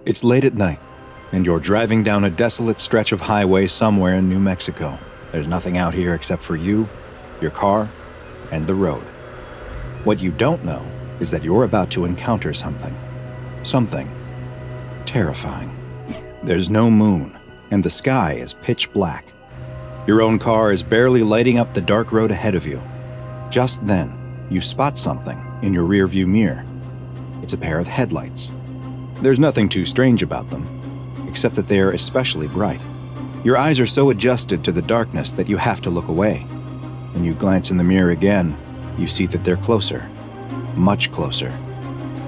It's late at night, and you're driving down a desolate stretch of highway somewhere in New Mexico. There's nothing out here except for you, your car, and the road. What you don't know is that you're about to encounter something. Something terrifying. There's no moon, and the sky is pitch black. Your own car is barely lighting up the dark road ahead of you. Just then, you spot something in your rearview mirror. It's a pair of headlights. There's nothing too strange about them, except that they are especially bright. Your eyes are so adjusted to the darkness that you have to look away. When you glance in the mirror again, you see that they're closer. Much closer.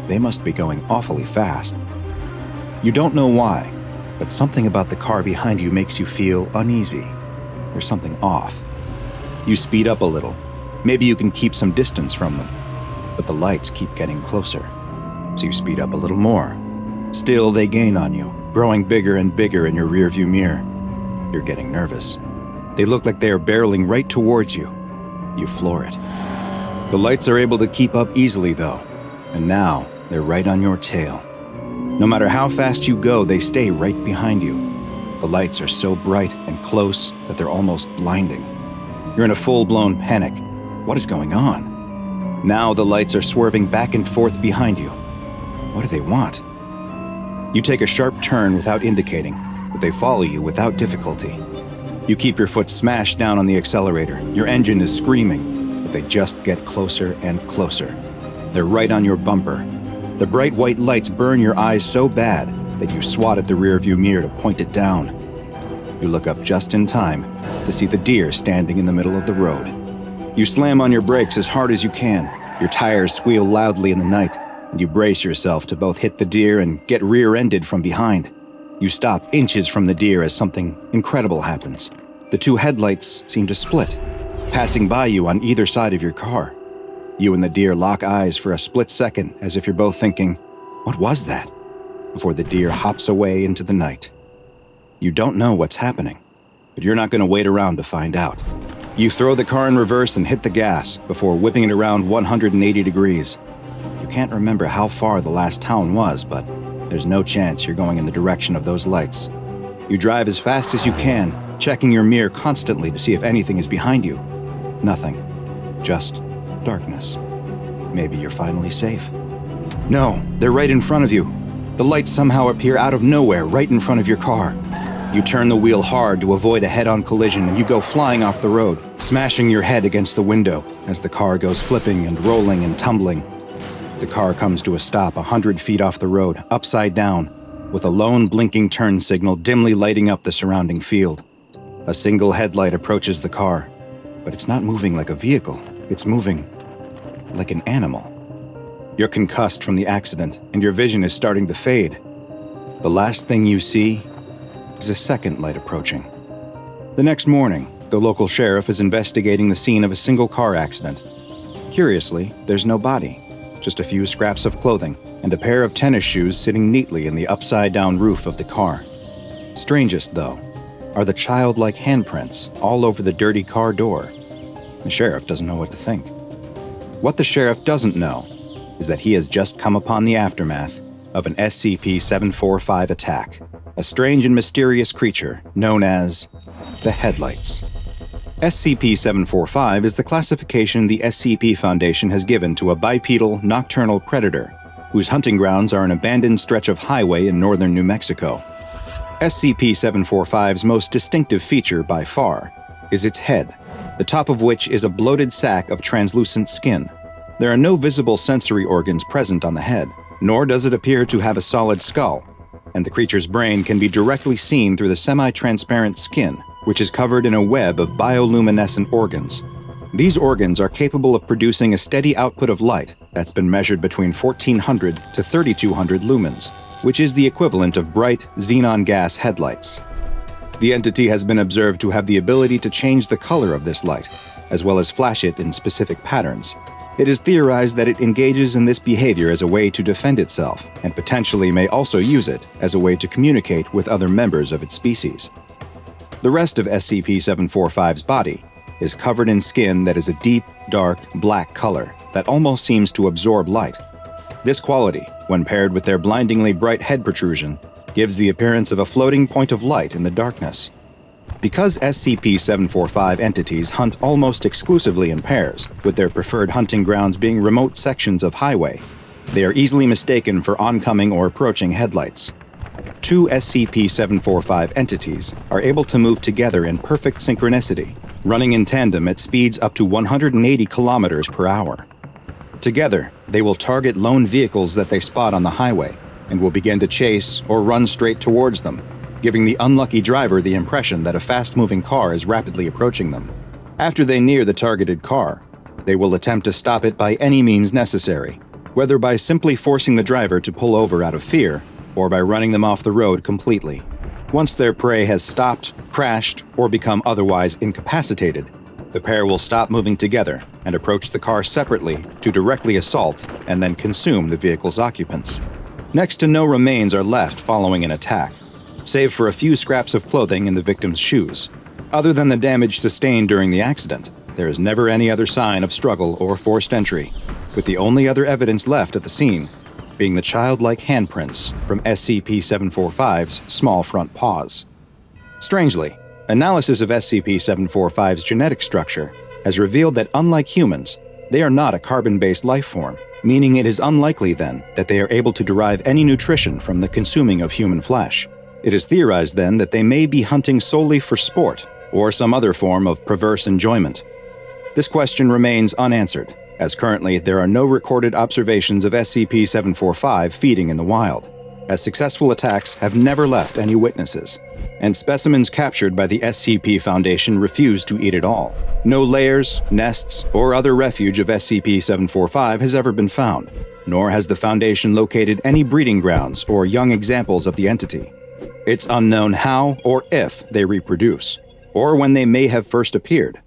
They must be going awfully fast. You don't know why, but something about the car behind you makes you feel uneasy. There's something off. You speed up a little. Maybe you can keep some distance from them, but the lights keep getting closer. So you speed up a little more. Still, they gain on you, growing bigger and bigger in your rearview mirror. You're getting nervous. They look like they are barreling right towards you. You floor it. The lights are able to keep up easily, though, and now they're right on your tail. No matter how fast you go, they stay right behind you. The lights are so bright and close that they're almost blinding. You're in a full-blown panic. What is going on? Now the lights are swerving back and forth behind you. What do they want? You take a sharp turn without indicating, but they follow you without difficulty. You keep your foot smashed down on the accelerator. Your engine is screaming, but they just get closer and closer. They're right on your bumper. The bright white lights burn your eyes so bad that you swat at the rearview mirror to point it down. You look up just in time to see the deer standing in the middle of the road. You slam on your brakes as hard as you can. Your tires squeal loudly in the night, and you brace yourself to both hit the deer and get rear-ended from behind. You stop inches from the deer as something incredible happens. The two headlights seem to split, passing by you on either side of your car. You and the deer lock eyes for a split second as if you're both thinking, "What was that?" before the deer hops away into the night. You don't know what's happening, but you're not going to wait around to find out. You throw the car in reverse and hit the gas before whipping it around 180 degrees. You can't remember how far the last town was, but there's no chance you're going in the direction of those lights. You drive as fast as you can, checking your mirror constantly to see if anything is behind you. Nothing. Just darkness. Maybe you're finally safe. No, they're right in front of you. The lights somehow appear out of nowhere right in front of your car. You turn the wheel hard to avoid a head-on collision and you go flying off the road, smashing your head against the window as the car goes flipping and rolling and tumbling. The car comes to a stop 100 feet off the road, upside down, with a lone blinking turn signal dimly lighting up the surrounding field. A single headlight approaches the car, but it's not moving like a vehicle. It's moving like an animal. You're concussed from the accident, and your vision is starting to fade. The last thing you see is a second light approaching. The next morning, the local sheriff is investigating the scene of a single car accident. Curiously, there's no body. Just a few scraps of clothing, and a pair of tennis shoes sitting neatly in the upside-down roof of the car. Strangest, though, are the childlike handprints all over the dirty car door. The sheriff doesn't know what to think. What the sheriff doesn't know is that he has just come upon the aftermath of an SCP-745 attack, a strange and mysterious creature known as the Headlights. SCP-745 is the classification the SCP Foundation has given to a bipedal, nocturnal predator, whose hunting grounds are an abandoned stretch of highway in northern New Mexico. SCP-745's most distinctive feature, by far, is its head, the top of which is a bloated sack of translucent skin. There are no visible sensory organs present on the head, nor does it appear to have a solid skull, and the creature's brain can be directly seen through the semi-transparent skin, which is covered in a web of bioluminescent organs. These organs are capable of producing a steady output of light that's been measured between 1400 to 3200 lumens, which is the equivalent of bright xenon gas headlights. The entity has been observed to have the ability to change the color of this light, as well as flash it in specific patterns. It is theorized that it engages in this behavior as a way to defend itself, and potentially may also use it as a way to communicate with other members of its species. The rest of SCP-745's body is covered in skin that is a deep, dark, black color that almost seems to absorb light. This quality, when paired with their blindingly bright head protrusion, gives the appearance of a floating point of light in the darkness. Because SCP-745 entities hunt almost exclusively in pairs, with their preferred hunting grounds being remote sections of highway, they are easily mistaken for oncoming or approaching headlights. Two SCP-745 entities are able to move together in perfect synchronicity, running in tandem at speeds up to 180 kilometers per hour. Together, they will target lone vehicles that they spot on the highway and will begin to chase or run straight towards them, giving the unlucky driver the impression that a fast-moving car is rapidly approaching them. After they near the targeted car, they will attempt to stop it by any means necessary, whether by simply forcing the driver to pull over out of fear or by running them off the road completely. Once their prey has stopped, crashed, or become otherwise incapacitated, the pair will stop moving together and approach the car separately to directly assault and then consume the vehicle's occupants. Next to no remains are left following an attack, save for a few scraps of clothing in the victim's shoes. Other than the damage sustained during the accident, there is never any other sign of struggle or forced entry, with the only other evidence left at the scene being the childlike handprints from SCP-745's small front paws. Strangely, analysis of SCP-745's genetic structure has revealed that unlike humans, they are not a carbon-based life form, meaning it is unlikely then that they are able to derive any nutrition from the consuming of human flesh. It is theorized then that they may be hunting solely for sport or some other form of perverse enjoyment. This question remains unanswered, as currently there are no recorded observations of SCP-745 feeding in the wild, as successful attacks have never left any witnesses, and specimens captured by the SCP Foundation refuse to eat at all. No lairs, nests, or other refuge of SCP-745 has ever been found, nor has the Foundation located any breeding grounds or young examples of the entity. It's unknown how or if they reproduce, or when they may have first appeared.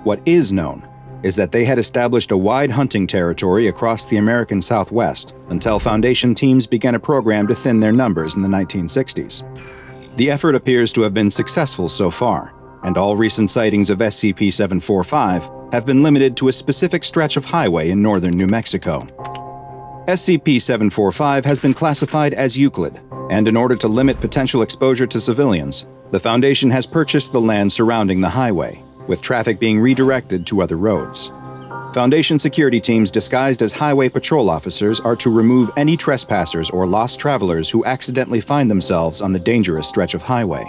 What is known is that they had established a wide hunting territory across the American Southwest until Foundation teams began a program to thin their numbers in the 1960s. The effort appears to have been successful so far, and all recent sightings of SCP-745 have been limited to a specific stretch of highway in northern New Mexico. SCP-745 has been classified as Euclid, and in order to limit potential exposure to civilians, the Foundation has purchased the land surrounding the highway, with traffic being redirected to other roads. Foundation security teams disguised as highway patrol officers are to remove any trespassers or lost travelers who accidentally find themselves on the dangerous stretch of highway.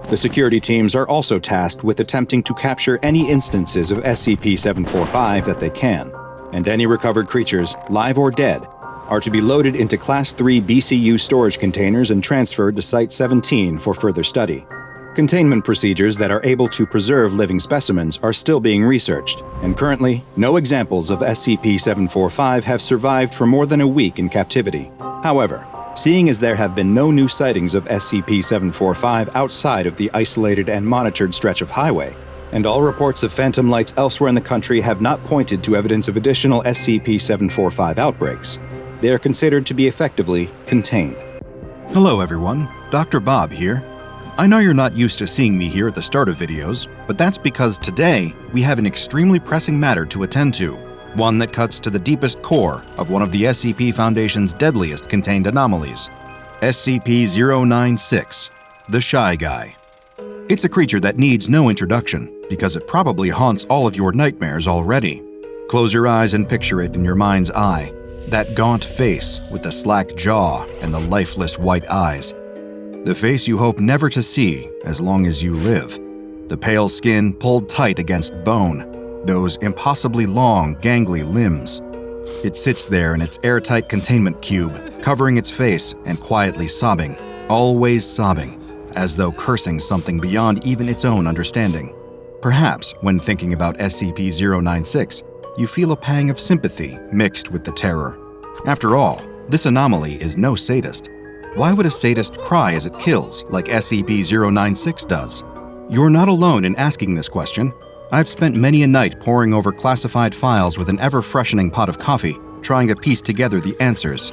The security teams are also tasked with attempting to capture any instances of SCP-745 that they can, and any recovered creatures, live or dead, are to be loaded into Class 3 BCU storage containers and transferred to Site-17 for further study. Containment procedures that are able to preserve living specimens are still being researched, and currently, no examples of SCP-745 have survived for more than a week in captivity. However, seeing as there have been no new sightings of SCP-745 outside of the isolated and monitored stretch of highway, and all reports of phantom lights elsewhere in the country have not pointed to evidence of additional SCP-745 outbreaks, they are considered to be effectively contained. Hello everyone, DrBob here. I know you're not used to seeing me here at the start of videos, but that's because today we have an extremely pressing matter to attend to, one that cuts to the deepest core of one of the SCP Foundation's deadliest contained anomalies, SCP-096, the Shy Guy. It's a creature that needs no introduction because it probably haunts all of your nightmares already. Close your eyes and picture it in your mind's eye, that gaunt face with the slack jaw and the lifeless white eyes. The face you hope never to see as long as you live. The pale skin pulled tight against bone, those impossibly long, gangly limbs. It sits there in its airtight containment cube, covering its face and quietly sobbing, always sobbing, as though cursing something beyond even its own understanding. Perhaps, when thinking about SCP-096, you feel a pang of sympathy mixed with the terror. After all, this anomaly is no sadist. Why would a sadist cry as it kills, like SCP-096 does? You're not alone in asking this question. I've spent many a night poring over classified files with an ever-freshening pot of coffee, trying to piece together the answers.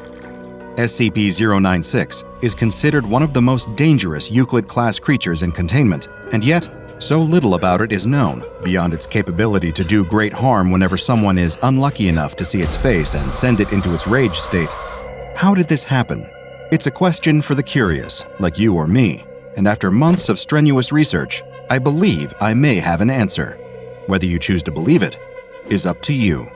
SCP-096 is considered one of the most dangerous Euclid-class creatures in containment, and yet, so little about it is known, beyond its capability to do great harm whenever someone is unlucky enough to see its face and send it into its rage state. How did this happen? It's a question for the curious, like you or me, and after months of strenuous research, I believe I may have an answer. Whether you choose to believe it is up to you.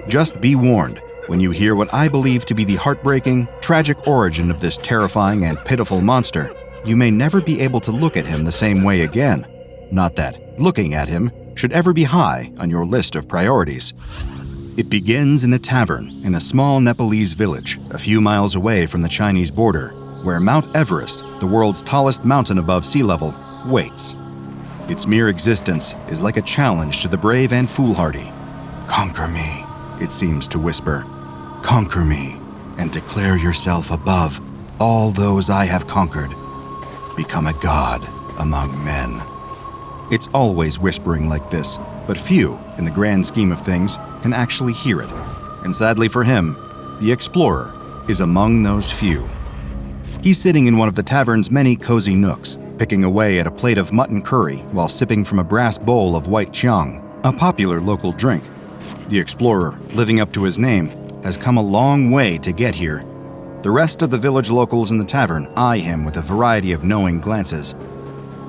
Just be warned, when you hear what I believe to be the heartbreaking, tragic origin of this terrifying and pitiful monster, you may never be able to look at him the same way again. Not that looking at him should ever be high on your list of priorities. It begins in a tavern in a small Nepalese village a few miles away from the Chinese border, where Mount Everest, the world's tallest mountain above sea level, waits. Its mere existence is like a challenge to the brave and foolhardy. "Conquer me," it seems to whisper. "Conquer me, and declare yourself above all those I have conquered. Become a god among men." It's always whispering like this, but few, in the grand scheme of things, can actually hear it. And sadly for him, the explorer is among those few. He's sitting in one of the tavern's many cozy nooks, picking away at a plate of mutton curry while sipping from a brass bowl of white chiang, a popular local drink. The explorer, living up to his name, has come a long way to get here. The rest of the village locals in the tavern eye him with a variety of knowing glances.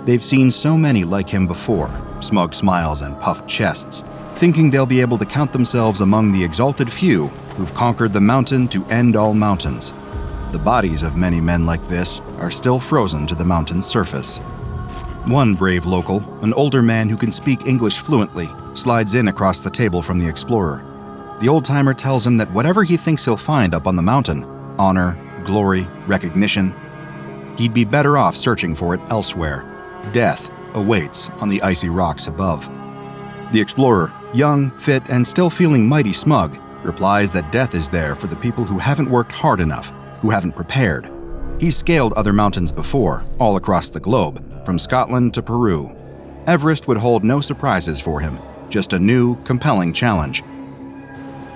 They've seen so many like him before, smug smiles and puffed chests, thinking they'll be able to count themselves among the exalted few who've conquered the mountain to end all mountains. The bodies of many men like this are still frozen to the mountain's surface. One brave local, an older man who can speak English fluently, slides in across the table from the explorer. The old-timer tells him that whatever he thinks he'll find up on the mountain, honor, glory, recognition, he'd be better off searching for it elsewhere. Death awaits on the icy rocks above. The explorer, young, fit, and still feeling mighty smug, replies that death is there for the people who haven't worked hard enough, who haven't prepared. He's scaled other mountains before, all across the globe, from Scotland to Peru. Everest would hold no surprises for him, just a new, compelling challenge.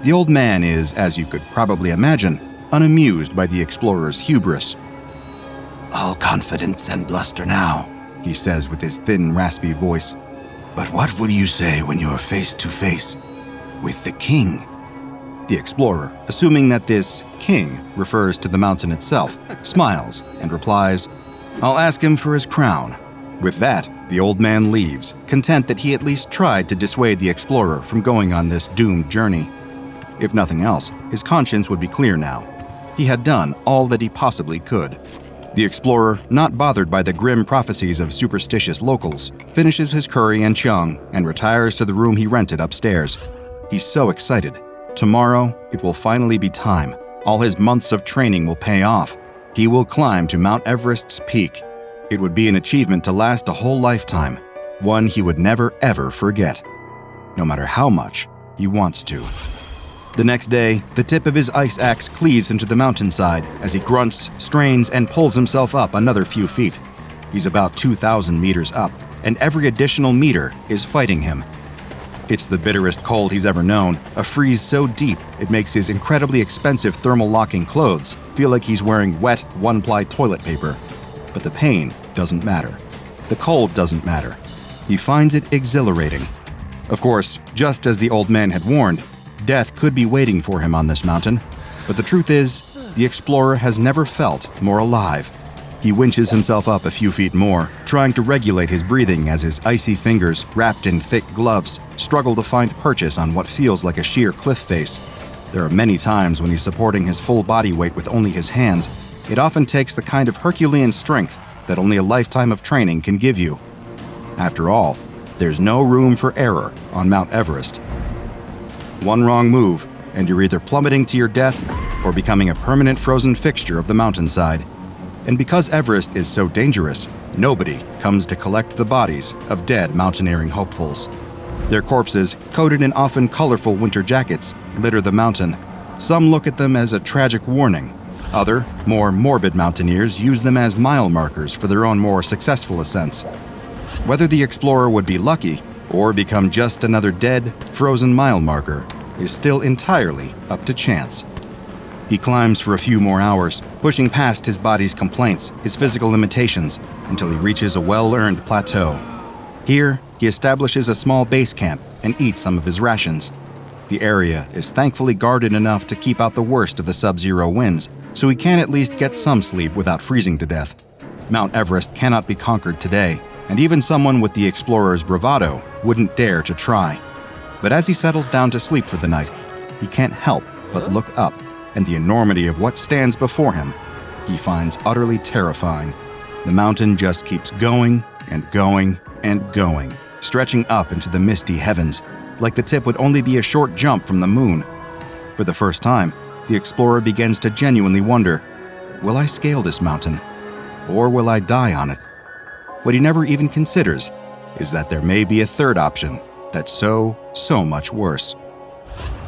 The old man is, as you could probably imagine, unamused by the explorer's hubris. "All confidence and bluster now," he says with his thin, raspy voice. "But what will you say when you're face to face with the king?" The explorer, assuming that this king refers to the mountain itself, smiles and replies, "I'll ask him for his crown." With that, the old man leaves, content that he at least tried to dissuade the explorer from going on this doomed journey. If nothing else, his conscience would be clear now. He had done all that he possibly could. The explorer, not bothered by the grim prophecies of superstitious locals, finishes his curry and chiang and retires to the room he rented upstairs. He's so excited. Tomorrow, it will finally be time. All his months of training will pay off. He will climb to Mount Everest's peak. It would be an achievement to last a whole lifetime, one he would never ever forget, no matter how much he wants to. The next day, the tip of his ice axe cleaves into the mountainside as he grunts, strains, and pulls himself up another few feet. He's about 2,000 meters up, and every additional meter is fighting him. It's the bitterest cold he's ever known, a freeze so deep it makes his incredibly expensive thermal locking clothes feel like he's wearing wet, one-ply toilet paper. But the pain doesn't matter. The cold doesn't matter. He finds it exhilarating. Of course, just as the old man had warned, death could be waiting for him on this mountain, but the truth is, the explorer has never felt more alive. He winches himself up a few feet more, trying to regulate his breathing as his icy fingers, wrapped in thick gloves, struggle to find purchase on what feels like a sheer cliff face. There are many times when he's supporting his full body weight with only his hands. It often takes the kind of Herculean strength that only a lifetime of training can give you. After all, there's no room for error on Mount Everest. One wrong move, and you're either plummeting to your death or becoming a permanent frozen fixture of the mountainside. And because Everest is so dangerous, nobody comes to collect the bodies of dead mountaineering hopefuls. Their corpses, coated in often colorful winter jackets, litter the mountain. Some look at them as a tragic warning. Other, more morbid mountaineers use them as mile markers for their own more successful ascents. Whether the explorer would be lucky or become just another dead, frozen mile marker is still entirely up to chance. He climbs for a few more hours, pushing past his body's complaints, his physical limitations, until he reaches a well-earned plateau. Here, he establishes a small base camp and eats some of his rations. The area is thankfully guarded enough to keep out the worst of the sub-zero winds, so he can at least get some sleep without freezing to death. Mount Everest cannot be conquered today, and even someone with the explorer's bravado wouldn't dare to try. But as he settles down to sleep for the night, he can't help but look up, and the enormity of what stands before him he finds utterly terrifying. The mountain just keeps going and going and going, stretching up into the misty heavens, like the tip would only be a short jump from the moon. For the first time, the explorer begins to genuinely wonder, will I scale this mountain, or will I die on it? What he never even considers is that there may be a third option that's so much worse.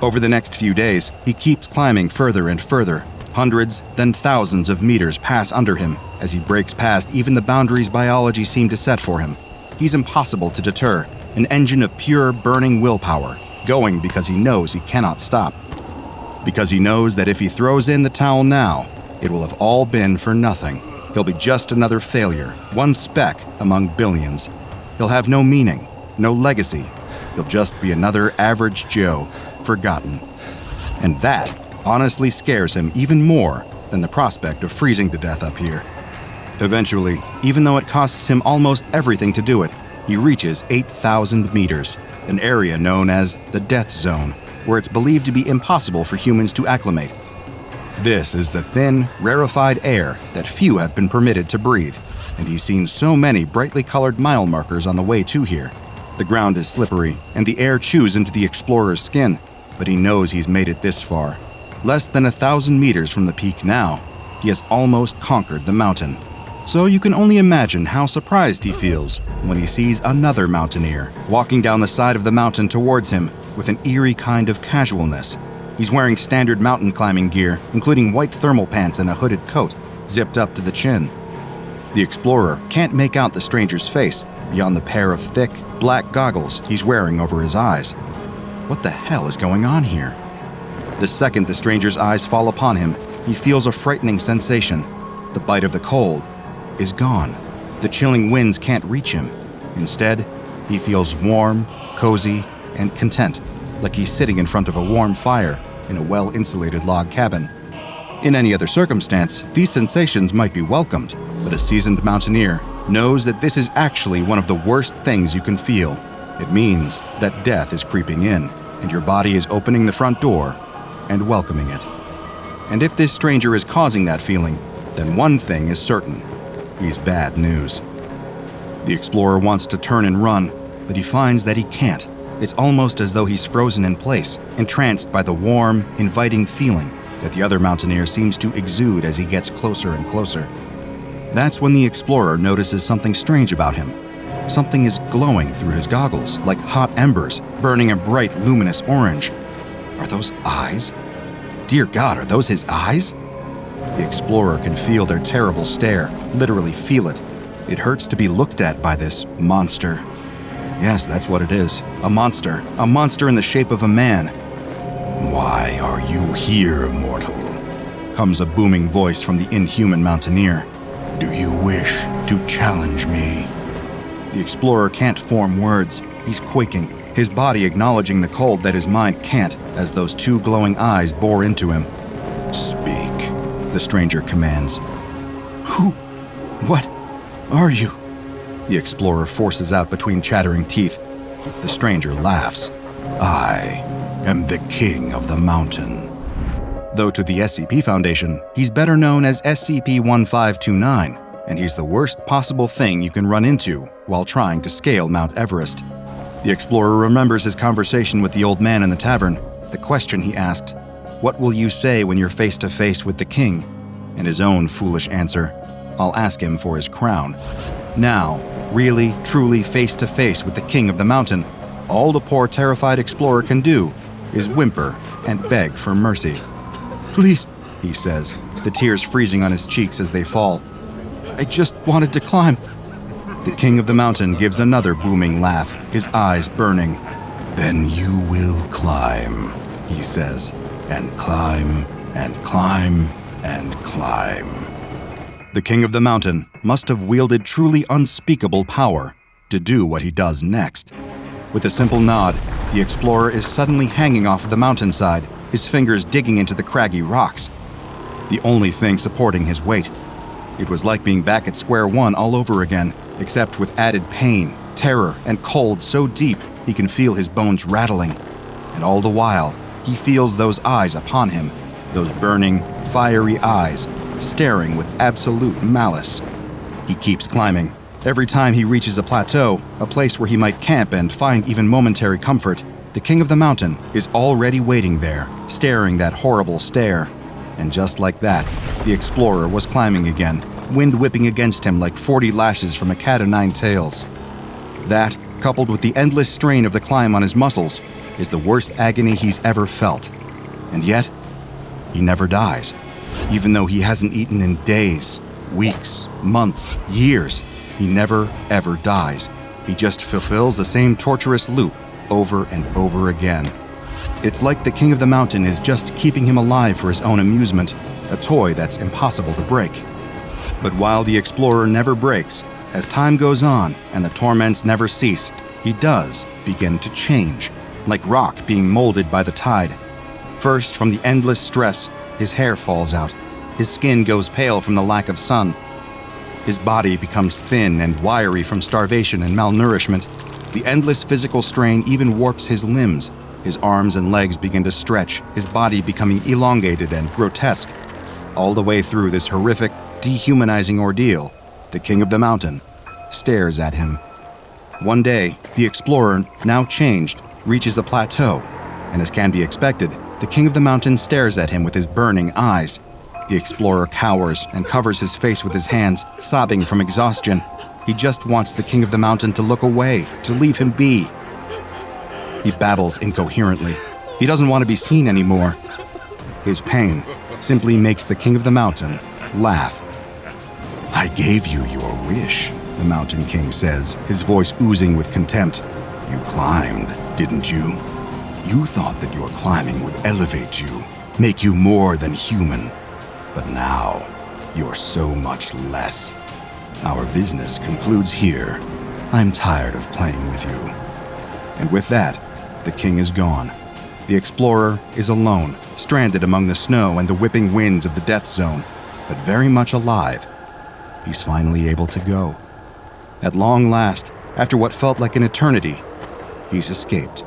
Over the next few days, he keeps climbing further and further. Hundreds, then thousands of meters pass under him as he breaks past even the boundaries biology seemed to set for him. He's impossible to deter, an engine of pure burning willpower, going because he knows he cannot stop. Because he knows that if he throws in the towel now, it will have all been for nothing. He'll be just another failure, one speck among billions. He'll have no meaning, no legacy. He'll just be another average Joe, forgotten. And that honestly scares him even more than the prospect of freezing to death up here. Eventually, even though it costs him almost everything to do it, he reaches 8,000 meters, an area known as the Death Zone, where it's believed to be impossible for humans to acclimate. This is the thin, rarefied air that few have been permitted to breathe, and he's seen so many brightly colored mile markers on the way to here. The ground is slippery, and the air chews into the explorer's skin, but he knows he's made it this far. Less than 1,000 meters from the peak now, he has almost conquered the mountain. So you can only imagine how surprised he feels when he sees another mountaineer walking down the side of the mountain towards him with an eerie kind of casualness. He's wearing standard mountain climbing gear, including white thermal pants and a hooded coat, zipped up to the chin. The explorer can't make out the stranger's face beyond the pair of thick, black goggles he's wearing over his eyes. What the hell is going on here? The second the stranger's eyes fall upon him, he feels a frightening sensation. The bite of the cold is gone. The chilling winds can't reach him. Instead, he feels warm, cozy, and content, like he's sitting in front of a warm fire in a well-insulated log cabin. In any other circumstance, these sensations might be welcomed, but a seasoned mountaineer knows that this is actually one of the worst things you can feel. It means that death is creeping in, and your body is opening the front door and welcoming it. And if this stranger is causing that feeling, then one thing is certain. He's bad news. The explorer wants to turn and run, but he finds that he can't. It's almost as though he's frozen in place, entranced by the warm, inviting feeling that the other mountaineer seems to exude as he gets closer and closer. That's when the explorer notices something strange about him. Something is glowing through his goggles, like hot embers, burning a bright, luminous orange. Are those eyes? Dear God, are those his eyes? The explorer can feel their terrible stare, literally feel it. It hurts to be looked at by this monster. Yes, that's what it is. A monster in the shape of a man. "Why are you here, mortal?" comes a booming voice from the inhuman mountaineer. "Do you wish to challenge me?" The explorer can't form words. He's quaking, his body acknowledging the cold that his mind can't, as those two glowing eyes bore into him. "Speak," the stranger commands. "Who? What are you?" The explorer forces out between chattering teeth. The stranger laughs. "I am the king of the mountain." Though to the SCP Foundation, he's better known as SCP-1529, and he's the worst possible thing you can run into while trying to scale Mount Everest. The explorer remembers his conversation with the old man in the tavern, the question he asked, "What will you say when you're face to face with the king?" And his own foolish answer, "I'll ask him for his crown." Now, really, truly face to face with the king of the mountain, all the poor terrified explorer can do is whimper and beg for mercy. "Please," he says, the tears freezing on his cheeks as they fall. "I just wanted to climb." The king of the mountain gives another booming laugh, his eyes burning. "Then you will climb," he says, "and climb, and climb, and climb." The king of the mountain must have wielded truly unspeakable power to do what he does next. With a simple nod, the explorer is suddenly hanging off of the mountainside, his fingers digging into the craggy rocks. The only thing supporting his weight. It was like being back at square one all over again, except with added pain, terror, and cold so deep he can feel his bones rattling. And all the while, he feels those eyes upon him, those burning, fiery eyes, staring with absolute malice. He keeps climbing. Every time he reaches a plateau, a place where he might camp and find even momentary comfort, the king of the mountain is already waiting there, staring that horrible stare. And just like that, the explorer was climbing again, wind whipping against him like 40 lashes from a cat o' nine tails. That, coupled with the endless strain of the climb on his muscles, is the worst agony he's ever felt. And yet, he never dies. Even though he hasn't eaten in days, weeks, months, years, he never, ever dies. He just fulfills the same torturous loop over and over again. It's like the king of the mountain is just keeping him alive for his own amusement, a toy that's impossible to break. But while the explorer never breaks, as time goes on and the torments never cease, he does begin to change, like rock being molded by the tide. First, from the endless stress, his hair falls out. His skin goes pale from the lack of sun. His body becomes thin and wiry from starvation and malnourishment. The endless physical strain even warps his limbs. His arms and legs begin to stretch, his body becoming elongated and grotesque. All the way through this horrific, dehumanizing ordeal, the king of the mountain stares at him. One day, the explorer, now changed, reaches a plateau, and as can be expected, the king of the mountain stares at him with his burning eyes. The explorer cowers and covers his face with his hands, sobbing from exhaustion. He just wants the king of the mountain to look away, to leave him be. He babbles incoherently. He doesn't want to be seen anymore. His pain simply makes the king of the mountain laugh. "I gave you your wish," the Mountain King says, his voice oozing with contempt. "You climbed, didn't you? You thought that your climbing would elevate you, make you more than human. But now, you're so much less. Our business concludes here. I'm tired of playing with you." And with that, the king is gone. The explorer is alone, stranded among the snow and the whipping winds of the death zone, but very much alive. He's finally able to go. At long last, after what felt like an eternity, he's escaped.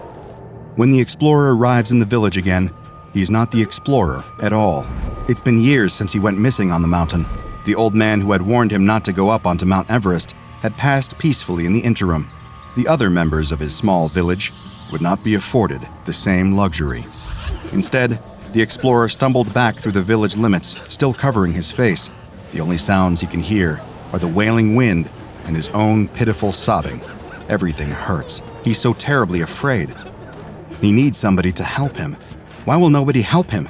When the explorer arrives in the village again, he's not the explorer at all. It's been years since he went missing on the mountain. The old man who had warned him not to go up onto Mount Everest had passed peacefully in the interim. The other members of his small village would not be afforded the same luxury. Instead, the explorer stumbled back through the village limits, still covering his face. The only sounds he can hear are the wailing wind and his own pitiful sobbing. Everything hurts. He's so terribly afraid. He needs somebody to help him. Why will nobody help him?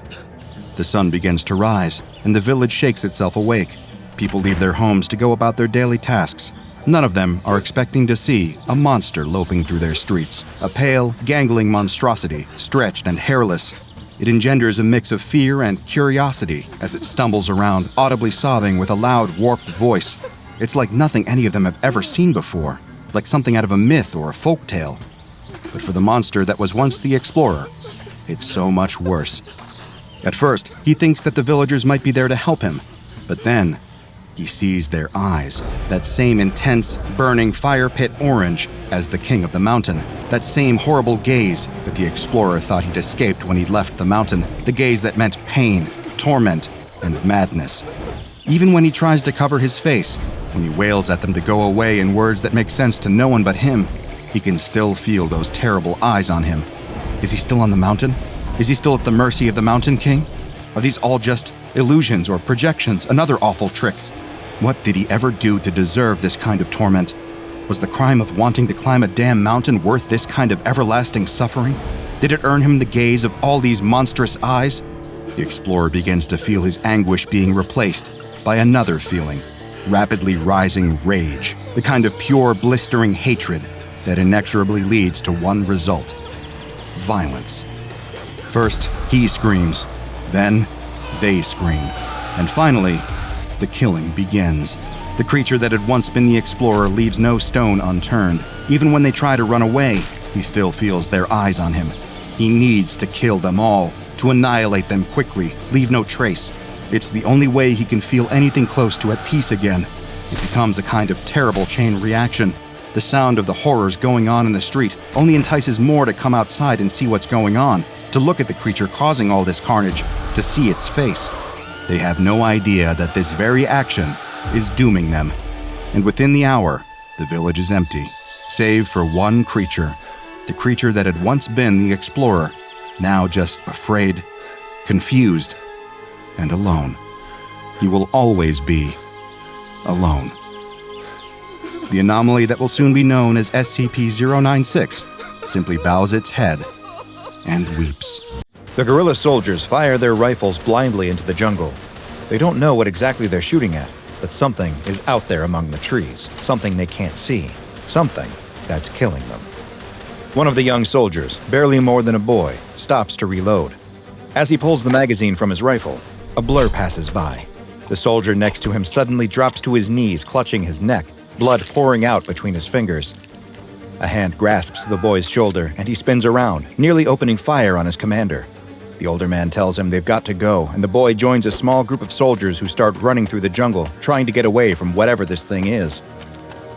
The sun begins to rise, and the village shakes itself awake. People leave their homes to go about their daily tasks. None of them are expecting to see a monster loping through their streets, a pale, gangling monstrosity, stretched and hairless. It engenders a mix of fear and curiosity as it stumbles around, audibly sobbing with a loud, warped voice. It's like nothing any of them have ever seen before, like something out of a myth or a folk tale. But for the monster that was once the explorer, it's so much worse. At first, he thinks that the villagers might be there to help him, but then he sees their eyes, that same intense, burning fire pit orange as the king of the mountain, that same horrible gaze that the explorer thought he'd escaped when he'd left the mountain, the gaze that meant pain, torment, and madness. Even when he tries to cover his face, when he wails at them to go away in words that make sense to no one but him, he can still feel those terrible eyes on him. Is he still on the mountain? Is he still at the mercy of the Mountain King? Are these all just illusions or projections, another awful trick? What did he ever do to deserve this kind of torment? Was the crime of wanting to climb a damn mountain worth this kind of everlasting suffering? Did it earn him the gaze of all these monstrous eyes? The explorer begins to feel his anguish being replaced by another feeling, rapidly rising rage, the kind of pure, blistering hatred that inexorably leads to one result: violence. First, he screams, then they scream, and finally, the killing begins. The creature that had once been the explorer leaves no stone unturned. Even when they try to run away, He still feels their eyes on him. He needs to kill them all, to annihilate them quickly, leave no trace. It's the only way he can feel anything close to at peace again. It becomes a kind of terrible chain reaction. The sound of the horrors going on in the street only entices more to come outside and see what's going on, to look at the creature causing all this carnage, to see its face. They have no idea that this very action is dooming them. And within the hour, the village is empty, save for one creature. The creature that had once been the explorer, now just afraid, confused, and alone. He will always be alone. The anomaly that will soon be known as SCP-096 simply bows its head and weeps. The guerrilla soldiers fire their rifles blindly into the jungle. They don't know what exactly they're shooting at, but something is out there among the trees, something they can't see, something that's killing them. One of the young soldiers, barely more than a boy, stops to reload. As he pulls the magazine from his rifle, a blur passes by. The soldier next to him suddenly drops to his knees, clutching his neck, blood pouring out between his fingers. A hand grasps the boy's shoulder and he spins around, nearly opening fire on his commander. The older man tells him they've got to go, and the boy joins a small group of soldiers who start running through the jungle, trying to get away from whatever this thing is.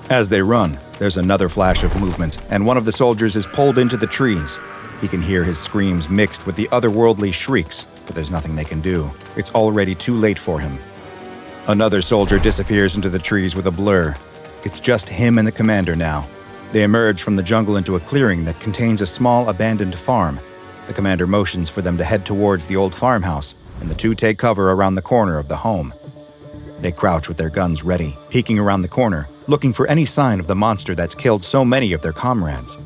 As they run, there's another flash of movement, and one of the soldiers is pulled into the trees. He can hear his screams mixed with the otherworldly shrieks, but there's nothing they can do. It's already too late for him. Another soldier disappears into the trees with a blur. It's just him and the commander now. They emerge from the jungle into a clearing that contains a small abandoned farm. The commander motions for them to head towards the old farmhouse, and the two take cover around the corner of the home. They crouch with their guns ready, peeking around the corner, looking for any sign of the monster that's killed so many of their comrades.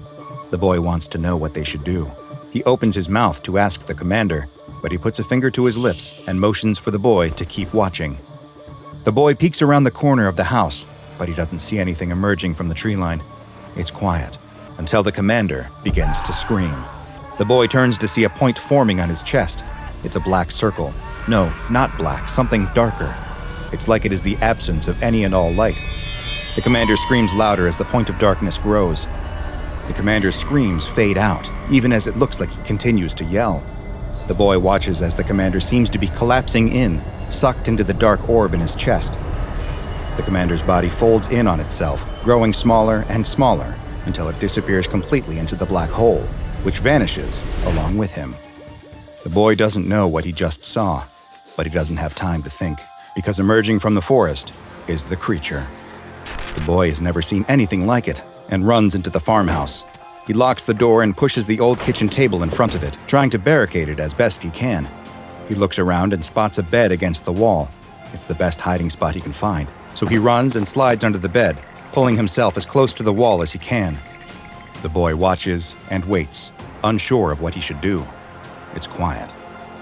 The boy wants to know what they should do. He opens his mouth to ask the commander, but he puts a finger to his lips and motions for the boy to keep watching. The boy peeks around the corner of the house, but he doesn't see anything emerging from the tree line. It's quiet, until the commander begins to scream. The boy turns to see a point forming on his chest. It's a black circle. No, not black, something darker. It's like it is the absence of any and all light. The commander screams louder as the point of darkness grows. The commander's screams fade out, even as it looks like he continues to yell. The boy watches as the commander seems to be collapsing in, sucked into the dark orb in his chest. The commander's body folds in on itself, growing smaller and smaller, until it disappears completely into the black hole, which vanishes along with him. The boy doesn't know what he just saw, but he doesn't have time to think, because emerging from the forest is the creature. The boy has never seen anything like it, and runs into the farmhouse. He locks the door and pushes the old kitchen table in front of it, trying to barricade it as best he can. He looks around and spots a bed against the wall. It's the best hiding spot he can find, so he runs and slides under the bed, pulling himself as close to the wall as he can. The boy watches and waits, unsure of what he should do. It's quiet.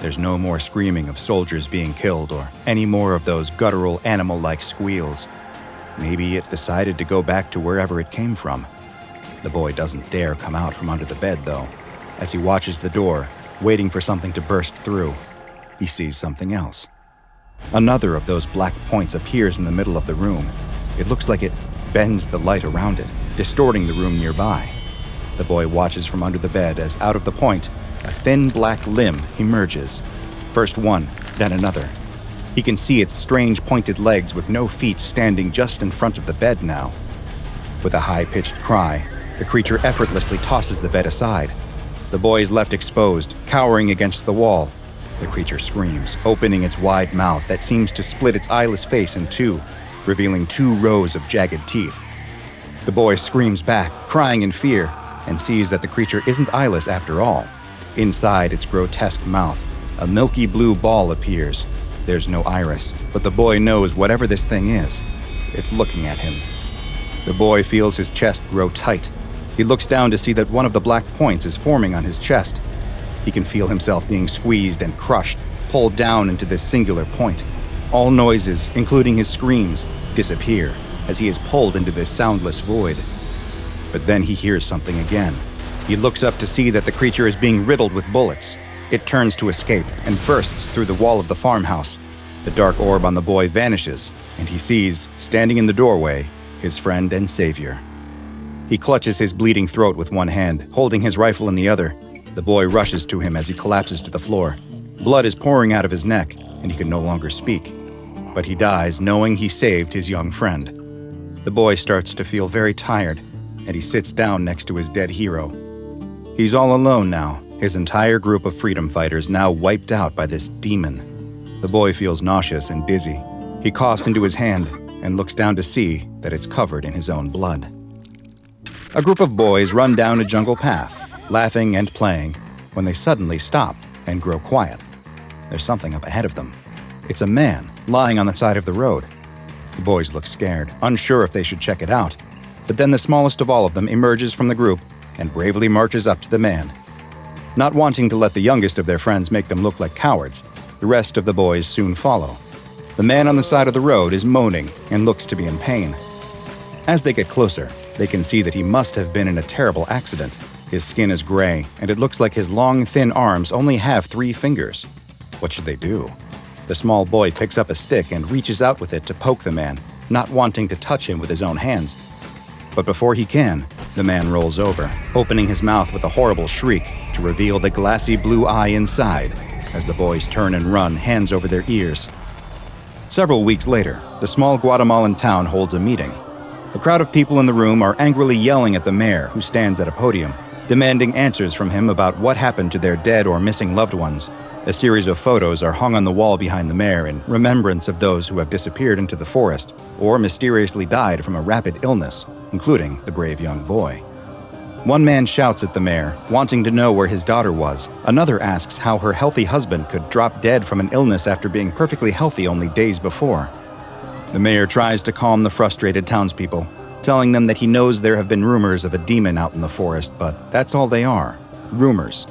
There's no more screaming of soldiers being killed or any more of those guttural animal-like squeals. Maybe it decided to go back to wherever it came from. The boy doesn't dare come out from under the bed, though. As he watches the door, waiting for something to burst through, he sees something else. Another of those black points appears in the middle of the room. It looks like it bends the light around it, distorting the room nearby. The boy watches from under the bed as out of the point, a thin black limb emerges. First one, then another. He can see its strange pointed legs with no feet standing just in front of the bed now. With a high-pitched cry, the creature effortlessly tosses the bed aside. The boy is left exposed, cowering against the wall. The creature screams, opening its wide mouth that seems to split its eyeless face in two, revealing 2 rows of jagged teeth. The boy screams back, crying in fear, and sees that the creature isn't eyeless after all. Inside its grotesque mouth, a milky blue ball appears. There's no iris, but the boy knows whatever this thing is, it's looking at him. The boy feels his chest grow tight. He looks down to see that one of the black points is forming on his chest. He can feel himself being squeezed and crushed, pulled down into this singular point. All noises, including his screams, disappear as he is pulled into this soundless void. But then he hears something again. He looks up to see that the creature is being riddled with bullets. It turns to escape and bursts through the wall of the farmhouse. The dark orb on the boy vanishes, and he sees, standing in the doorway, his friend and savior. He clutches his bleeding throat with one hand, holding his rifle in the other. The boy rushes to him as he collapses to the floor. Blood is pouring out of his neck, and he can no longer speak. But he dies knowing he saved his young friend. The boy starts to feel very tired, and he sits down next to his dead hero. He's all alone now, his entire group of freedom fighters now wiped out by this demon. The boy feels nauseous and dizzy. He coughs into his hand and looks down to see that it's covered in his own blood. A group of boys run down a jungle path, laughing and playing, when they suddenly stop and grow quiet. There's something up ahead of them. It's a man lying on the side of the road. The boys look scared, unsure if they should check it out. But then the smallest of all of them emerges from the group and bravely marches up to the man. Not wanting to let the youngest of their friends make them look like cowards, the rest of the boys soon follow. The man on the side of the road is moaning and looks to be in pain. As they get closer, they can see that he must have been in a terrible accident. His skin is gray, and it looks like his long, thin arms only have 3 fingers. What should they do? The small boy picks up a stick and reaches out with it to poke the man, not wanting to touch him with his own hands. But before he can, the man rolls over, opening his mouth with a horrible shriek to reveal the glassy blue eye inside as the boys turn and run, hands over their ears. Several weeks later, the small Guatemalan town holds a meeting. The crowd of people in the room are angrily yelling at the mayor, who stands at a podium, demanding answers from him about what happened to their dead or missing loved ones. A series of photos are hung on the wall behind the mayor in remembrance of those who have disappeared into the forest or mysteriously died from a rapid illness, including the brave young boy. One man shouts at the mayor, wanting to know where his daughter was. Another asks how her healthy husband could drop dead from an illness after being perfectly healthy only days before. The mayor tries to calm the frustrated townspeople, telling them that he knows there have been rumors of a demon out in the forest, but that's all they are, rumors.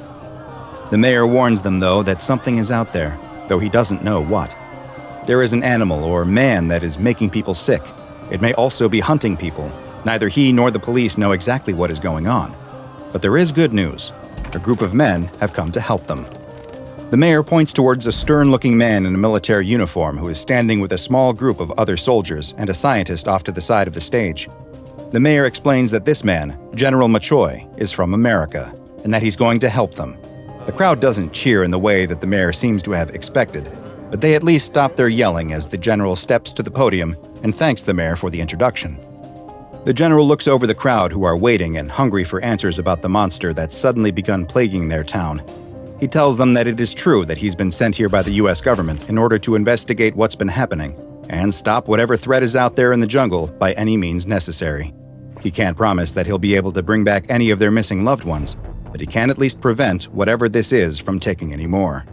The mayor warns them, though, that something is out there, though he doesn't know what. There is an animal or man that is making people sick. It may also be hunting people. Neither he nor the police know exactly what is going on. But there is good news. A group of men have come to help them. The mayor points towards a stern-looking man in a military uniform who is standing with a small group of other soldiers and a scientist off to the side of the stage. The mayor explains that this man, General Machoy, is from America, and that he's going to help them. The crowd doesn't cheer in the way that the mayor seems to have expected, but they at least stop their yelling as the general steps to the podium and thanks the mayor for the introduction. The general looks over the crowd who are waiting and hungry for answers about the monster that's suddenly begun plaguing their town. He tells them that it is true that he's been sent here by the US government in order to investigate what's been happening and stop whatever threat is out there in the jungle by any means necessary. He can't promise that he'll be able to bring back any of their missing loved ones, but he can at least prevent whatever this is from taking any more.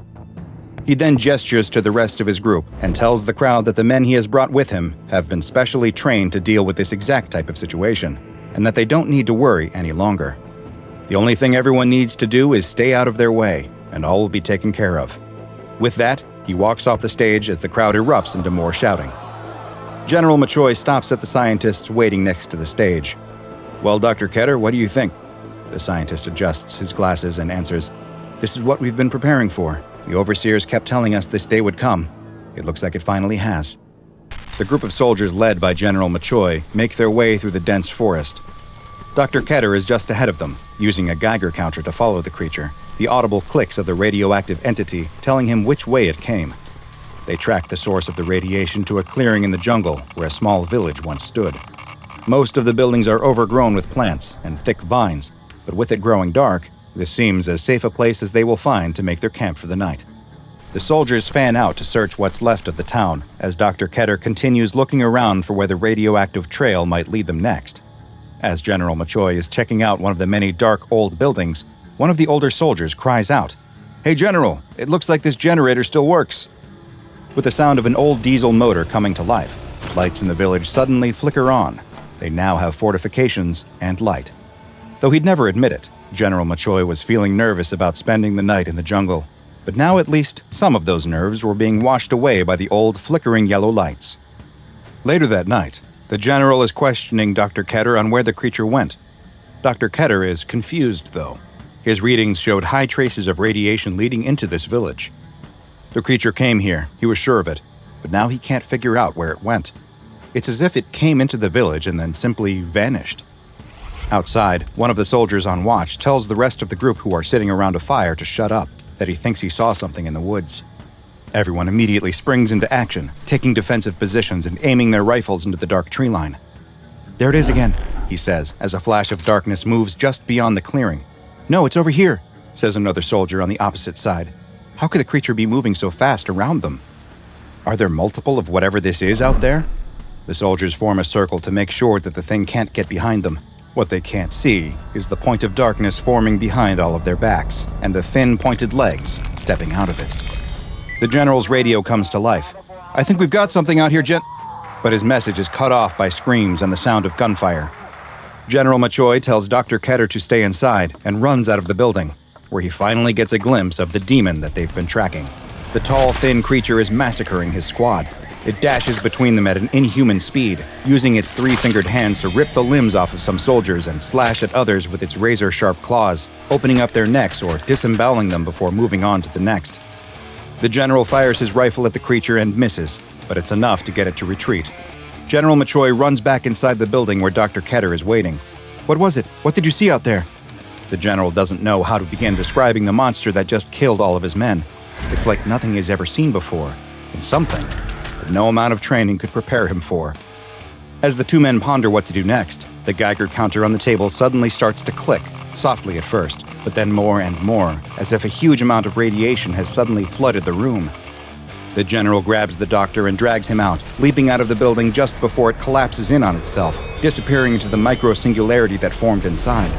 He then gestures to the rest of his group and tells the crowd that the men he has brought with him have been specially trained to deal with this exact type of situation, and that they don't need to worry any longer. The only thing everyone needs to do is stay out of their way, and all will be taken care of. With that, he walks off the stage as the crowd erupts into more shouting. General Machoy stops at the scientists waiting next to the stage. "Well, Dr. Ketter, what do you think?" The scientist adjusts his glasses and answers, "This is what we've been preparing for. The overseers kept telling us this day would come. It looks like it finally has." The group of soldiers led by General Machoy make their way through the dense forest. Dr. Ketter is just ahead of them, using a Geiger counter to follow the creature, the audible clicks of the radioactive entity telling him which way it came. They track the source of the radiation to a clearing in the jungle where a small village once stood. Most of the buildings are overgrown with plants and thick vines, but with it growing dark, this seems as safe a place as they will find to make their camp for the night. The soldiers fan out to search what's left of the town as Dr. Ketter continues looking around for where the radioactive trail might lead them next. As General Machoy is checking out one of the many dark old buildings, one of the older soldiers cries out, "Hey General, it looks like this generator still works." With the sound of an old diesel motor coming to life, lights in the village suddenly flicker on. They now have fortifications and light. Though he'd never admit it, General Machoy was feeling nervous about spending the night in the jungle. But now at least some of those nerves were being washed away by the old flickering yellow lights. Later that night, the general is questioning Dr. Ketter on where the creature went. Dr. Ketter is confused, though. His readings showed high traces of radiation leading into this village. The creature came here, he was sure of it, but now he can't figure out where it went. It's as if it came into the village and then simply vanished. Outside, one of the soldiers on watch tells the rest of the group who are sitting around a fire to shut up, that he thinks he saw something in the woods. Everyone immediately springs into action, taking defensive positions and aiming their rifles into the dark tree line. "There it is again," he says, as a flash of darkness moves just beyond the clearing. "No, it's over here," says another soldier on the opposite side. How could the creature be moving so fast around them? Are there multiple of whatever this is out there? The soldiers form a circle to make sure that the thing can't get behind them. What they can't see is the point of darkness forming behind all of their backs, and the thin, pointed legs stepping out of it. The general's radio comes to life. "I think we've got something out here, But his message is cut off by screams and the sound of gunfire. General Machoy tells Dr. Ketter to stay inside and runs out of the building, where he finally gets a glimpse of the demon that they've been tracking. The tall, thin creature is massacring his squad. It dashes between them at an inhuman speed, using its three-fingered hands to rip the limbs off of some soldiers and slash at others with its razor-sharp claws, opening up their necks or disemboweling them before moving on to the next. The general fires his rifle at the creature and misses, but it's enough to get it to retreat. General Machoy runs back inside the building where Dr. Ketter is waiting. "What was it? What did you see out there?" The general doesn't know how to begin describing the monster that just killed all of his men. It's like nothing he's ever seen before, and something that no amount of training could prepare him for. As the two men ponder what to do next, the Geiger counter on the table suddenly starts to click, softly at first, but then more and more, as if a huge amount of radiation has suddenly flooded the room. The general grabs the doctor and drags him out, leaping out of the building just before it collapses in on itself, disappearing into the micro-singularity that formed inside.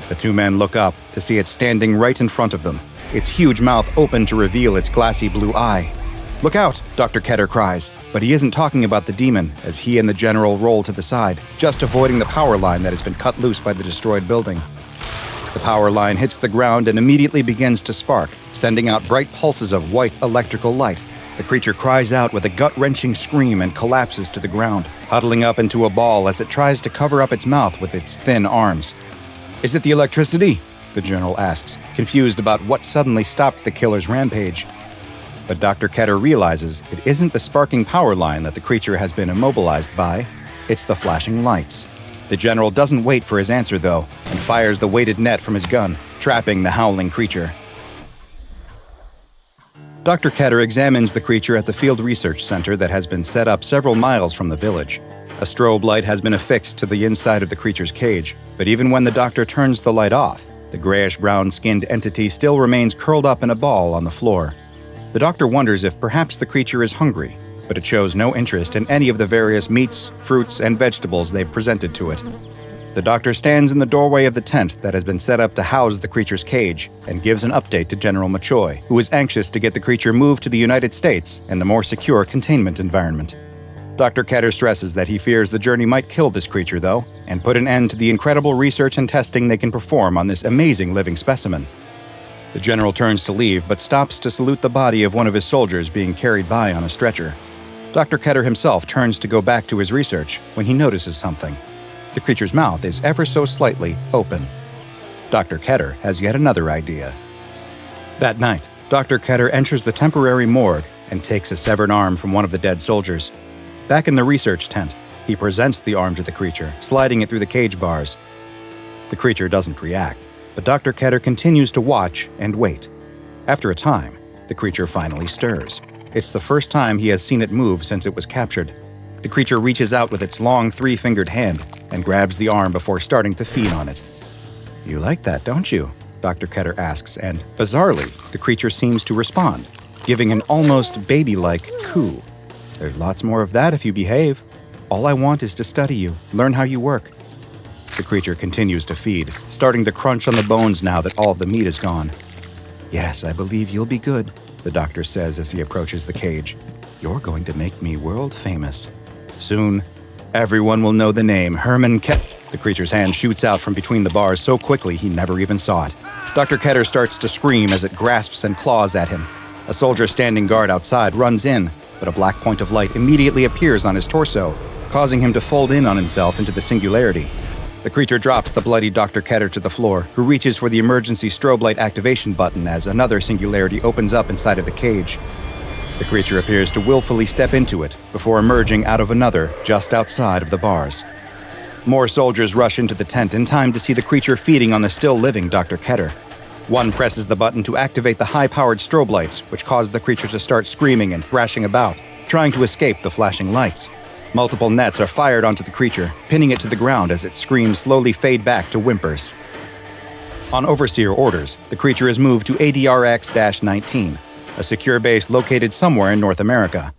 The two men look up to see it standing right in front of them, its huge mouth open to reveal its glassy blue eye. "Look out!" Dr. Ketter cries, but he isn't talking about the demon as he and the general roll to the side, just avoiding the power line that has been cut loose by the destroyed building. The power line hits the ground and immediately begins to spark, sending out bright pulses of white electrical light. The creature cries out with a gut-wrenching scream and collapses to the ground, huddling up into a ball as it tries to cover up its mouth with its thin arms. "Is it the electricity?" the general asks, confused about what suddenly stopped the killer's rampage. But Dr. Ketter realizes it isn't the sparking power line that the creature has been immobilized by, it's the flashing lights. The general doesn't wait for his answer, though, and fires the weighted net from his gun, trapping the howling creature. Dr. Ketter examines the creature at the Field Research Center that has been set up several miles from the village. A strobe light has been affixed to the inside of the creature's cage, but even when the doctor turns the light off, the grayish-brown skinned entity still remains curled up in a ball on the floor. The doctor wonders if perhaps the creature is hungry, but it shows no interest in any of the various meats, fruits, and vegetables they've presented to it. The doctor stands in the doorway of the tent that has been set up to house the creature's cage and gives an update to General Machoy, who is anxious to get the creature moved to the United States and a more secure containment environment. Dr. Ketter stresses that he fears the journey might kill this creature, though, and put an end to the incredible research and testing they can perform on this amazing living specimen. The general turns to leave, but stops to salute the body of one of his soldiers being carried by on a stretcher. Dr. Ketter himself turns to go back to his research when he notices something. The creature's mouth is ever so slightly open. Dr. Ketter has yet another idea. That night, Dr. Ketter enters the temporary morgue and takes a severed arm from one of the dead soldiers. Back in the research tent, he presents the arm to the creature, sliding it through the cage bars. The creature doesn't react, but Dr. Ketter continues to watch and wait. After a time, the creature finally stirs. It's the first time he has seen it move since it was captured. The creature reaches out with its long three-fingered hand and grabs the arm before starting to feed on it. "You like that, don't you?" Dr. Ketter asks, and, bizarrely, the creature seems to respond, giving an almost baby-like coo. "There's lots more of that if you behave. All I want is to study you, learn how you work." The creature continues to feed, starting to crunch on the bones now that all of the meat is gone. "Yes, I believe you'll be good," the doctor says as he approaches the cage. "You're going to make me world famous. Soon, everyone will know the name Herman Ket." The creature's hand shoots out from between the bars so quickly he never even saw it. Dr. Ketter starts to scream as it grasps and claws at him. A soldier standing guard outside runs in, but a black point of light immediately appears on his torso, causing him to fold in on himself into the singularity. The creature drops the bloody Dr. Ketter to the floor, who reaches for the emergency strobe light activation button as another singularity opens up inside of the cage. The creature appears to willfully step into it before emerging out of another just outside of the bars. More soldiers rush into the tent in time to see the creature feeding on the still-living Dr. Ketter. One presses the button to activate the high-powered strobe lights, which cause the creature to start screaming and thrashing about, trying to escape the flashing lights. Multiple nets are fired onto the creature, pinning it to the ground as its screams slowly fade back to whimpers. On Overseer orders, the creature is moved to ADRX-19, a secure base located somewhere in North America.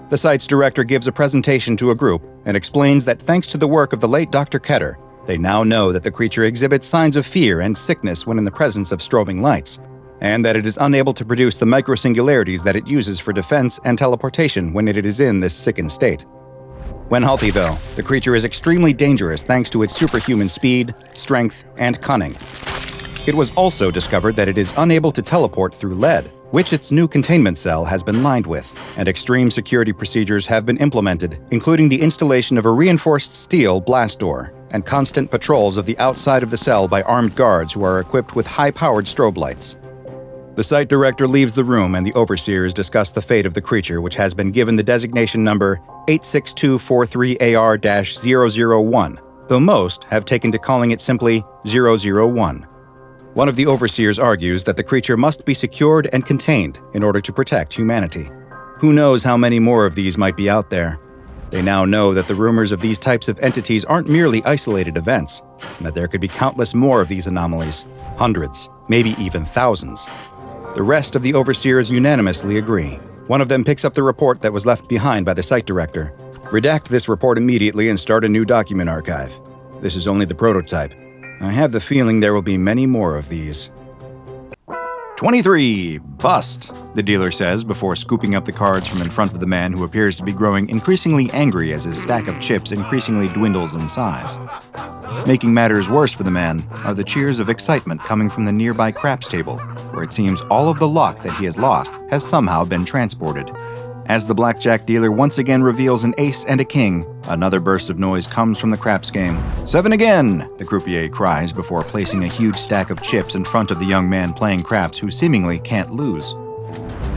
The site's director gives a presentation to a group and explains that thanks to the work of the late Dr. Ketter, they now know that the creature exhibits signs of fear and sickness when in the presence of strobing lights, and that it is unable to produce the microsingularities that it uses for defense and teleportation when it is in this sickened state. When healthy, though, the creature is extremely dangerous thanks to its superhuman speed, strength, and cunning. It was also discovered that it is unable to teleport through lead, which its new containment cell has been lined with, and extreme security procedures have been implemented, including the installation of a reinforced steel blast door and constant patrols of the outside of the cell by armed guards who are equipped with high-powered strobe lights. The site director leaves the room and the overseers discuss the fate of the creature, which has been given the designation number 86243AR-001, though most have taken to calling it simply 001. One of the overseers argues that the creature must be secured and contained in order to protect humanity. Who knows how many more of these might be out there? They now know that the rumors of these types of entities aren't merely isolated events, and that there could be countless more of these anomalies, hundreds, maybe even thousands. The rest of the overseers unanimously agree. One of them picks up the report that was left behind by the site director. Redact this report immediately and start a new document archive. This is only the prototype. I have the feeling there will be many more of these. 23. Bust, the dealer says before scooping up the cards from in front of the man who appears to be growing increasingly angry as his stack of chips increasingly dwindles in size. Making matters worse for the man are the cheers of excitement coming from the nearby craps table, where it seems all of the luck that he has lost has somehow been transported. As the blackjack dealer once again reveals an ace and a king, another burst of noise comes from the craps game. 7 again, the croupier cries before placing a huge stack of chips in front of the young man playing craps who seemingly can't lose.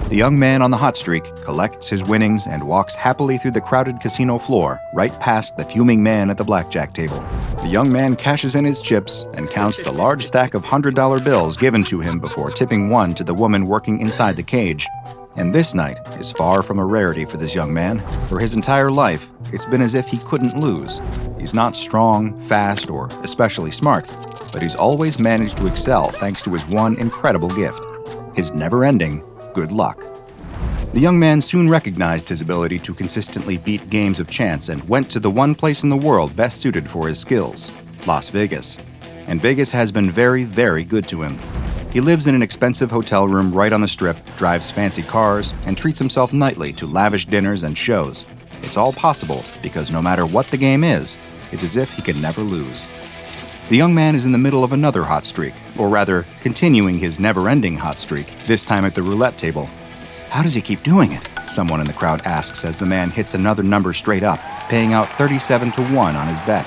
The young man on the hot streak collects his winnings and walks happily through the crowded casino floor, right past the fuming man at the blackjack table. The young man cashes in his chips and counts the large stack of $100 bills given to him before tipping one to the woman working inside the cage. And this night is far from a rarity for this young man. For his entire life, it's been as if he couldn't lose. He's not strong, fast, or especially smart, but he's always managed to excel thanks to his one incredible gift: his never-ending good luck. The young man soon recognized his ability to consistently beat games of chance and went to the one place in the world best suited for his skills: Las Vegas. And Vegas has been very, very good to him. He lives in an expensive hotel room right on the Strip, drives fancy cars, and treats himself nightly to lavish dinners and shows. It's all possible because no matter what the game is, it's as if he can never lose. The young man is in the middle of another hot streak, or rather, continuing his never-ending hot streak, this time at the roulette table. How does he keep doing it? Someone in the crowd asks as the man hits another number straight up, paying out 37-1 on his bet.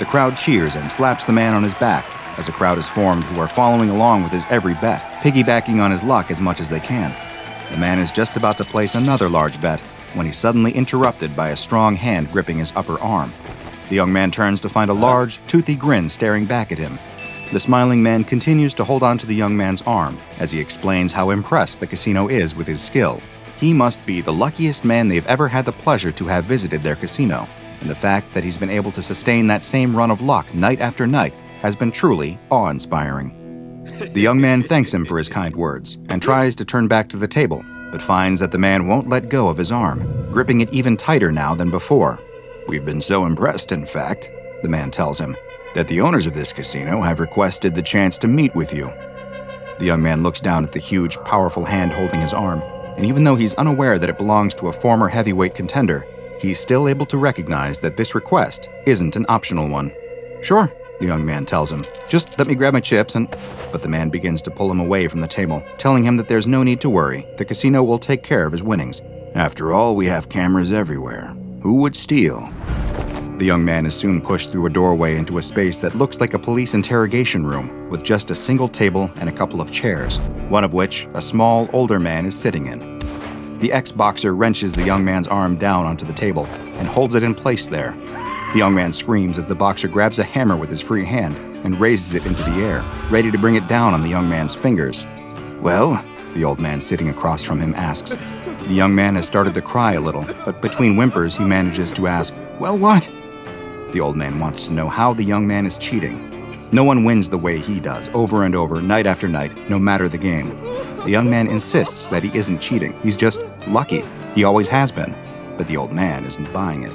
The crowd cheers and slaps the man on his back, as a crowd is formed who are following along with his every bet, piggybacking on his luck as much as they can. The man is just about to place another large bet when he's suddenly interrupted by a strong hand gripping his upper arm. The young man turns to find a large, toothy grin staring back at him. The smiling man continues to hold on to the young man's arm as he explains how impressed the casino is with his skill. He must be the luckiest man they've ever had the pleasure to have visited their casino, and the fact that he's been able to sustain that same run of luck night after night has been truly awe-inspiring. The young man thanks him for his kind words and tries to turn back to the table, but finds that the man won't let go of his arm, gripping it even tighter now than before. "We've been so impressed, in fact," the man tells him, "that the owners of this casino have requested the chance to meet with you." The young man looks down at the huge, powerful hand holding his arm, and even though he's unaware that it belongs to a former heavyweight contender, he's still able to recognize that this request isn't an optional one. "Sure," the young man tells him. "Just let me grab my chips and—" But the man begins to pull him away from the table, telling him that there's no need to worry. The casino will take care of his winnings. "After all, we have cameras everywhere. Who would steal?" The young man is soon pushed through a doorway into a space that looks like a police interrogation room, with just a single table and a couple of chairs, one of which a small, older man is sitting in. The ex-boxer wrenches the young man's arm down onto the table and holds it in place there. The young man screams as the boxer grabs a hammer with his free hand and raises it into the air, ready to bring it down on the young man's fingers. "Well?" the old man sitting across from him asks. The young man has started to cry a little, but between whimpers he manages to ask, "Well, what?" The old man wants to know how the young man is cheating. No one wins the way he does, over and over, night after night, no matter the game. The young man insists that he isn't cheating, he's just lucky. He always has been, but the old man isn't buying it.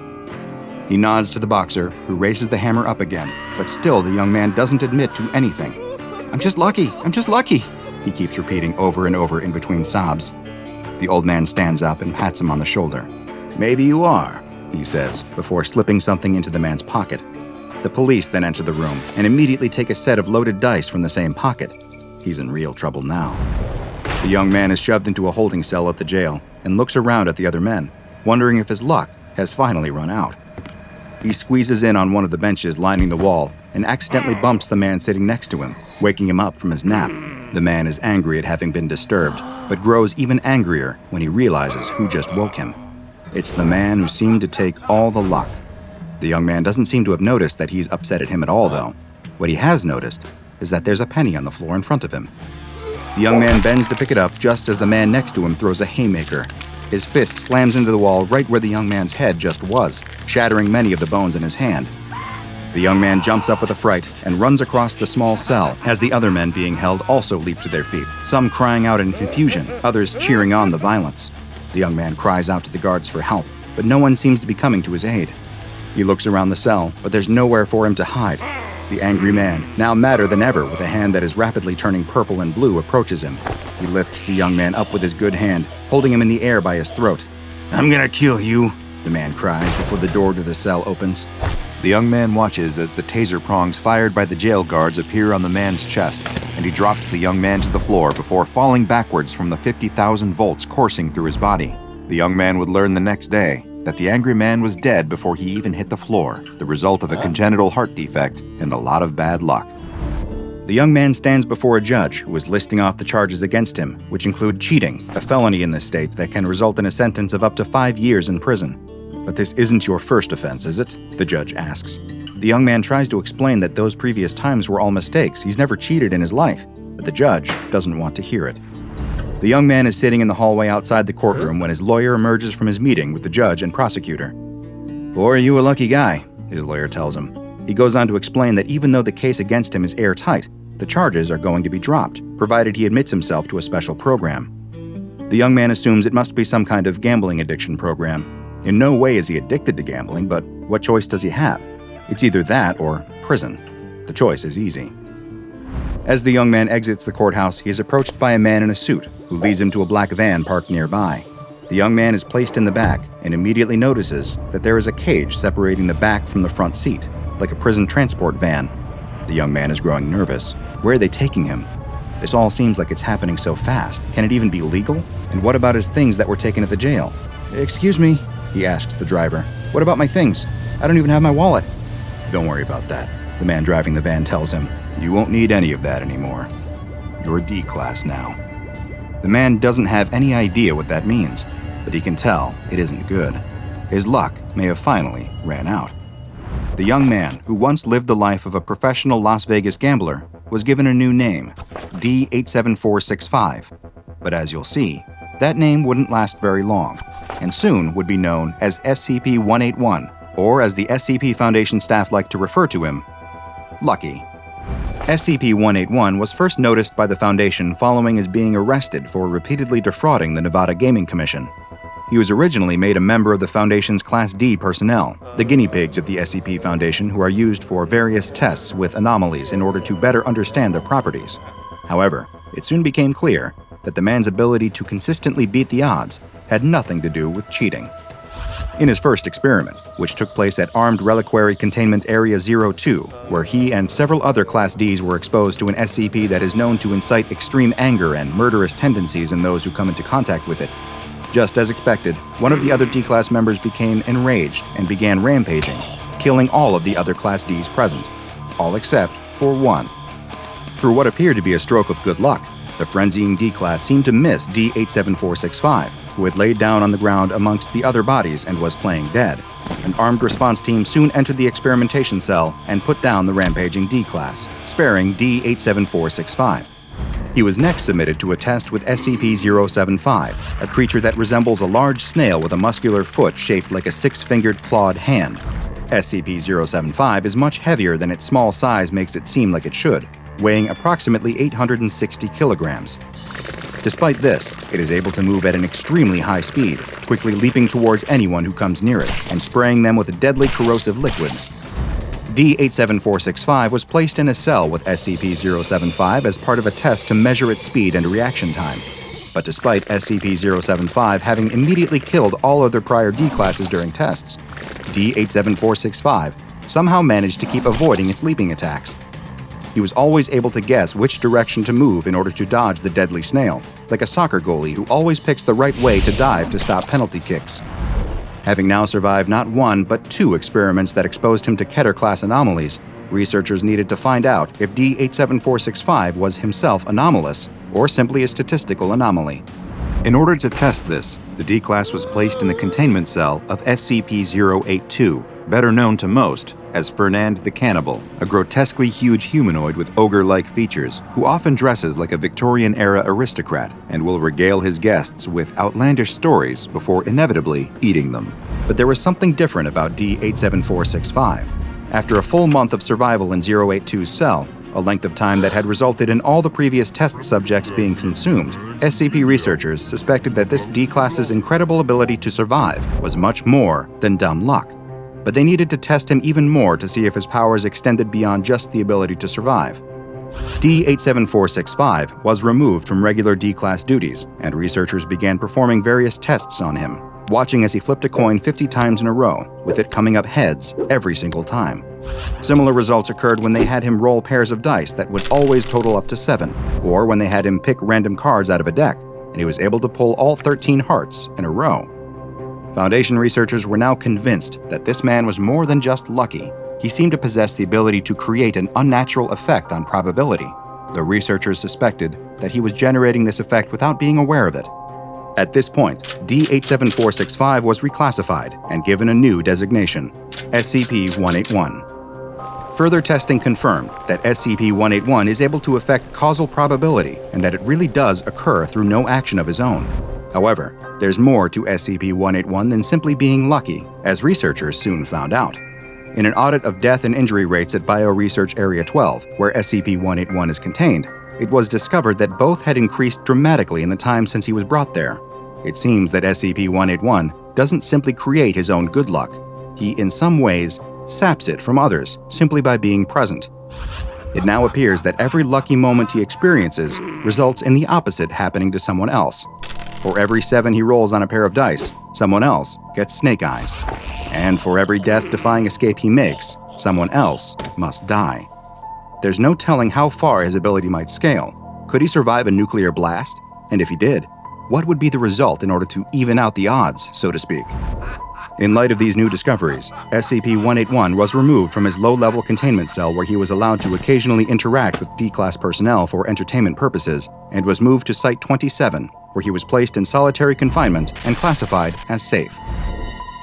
He nods to the boxer, who raises the hammer up again, but still the young man doesn't admit to anything. I'm just lucky, he keeps repeating over and over in between sobs. The old man stands up and pats him on the shoulder. "Maybe you are," he says, before slipping something into the man's pocket. The police then enter the room and immediately take a set of loaded dice from the same pocket. He's in real trouble now. The young man is shoved into a holding cell at the jail and looks around at the other men, wondering if his luck has finally run out. He squeezes in on one of the benches lining the wall and accidentally bumps the man sitting next to him, waking him up from his nap. The man is angry at having been disturbed, but grows even angrier when he realizes who just woke him. It's the man who seemed to take all the luck. The young man doesn't seem to have noticed that he's upset at him at all, though. What he has noticed is that there's a penny on the floor in front of him. The young man bends to pick it up just as the man next to him throws a haymaker. His fist slams into the wall right where the young man's head just was, shattering many of the bones in his hand. The young man jumps up with a fright and runs across the small cell as the other men being held also leap to their feet, some crying out in confusion, others cheering on the violence. The young man cries out to the guards for help, but no one seems to be coming to his aid. He looks around the cell, but there's nowhere for him to hide. The angry man, now madder than ever with a hand that is rapidly turning purple and blue, approaches him. He lifts the young man up with his good hand, holding him in the air by his throat. "I'm gonna kill you," the man cries before the door to the cell opens. The young man watches as the taser prongs fired by the jail guards appear on the man's chest, and he drops the young man to the floor before falling backwards from the 50,000 volts coursing through his body. The young man would learn the next day that the angry man was dead before he even hit the floor, the result of a congenital heart defect and a lot of bad luck. The young man stands before a judge who is listing off the charges against him, which include cheating, a felony in this state that can result in a sentence of up to 5 years in prison. "But this isn't your first offense, is it?" the judge asks. The young man tries to explain that those previous times were all mistakes. He's never cheated in his life, but the judge doesn't want to hear it. The young man is sitting in the hallway outside the courtroom when his lawyer emerges from his meeting with the judge and prosecutor. "Boy, are you a lucky guy," his lawyer tells him. He goes on to explain that even though the case against him is airtight, the charges are going to be dropped, provided he admits himself to a special program. The young man assumes it must be some kind of gambling addiction program. In no way is he addicted to gambling, but what choice does he have? It's either that or prison. The choice is easy. As the young man exits the courthouse, he is approached by a man in a suit who leads him to a black van parked nearby. The young man is placed in the back and immediately notices that there is a cage separating the back from the front seat, like a prison transport van. The young man is growing nervous. Where are they taking him? This all seems like it's happening so fast. Can it even be legal? And what about his things that were taken at the jail? "Excuse me," he asks the driver. "What about my things? I don't even have my wallet." "Don't worry about that," the man driving the van tells him. "You won't need any of that anymore. You're D-class now." The man doesn't have any idea what that means, but he can tell it isn't good. His luck may have finally ran out. The young man, who once lived the life of a professional Las Vegas gambler, was given a new name, D87465. But as you'll see, that name wouldn't last very long, and soon would be known as SCP-181, or as the SCP Foundation staff like to refer to him, Lucky. SCP-181 was first noticed by the Foundation following his being arrested for repeatedly defrauding the Nevada Gaming Commission. He was originally made a member of the Foundation's Class D personnel, the guinea pigs of the SCP Foundation who are used for various tests with anomalies in order to better understand their properties. However, it soon became clear that the man's ability to consistently beat the odds had nothing to do with cheating. In his first experiment, which took place at Armed Reliquary Containment Area 02, where he and several other Class Ds were exposed to an SCP that is known to incite extreme anger and murderous tendencies in those who come into contact with it. Just as expected, one of the other D-Class members became enraged and began rampaging, killing all of the other Class Ds present, all except for one. Through what appeared to be a stroke of good luck, the frenzying D-Class seemed to miss D87465, who had laid down on the ground amongst the other bodies and was playing dead. An armed response team soon entered the experimentation cell and put down the rampaging D-Class, sparing D-87465. He was next submitted to a test with SCP-075, a creature that resembles a large snail with a muscular foot shaped like a six-fingered clawed hand. SCP-075 is much heavier than its small size makes it seem like it should, weighing approximately 860 kilograms. Despite this, it is able to move at an extremely high speed, quickly leaping towards anyone who comes near it and spraying them with a deadly corrosive liquid. D-87465 was placed in a cell with SCP-075 as part of a test to measure its speed and reaction time. But despite SCP-075 having immediately killed all other prior D-classes during tests, D-87465 somehow managed to keep avoiding its leaping attacks. He was always able to guess which direction to move in order to dodge the deadly snail, like a soccer goalie who always picks the right way to dive to stop penalty kicks. Having now survived not one, but two experiments that exposed him to Keter-class anomalies, researchers needed to find out if D-87465 was himself anomalous or simply a statistical anomaly. In order to test this, the D-Class was placed in the containment cell of SCP-082, better known to most as Fernand the Cannibal, a grotesquely huge humanoid with ogre-like features who often dresses like a Victorian-era aristocrat and will regale his guests with outlandish stories before inevitably eating them. But there was something different about D-87465. After a full month of survival in 082's cell, a length of time that had resulted in all the previous test subjects being consumed, SCP researchers suspected that this D-Class's incredible ability to survive was much more than dumb luck. But they needed to test him even more to see if his powers extended beyond just the ability to survive. D-87465 was removed from regular D-Class duties, and researchers began performing various tests on him, watching as he flipped a coin 50 times in a row, with it coming up heads every single time. Similar results occurred when they had him roll pairs of dice that would always total up to 7, or when they had him pick random cards out of a deck, and he was able to pull all 13 hearts in a row. Foundation researchers were now convinced that this man was more than just lucky. He seemed to possess the ability to create an unnatural effect on probability, though researchers suspected that he was generating this effect without being aware of it. At this point, D-87465 was reclassified and given a new designation, SCP-181. Further testing confirmed that SCP-181 is able to affect causal probability and that it really does occur through no action of his own. However, there's more to SCP-181 than simply being lucky, as researchers soon found out. In an audit of death and injury rates at Bioresearch Area 12, where SCP-181 is contained, it was discovered that both had increased dramatically in the time since he was brought there. It seems that SCP-181 doesn't simply create his own good luck. He, in some ways, saps it from others simply by being present. It now appears that every lucky moment he experiences results in the opposite happening to someone else. For every 7 he rolls on a pair of dice, someone else gets snake eyes. And for every death-defying escape he makes, someone else must die. There's no telling how far his ability might scale. Could he survive a nuclear blast? And if he did, what would be the result in order to even out the odds, so to speak? In light of these new discoveries, SCP-181 was removed from his low-level containment cell where he was allowed to occasionally interact with D-Class personnel for entertainment purposes, and was moved to Site-27, where he was placed in solitary confinement and classified as safe.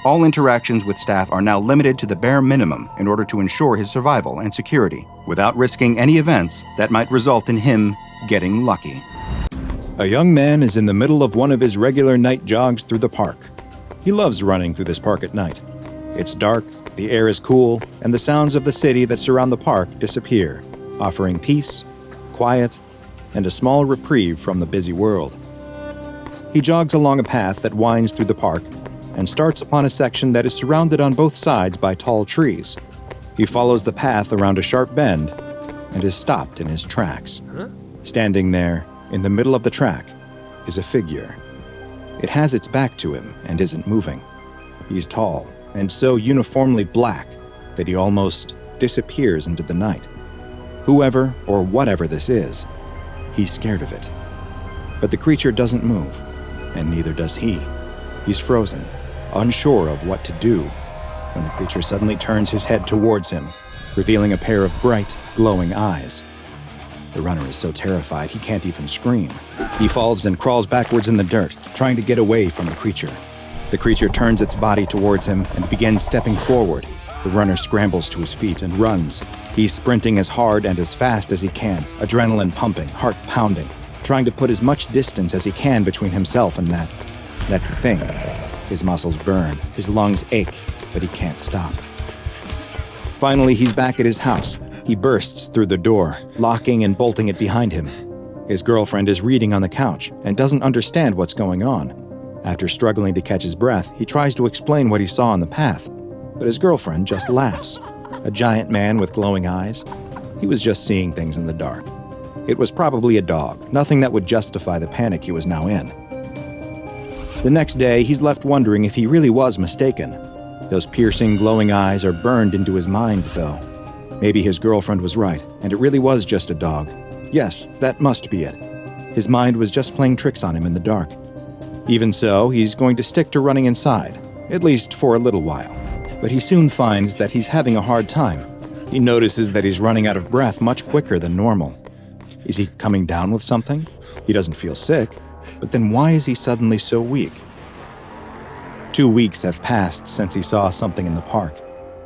All interactions with staff are now limited to the bare minimum in order to ensure his survival and security, without risking any events that might result in him getting lucky. A young man is in the middle of one of his regular night jogs through the park. He loves running through this park at night. It's dark, the air is cool, and the sounds of the city that surround the park disappear, offering peace, quiet, and a small reprieve from the busy world. He jogs along a path that winds through the park and starts upon a section that is surrounded on both sides by tall trees. He follows the path around a sharp bend and is stopped in his tracks. Standing there, in the middle of the track, is a figure. It has its back to him and isn't moving. He's tall and so uniformly black that he almost disappears into the night. Whoever or whatever this is, he's scared of it. But the creature doesn't move, and neither does he. He's frozen, unsure of what to do, when the creature suddenly turns his head towards him, revealing a pair of bright, glowing eyes. The runner is so terrified he can't even scream. He falls and crawls backwards in the dirt, trying to get away from the creature. The creature turns its body towards him and begins stepping forward. The runner scrambles to his feet and runs. He's sprinting as hard and as fast as he can, adrenaline pumping, heart pounding, trying to put as much distance as he can between himself and that thing. His muscles burn, his lungs ache, but he can't stop. Finally, he's back at his house. He bursts through the door, locking and bolting it behind him. His girlfriend is reading on the couch and doesn't understand what's going on. After struggling to catch his breath, he tries to explain what he saw on the path, but his girlfriend just laughs. A giant man with glowing eyes? He was just seeing things in the dark. It was probably a dog, nothing that would justify the panic he was now in. The next day, he's left wondering if he really was mistaken. Those piercing, glowing eyes are burned into his mind, though. Maybe his girlfriend was right, and it really was just a dog. Yes, that must be it. His mind was just playing tricks on him in the dark. Even so, he's going to stick to running inside, at least for a little while. But he soon finds that he's having a hard time. He notices that he's running out of breath much quicker than normal. Is he coming down with something? He doesn't feel sick, but then why is he suddenly so weak? 2 weeks have passed since he saw something in the park.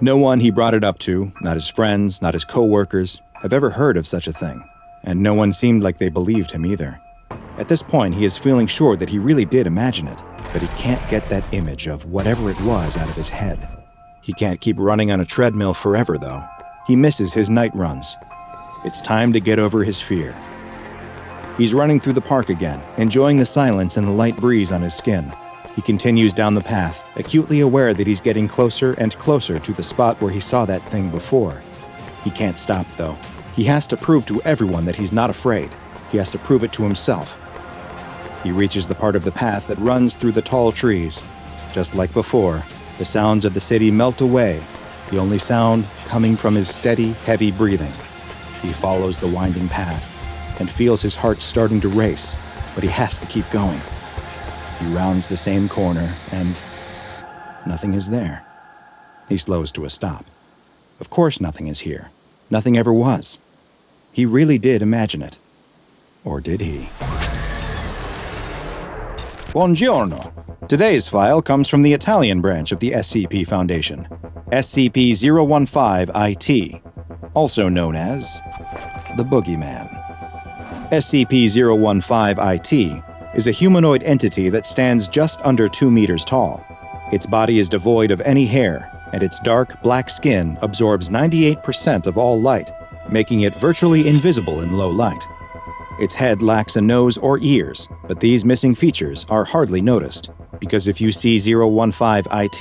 No one he brought it up to, not his friends, not his co-workers, have ever heard of such a thing, and no one seemed like they believed him either. At this point, he is feeling sure that he really did imagine it, but he can't get that image of whatever it was out of his head. He can't keep running on a treadmill forever, though. He misses his night runs. It's time to get over his fear. He's running through the park again, enjoying the silence and the light breeze on his skin. He continues down the path, acutely aware that he's getting closer and closer to the spot where he saw that thing before. He can't stop, though. He has to prove to everyone that he's not afraid. He has to prove it to himself. He reaches the part of the path that runs through the tall trees. Just like before, the sounds of the city melt away, the only sound coming from his steady, heavy breathing. He follows the winding path and feels his heart starting to race, but he has to keep going. He rounds the same corner, and nothing is there. He slows to a stop. Of course nothing is here. Nothing ever was. He really did imagine it. Or did he? Buongiorno. Today's file comes from the Italian branch of the SCP Foundation, SCP-015-IT, also known as the Boogeyman. SCP-015-IT is a humanoid entity that stands just under 2 meters tall. Its body is devoid of any hair, and its dark, black skin absorbs 98% of all light, making it virtually invisible in low light. Its head lacks a nose or ears, but these missing features are hardly noticed, because if you see 015-IT,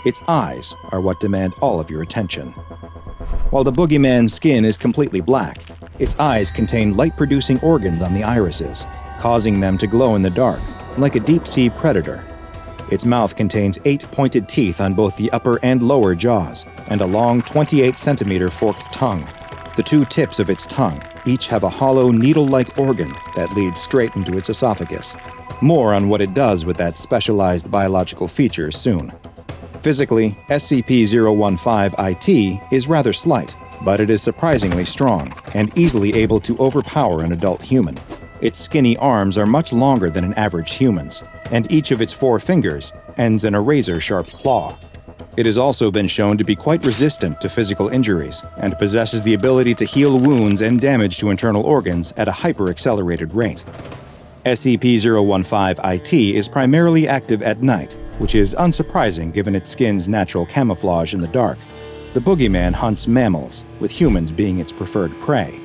its eyes are what demand all of your attention. While the Boogeyman's skin is completely black, its eyes contain light-producing organs on the irises, causing them to glow in the dark, like a deep-sea predator. Its mouth contains 8 pointed teeth on both the upper and lower jaws, and a long 28-centimeter forked tongue. The 2 tips of its tongue each have a hollow needle-like organ that leads straight into its esophagus. More on what it does with that specialized biological feature soon. Physically, SCP-015-IT is rather slight, but it is surprisingly strong and easily able to overpower an adult human. Its skinny arms are much longer than an average human's, and each of its 4 fingers ends in a razor-sharp claw. It has also been shown to be quite resistant to physical injuries and possesses the ability to heal wounds and damage to internal organs at a hyper-accelerated rate. SCP-015-IT is primarily active at night, which is unsurprising given its skin's natural camouflage in the dark. The Boogeyman hunts mammals, with humans being its preferred prey,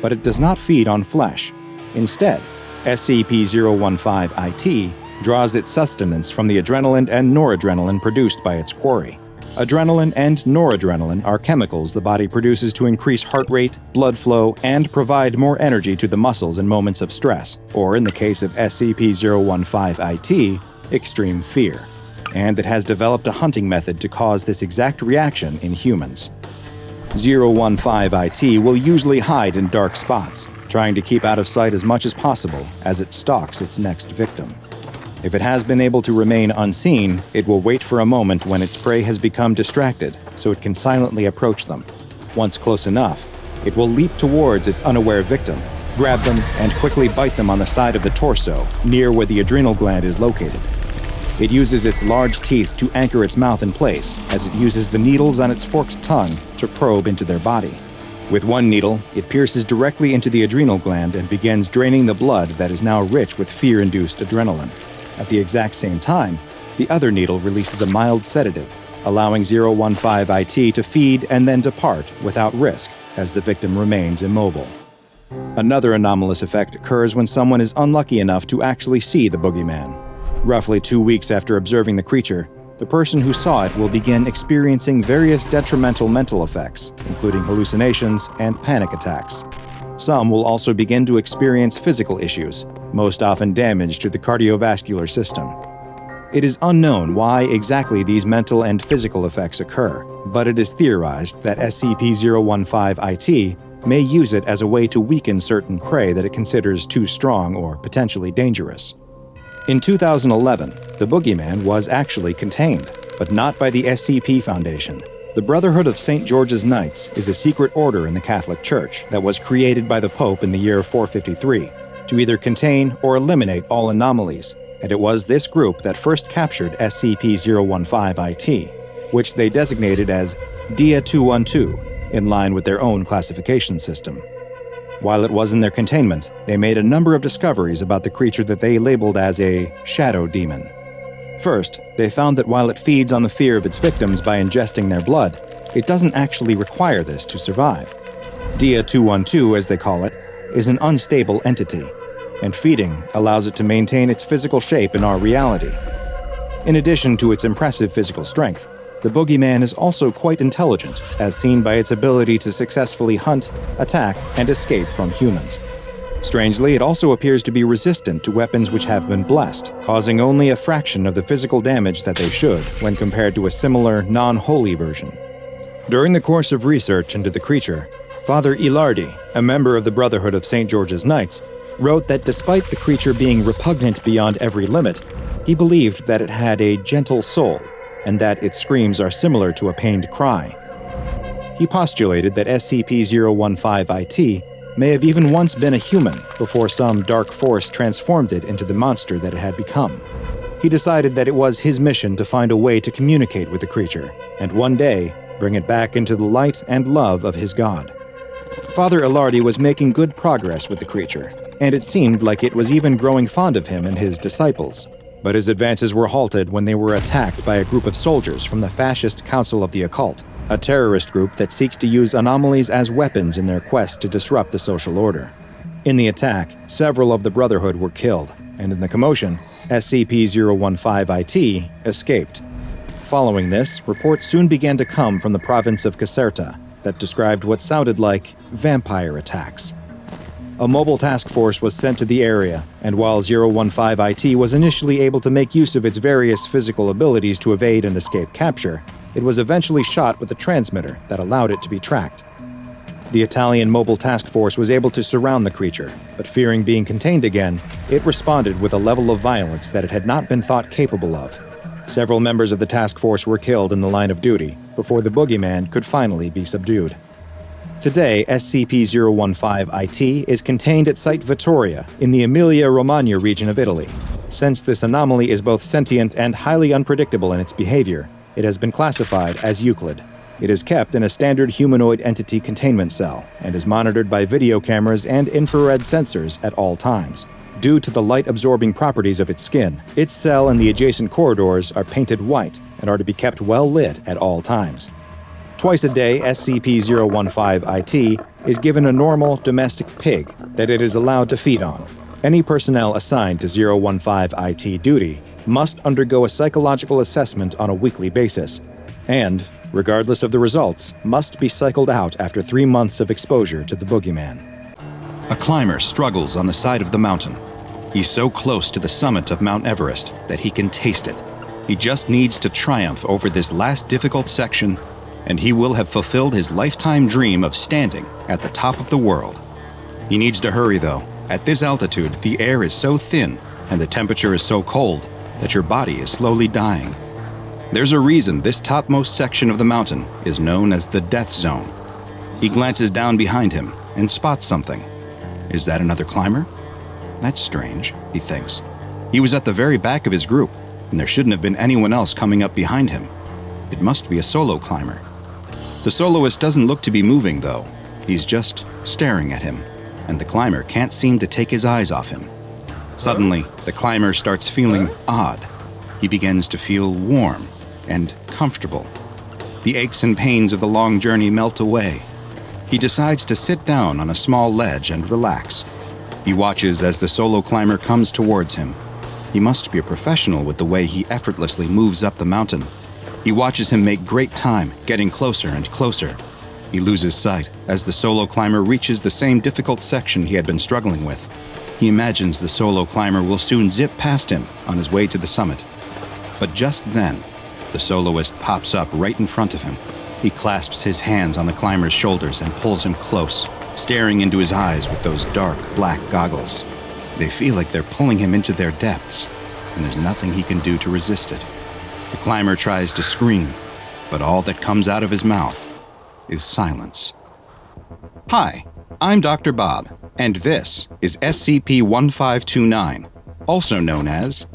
but it does not feed on flesh. Instead, SCP-015-IT draws its sustenance from the adrenaline and noradrenaline produced by its quarry. Adrenaline and noradrenaline are chemicals the body produces to increase heart rate, blood flow, and provide more energy to the muscles in moments of stress, or in the case of SCP-015-IT, extreme fear. And it has developed a hunting method to cause this exact reaction in humans. 015-IT will usually hide in dark spots, trying to keep out of sight as much as possible as it stalks its next victim. If it has been able to remain unseen, it will wait for a moment when its prey has become distracted, so it can silently approach them. Once close enough, It will leap towards its unaware victim, grab them, and quickly bite them on the side of the torso, near where the adrenal gland is located. It uses its large teeth to anchor its mouth in place, as it uses the needles on its forked tongue to probe into their body. With one needle, it pierces directly into the adrenal gland and begins draining the blood that is now rich with fear-induced adrenaline. At the exact same time, the other needle releases a mild sedative, allowing 015-IT to feed and then depart without risk, as the victim remains immobile. Another anomalous effect occurs when someone is unlucky enough to actually see the Boogeyman. Roughly 2 weeks after observing the creature, the person who saw it will begin experiencing various detrimental mental effects, including hallucinations and panic attacks. Some will also begin to experience physical issues, most often damage to the cardiovascular system. It is unknown why exactly these mental and physical effects occur, but it is theorized that SCP-015-IT may use it as a way to weaken certain prey that it considers too strong or potentially dangerous. In 2011, the Boogeyman was actually contained, but not by the SCP Foundation. The Brotherhood of St. George's Knights is a secret order in the Catholic Church that was created by the Pope in the year 453 to either contain or eliminate all anomalies, and it was this group that first captured SCP-015-IT, which they designated as Dia 212, in line with their own classification system. While it was in their containment, they made a number of discoveries about the creature that they labeled as a shadow demon. First, they found that while it feeds on the fear of its victims by ingesting their blood, it doesn't actually require this to survive. Dia 212, as they call it, is an unstable entity, and feeding allows it to maintain its physical shape in our reality. In addition to its impressive physical strength, the Boogeyman is also quite intelligent, as seen by its ability to successfully hunt, attack, and escape from humans. Strangely, it also appears to be resistant to weapons which have been blessed, causing only a fraction of the physical damage that they should when compared to a similar, non-holy version. During the course of research into the creature, Father Ilardi, a member of the Brotherhood of St. George's Knights, wrote that despite the creature being repugnant beyond every limit, he believed that it had a gentle soul, and that its screams are similar to a pained cry. He postulated that SCP-015-IT may have even once been a human before some dark force transformed it into the monster that it had become. He decided that it was his mission to find a way to communicate with the creature, and one day bring it back into the light and love of his god. Father Ilardi was making good progress with the creature, and it seemed like it was even growing fond of him and his disciples. But his advances were halted when they were attacked by a group of soldiers from the Fascist Council of the Occult, a terrorist group that seeks to use anomalies as weapons in their quest to disrupt the social order. In the attack, several of the Brotherhood were killed, and in the commotion, SCP-015-IT escaped. Following this, reports soon began to come from the province of Caserta that described what sounded like vampire attacks. A mobile task force was sent to the area, and while 015-IT was initially able to make use of its various physical abilities to evade and escape capture, it was eventually shot with a transmitter that allowed it to be tracked. The Italian mobile task force was able to surround the creature, but fearing being contained again, it responded with a level of violence that it had not been thought capable of. Several members of the task force were killed in the line of duty before the Boogeyman could finally be subdued. Today, SCP-015-IT is contained at Site Vittoria in the Emilia-Romagna region of Italy. Since this anomaly is both sentient and highly unpredictable in its behavior, it has been classified as Euclid. It is kept in a standard humanoid entity containment cell and is monitored by video cameras and infrared sensors at all times. Due to the light-absorbing properties of its skin, its cell and the adjacent corridors are painted white and are to be kept well lit at all times. Twice a day, SCP-015-IT is given a normal domestic pig that it is allowed to feed on. Any personnel assigned to 015-IT duty must undergo a psychological assessment on a weekly basis, and, regardless of the results, must be cycled out after 3 months of exposure to the Boogeyman. A climber struggles on the side of the mountain. He's so close to the summit of Mount Everest that he can taste it. He just needs to triumph over this last difficult section, and he will have fulfilled his lifetime dream of standing at the top of the world. He needs to hurry, though. At this altitude, the air is so thin and the temperature is so cold that your body is slowly dying. There's a reason this topmost section of the mountain is known as the Death Zone. He glances down behind him and spots something. Is that another climber? That's strange, he thinks. He was at the very back of his group, and there shouldn't have been anyone else coming up behind him. It must be a solo climber. The soloist doesn't look to be moving, though. He's just staring at him, and the climber can't seem to take his eyes off him. Suddenly, the climber starts feeling odd. He begins to feel warm and comfortable. The aches and pains of the long journey melt away. He decides to sit down on a small ledge and relax. He watches as the solo climber comes towards him. He must be a professional with the way he effortlessly moves up the mountain. He watches him make great time, getting closer and closer. He loses sight as the solo climber reaches the same difficult section he had been struggling with. He imagines the solo climber will soon zip past him on his way to the summit. But just then, the soloist pops up right in front of him. He clasps his hands on the climber's shoulders and pulls him close, staring into his eyes with those dark, black goggles. They feel like they're pulling him into their depths, and there's nothing he can do to resist it. The climber tries to scream, but all that comes out of his mouth is silence. Hi, I'm Dr. Bob, and this is SCP-1529, also known as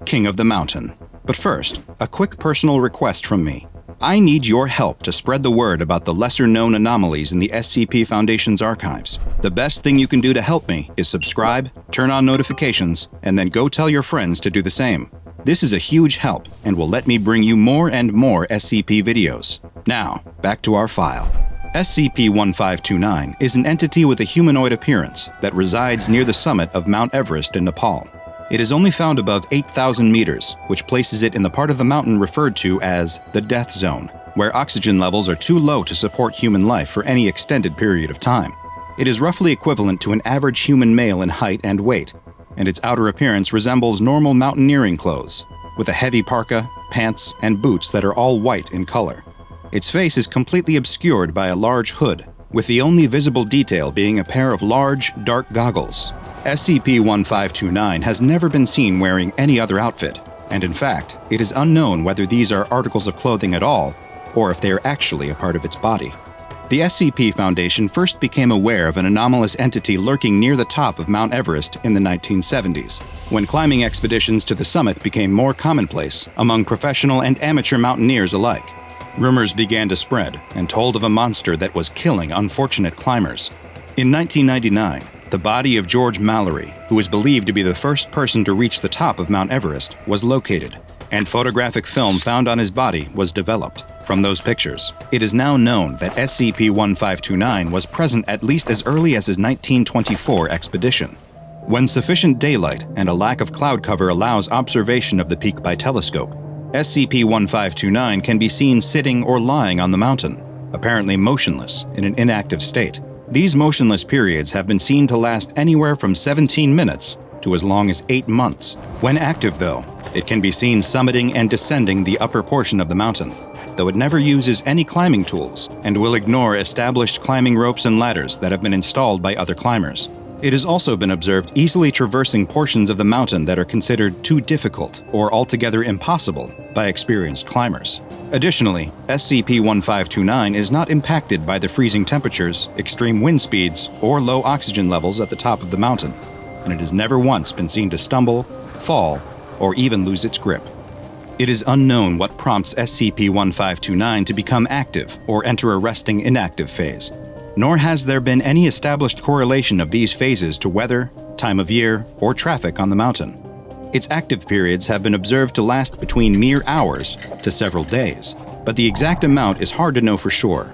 King of the Mountain. But first, a quick personal request from me. I need your help to spread the word about the lesser-known anomalies in the SCP Foundation's archives. The best thing you can do to help me is subscribe, turn on notifications, and then go tell your friends to do the same. This is a huge help and will let me bring you more and more SCP videos. Now, back to our file. SCP-1529 is an entity with a humanoid appearance that resides near the summit of Mount Everest in Nepal. It is only found above 8,000 meters, which places it in the part of the mountain referred to as the Death Zone, where oxygen levels are too low to support human life for any extended period of time. It is roughly equivalent to an average human male in height and weight, and its outer appearance resembles normal mountaineering clothes, with a heavy parka, pants, and boots that are all white in color. Its face is completely obscured by a large hood, with the only visible detail being a pair of large, dark goggles. SCP-1529 has never been seen wearing any other outfit, and in fact, it is unknown whether these are articles of clothing at all, or if they are actually a part of its body. The SCP Foundation first became aware of an anomalous entity lurking near the top of Mount Everest in the 1970s, when climbing expeditions to the summit became more commonplace among professional and amateur mountaineers alike. Rumors began to spread and told of a monster that was killing unfortunate climbers. In 1999, the body of George Mallory, who is believed to be the first person to reach the top of Mount Everest, was located, and photographic film found on his body was developed. From those pictures, it is now known that SCP-1529 was present at least as early as his 1924 expedition. When sufficient daylight and a lack of cloud cover allows observation of the peak by telescope, SCP-1529 can be seen sitting or lying on the mountain, apparently motionless in an inactive state. These motionless periods have been seen to last anywhere from 17 minutes to as long as 8 months. When active, though, it can be seen summiting and descending the upper portion of the mountain, though it never uses any climbing tools and will ignore established climbing ropes and ladders that have been installed by other climbers. It has also been observed easily traversing portions of the mountain that are considered too difficult or altogether impossible by experienced climbers. Additionally, SCP-1529 is not impacted by the freezing temperatures, extreme wind speeds, or low oxygen levels at the top of the mountain, and it has never once been seen to stumble, fall, or even lose its grip. It is unknown what prompts SCP-1529 to become active or enter a resting inactive phase, nor has there been any established correlation of these phases to weather, time of year, or traffic on the mountain. Its active periods have been observed to last between mere hours to several days, but the exact amount is hard to know for sure.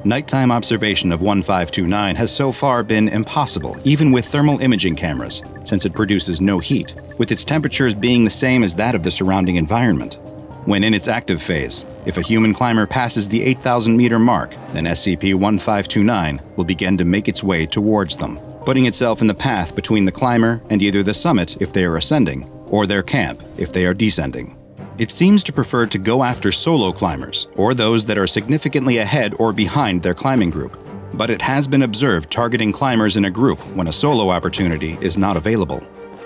Nighttime observation of 1529 has so far been impossible, even with thermal imaging cameras, since it produces no heat, with its temperatures being the same as that of the surrounding environment. When in its active phase, if a human climber passes the 8,000-meter mark, then SCP-1529 will begin to make its way towards them, putting itself in the path between the climber and either the summit if they are ascending, or their camp if they are descending. It seems to prefer to go after solo climbers, or those that are significantly ahead or behind their climbing group, but it has been observed targeting climbers in a group when a solo opportunity is not available.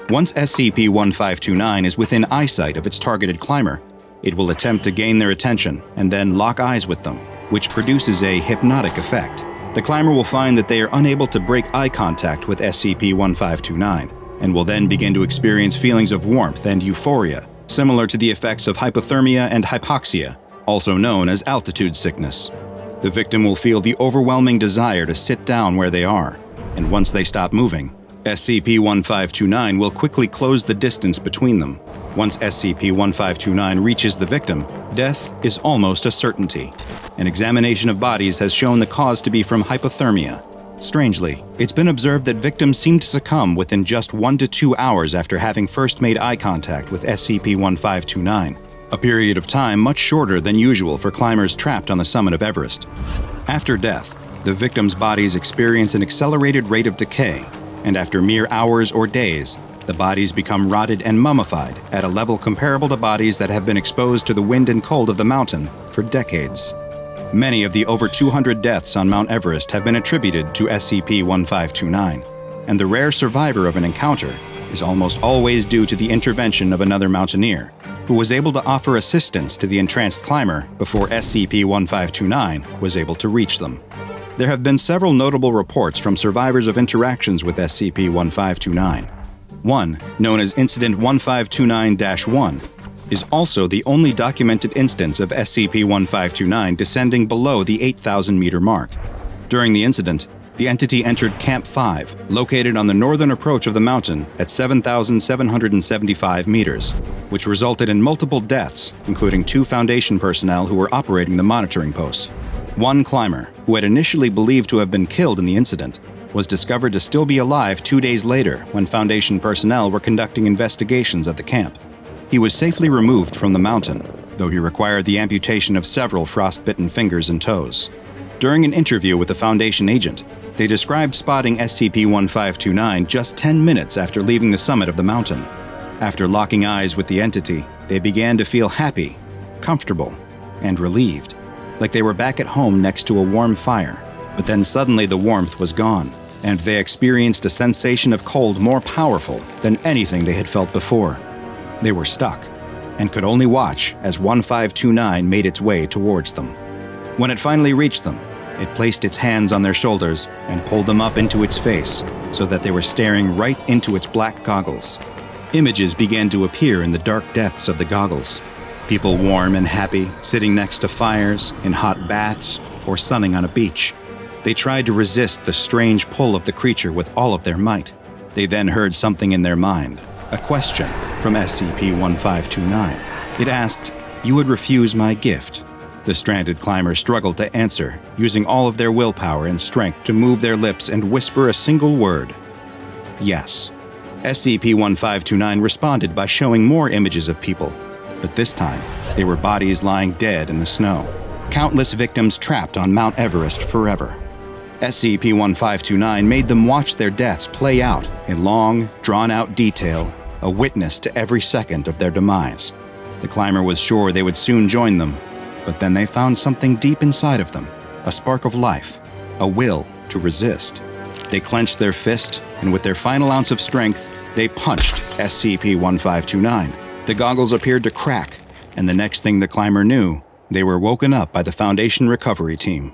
Once SCP-1529 is within eyesight of its targeted climber, it will attempt to gain their attention and then lock eyes with them, which produces a hypnotic effect. The climber will find that they are unable to break eye contact with SCP-1529, and will then begin to experience feelings of warmth and euphoria, similar to the effects of hypothermia and hypoxia, also known as altitude sickness. The victim will feel the overwhelming desire to sit down where they are, and once they stop moving, SCP-1529 will quickly close the distance between them. Once SCP-1529 reaches the victim, death is almost a certainty. An examination of bodies has shown the cause to be from hypothermia. Strangely, it's been observed that victims seem to succumb within just 1 to 2 hours after having first made eye contact with SCP-1529, a period of time much shorter than usual for climbers trapped on the summit of Everest. After death, the victims' bodies experience an accelerated rate of decay, and after mere hours or days, the bodies become rotted and mummified at a level comparable to bodies that have been exposed to the wind and cold of the mountain for decades. Many of the over 200 deaths on Mount Everest have been attributed to SCP-1529, and the rare survivor of an encounter is almost always due to the intervention of another mountaineer, who was able to offer assistance to the entranced climber before SCP-1529 was able to reach them. There have been several notable reports from survivors of interactions with SCP-1529. One, known as Incident 1529-1, is also the only documented instance of SCP-1529 descending below the 8,000-meter mark. During the incident, the entity entered Camp 5, located on the northern approach of the mountain at 7,775 meters, which resulted in multiple deaths, including 2 Foundation personnel who were operating the monitoring posts. One climber, who had initially believed to have been killed in the incident, was discovered to still be alive 2 days later when Foundation personnel were conducting investigations at the camp. He was safely removed from the mountain, though he required the amputation of several frostbitten fingers and toes. During an interview with a Foundation agent, they described spotting SCP-1529 just 10 minutes after leaving the summit of the mountain. After locking eyes with the entity, they began to feel happy, comfortable, and relieved, like they were back at home next to a warm fire. But then suddenly the warmth was gone, and they experienced a sensation of cold more powerful than anything they had felt before. They were stuck, and could only watch as 1529 made its way towards them. When it finally reached them, it placed its hands on their shoulders and pulled them up into its face so that they were staring right into its black goggles. Images began to appear in the dark depths of the goggles. People warm and happy, sitting next to fires, in hot baths, or sunning on a beach. They tried to resist the strange pull of the creature with all of their might. They then heard something in their mind, a question from SCP-1529. It asked, "You would refuse my gift?" The stranded climber struggled to answer, using all of their willpower and strength to move their lips and whisper a single word. Yes. SCP-1529 responded by showing more images of people, but this time, they were bodies lying dead in the snow. Countless victims trapped on Mount Everest forever. SCP-1529 made them watch their deaths play out in long, drawn-out detail, a witness to every second of their demise. The climber was sure they would soon join them, but then they found something deep inside of them, a spark of life, a will to resist. They clenched their fist, and with their final ounce of strength, they punched SCP-1529. The goggles appeared to crack, and the next thing the climber knew, they were woken up by the Foundation recovery team.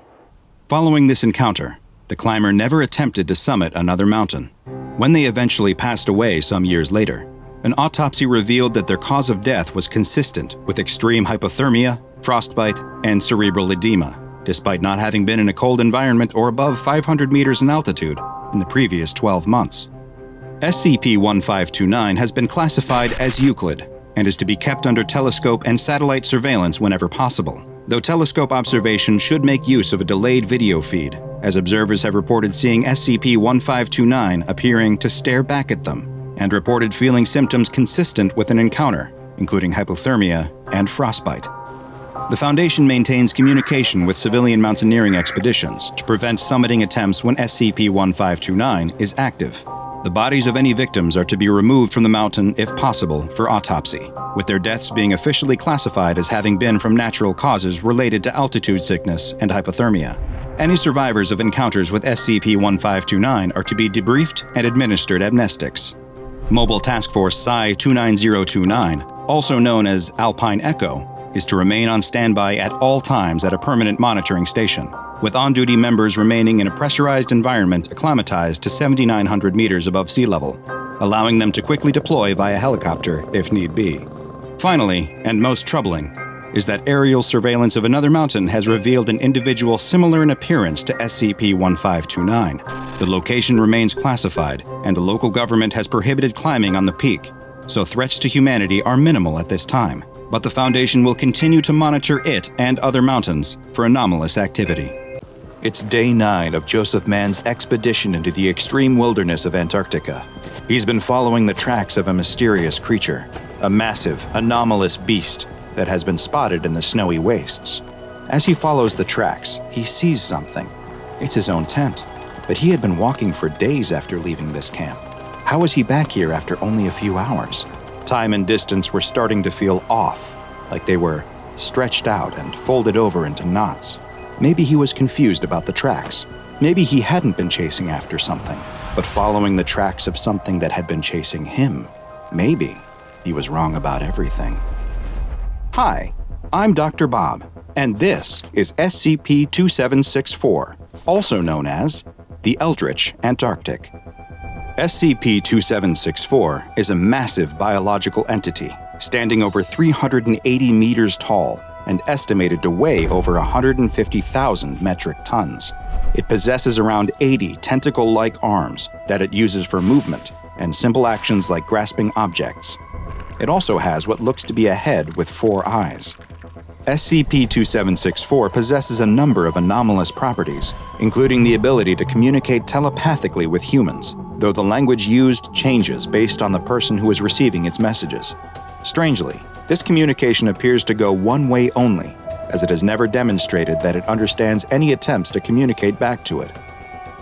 Following this encounter, the climber never attempted to summit another mountain. When they eventually passed away some years later, an autopsy revealed that their cause of death was consistent with extreme hypothermia, frostbite, and cerebral edema, despite not having been in a cold environment or above 500 meters in altitude in the previous 12 months. SCP-1529 has been classified as Euclid and is to be kept under telescope and satellite surveillance whenever possible, though telescope observation should make use of a delayed video feed, as observers have reported seeing SCP-1529 appearing to stare back at them, and reported feeling symptoms consistent with an encounter, including hypothermia and frostbite. The Foundation maintains communication with civilian mountaineering expeditions to prevent summiting attempts when SCP-1529 is active. The bodies of any victims are to be removed from the mountain if possible for autopsy, with their deaths being officially classified as having been from natural causes related to altitude sickness and hypothermia. Any survivors of encounters with SCP-1529 are to be debriefed and administered amnestics. Mobile Task Force Psi-29029, also known as Alpine Echo, is to remain on standby at all times at a permanent monitoring station. with on-duty members remaining in a pressurized environment acclimatized to 7,900 meters above sea level, allowing them to quickly deploy via helicopter if need be. Finally, and most troubling, is that aerial surveillance of another mountain has revealed an individual similar in appearance to SCP-1529. The location remains classified, and the local government has prohibited climbing on the peak, so threats to humanity are minimal at this time. But the Foundation will continue to monitor it and other mountains for anomalous activity. It's day 9 of Joseph Mann's expedition into the extreme wilderness of Antarctica. He's been following the tracks of a mysterious creature, a massive, anomalous beast that has been spotted in the snowy wastes. As he follows the tracks, he sees something. It's his own tent, but he had been walking for days after leaving this camp. How was he back here after only a few hours? Time and distance were starting to feel off, like they were stretched out and folded over into knots. Maybe he was confused about the tracks. Maybe he hadn't been chasing after something, but following the tracks of something that had been chasing him. Maybe he was wrong about everything. Hi, I'm Dr. Bob, and this is SCP-2764, also known as the Eldritch Antarctic. SCP-2764 is a massive biological entity, standing over 380 meters tall and estimated to weigh over 150,000 metric tons. It possesses around 80 tentacle-like arms that it uses for movement and simple actions like grasping objects. It also has what looks to be a head with 4 eyes. SCP-2764 possesses a number of anomalous properties, including the ability to communicate telepathically with humans, though the language used changes based on the person who is receiving its messages. Strangely, this communication appears to go one way only, as it has never demonstrated that it understands any attempts to communicate back to it.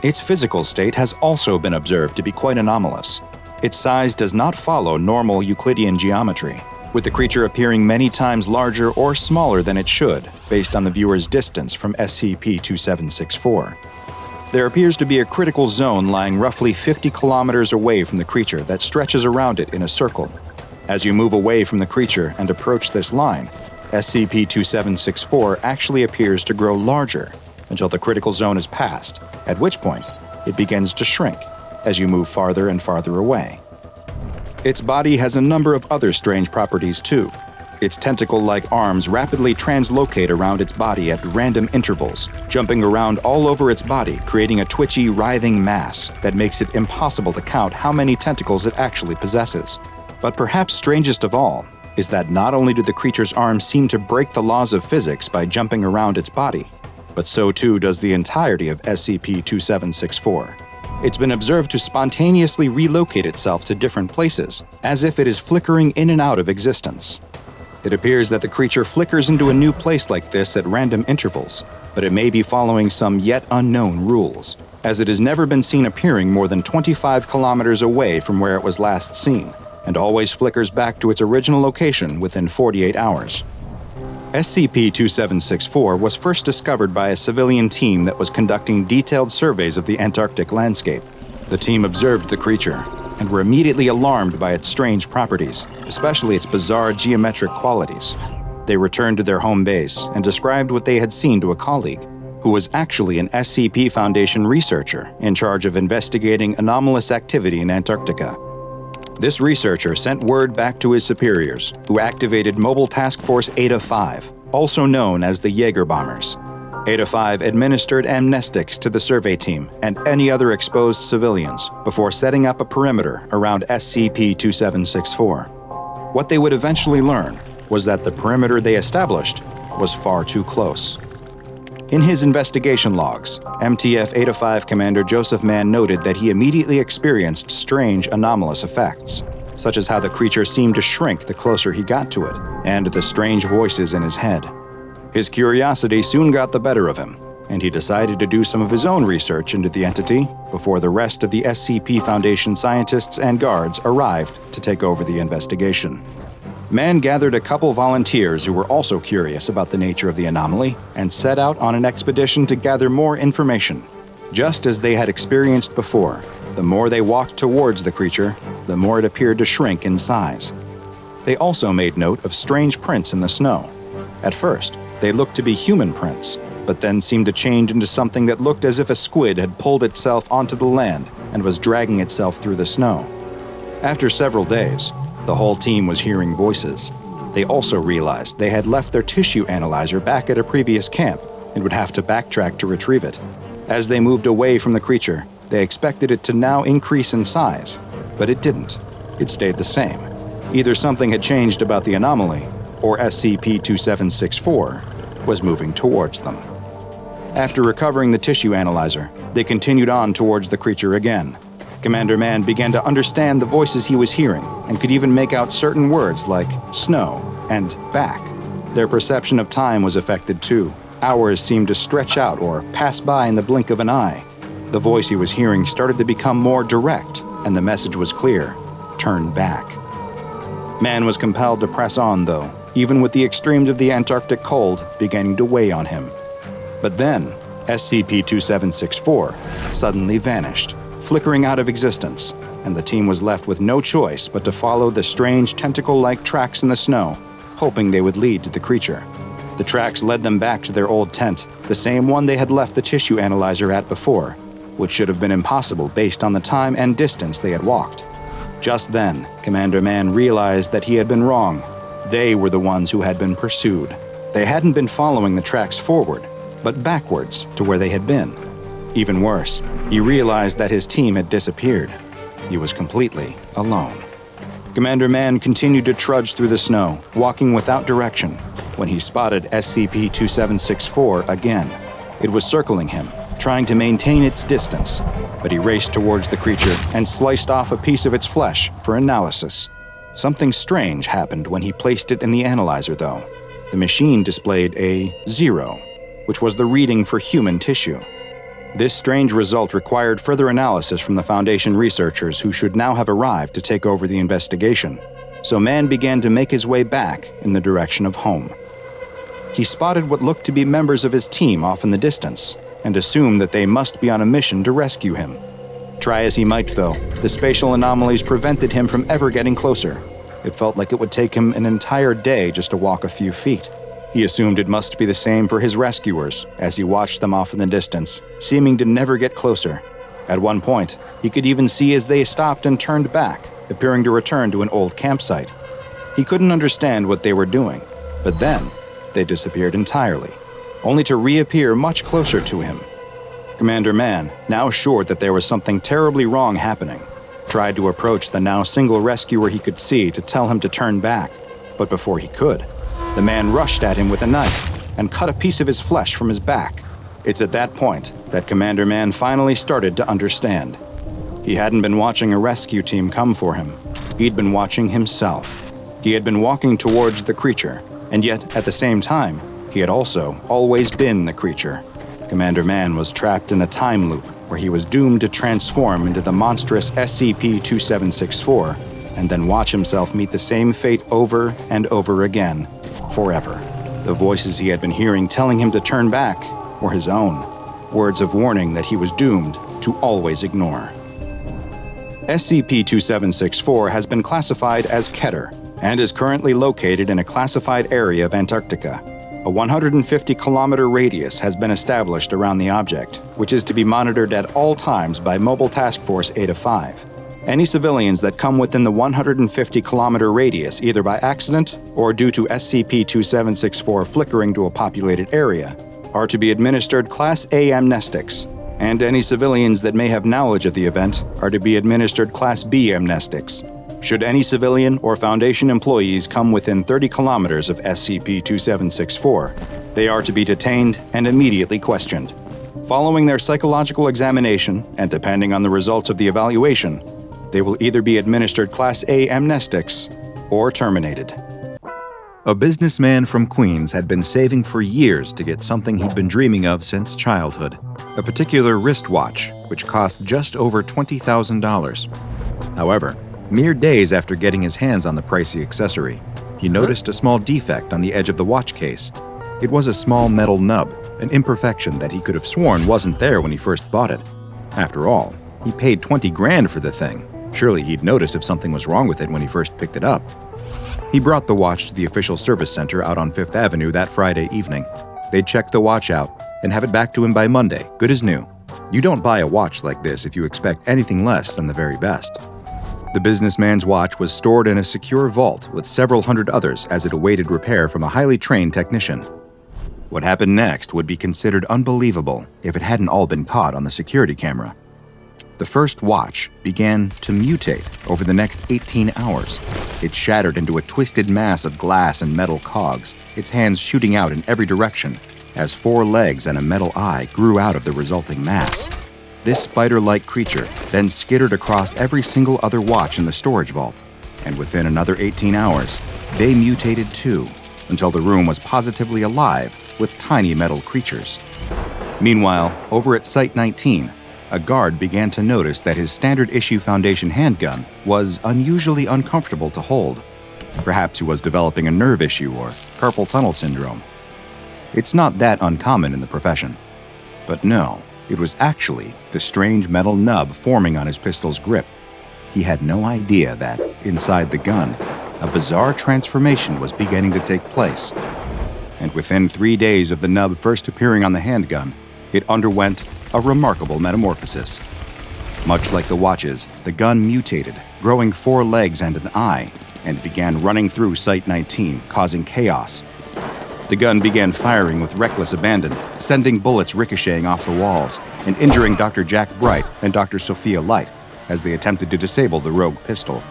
Its physical state has also been observed to be quite anomalous. Its size does not follow normal Euclidean geometry, with the creature appearing many times larger or smaller than it should, based on the viewer's distance from SCP-2764. There appears to be a critical zone lying roughly 50 kilometers away from the creature that stretches around it in a circle. As you move away from the creature and approach this line, SCP-2764 actually appears to grow larger until the critical zone is passed, at which point it begins to shrink as you move farther and farther away. Its body has a number of other strange properties too. Its tentacle-like arms rapidly translocate around its body at random intervals, jumping around all over its body, creating a twitchy, writhing mass that makes it impossible to count how many tentacles it actually possesses. But perhaps strangest of all is that not only do the creature's arms seem to break the laws of physics by jumping around its body, but so too does the entirety of SCP-2764. It's been observed to spontaneously relocate itself to different places, as if it is flickering in and out of existence. It appears that the creature flickers into a new place like this at random intervals, but it may be following some yet unknown rules, as it has never been seen appearing more than 25 kilometers away from where it was last seen, and always flickers back to its original location within 48 hours. SCP-2764 was first discovered by a civilian team that was conducting detailed surveys of the Antarctic landscape. The team observed the creature and were immediately alarmed by its strange properties, especially its bizarre geometric qualities. They returned to their home base and described what they had seen to a colleague, who was actually an SCP Foundation researcher in charge of investigating anomalous activity in Antarctica. This researcher sent word back to his superiors, who activated Mobile Task Force Eta-5, also known as the Jaeger Bombers. Eta-5 administered amnestics to the survey team and any other exposed civilians before setting up a perimeter around SCP-2764. What they would eventually learn was that the perimeter they established was far too close. In his investigation logs, MTF Eta-5 Commander Joseph Mann noted that he immediately experienced strange anomalous effects, such as how the creature seemed to shrink the closer he got to it, and the strange voices in his head. His curiosity soon got the better of him, and he decided to do some of his own research into the entity before the rest of the SCP Foundation scientists and guards arrived to take over the investigation. Mann gathered a couple volunteers who were also curious about the nature of the anomaly and set out on an expedition to gather more information. Just as they had experienced before, the more they walked towards the creature, the more it appeared to shrink in size. They also made note of strange prints in the snow. At first, they looked to be human prints, but then seemed to change into something that looked as if a squid had pulled itself onto the land and was dragging itself through the snow. After several days, the whole team was hearing voices. They also realized they had left their tissue analyzer back at a previous camp and would have to backtrack to retrieve it. As they moved away from the creature, they expected it to now increase in size, but it didn't. It stayed the same. Either something had changed about the anomaly, or SCP-2764 was moving towards them. After recovering the tissue analyzer, they continued on towards the creature again. Commander Mann began to understand the voices he was hearing and could even make out certain words like snow and back. Their perception of time was affected too. Hours seemed to stretch out or pass by in the blink of an eye. The voice he was hearing started to become more direct, and the message was clear: turn back. Mann was compelled to press on, though, even with the extremes of the Antarctic cold beginning to weigh on him. But then, SCP-2764 suddenly vanished, flickering out of existence, and the team was left with no choice but to follow the strange tentacle-like tracks in the snow, hoping they would lead to the creature. The tracks led them back to their old tent, the same one they had left the tissue analyzer at before, which should have been impossible based on the time and distance they had walked. Just then, Commander Mann realized that he had been wrong. They were the ones who had been pursued. They hadn't been following the tracks forward, but backwards to where they had been. Even worse, he realized that his team had disappeared. He was completely alone. Commander Mann continued to trudge through the snow, walking without direction, when he spotted SCP-2764 again. It was circling him, trying to maintain its distance, but he raced towards the creature and sliced off a piece of its flesh for analysis. Something strange happened when he placed it in the analyzer, though. The machine displayed a 0, which was the reading for human tissue. This strange result required further analysis from the Foundation researchers who should now have arrived to take over the investigation, so Mann began to make his way back in the direction of home. He spotted what looked to be members of his team off in the distance, and assumed that they must be on a mission to rescue him. Try as he might, though, the spatial anomalies prevented him from ever getting closer. It felt like it would take him an entire day just to walk a few feet. He assumed it must be the same for his rescuers as he watched them off in the distance, seeming to never get closer. At one point, he could even see as they stopped and turned back, appearing to return to an old campsite. He couldn't understand what they were doing, but then they disappeared entirely, only to reappear much closer to him. Commander Mann, now assured that there was something terribly wrong happening, tried to approach the now single rescuer he could see to tell him to turn back, but before he could, the man rushed at him with a knife and cut a piece of his flesh from his back. It's at that point that Commander Mann finally started to understand. He hadn't been watching a rescue team come for him. He'd been watching himself. He had been walking towards the creature, and yet, at the same time, he had also always been the creature. Commander Mann was trapped in a time loop where he was doomed to transform into the monstrous SCP-2764 and then watch himself meet the same fate over and over again, forever. The voices he had been hearing telling him to turn back were his own, words of warning that he was doomed to always ignore. SCP-2764 has been classified as Keter and is currently located in a classified area of Antarctica. A 150-kilometer radius has been established around the object, which is to be monitored at all times by Mobile Task Force Eta-5. Any civilians that come within the 150-kilometer radius, either by accident or due to SCP-2764 flickering to a populated area, are to be administered Class A amnestics, and any civilians that may have knowledge of the event are to be administered Class B amnestics. Should any civilian or Foundation employees come within 30 kilometers of SCP-2764, they are to be detained and immediately questioned. Following their psychological examination, and depending on the results of the evaluation, they will either be administered Class A amnestics or terminated. A businessman from Queens had been saving for years to get something he'd been dreaming of since childhood, a particular wristwatch, which cost just over $20,000. However, mere days after getting his hands on the pricey accessory, he noticed a small defect on the edge of the watch case. It was a small metal nub, an imperfection that he could have sworn wasn't there when he first bought it. After all, he paid $20,000 for the thing. Surely he'd notice if something was wrong with it when he first picked it up. He brought the watch to the official service center out on 5th Avenue that Friday evening. They checked the watch out, and have it back to him by Monday, good as new. You don't buy a watch like this if you expect anything less than the very best. The businessman's watch was stored in a secure vault with several hundred others as it awaited repair from a highly trained technician. What happened next would be considered unbelievable if it hadn't all been caught on the security camera. The first watch began to mutate over the next 18 hours. It shattered into a twisted mass of glass and metal cogs, its hands shooting out in every direction, as 4 legs and a metal eye grew out of the resulting mass. This spider-like creature then skittered across every single other watch in the storage vault, and within another 18 hours, they mutated too, until the room was positively alive with tiny metal creatures. Meanwhile, over at Site 19, a guard began to notice that his standard-issue Foundation handgun was unusually uncomfortable to hold. Perhaps he was developing a nerve issue or carpal tunnel syndrome. It's not that uncommon in the profession. But no, it was actually the strange metal nub forming on his pistol's grip. He had no idea that, inside the gun, a bizarre transformation was beginning to take place. And within 3 days of the nub first appearing on the handgun, it underwent a remarkable metamorphosis. Much like the watches, the gun mutated, growing 4 legs and an eye, and began running through Site 19, causing chaos. The gun began firing with reckless abandon, sending bullets ricocheting off the walls and injuring Dr. Jack Bright and Dr. Sophia Light as they attempted to disable the rogue pistol.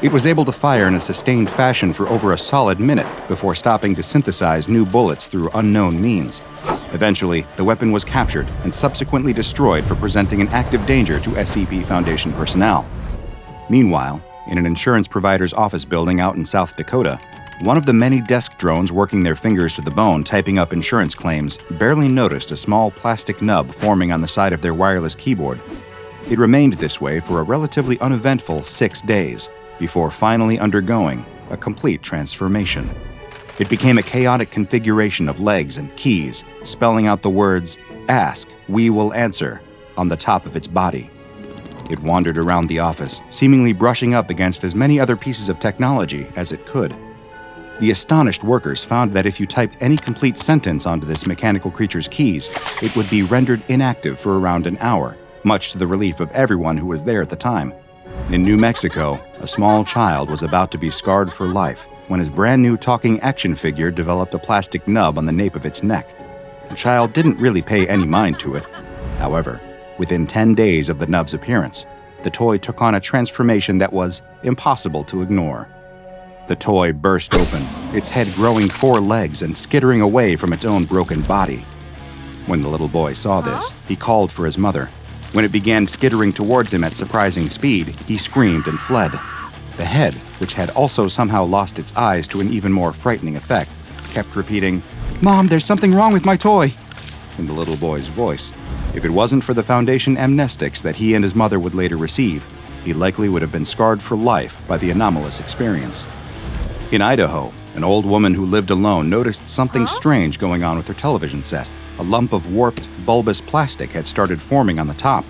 It was able to fire in a sustained fashion for over a solid minute before stopping to synthesize new bullets through unknown means. Eventually, the weapon was captured and subsequently destroyed for presenting an active danger to SCP Foundation personnel. Meanwhile, in an insurance provider's office building out in South Dakota, one of the many desk drones working their fingers to the bone typing up insurance claims barely noticed a small plastic nub forming on the side of their wireless keyboard. It remained this way for a relatively uneventful 6 days, before finally undergoing a complete transformation. It became a chaotic configuration of legs and keys, spelling out the words, "Ask, we will answer," on the top of its body. It wandered around the office, seemingly brushing up against as many other pieces of technology as it could. The astonished workers found that if you typed any complete sentence onto this mechanical creature's keys, it would be rendered inactive for around an hour, much to the relief of everyone who was there at the time. In New Mexico, a small child was about to be scarred for life when his brand new talking action figure developed a plastic nub on the nape of its neck. The child didn't really pay any mind to it. However, within 10 days of the nub's appearance, the toy took on a transformation that was impossible to ignore. The toy burst open, its head growing 4 legs and skittering away from its own broken body. When the little boy saw this, he called for his mother. When it began skittering towards him at surprising speed, he screamed and fled. The head, which had also somehow lost its eyes to an even more frightening effect, kept repeating, "Mom, there's something wrong with my toy," in the little boy's voice. If it wasn't for the Foundation amnestics that he and his mother would later receive, he likely would have been scarred for life by the anomalous experience. In Idaho, an old woman who lived alone noticed something strange going on with her television set. A lump of warped, bulbous plastic had started forming on the top.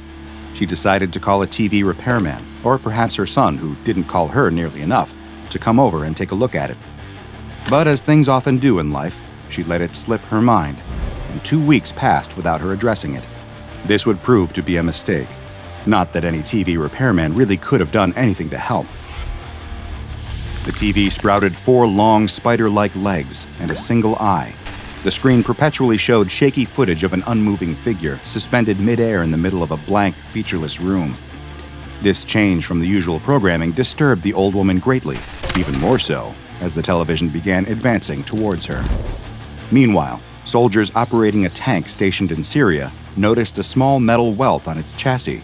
She decided to call a TV repairman, or perhaps her son, who didn't call her nearly enough, to come over and take a look at it. But as things often do in life, she let it slip her mind, and 2 weeks passed without her addressing it. This would prove to be a mistake. Not that any TV repairman really could have done anything to help. The TV sprouted 4 long, spider-like legs and a single eye. The screen perpetually showed shaky footage of an unmoving figure suspended midair in the middle of a blank, featureless room. This change from the usual programming disturbed the old woman greatly, even more so as the television began advancing towards her. Meanwhile, soldiers operating a tank stationed in Syria noticed a small metal welt on its chassis.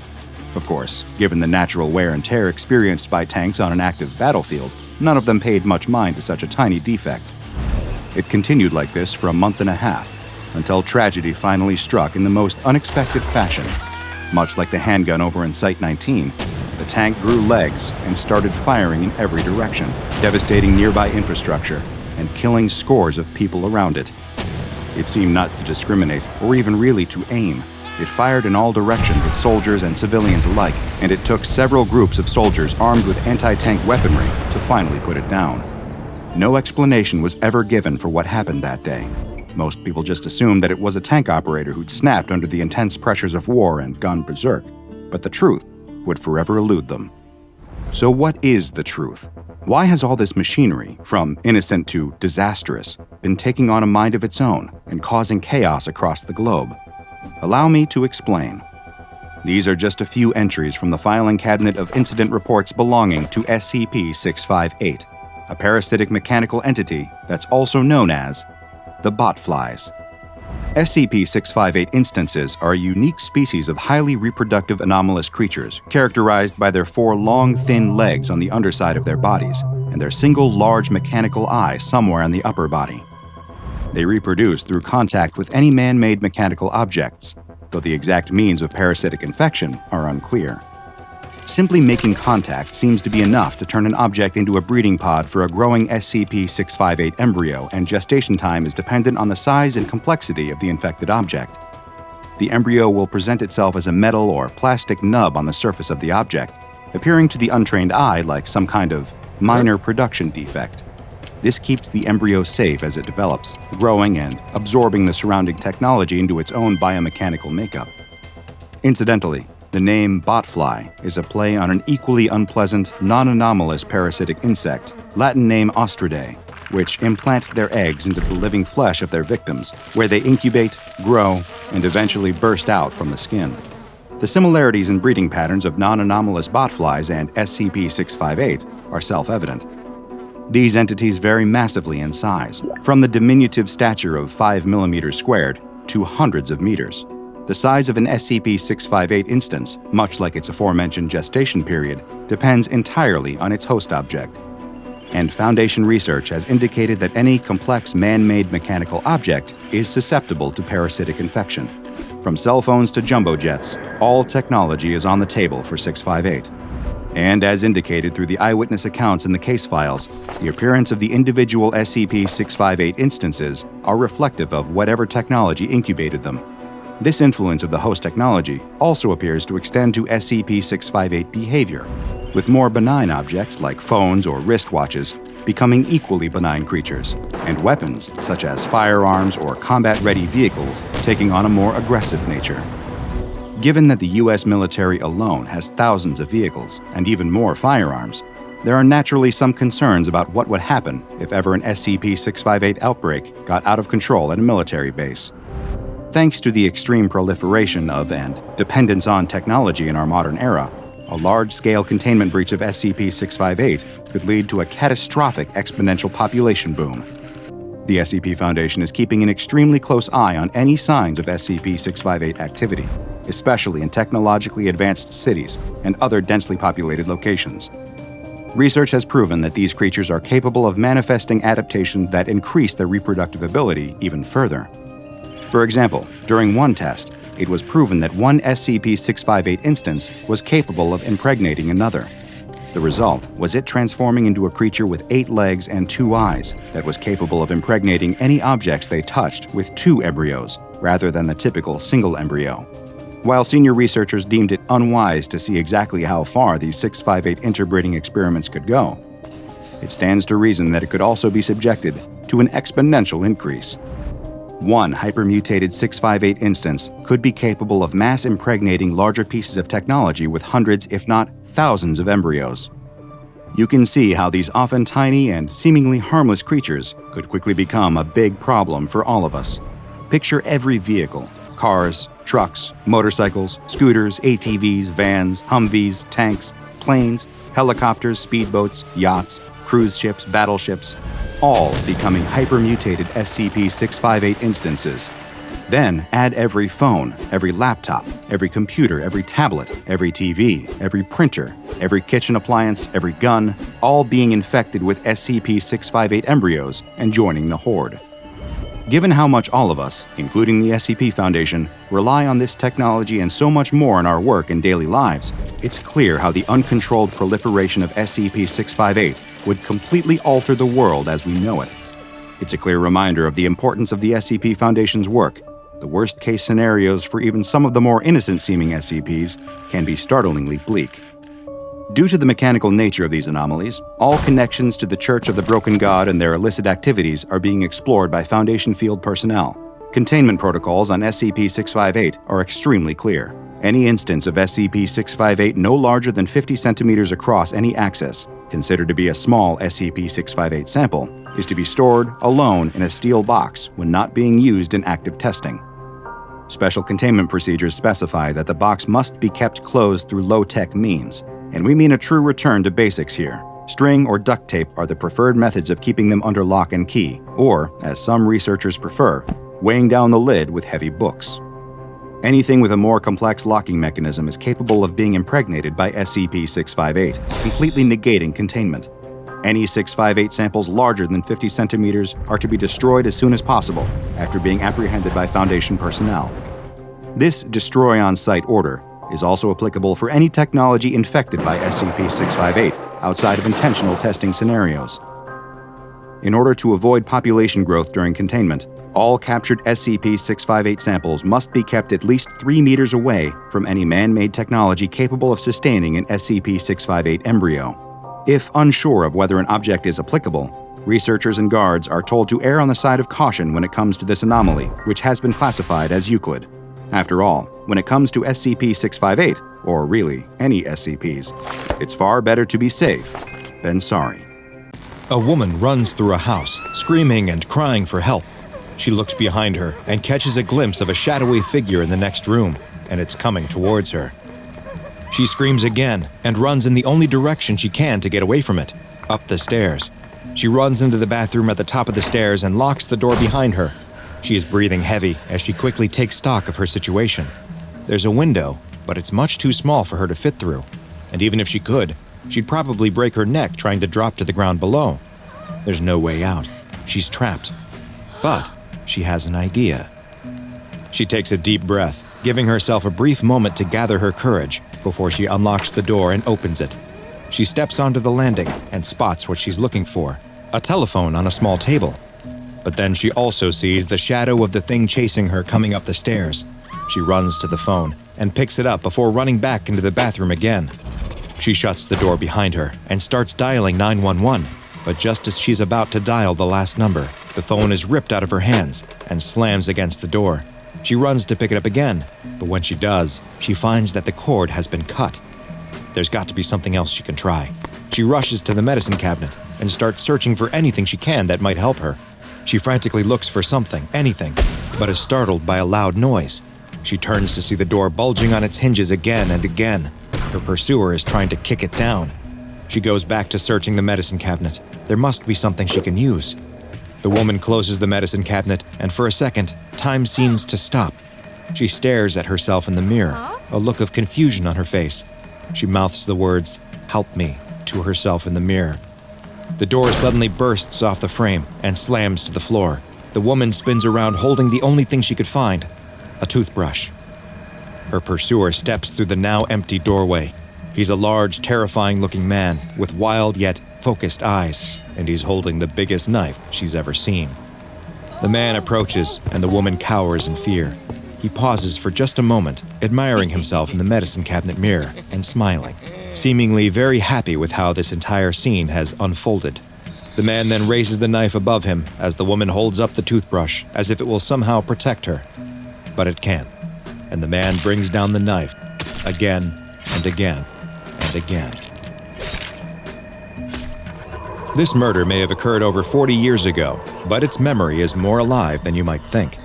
Of course, given the natural wear and tear experienced by tanks on an active battlefield, none of them paid much mind to such a tiny defect. It continued like this for a month and a half, until tragedy finally struck in the most unexpected fashion. Much like the handgun over in Site 19, the tank grew legs and started firing in every direction, devastating nearby infrastructure and killing scores of people around it. It seemed not to discriminate or even really to aim. It fired in all directions with soldiers and civilians alike, and it took several groups of soldiers armed with anti-tank weaponry to finally put it down. No explanation was ever given for what happened that day. Most people just assumed that it was a tank operator who'd snapped under the intense pressures of war and gone berserk. But the truth would forever elude them. So what is the truth? Why has all this machinery, from innocent to disastrous, been taking on a mind of its own and causing chaos across the globe? Allow me to explain. These are just a few entries from the filing cabinet of incident reports belonging to SCP-658, a parasitic mechanical entity that's also known as the Botflies. SCP-658 instances are a unique species of highly reproductive anomalous creatures characterized by their 4 long, thin legs on the underside of their bodies and their single large mechanical eye somewhere on the upper body. They reproduce through contact with any man-made mechanical objects, though the exact means of parasitic infection are unclear. Simply making contact seems to be enough to turn an object into a breeding pod for a growing SCP-658 embryo, and gestation time is dependent on the size and complexity of the infected object. The embryo will present itself as a metal or plastic nub on the surface of the object, appearing to the untrained eye like some kind of minor production defect. This keeps the embryo safe as it develops, growing and absorbing the surrounding technology into its own biomechanical makeup. Incidentally, the name Botfly is a play on an equally unpleasant, non-anomalous parasitic insect, Latin name Ostridae, which implant their eggs into the living flesh of their victims, where they incubate, grow, and eventually burst out from the skin. The similarities in breeding patterns of non-anomalous botflies and SCP-658 are self-evident. These entities vary massively in size, from the diminutive stature of 5 mm squared to hundreds of meters. The size of an SCP-658 instance, much like its aforementioned gestation period, depends entirely on its host object. And Foundation research has indicated that any complex man-made mechanical object is susceptible to parasitic infection. From cell phones to jumbo jets, all technology is on the table for 658. And as indicated through the eyewitness accounts in the case files, the appearance of the individual SCP-658 instances are reflective of whatever technology incubated them. This influence of the host technology also appears to extend to SCP-658 behavior, with more benign objects like phones or wristwatches becoming equally benign creatures, and weapons such as firearms or combat-ready vehicles taking on a more aggressive nature. Given that the U.S. military alone has thousands of vehicles and even more firearms, there are naturally some concerns about what would happen if ever an SCP-658 outbreak got out of control at a military base. Thanks to the extreme proliferation of and dependence on technology in our modern era, a large-scale containment breach of SCP-658 could lead to a catastrophic exponential population boom. The SCP Foundation is keeping an extremely close eye on any signs of SCP-658 activity, especially in technologically advanced cities and other densely populated locations. Research has proven that these creatures are capable of manifesting adaptations that increase their reproductive ability even further. For example, during one test, it was proven that one SCP-658 instance was capable of impregnating another. The result was it transforming into a creature with 8 legs and 2 eyes that was capable of impregnating any objects they touched with 2 embryos, rather than the typical single embryo. While senior researchers deemed it unwise to see exactly how far these 658 interbreeding experiments could go, it stands to reason that it could also be subjected to an exponential increase. One hypermutated 658 instance could be capable of mass impregnating larger pieces of technology with hundreds, if not thousands, of embryos. You can see how these often tiny and seemingly harmless creatures could quickly become a big problem for all of us. Picture every vehicle: cars, trucks, motorcycles, scooters, ATVs, vans, Humvees, tanks, planes, helicopters, speedboats, yachts, cruise ships, battleships, all becoming hypermutated SCP-658 instances. Then add every phone, every laptop, every computer, every tablet, every TV, every printer, every kitchen appliance, every gun, all being infected with SCP-658 embryos and joining the horde. Given how much all of us, including the SCP Foundation, rely on this technology and so much more in our work and daily lives, it's clear how the uncontrolled proliferation of SCP-658 would completely alter the world as we know it. It's a clear reminder of the importance of the SCP Foundation's work. The worst-case scenarios for even some of the more innocent-seeming SCPs can be startlingly bleak. Due to the mechanical nature of these anomalies, all connections to the Church of the Broken God and their illicit activities are being explored by Foundation field personnel. Containment protocols on SCP-658 are extremely clear. Any instance of SCP-658 no larger than 50 centimeters across any axis, considered to be a small SCP-658 sample, is to be stored alone in a steel box when not being used in active testing. Special containment procedures specify that the box must be kept closed through low-tech means, and we mean a true return to basics here. String or duct tape are the preferred methods of keeping them under lock and key, or, as some researchers prefer, weighing down the lid with heavy books. Anything with a more complex locking mechanism is capable of being impregnated by SCP-658, completely negating containment. Any 658 samples larger than 50 centimeters are to be destroyed as soon as possible after being apprehended by Foundation personnel. This destroy on-site order is also applicable for any technology infected by SCP-658 outside of intentional testing scenarios. In order to avoid population growth during containment, all captured SCP-658 samples must be kept at least 3 meters away from any man-made technology capable of sustaining an SCP-658 embryo. If unsure of whether an object is applicable, researchers and guards are told to err on the side of caution when it comes to this anomaly, which has been classified as Euclid. After all, when it comes to SCP-658, or really any SCPs, it's far better to be safe than sorry. A woman runs through a house, screaming and crying for help. She looks behind her and catches a glimpse of a shadowy figure in the next room, and it's coming towards her. She screams again and runs in the only direction she can to get away from it, up the stairs. She runs into the bathroom at the top of the stairs and locks the door behind her. She is breathing heavy as she quickly takes stock of her situation. There's a window, but it's much too small for her to fit through, and even if she could, she'd probably break her neck trying to drop to the ground below. There's no way out. She's trapped. But she has an idea. She takes a deep breath, giving herself a brief moment to gather her courage before she unlocks the door and opens it. She steps onto the landing and spots what she's looking for, a telephone on a small table. But then she also sees the shadow of the thing chasing her coming up the stairs. She runs to the phone and picks it up before running back into the bathroom again. She shuts the door behind her and starts dialing 911, but just as she's about to dial the last number, the phone is ripped out of her hands and slams against the door. She runs to pick it up again, but when she does, she finds that the cord has been cut. There's got to be something else she can try. She rushes to the medicine cabinet and starts searching for anything she can that might help her. She frantically looks for something, anything, but is startled by a loud noise. She turns to see the door bulging on its hinges again and again. Her pursuer is trying to kick it down. She goes back to searching the medicine cabinet. There must be something she can use. The woman closes the medicine cabinet, and for a second, time seems to stop. She stares at herself in the mirror, a look of confusion on her face. She mouths the words, "Help me," to herself in the mirror. The door suddenly bursts off the frame and slams to the floor. The woman spins around holding the only thing she could find, a toothbrush. Her pursuer steps through the now empty doorway. He's a large, terrifying-looking man with wild yet focused eyes, and he's holding the biggest knife she's ever seen. The man approaches, and the woman cowers in fear. He pauses for just a moment, admiring himself in the medicine cabinet mirror and smiling, seemingly very happy with how this entire scene has unfolded. The man then raises the knife above him as the woman holds up the toothbrush as if it will somehow protect her. But it can't, and the man brings down the knife again and again and again. This murder may have occurred over 40 years ago, but its memory is more alive than you might think.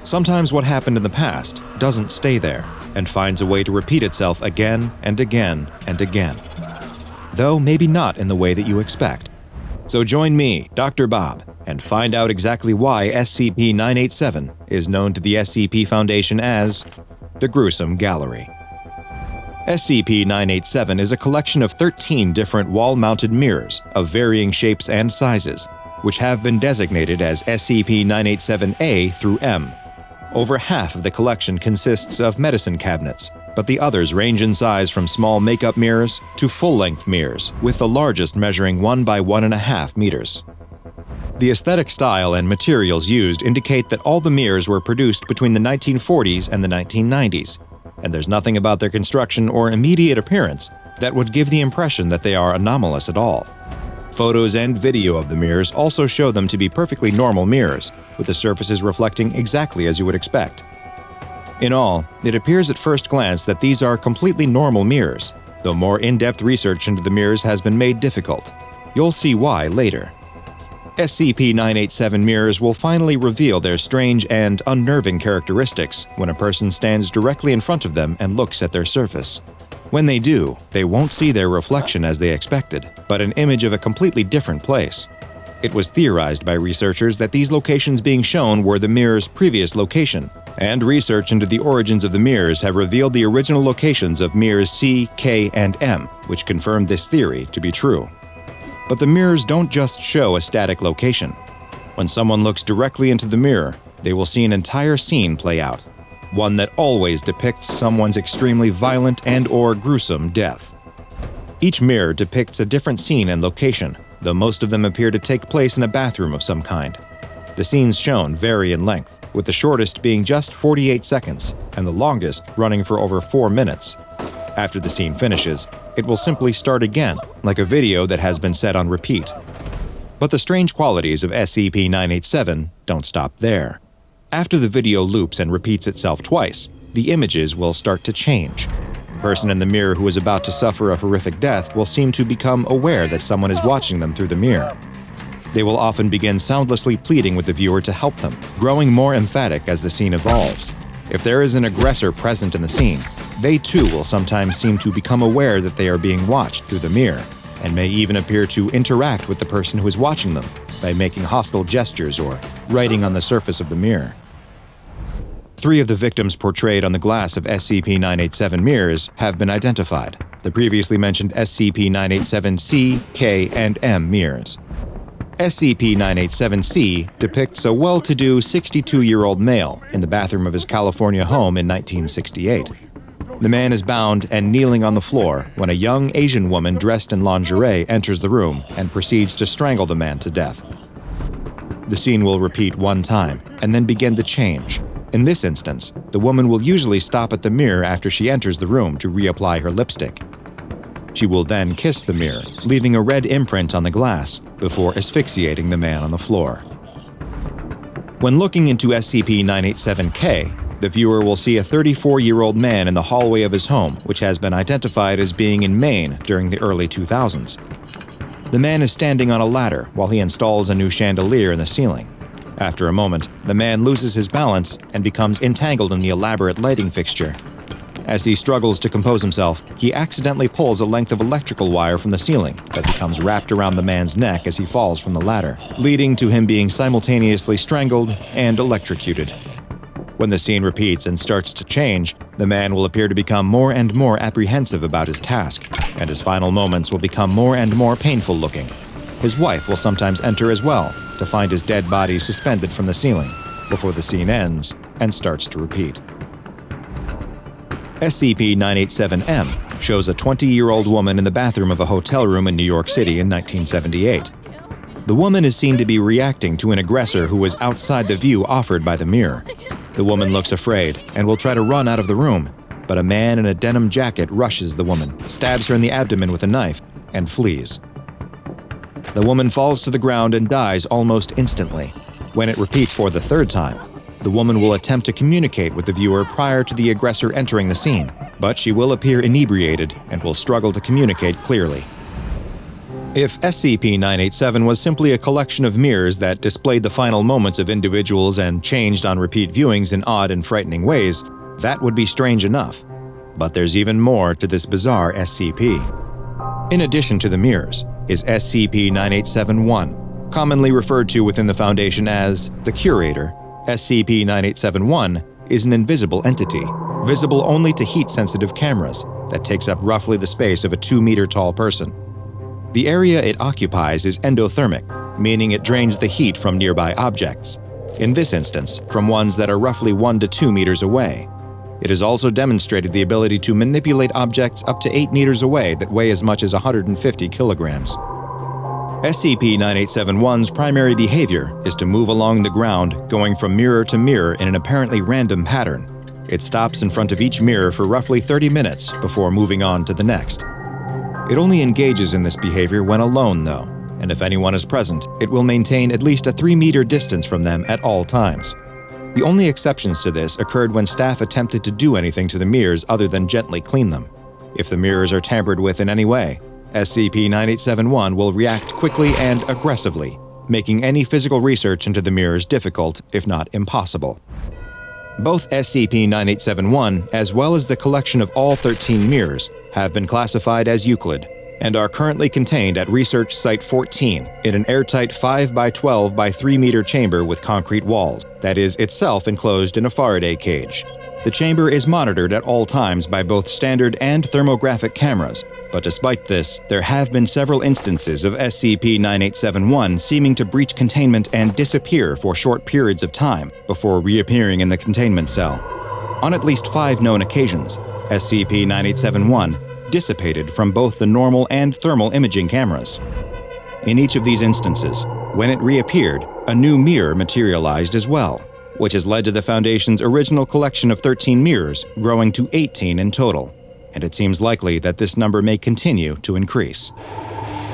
Sometimes what happened in the past doesn't stay there and finds a way to repeat itself again and again and again. Though maybe not in the way that you expect. So join me, Dr. Bob, and find out exactly why SCP-987 is known to the SCP Foundation as the Gruesome Gallery. SCP-987 is a collection of 13 different wall-mounted mirrors of varying shapes and sizes, which have been designated as SCP-987 A through M. Over half of the collection consists of medicine cabinets, but the others range in size from small makeup mirrors to full-length mirrors, with the largest measuring 1 by 1.5 meters. The aesthetic style and materials used indicate that all the mirrors were produced between the 1940s and the 1990s, and there's nothing about their construction or immediate appearance that would give the impression that they are anomalous at all. Photos and video of the mirrors also show them to be perfectly normal mirrors, with the surfaces reflecting exactly as you would expect. In all, it appears at first glance that these are completely normal mirrors, though more in-depth research into the mirrors has been made difficult. You'll see why later. SCP-987 mirrors will finally reveal their strange and unnerving characteristics when a person stands directly in front of them and looks at their surface. When they do, they won't see their reflection as they expected, but an image of a completely different place. It was theorized by researchers that these locations being shown were the mirror's previous location, and research into the origins of the mirrors have revealed the original locations of mirrors C, K, and M, which confirmed this theory to be true. But the mirrors don't just show a static location. When someone looks directly into the mirror, they will see an entire scene play out, one that always depicts someone's extremely violent and/or gruesome death. Each mirror depicts a different scene and location, though most of them appear to take place in a bathroom of some kind. The scenes shown vary in length, with the shortest being just 48 seconds and the longest running for over 4 minutes. After the scene finishes, it will simply start again, like a video that has been set on repeat. But the strange qualities of SCP-987 don't stop there. After the video loops and repeats itself twice, the images will start to change. The person in the mirror who is about to suffer a horrific death will seem to become aware that someone is watching them through the mirror. They will often begin soundlessly pleading with the viewer to help them, growing more emphatic as the scene evolves. If there is an aggressor present in the scene, they too will sometimes seem to become aware that they are being watched through the mirror, and may even appear to interact with the person who is watching them by making hostile gestures or writing on the surface of the mirror. 3 of the victims portrayed on the glass of SCP-987 mirrors have been identified, the previously mentioned SCP-987-C, K, and M mirrors. SCP-987-C depicts a well-to-do 62-year-old male in the bathroom of his California home in 1968. The man is bound and kneeling on the floor when a young Asian woman dressed in lingerie enters the room and proceeds to strangle the man to death. The scene will repeat one time and then begin to change. In this instance, the woman will usually stop at the mirror after she enters the room to reapply her lipstick. She will then kiss the mirror, leaving a red imprint on the glass before asphyxiating the man on the floor. When looking into SCP-987-K, the viewer will see a 34-year-old man in the hallway of his home, which has been identified as being in Maine during the early 2000s. The man is standing on a ladder while he installs a new chandelier in the ceiling. After a moment, the man loses his balance and becomes entangled in the elaborate lighting fixture. As he struggles to compose himself, he accidentally pulls a length of electrical wire from the ceiling that becomes wrapped around the man's neck as he falls from the ladder, leading to him being simultaneously strangled and electrocuted. When the scene repeats and starts to change, the man will appear to become more and more apprehensive about his task, and his final moments will become more and more painful looking. His wife will sometimes enter as well, to find his dead body suspended from the ceiling, before the scene ends and starts to repeat. SCP-987-M shows a 20-year-old woman in the bathroom of a hotel room in New York City in 1978. The woman is seen to be reacting to an aggressor who was outside the view offered by the mirror. The woman looks afraid and will try to run out of the room, but a man in a denim jacket rushes the woman, stabs her in the abdomen with a knife, and flees. The woman falls to the ground and dies almost instantly. When it repeats for the 3rd time, the woman will attempt to communicate with the viewer prior to the aggressor entering the scene, but she will appear inebriated and will struggle to communicate clearly. If SCP-987 was simply a collection of mirrors that displayed the final moments of individuals and changed on repeat viewings in odd and frightening ways, that would be strange enough. But there's even more to this bizarre SCP. In addition to the mirrors, is SCP-987-1, commonly referred to within the Foundation as the Curator. SCP-987-1 is an invisible entity, visible only to heat-sensitive cameras, that takes up roughly the space of a 2-meter-tall person. The area it occupies is endothermic, meaning it drains the heat from nearby objects, in this instance, from ones that are roughly 1 to 2 meters away. It has also demonstrated the ability to manipulate objects up to 8 meters away that weigh as much as 150 kilograms. SCP-987-1's primary behavior is to move along the ground, going from mirror to mirror in an apparently random pattern. It stops in front of each mirror for roughly 30 minutes before moving on to the next. It only engages in this behavior when alone, though, and if anyone is present, it will maintain at least a 3-meter distance from them at all times. The only exceptions to this occurred when staff attempted to do anything to the mirrors other than gently clean them. If the mirrors are tampered with in any way, SCP-9871 will react quickly and aggressively, making any physical research into the mirrors difficult, if not impossible. Both SCP-9871, as well as the collection of all 13 mirrors, have been classified as Euclid, and are currently contained at Research Site 14 in an airtight 5x12 by 3-meter chamber with concrete walls, that is itself enclosed in a Faraday cage. The chamber is monitored at all times by both standard and thermographic cameras, but despite this, there have been several instances of SCP-9871 seeming to breach containment and disappear for short periods of time before reappearing in the containment cell. On at least 5 known occasions, SCP-9871 dissipated from both the normal and thermal imaging cameras. In each of these instances, when it reappeared, a new mirror materialized as well, which has led to the Foundation's original collection of 13 mirrors growing to 18 in total, and it seems likely that this number may continue to increase.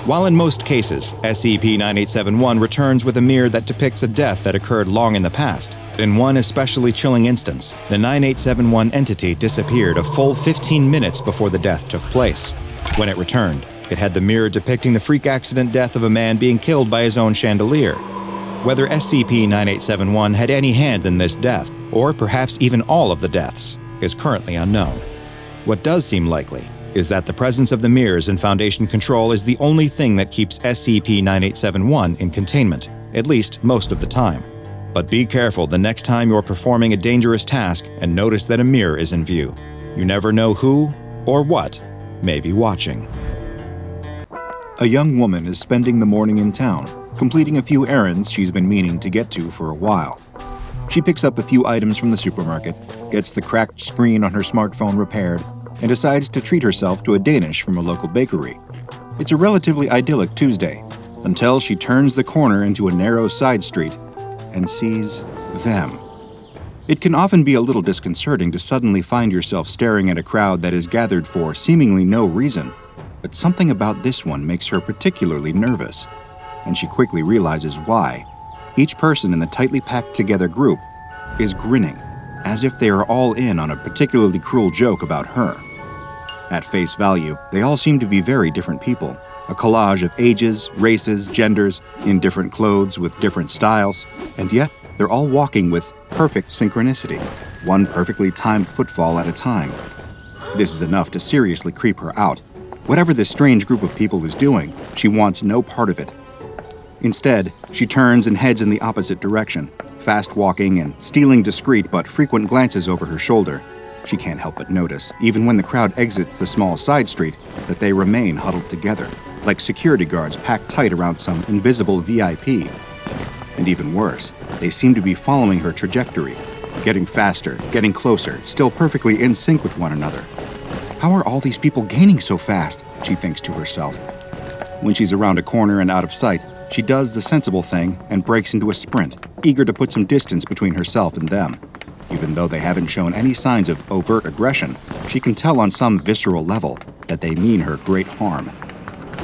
While in most cases, SCP-9871 returns with a mirror that depicts a death that occurred long in the past, in one especially chilling instance, the 9871 entity disappeared a full 15 minutes before the death took place. When it returned, it had the mirror depicting the freak accident death of a man being killed by his own chandelier. Whether SCP-9871 had any hand in this death, or perhaps even all of the deaths, is currently unknown. What does seem likely is that the presence of the mirrors in Foundation control is the only thing that keeps SCP-9871 in containment, at least most of the time. But be careful the next time you're performing a dangerous task and notice that a mirror is in view. You never know who or what may be watching. A young woman is spending the morning in town, completing a few errands she's been meaning to get to for a while. She picks up a few items from the supermarket, gets the cracked screen on her smartphone repaired, and decides to treat herself to a Danish from a local bakery. It's a relatively idyllic Tuesday, until she turns the corner into a narrow side street and sees them. It can often be a little disconcerting to suddenly find yourself staring at a crowd that is gathered for seemingly no reason, but something about this one makes her particularly nervous, and she quickly realizes why. Each person in the tightly packed together group is grinning, as if they are all in on a particularly cruel joke about her. At face value, they all seem to be very different people, a collage of ages, races, genders, in different clothes with different styles, and yet they're all walking with perfect synchronicity, one perfectly timed footfall at a time. This is enough to seriously creep her out. Whatever this strange group of people is doing, she wants no part of it. Instead, she turns and heads in the opposite direction, fast walking and stealing discreet but frequent glances over her shoulder. She can't help but notice, even when the crowd exits the small side street, that they remain huddled together, like security guards packed tight around some invisible VIP. And even worse, they seem to be following her trajectory, getting faster, getting closer, still perfectly in sync with one another. How are all these people gaining so fast? She thinks to herself. When she's around a corner and out of sight, she does the sensible thing and breaks into a sprint, eager to put some distance between herself and them. Even though they haven't shown any signs of overt aggression, she can tell on some visceral level that they mean her great harm.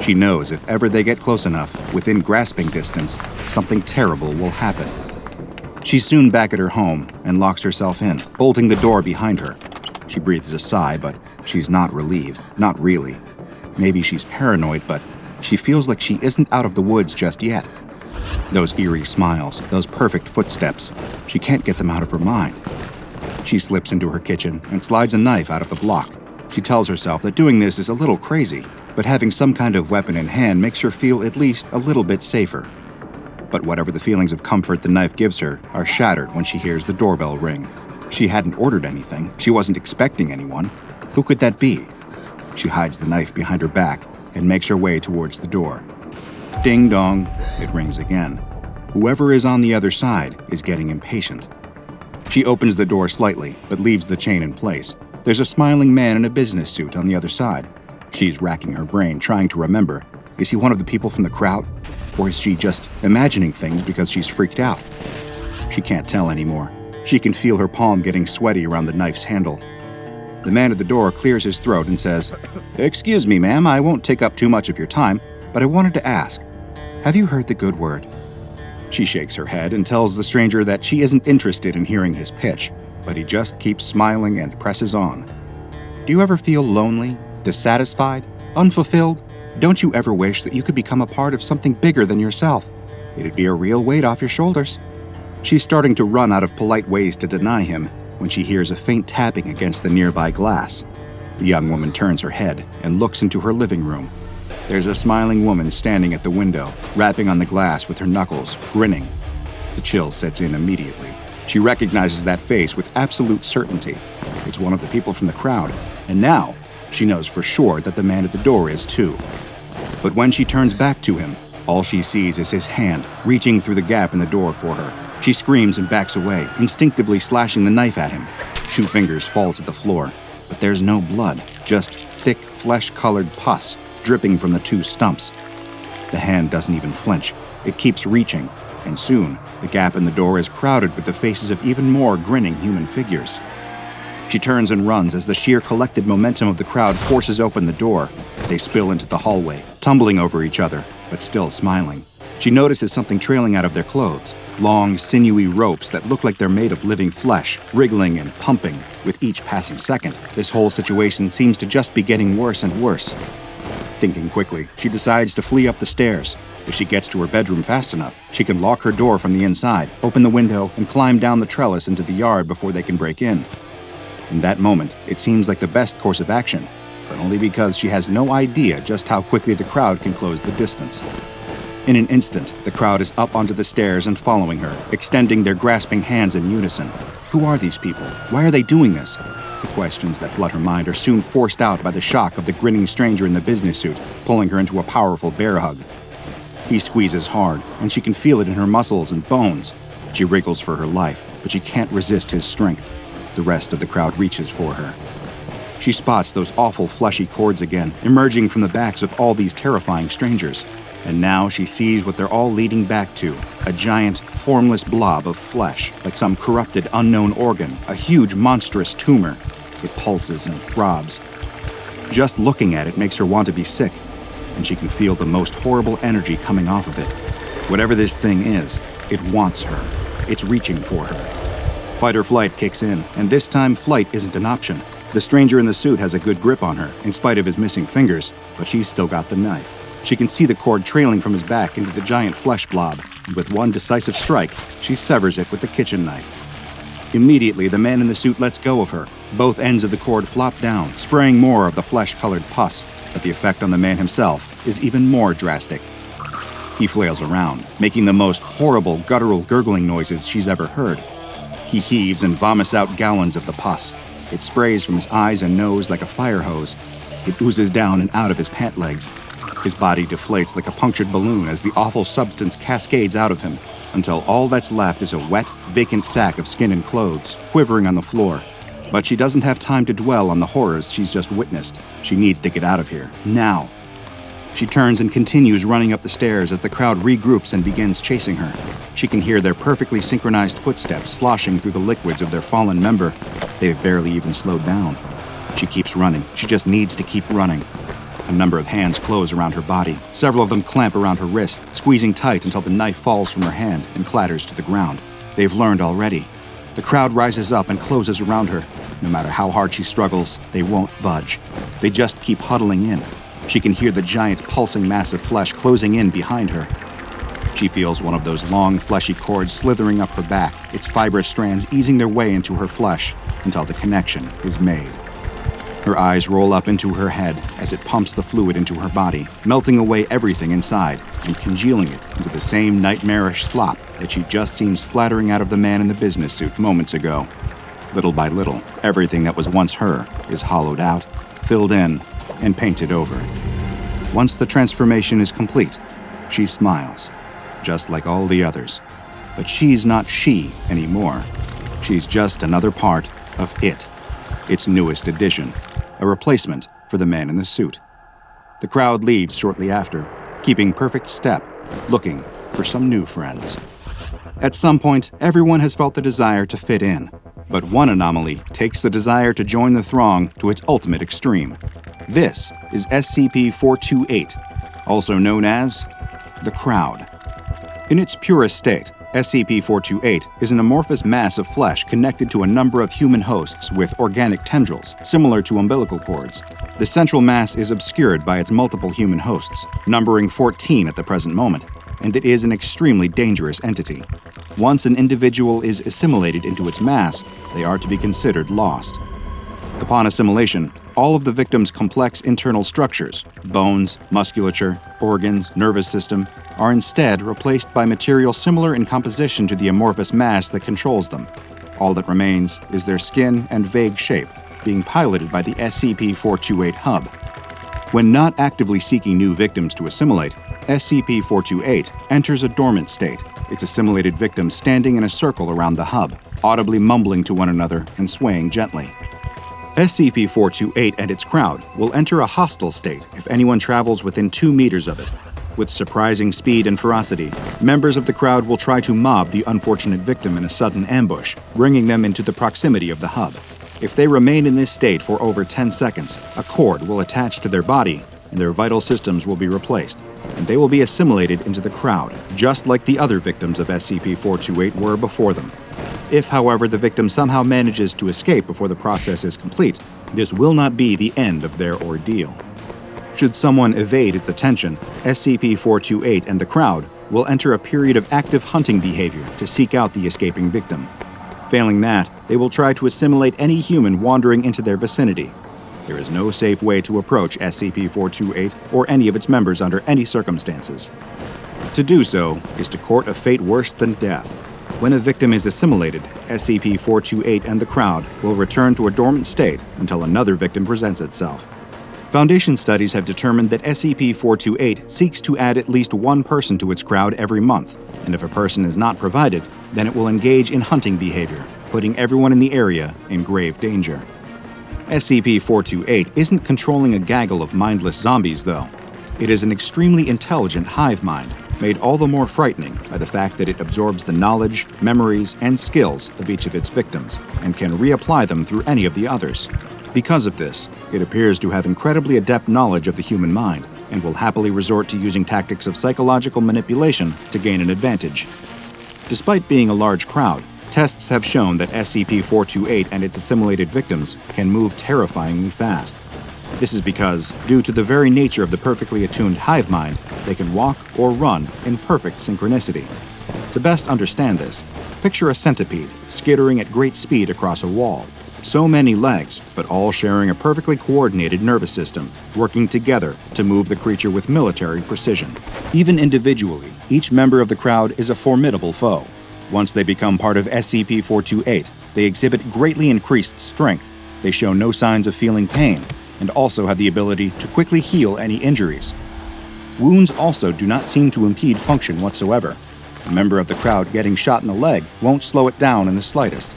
She knows if ever they get close enough, within grasping distance, something terrible will happen. She's soon back at her home and locks herself in, bolting the door behind her. She breathes a sigh, but she's not relieved, not really. Maybe she's paranoid, but she feels like she isn't out of the woods just yet. Those eerie smiles, those perfect footsteps, she can't get them out of her mind. She slips into her kitchen and slides a knife out of the block. She tells herself that doing this is a little crazy, but having some kind of weapon in hand makes her feel at least a little bit safer. But whatever the feelings of comfort the knife gives her are shattered when she hears the doorbell ring. She hadn't ordered anything. She wasn't expecting anyone. Who could that be? She hides the knife behind her back and makes her way towards the door. Ding dong, it rings again. Whoever is on the other side is getting impatient. She opens the door slightly, but leaves the chain in place. There's a smiling man in a business suit on the other side. She's racking her brain, trying to remember. Is he one of the people from the crowd? Or is she just imagining things because she's freaked out? She can't tell anymore. She can feel her palm getting sweaty around the knife's handle. The man at the door clears his throat and says, "Excuse me, ma'am, I won't take up too much of your time, but I wanted to ask, have you heard the good word?" She shakes her head and tells the stranger that she isn't interested in hearing his pitch, but he just keeps smiling and presses on. Do you ever feel lonely, dissatisfied, unfulfilled? Don't you ever wish that you could become a part of something bigger than yourself? It'd be a real weight off your shoulders. She's starting to run out of polite ways to deny him when she hears a faint tapping against the nearby glass. The young woman turns her head and looks into her living room. There's a smiling woman standing at the window, rapping on the glass with her knuckles, grinning. The chill sets in immediately. She recognizes that face with absolute certainty. It's one of the people from the crowd, and now she knows for sure that the man at the door is too. But when she turns back to him, all she sees is his hand reaching through the gap in the door for her. She screams and backs away, instinctively slashing the knife at him. 2 fingers fall to the floor, but there's no blood, just thick, flesh-colored pus dripping from the 2 stumps. The hand doesn't even flinch. It keeps reaching, and soon the gap in the door is crowded with the faces of even more grinning human figures. She turns and runs as the sheer collected momentum of the crowd forces open the door. They spill into the hallway, tumbling over each other, but still smiling. She notices something trailing out of their clothes. Long, sinewy ropes that look like they're made of living flesh, wriggling and pumping with each passing second. This whole situation seems to just be getting worse and worse. Thinking quickly, she decides to flee up the stairs. If she gets to her bedroom fast enough, she can lock her door from the inside, open the window, and climb down the trellis into the yard before they can break in. In that moment, it seems like the best course of action, but only because she has no idea just how quickly the crowd can close the distance. In an instant, the crowd is up onto the stairs and following her, extending their grasping hands in unison. Who are these people? Why are they doing this? The questions that flood her mind are soon forced out by the shock of the grinning stranger in the business suit, pulling her into a powerful bear hug. He squeezes hard, and she can feel it in her muscles and bones. She wriggles for her life, but she can't resist his strength. The rest of the crowd reaches for her. She spots those awful fleshy cords again, emerging from the backs of all these terrifying strangers. And now she sees what they're all leading back to, a giant, formless blob of flesh, like some corrupted, unknown organ, a huge, monstrous tumor. It pulses and throbs. Just looking at it makes her want to be sick, and she can feel the most horrible energy coming off of it. Whatever this thing is, it wants her. It's reaching for her. Fight or flight kicks in, and this time flight isn't an option. The stranger in the suit has a good grip on her, in spite of his missing fingers, but she's still got the knife. She can see the cord trailing from his back into the giant flesh blob, and with one decisive strike, she severs it with the kitchen knife. Immediately, the man in the suit lets go of her. Both ends of the cord flop down, spraying more of the flesh-colored pus, but the effect on the man himself is even more drastic. He flails around, making the most horrible guttural gurgling noises she's ever heard. He heaves and vomits out gallons of the pus. It sprays from his eyes and nose like a fire hose. It oozes down and out of his pant legs. His body deflates like a punctured balloon as the awful substance cascades out of him, until all that's left is a wet, vacant sack of skin and clothes, quivering on the floor. But she doesn't have time to dwell on the horrors she's just witnessed. She needs to get out of here, now. She turns and continues running up the stairs as the crowd regroups and begins chasing her. She can hear their perfectly synchronized footsteps sloshing through the liquids of their fallen member. They've barely even slowed down. She keeps running. She just needs to keep running. A number of hands close around her body. Several of them clamp around her wrist, squeezing tight until the knife falls from her hand and clatters to the ground. They've learned already. The crowd rises up and closes around her. No matter how hard she struggles, they won't budge. They just keep huddling in. She can hear the giant pulsing mass of flesh closing in behind her. She feels one of those long, fleshy cords slithering up her back, its fibrous strands easing their way into her flesh until the connection is made. Her eyes roll up into her head as it pumps the fluid into her body, melting away everything inside and congealing it into the same nightmarish slop that she'd just seen splattering out of the man in the business suit moments ago. Little by little, everything that was once her is hollowed out, filled in, and painted over. Once the transformation is complete, she smiles, just like all the others. But she's not she anymore. She's just another part of it, its newest addition, a replacement for the man in the suit. The crowd leaves shortly after, keeping perfect step, looking for some new friends. At some point, everyone has felt the desire to fit in. But one anomaly takes the desire to join the throng to its ultimate extreme. This is SCP-428, also known as The Crowd. In its purest state, SCP-428 is an amorphous mass of flesh connected to a number of human hosts with organic tendrils, similar to umbilical cords. The central mass is obscured by its multiple human hosts, numbering 14 at the present moment, and it is an extremely dangerous entity. Once an individual is assimilated into its mass, they are to be considered lost. Upon assimilation, all of the victim's complex internal structures, bones, musculature, organs, nervous system, are instead replaced by material similar in composition to the amorphous mass that controls them. All that remains is their skin and vague shape, being piloted by the SCP-428 hub. When not actively seeking new victims to assimilate, SCP-428 enters a dormant state, its assimilated victims standing in a circle around the hub, audibly mumbling to one another and swaying gently. SCP-428 and its crowd will enter a hostile state if anyone travels within 2 meters of it. With surprising speed and ferocity, members of the crowd will try to mob the unfortunate victim in a sudden ambush, bringing them into the proximity of the hub. If they remain in this state for over 10 seconds, a cord will attach to their body and their vital systems will be replaced, and they will be assimilated into the crowd, just like the other victims of SCP-428 were before them. If, however, the victim somehow manages to escape before the process is complete, this will not be the end of their ordeal. Should someone evade its attention, SCP-428 and the crowd will enter a period of active hunting behavior to seek out the escaping victim. Failing that, they will try to assimilate any human wandering into their vicinity. There is no safe way to approach SCP-428 or any of its members under any circumstances. To do so is to court a fate worse than death. When a victim is assimilated, SCP-428 and the crowd will return to a dormant state until another victim presents itself. Foundation studies have determined that SCP-428 seeks to add at least one person to its crowd every month, and if a person is not provided, then it will engage in hunting behavior, putting everyone in the area in grave danger. SCP-428 isn't controlling a gaggle of mindless zombies, though. It is an extremely intelligent hive mind, made all the more frightening by the fact that it absorbs the knowledge, memories, and skills of each of its victims, and can reapply them through any of the others. Because of this, it appears to have incredibly adept knowledge of the human mind, and will happily resort to using tactics of psychological manipulation to gain an advantage. Despite being a large crowd, tests have shown that SCP-428 and its assimilated victims can move terrifyingly fast. This is because, due to the very nature of the perfectly attuned hive mind, they can walk or run in perfect synchronicity. To best understand this, picture a centipede skittering at great speed across a wall. So many legs, but all sharing a perfectly coordinated nervous system, working together to move the creature with military precision. Even individually, each member of the crowd is a formidable foe. Once they become part of SCP-428, they exhibit greatly increased strength. They show no signs of feeling pain, and also have the ability to quickly heal any injuries. Wounds also do not seem to impede function whatsoever. A member of the crowd getting shot in the leg won't slow it down in the slightest.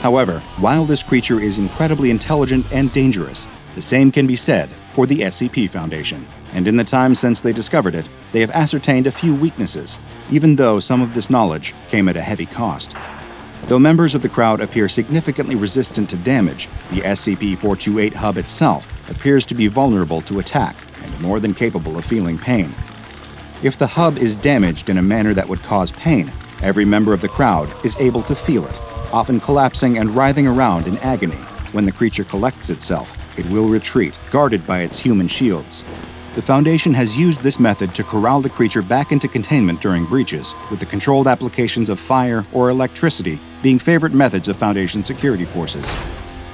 However, while this creature is incredibly intelligent and dangerous, the same can be said for the SCP Foundation, and in the time since they discovered it, they have ascertained a few weaknesses, even though some of this knowledge came at a heavy cost. Though members of the crowd appear significantly resistant to damage, the SCP-428 hub itself appears to be vulnerable to attack and more than capable of feeling pain. If the hub is damaged in a manner that would cause pain, every member of the crowd is able to feel it, often collapsing and writhing around in agony. When the creature collects itself, it will retreat, guarded by its human shields. The Foundation has used this method to corral the creature back into containment during breaches, with the controlled applications of fire or electricity being favorite methods of Foundation security forces.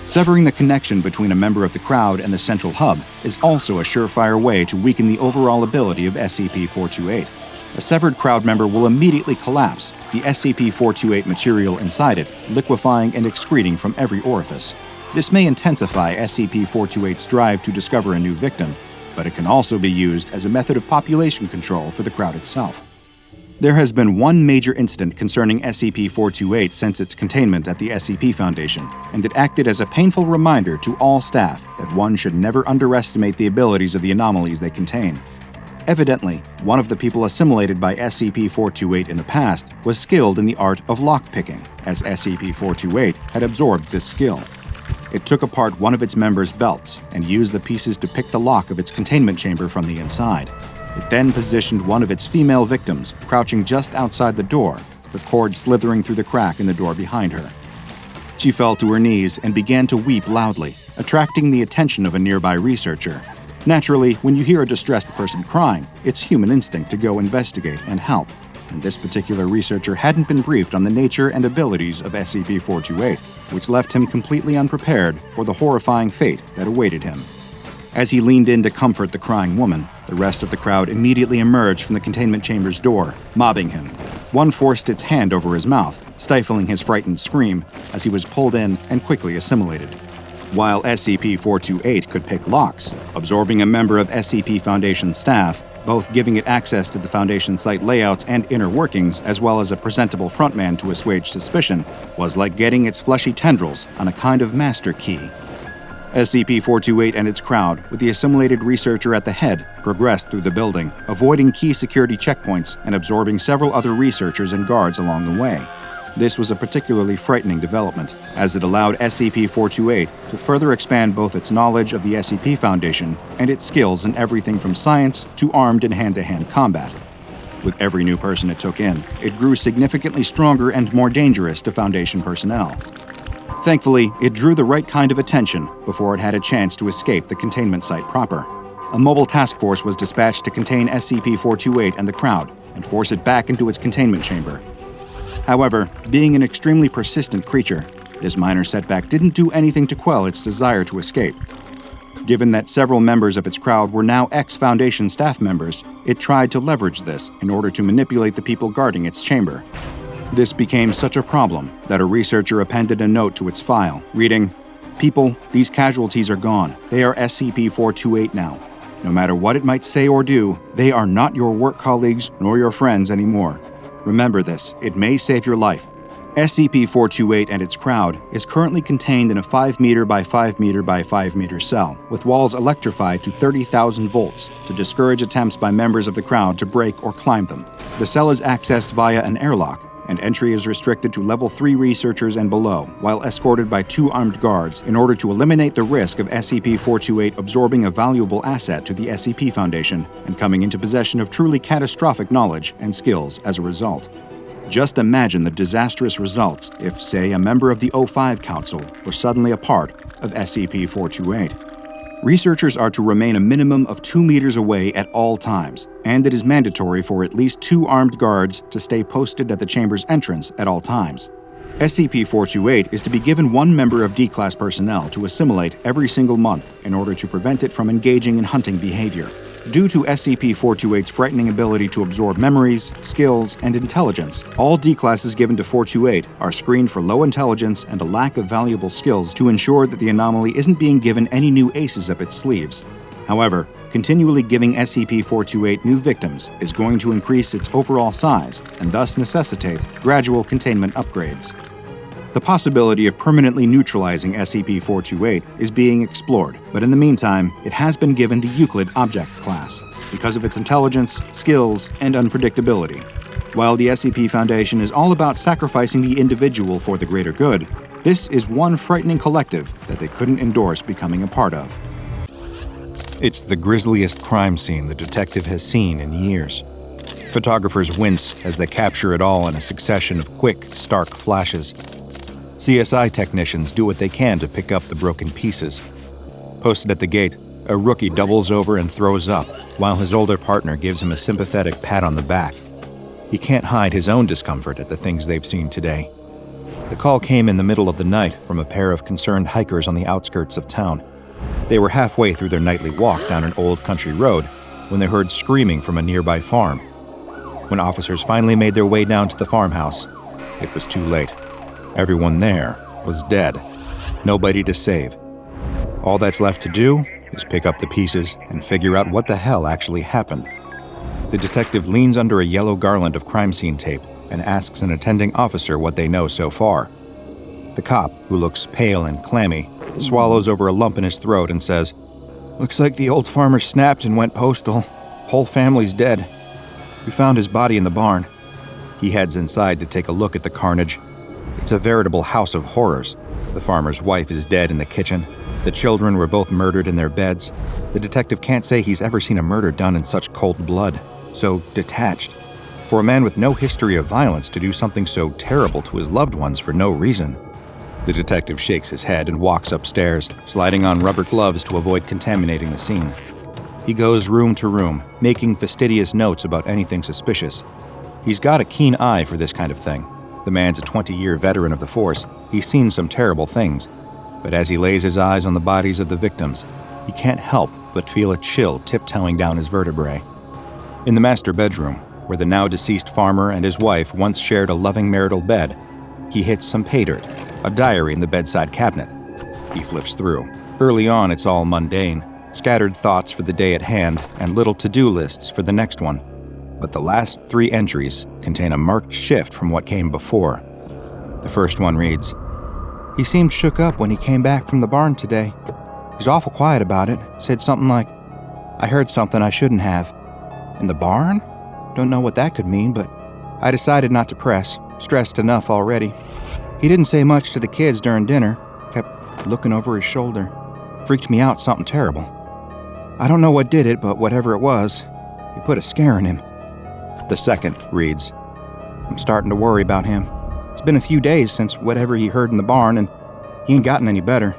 Severing the connection between a member of the crowd and the central hub is also a surefire way to weaken the overall ability of SCP-428. A severed crowd member will immediately collapse, the SCP-428 material inside it liquefying and excreting from every orifice. This may intensify SCP-428's drive to discover a new victim, but it can also be used as a method of population control for the crowd itself. There has been one major incident concerning SCP-428 since its containment at the SCP Foundation, and it acted as a painful reminder to all staff that one should never underestimate the abilities of the anomalies they contain. Evidently, one of the people assimilated by SCP-428 in the past was skilled in the art of lockpicking, as SCP-428 had absorbed this skill. It took apart one of its members' belts and used the pieces to pick the lock of its containment chamber from the inside. It then positioned one of its female victims crouching just outside the door, the cord slithering through the crack in the door behind her. She fell to her knees and began to weep loudly, attracting the attention of a nearby researcher. Naturally, when you hear a distressed person crying, it's human instinct to go investigate and help, and this particular researcher hadn't been briefed on the nature and abilities of SCP-428, which left him completely unprepared for the horrifying fate that awaited him. As he leaned in to comfort the crying woman, the rest of the crowd immediately emerged from the containment chamber's door, mobbing him. One forced its hand over his mouth, stifling his frightened scream as he was pulled in and quickly assimilated. While SCP-428 could pick locks, absorbing a member of SCP Foundation staff, both giving it access to the Foundation site layouts and inner workings, as well as a presentable frontman to assuage suspicion, was like getting its fleshy tendrils on a kind of master key. SCP-428 and its crowd, with the assimilated researcher at the head, progressed through the building, avoiding key security checkpoints and absorbing several other researchers and guards along the way. This was a particularly frightening development, as it allowed SCP-428 to further expand both its knowledge of the SCP Foundation and its skills in everything from science to armed and hand-to-hand combat. With every new person it took in, it grew significantly stronger and more dangerous to Foundation personnel. Thankfully, it drew the right kind of attention before it had a chance to escape the containment site proper. A mobile task force was dispatched to contain SCP-428 and the crowd and force it back into its containment chamber. However, being an extremely persistent creature, this minor setback didn't do anything to quell its desire to escape. Given that several members of its crowd were now ex-Foundation staff members, it tried to leverage this in order to manipulate the people guarding its chamber. This became such a problem that a researcher appended a note to its file, reading, "People, these casualties are gone. They are SCP-428 now. No matter what it might say or do, they are not your work colleagues nor your friends anymore. Remember this, it may save your life. SCP-428 and its crowd is currently contained in a 5 meter by 5 meter by 5 meter cell, with walls electrified to 30,000 volts to discourage attempts by members of the crowd to break or climb them. The cell is accessed via an airlock, and entry is restricted to Level 3 researchers and below, while escorted by 2 armed guards in order to eliminate the risk of SCP-428 absorbing a valuable asset to the SCP Foundation and coming into possession of truly catastrophic knowledge and skills as a result. Just imagine the disastrous results if, say, a member of the O5 Council were suddenly a part of SCP-428. Researchers are to remain a minimum of 2 meters away at all times, and it is mandatory for at least 2 armed guards to stay posted at the chamber's entrance at all times. SCP-428 is to be given 1 member of D-Class personnel to assimilate every single month in order to prevent it from engaging in hunting behavior. Due to SCP-428's frightening ability to absorb memories, skills, and intelligence, all D-classes given to 428 are screened for low intelligence and a lack of valuable skills to ensure that the anomaly isn't being given any new aces up its sleeves. However, continually giving SCP-428 new victims is going to increase its overall size and thus necessitate gradual containment upgrades. The possibility of permanently neutralizing SCP-428 is being explored, but in the meantime, it has been given the Euclid Object Class because of its intelligence, skills, and unpredictability. While the SCP Foundation is all about sacrificing the individual for the greater good, this is one frightening collective that they couldn't endorse becoming a part of. It's the grisliest crime scene the detective has seen in years. Photographers wince as they capture it all in a succession of quick, stark flashes. CSI technicians do what they can to pick up the broken pieces. Posted at the gate, a rookie doubles over and throws up, while his older partner gives him a sympathetic pat on the back. He can't hide his own discomfort at the things they've seen today. The call came in the middle of the night from a pair of concerned hikers on the outskirts of town. They were halfway through their nightly walk down an old country road when they heard screaming from a nearby farm. When officers finally made their way down to the farmhouse, it was too late. Everyone there was dead. Nobody to save. All that's left to do is pick up the pieces and figure out what the hell actually happened. The detective leans under a yellow garland of crime scene tape and asks an attending officer what they know so far. The cop, who looks pale and clammy, swallows over a lump in his throat and says, "Looks like the old farmer snapped and went postal. Whole family's dead. We found his body in the barn." He heads inside to take a look at the carnage. It's a veritable house of horrors. The farmer's wife is dead in the kitchen. The children were both murdered in their beds. The detective can't say he's ever seen a murder done in such cold blood, so detached. For a man with no history of violence to do something so terrible to his loved ones for no reason. The detective shakes his head and walks upstairs, sliding on rubber gloves to avoid contaminating the scene. He goes room to room, making fastidious notes about anything suspicious. He's got a keen eye for this kind of thing. The man's a 20-year veteran of the force. He's seen some terrible things. But as he lays his eyes on the bodies of the victims, he can't help but feel a chill tiptoeing down his vertebrae. In the master bedroom, where the now-deceased farmer and his wife once shared a loving marital bed, he hits some pay dirt, a diary in the bedside cabinet. He flips through. Early on, it's all mundane, scattered thoughts for the day at hand and little to-do lists for the next one. But the last 3 entries contain a marked shift from what came before. The first one reads, "He seemed shook up when he came back from the barn today. He's awful quiet about it. Said something like, 'I heard something I shouldn't have.' In the barn? Don't know what that could mean, but I decided not to press. Stressed enough already. He didn't say much to the kids during dinner. Kept looking over his shoulder. Freaked me out something terrible. I don't know what did it, but whatever it was, it put a scare in him." The second reads, "I'm starting to worry about him. It's been a few days since whatever he heard in the barn, and he ain't gotten any better.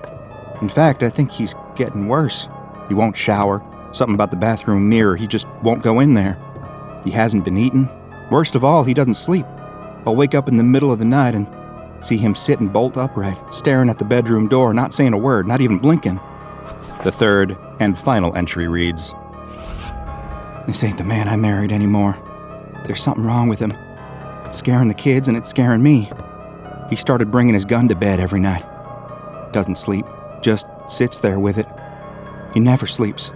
In fact, I think he's getting worse. He won't shower. Something about the bathroom mirror, he just won't go in there. He hasn't been eating. Worst of all, he doesn't sleep. I'll wake up in the middle of the night and see him sitting bolt upright, staring at the bedroom door, not saying a word, not even blinking." The third and final entry reads, "This ain't the man I married anymore. There's something wrong with him. It's scaring the kids and it's scaring me. He started bringing his gun to bed every night. Doesn't sleep, just sits there with it. He never sleeps.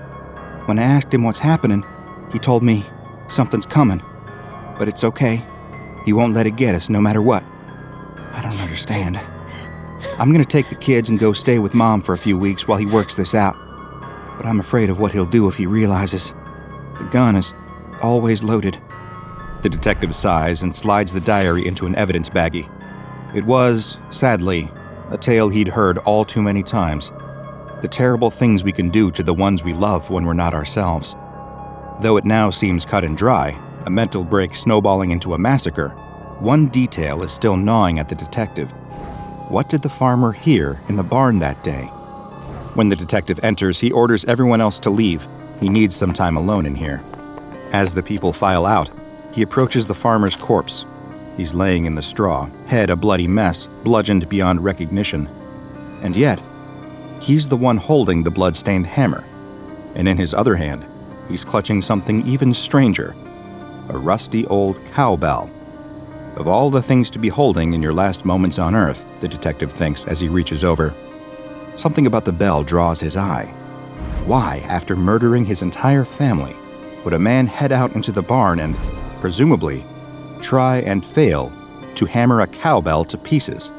When I asked him what's happening, he told me something's coming. But it's okay. He won't let it get us no matter what. I don't understand. I'm gonna take the kids and go stay with Mom for a few weeks while he works this out. But I'm afraid of what he'll do if he realizes. The gun is always loaded." The detective sighs and slides the diary into an evidence baggie. It was, sadly, a tale he'd heard all too many times. The terrible things we can do to the ones we love when we're not ourselves. Though it now seems cut and dry, a mental break snowballing into a massacre, one detail is still gnawing at the detective. What did the farmer hear in the barn that day? When the detective enters, he orders everyone else to leave. He needs some time alone in here. As the people file out, he approaches the farmer's corpse. He's laying in the straw, head a bloody mess, bludgeoned beyond recognition. And yet, he's the one holding the blood-stained hammer. And in his other hand, he's clutching something even stranger, a rusty old cowbell. Of all the things to be holding in your last moments on Earth, the detective thinks as he reaches over, something about the bell draws his eye. Why, after murdering his entire family, would a man head out into the barn and, presumably, try and fail to hammer a cowbell to pieces?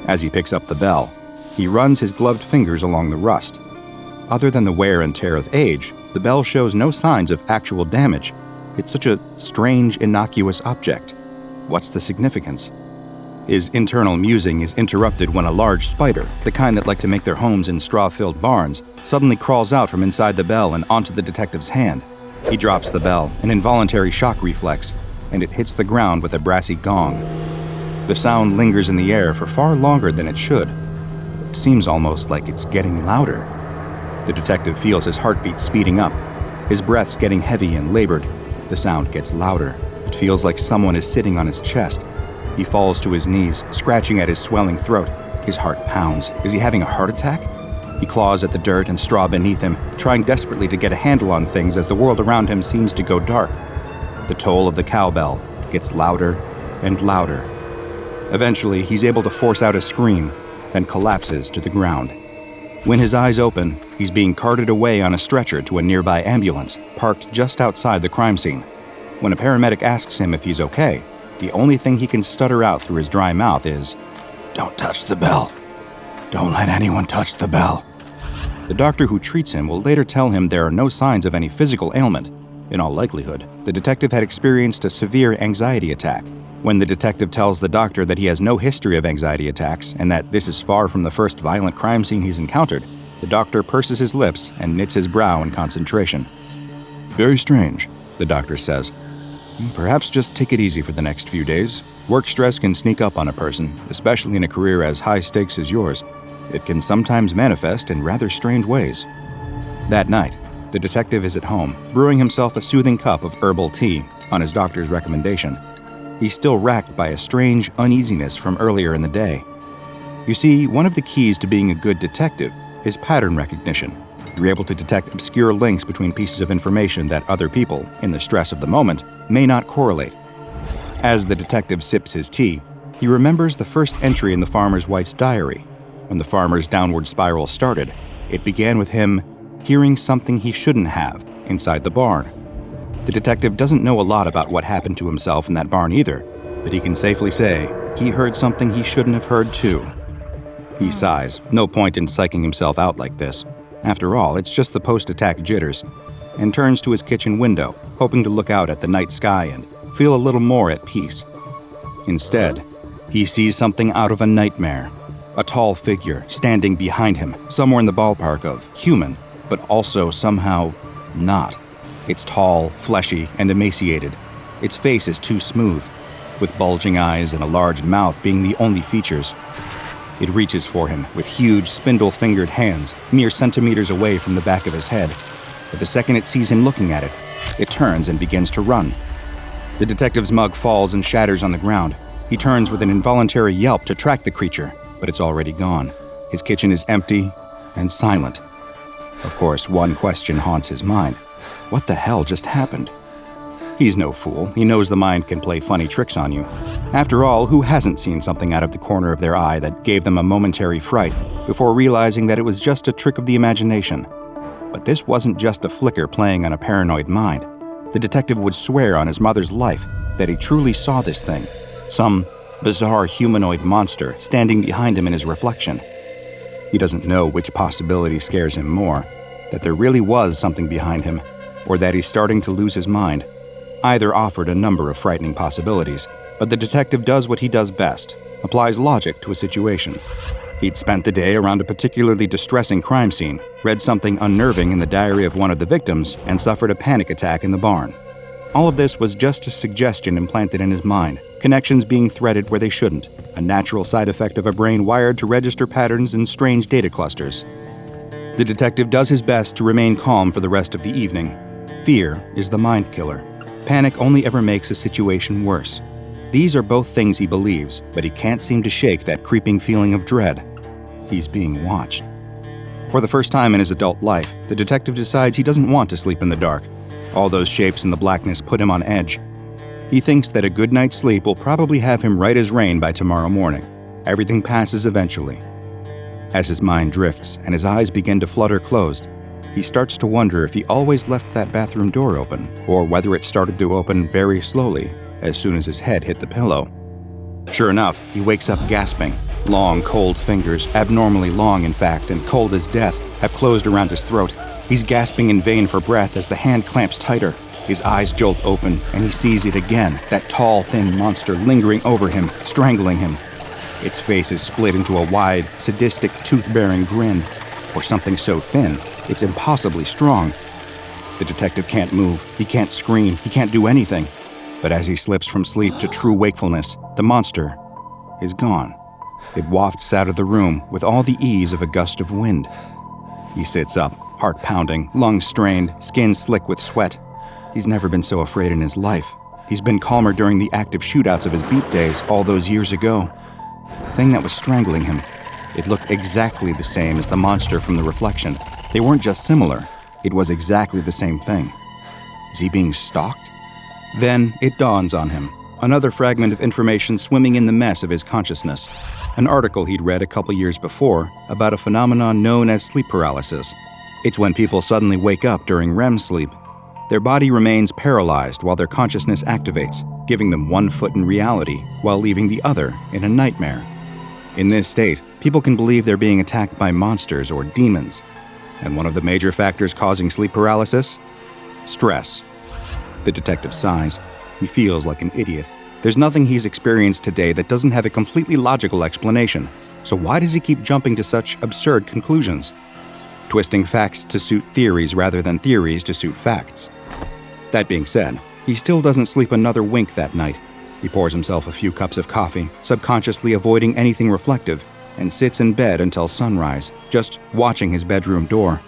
As he picks up the bell, he runs his gloved fingers along the rust. Other than the wear and tear of age, the bell shows no signs of actual damage. It's such a strange, innocuous object. What's the significance? His internal musing is interrupted when a large spider, the kind that like to make their homes in straw-filled barns, suddenly crawls out from inside the bell and onto the detective's hand. He drops the bell, an involuntary shock reflex, and it hits the ground with a brassy gong. The sound lingers in the air for far longer than it should. It seems almost like it's getting louder. The detective feels his heartbeat speeding up, his breaths getting heavy and labored. The sound gets louder. It feels like someone is sitting on his chest. He falls to his knees, scratching at his swelling throat. His heart pounds. Is he having a heart attack? He claws at the dirt and straw beneath him, trying desperately to get a handle on things as the world around him seems to go dark. The toll of the cowbell gets louder and louder. Eventually, he's able to force out a scream, then collapses to the ground. When his eyes open, he's being carted away on a stretcher to a nearby ambulance, parked just outside the crime scene. When a paramedic asks him if he's okay, the only thing he can stutter out through his dry mouth is, "Don't touch the bell. Don't let anyone touch the bell." The doctor who treats him will later tell him there are no signs of any physical ailment, In all likelihood, the detective had experienced a severe anxiety attack. When the detective tells the doctor that he has no history of anxiety attacks and that this is far from the first violent crime scene he's encountered, the doctor purses his lips and knits his brow in concentration. "Very strange," the doctor says. "Perhaps just take it easy for the next few days. Work stress can sneak up on a person, especially in a career as high stakes as yours. It can sometimes manifest in rather strange ways." That night, the detective is at home, brewing himself a soothing cup of herbal tea on his doctor's recommendation. He's still racked by a strange uneasiness from earlier in the day. You see, one of the keys to being a good detective is pattern recognition. You're able to detect obscure links between pieces of information that other people, in the stress of the moment, may not correlate. As the detective sips his tea, he remembers the first entry in the farmer's wife's diary. When the farmer's downward spiral started, it began with him hearing something he shouldn't have inside the barn. The detective doesn't know a lot about what happened to himself in that barn either, but he can safely say he heard something he shouldn't have heard too. He sighs, no point in psyching himself out like this. After all, it's just the post-attack jitters, and turns to his kitchen window, hoping to look out at the night sky and feel a little more at peace. Instead, he sees something out of a nightmare. A tall figure standing behind him, somewhere in the ballpark of human, but also somehow not. It's tall, fleshy, and emaciated. Its face is too smooth, with bulging eyes and a large mouth being the only features. It reaches for him with huge, spindle-fingered hands, mere centimeters away from the back of his head. But the second it sees him looking at it, it turns and begins to run. The detective's mug falls and shatters on the ground. He turns with an involuntary yelp to track the creature, but it's already gone. His kitchen is empty and silent. Of course, one question haunts his mind. What the hell just happened? He's no fool. He knows the mind can play funny tricks on you. After all, who hasn't seen something out of the corner of their eye that gave them a momentary fright before realizing that it was just a trick of the imagination? But this wasn't just a flicker playing on a paranoid mind. The detective would swear on his mother's life that he truly saw this thing, some bizarre humanoid monster standing behind him in his reflection. He doesn't know which possibility scares him more, that there really was something behind him, or that he's starting to lose his mind. Either offered a number of frightening possibilities, but the detective does what he does best, applies logic to a situation. He'd spent the day around a particularly distressing crime scene, read something unnerving in the diary of one of the victims, and suffered a panic attack in the barn. All of this was just a suggestion implanted in his mind, connections being threaded where they shouldn't, a natural side effect of a brain wired to register patterns in strange data clusters. The detective does his best to remain calm for the rest of the evening. Fear is the mind killer. Panic only ever makes a situation worse. These are both things he believes, but he can't seem to shake that creeping feeling of dread. He's being watched. For the first time in his adult life, the detective decides he doesn't want to sleep in the dark. All those shapes in the blackness put him on edge. He thinks that a good night's sleep will probably have him right as rain by tomorrow morning. Everything passes eventually. As his mind drifts and his eyes begin to flutter closed, he starts to wonder if he always left that bathroom door open, or whether it started to open very slowly as soon as his head hit the pillow. Sure enough, he wakes up gasping. Long, cold fingers, abnormally long in fact, and cold as death, have closed around his throat. He's gasping in vain for breath as the hand clamps tighter. His eyes jolt open, and he sees it again, that tall, thin monster lingering over him, strangling him. Its face is split into a wide, sadistic, tooth-bearing grin. For something so thin, it's impossibly strong. The detective can't move, he can't scream, he can't do anything. But as he slips from sleep to true wakefulness, the monster is gone. It wafts out of the room with all the ease of a gust of wind. He sits up, heart pounding, lungs strained, skin slick with sweat. He's never been so afraid in his life. He's been calmer during the active shootouts of his beat days all those years ago. The thing that was strangling him, it looked exactly the same as the monster from the reflection. They weren't just similar, it was exactly the same thing. Is he being stalked? Then it dawns on him. Another fragment of information swimming in the mess of his consciousness. An article he'd read a couple years before about a phenomenon known as sleep paralysis. It's when people suddenly wake up during REM sleep. Their body remains paralyzed while their consciousness activates, giving them one foot in reality while leaving the other in a nightmare. In this state, people can believe they're being attacked by monsters or demons. And one of the major factors causing sleep paralysis? Stress. The detective sighs. He feels like an idiot. There's nothing he's experienced today that doesn't have a completely logical explanation. So why does he keep jumping to such absurd conclusions? Twisting facts to suit theories rather than theories to suit facts. That being said, he still doesn't sleep another wink that night. He pours himself a few cups of coffee, subconsciously avoiding anything reflective, and sits in bed until sunrise, just watching his bedroom door.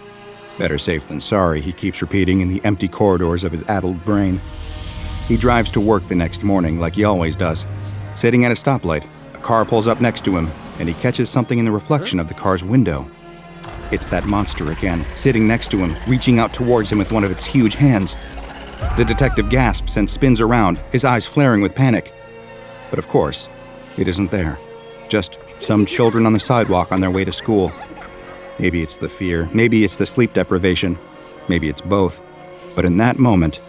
Better safe than sorry, he keeps repeating in the empty corridors of his addled brain. He drives to work the next morning like he always does. Sitting at a stoplight, a car pulls up next to him, and he catches something in the reflection of the car's window. It's that monster again, sitting next to him, reaching out towards him with one of its huge hands. The detective gasps and spins around, his eyes flaring with panic. But of course, it isn't there. Just some children on the sidewalk on their way to school. Maybe it's the fear, maybe it's the sleep deprivation, maybe it's both. But in that moment,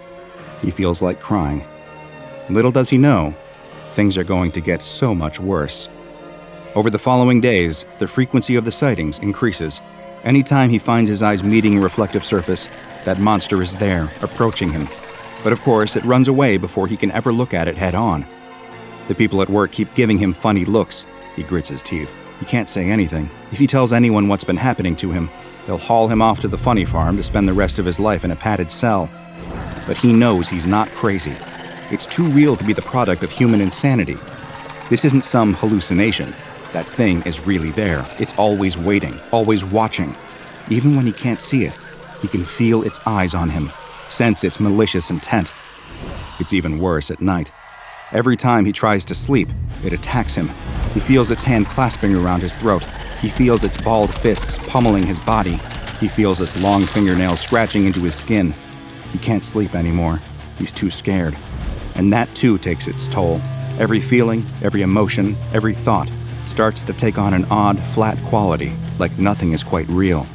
he feels like crying. Little does he know, things are going to get so much worse. Over the following days, the frequency of the sightings increases. Anytime he finds his eyes meeting a reflective surface, that monster is there, approaching him. But of course, it runs away before he can ever look at it head on. The people at work keep giving him funny looks. He grits his teeth. He can't say anything. If he tells anyone what's been happening to him, they'll haul him off to the funny farm to spend the rest of his life in a padded cell. But he knows he's not crazy. It's too real to be the product of human insanity. This isn't some hallucination. That thing is really there. It's always waiting, always watching. Even when he can't see it, he can feel its eyes on him, sense its malicious intent. It's even worse at night. Every time he tries to sleep, it attacks him. He feels its hand clasping around his throat. He feels its balled fists pummeling his body. He feels its long fingernails scratching into his skin. He can't sleep anymore. He's too scared. And that too takes its toll. Every feeling, every emotion, every thought starts to take on an odd, flat quality, like nothing is quite real.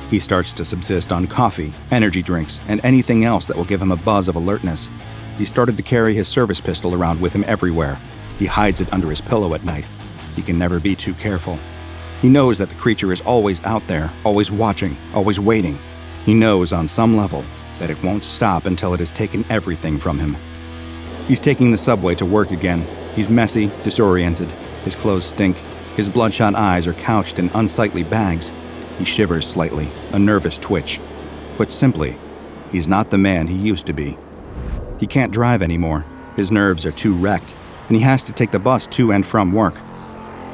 He starts to subsist on coffee, energy drinks, and anything else that will give him a buzz of alertness. He started to carry his service pistol around with him everywhere. He hides it under his pillow at night. He can never be too careful. He knows that the creature is always out there, always watching, always waiting. He knows on some level that it won't stop until it has taken everything from him. He's taking the subway to work again. He's messy, disoriented. His clothes stink. His bloodshot eyes are couched in unsightly bags. He shivers slightly, a nervous twitch. Put simply, he's not the man he used to be. He can't drive anymore. His nerves are too wrecked, and he has to take the bus to and from work.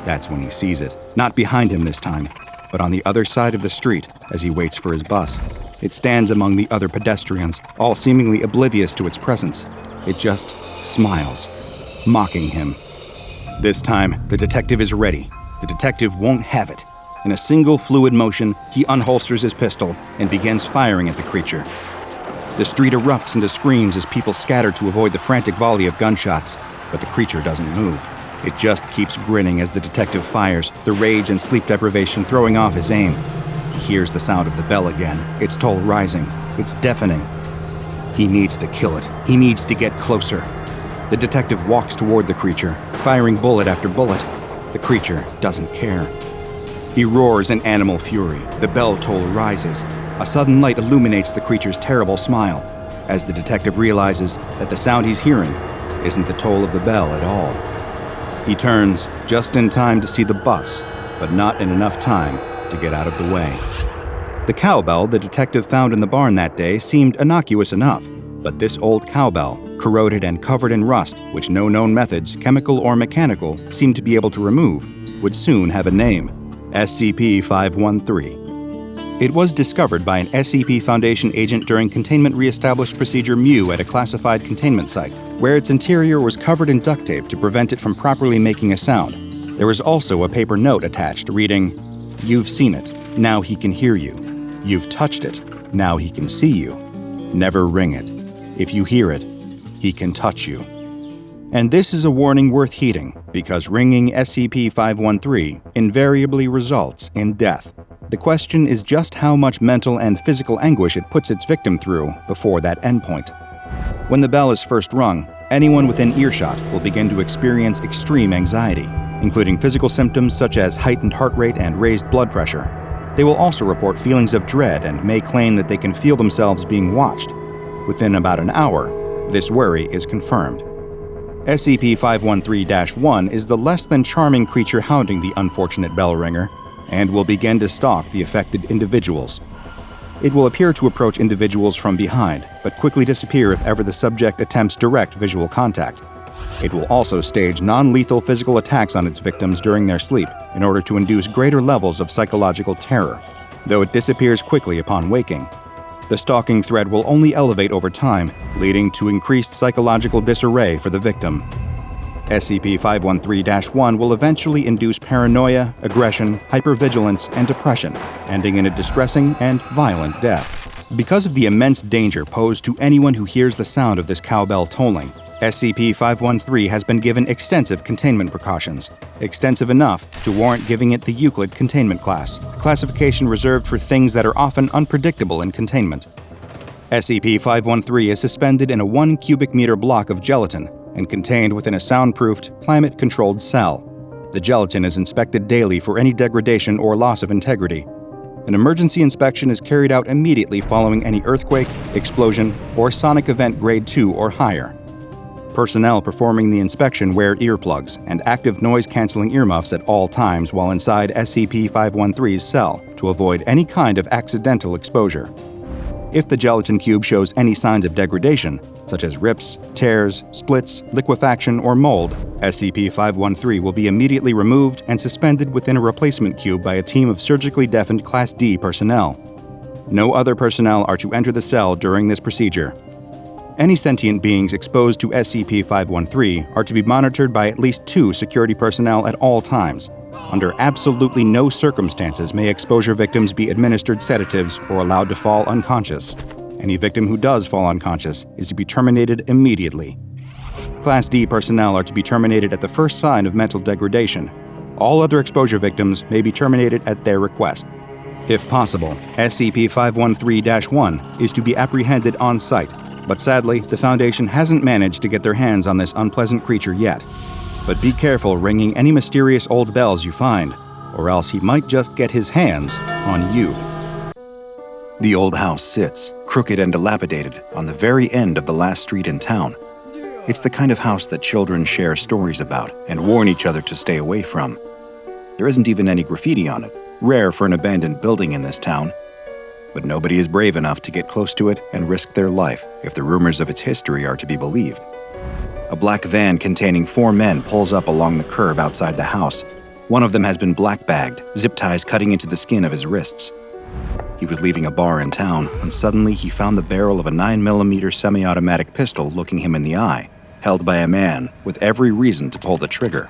That's when he sees it, not behind him this time, but on the other side of the street as he waits for his bus. It stands among the other pedestrians, all seemingly oblivious to its presence. It just smiles, mocking him. This time, the detective is ready. The detective won't have it. In a single fluid motion, he unholsters his pistol and begins firing at the creature. The street erupts into screams as people scatter to avoid the frantic volley of gunshots, but the creature doesn't move. It just keeps grinning as the detective fires, the rage and sleep deprivation throwing off his aim. He hears the sound of the bell again, its toll rising. It's deafening. He needs to kill it. He needs to get closer. The detective walks toward the creature, firing bullet after bullet. The creature doesn't care. He roars in animal fury. The bell toll rises. A sudden light illuminates the creature's terrible smile, as the detective realizes that the sound he's hearing isn't the toll of the bell at all. He turns just in time to see the bus, but not in enough time to get out of the way. The cowbell the detective found in the barn that day seemed innocuous enough, but this old cowbell, corroded and covered in rust, which no known methods, chemical or mechanical, seemed to be able to remove, would soon have a name: SCP-513. It was discovered by an SCP Foundation agent during Containment Reestablished Procedure Mu at a classified containment site, where its interior was covered in duct tape to prevent it from properly making a sound. There was also a paper note attached reading, "You've seen it, now he can hear you. You've touched it, now he can see you. Never ring it. If you hear it, he can touch you." And this is a warning worth heeding, because ringing SCP-513 invariably results in death. The question is just how much mental and physical anguish it puts its victim through before that endpoint. When the bell is first rung, anyone within earshot will begin to experience extreme anxiety, including physical symptoms such as heightened heart rate and raised blood pressure. They will also report feelings of dread and may claim that they can feel themselves being watched. within about an hour, this worry is confirmed. SCP-513-1 is the less than charming creature hounding the unfortunate bell ringer, and will begin to stalk the affected individuals. It will appear to approach individuals from behind, but quickly disappear if ever the subject attempts direct visual contact. It will also stage non-lethal physical attacks on its victims during their sleep in order to induce greater levels of psychological terror, though it disappears quickly upon waking. The stalking threat will only elevate over time, leading to increased psychological disarray for the victim. SCP-513-1 will eventually induce paranoia, aggression, hypervigilance, and depression, ending in a distressing and violent death. Because of the immense danger posed to anyone who hears the sound of this cowbell tolling, SCP-513 has been given extensive containment precautions, extensive enough to warrant giving it the Euclid Containment Class, a classification reserved for things that are often unpredictable in containment. SCP-513 is suspended in a 1 cubic meter block of gelatin and contained within a soundproofed, climate-controlled cell. The gelatin is inspected daily for any degradation or loss of integrity. An emergency inspection is carried out immediately following any earthquake, explosion, or sonic event grade 2 or higher. Personnel performing the inspection wear earplugs and active noise-canceling earmuffs at all times while inside SCP-513's cell to avoid any kind of accidental exposure. If the gelatin cube shows any signs of degradation, such as rips, tears, splits, liquefaction, or mold, SCP-513 will be immediately removed and suspended within a replacement cube by a team of surgically deafened Class D personnel. No other personnel are to enter the cell during this procedure. Any sentient beings exposed to SCP-513 are to be monitored by at least 2 security personnel at all times. Under absolutely no circumstances may exposure victims be administered sedatives or allowed to fall unconscious. Any victim who does fall unconscious is to be terminated immediately. Class D personnel are to be terminated at the first sign of mental degradation. All other exposure victims may be terminated at their request. If possible, SCP-513-1 is to be apprehended on site, but sadly, the Foundation hasn't managed to get their hands on this unpleasant creature yet. But be careful ringing any mysterious old bells you find, or else he might just get his hands on you. The old house sits, crooked and dilapidated, on the very end of the last street in town. It's the kind of house that children share stories about and warn each other to stay away from. There isn't even any graffiti on it, rare for an abandoned building in this town. But nobody is brave enough to get close to it and risk their life if the rumors of its history are to be believed. A black van containing 4 men pulls up along the curb outside the house. One of them has been black-bagged, zip ties cutting into the skin of his wrists. He was leaving a bar in town when suddenly he found the barrel of a 9mm semi-automatic pistol looking him in the eye, held by a man with every reason to pull the trigger.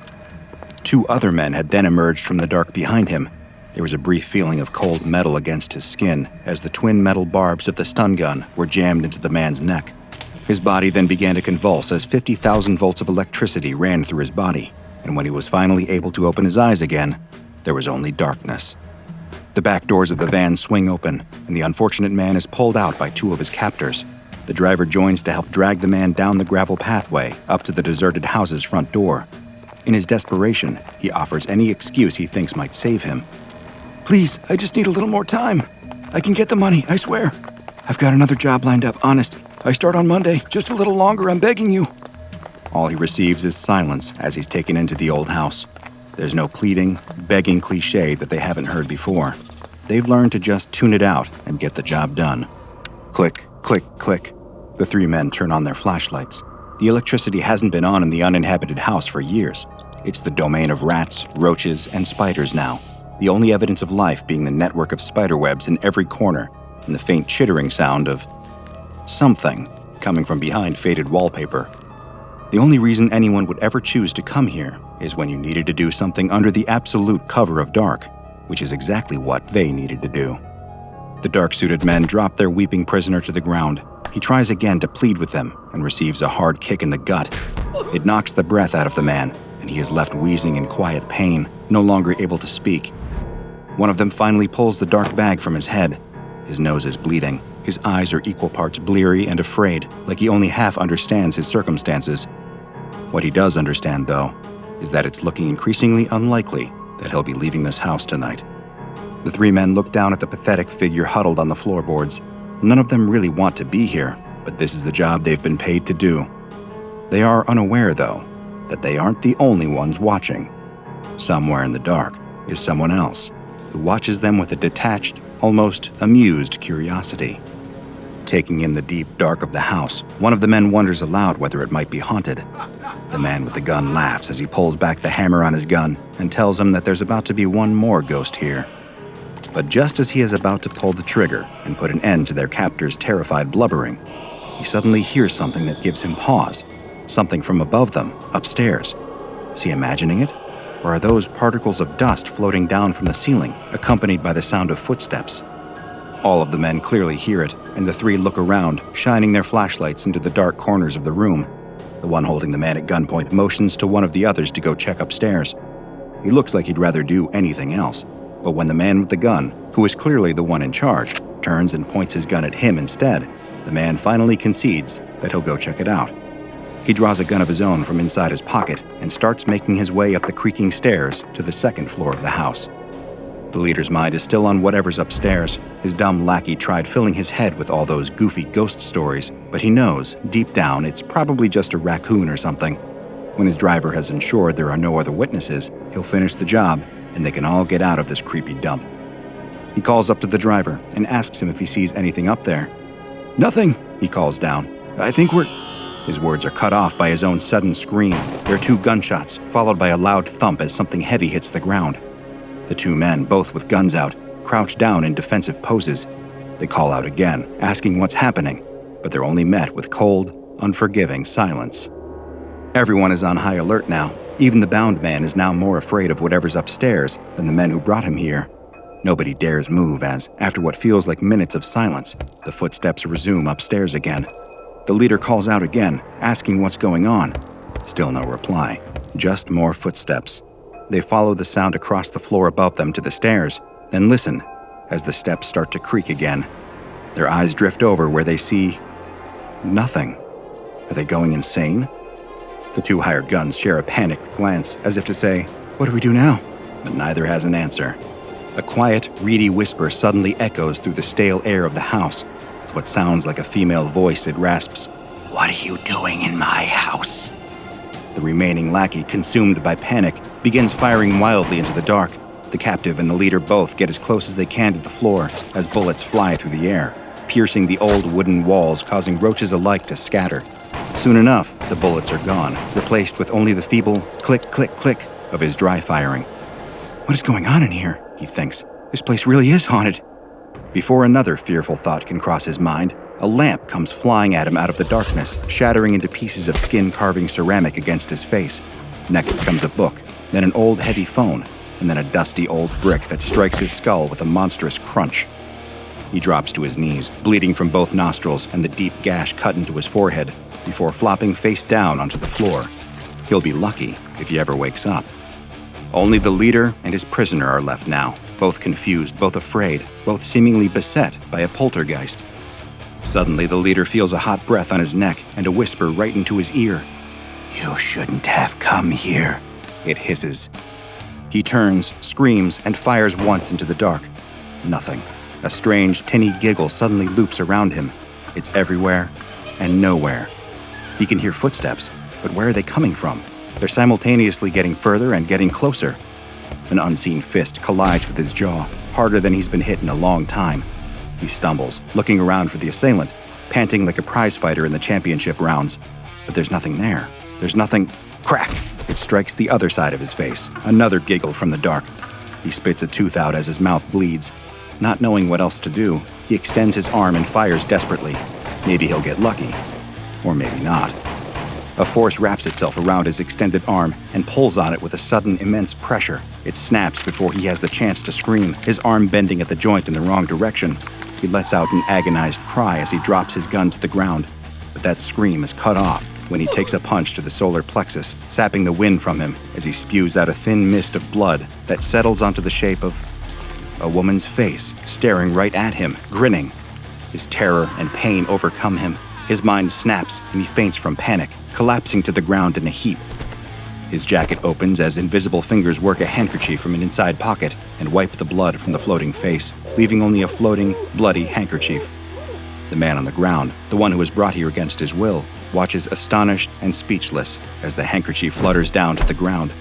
2 other men had then emerged from the dark behind him. There was a brief feeling of cold metal against his skin as the twin metal barbs of the stun gun were jammed into the man's neck. His body then began to convulse as 50,000 volts of electricity ran through his body, and when he was finally able to open his eyes again, there was only darkness. The back doors of the van swing open, and the unfortunate man is pulled out by 2 of his captors. The driver joins to help drag the man down the gravel pathway up to the deserted house's front door. In his desperation, he offers any excuse he thinks might save him. "Please, I just need a little more time. I can get the money, I swear. I've got another job lined up, honest. I start on Monday, just a little longer, I'm begging you." All he receives is silence as he's taken into the old house. There's no pleading, begging cliche that they haven't heard before. They've learned to just tune it out and get the job done. Click, click, click. The 3 men turn on their flashlights. The electricity hasn't been on in the uninhabited house for years. It's the domain of rats, roaches, and spiders now. The only evidence of life being the network of spiderwebs in every corner and the faint chittering sound of something coming from behind faded wallpaper. The only reason anyone would ever choose to come here is when you needed to do something under the absolute cover of dark, which is exactly what they needed to do. The dark-suited men drop their weeping prisoner to the ground. He tries again to plead with them and receives a hard kick in the gut. It knocks the breath out of the man, and he is left wheezing in quiet pain, no longer able to speak. One of them finally pulls the dark bag from his head. His nose is bleeding. His eyes are equal parts bleary and afraid, like he only half understands his circumstances. What he does understand, though, is that it's looking increasingly unlikely that he'll be leaving this house tonight. The 3 men look down at the pathetic figure huddled on the floorboards. None of them really want to be here, but this is the job they've been paid to do. They are unaware, though, that they aren't the only ones watching. Somewhere in the dark is someone else who watches them with a detached, almost amused curiosity. Taking in the deep dark of the house, one of the men wonders aloud whether it might be haunted. The man with the gun laughs as he pulls back the hammer on his gun and tells him that there's about to be one more ghost here. But just as he is about to pull the trigger and put an end to their captor's terrified blubbering, he suddenly hears something that gives him pause. Something from above them, upstairs. Is he imagining it? Or are those particles of dust floating down from the ceiling, accompanied by the sound of footsteps? All of the men clearly hear it, and the three look around, shining their flashlights into the dark corners of the room. The one holding the man at gunpoint motions to one of the others to go check upstairs. He looks like he'd rather do anything else, but when the man with the gun, who is clearly the one in charge, turns and points his gun at him instead, the man finally concedes that he'll go check it out. He draws a gun of his own from inside his pocket and starts making his way up the creaking stairs to the second floor of the house. The leader's mind is still on whatever's upstairs. His dumb lackey tried filling his head with all those goofy ghost stories, but he knows, deep down, it's probably just a raccoon or something. When his driver has ensured there are no other witnesses, he'll finish the job, and they can all get out of this creepy dump. He calls up to the driver and asks him if he sees anything up there. "Nothing," he calls down. "I think we're—" His words are cut off by his own sudden scream. There are two gunshots, followed by a loud thump as something heavy hits the ground. The two men, both with guns out, crouch down in defensive poses. They call out again, asking what's happening, but they're only met with cold, unforgiving silence. Everyone is on high alert now. Even the bound man is now more afraid of whatever's upstairs than the men who brought him here. Nobody dares move as, after what feels like minutes of silence, the footsteps resume upstairs again. The leader calls out again, asking what's going on. Still no reply, just more footsteps. They follow the sound across the floor above them to the stairs, then listen as the steps start to creak again. Their eyes drift over where they see nothing. Are they going insane? The two hired guns share a panicked glance, as if to say, "What do we do now?" But neither has an answer. A quiet, reedy whisper suddenly echoes through the stale air of the house. With what sounds like a female voice, it rasps, "What are you doing in my house?" The remaining lackey, consumed by panic, begins firing wildly into the dark. The captive and the leader both get as close as they can to the floor as bullets fly through the air, piercing the old wooden walls, causing roaches alike to scatter. Soon enough, the bullets are gone, replaced with only the feeble click, click, click of his dry firing. "What is going on in here?" he thinks. "This place really is haunted." Before another fearful thought can cross his mind, a lamp comes flying at him out of the darkness, shattering into pieces of skin-carving ceramic against his face. Next comes a book, then an old heavy phone, and then a dusty old brick that strikes his skull with a monstrous crunch. He drops to his knees, bleeding from both nostrils and the deep gash cut into his forehead, before flopping face down onto the floor. He'll be lucky if he ever wakes up. Only the leader and his prisoner are left now, both confused, both afraid, both seemingly beset by a poltergeist. Suddenly, the leader feels a hot breath on his neck and a whisper right into his ear. "You shouldn't have come here," it hisses. He turns, screams, and fires once into the dark. Nothing. A strange, tinny giggle suddenly loops around him. It's everywhere and nowhere. He can hear footsteps, but where are they coming from? They're simultaneously getting further and getting closer. An unseen fist collides with his jaw, harder than he's been hit in a long time. He stumbles, looking around for the assailant, panting like a prizefighter in the championship rounds. But there's nothing there. There's nothing. Crack! It strikes the other side of his face. Another giggle from the dark. He spits a tooth out as his mouth bleeds. Not knowing what else to do, he extends his arm and fires desperately. Maybe he'll get lucky. Or maybe not. A force wraps itself around his extended arm and pulls on it with a sudden immense pressure. It snaps before he has the chance to scream, his arm bending at the joint in the wrong direction. He lets out an agonized cry as he drops his gun to the ground. But that scream is cut off when he takes a punch to the solar plexus, sapping the wind from him as he spews out a thin mist of blood that settles onto the shape of a woman's face, staring right at him, grinning. His terror and pain overcome him. His mind snaps and he faints from panic, collapsing to the ground in a heap. His jacket opens as invisible fingers work a handkerchief from an inside pocket and wipe the blood from the floating face, leaving only a floating, bloody handkerchief. The man on the ground, the one who was brought here against his will, watches astonished and speechless as the handkerchief flutters down to the ground.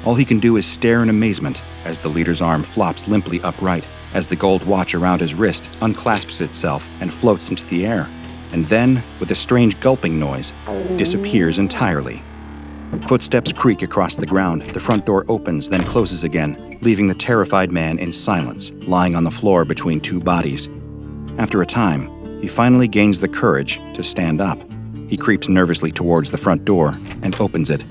All he can do is stare in amazement as the leader's arm flops limply upright, as the gold watch around his wrist unclasps itself and floats into the air, and then, with a strange gulping noise, disappears entirely. Footsteps creak across the ground, the front door opens, then closes again, leaving the terrified man in silence, lying on the floor between two bodies. After a time, he finally gains the courage to stand up. He creeps nervously towards the front door and opens it.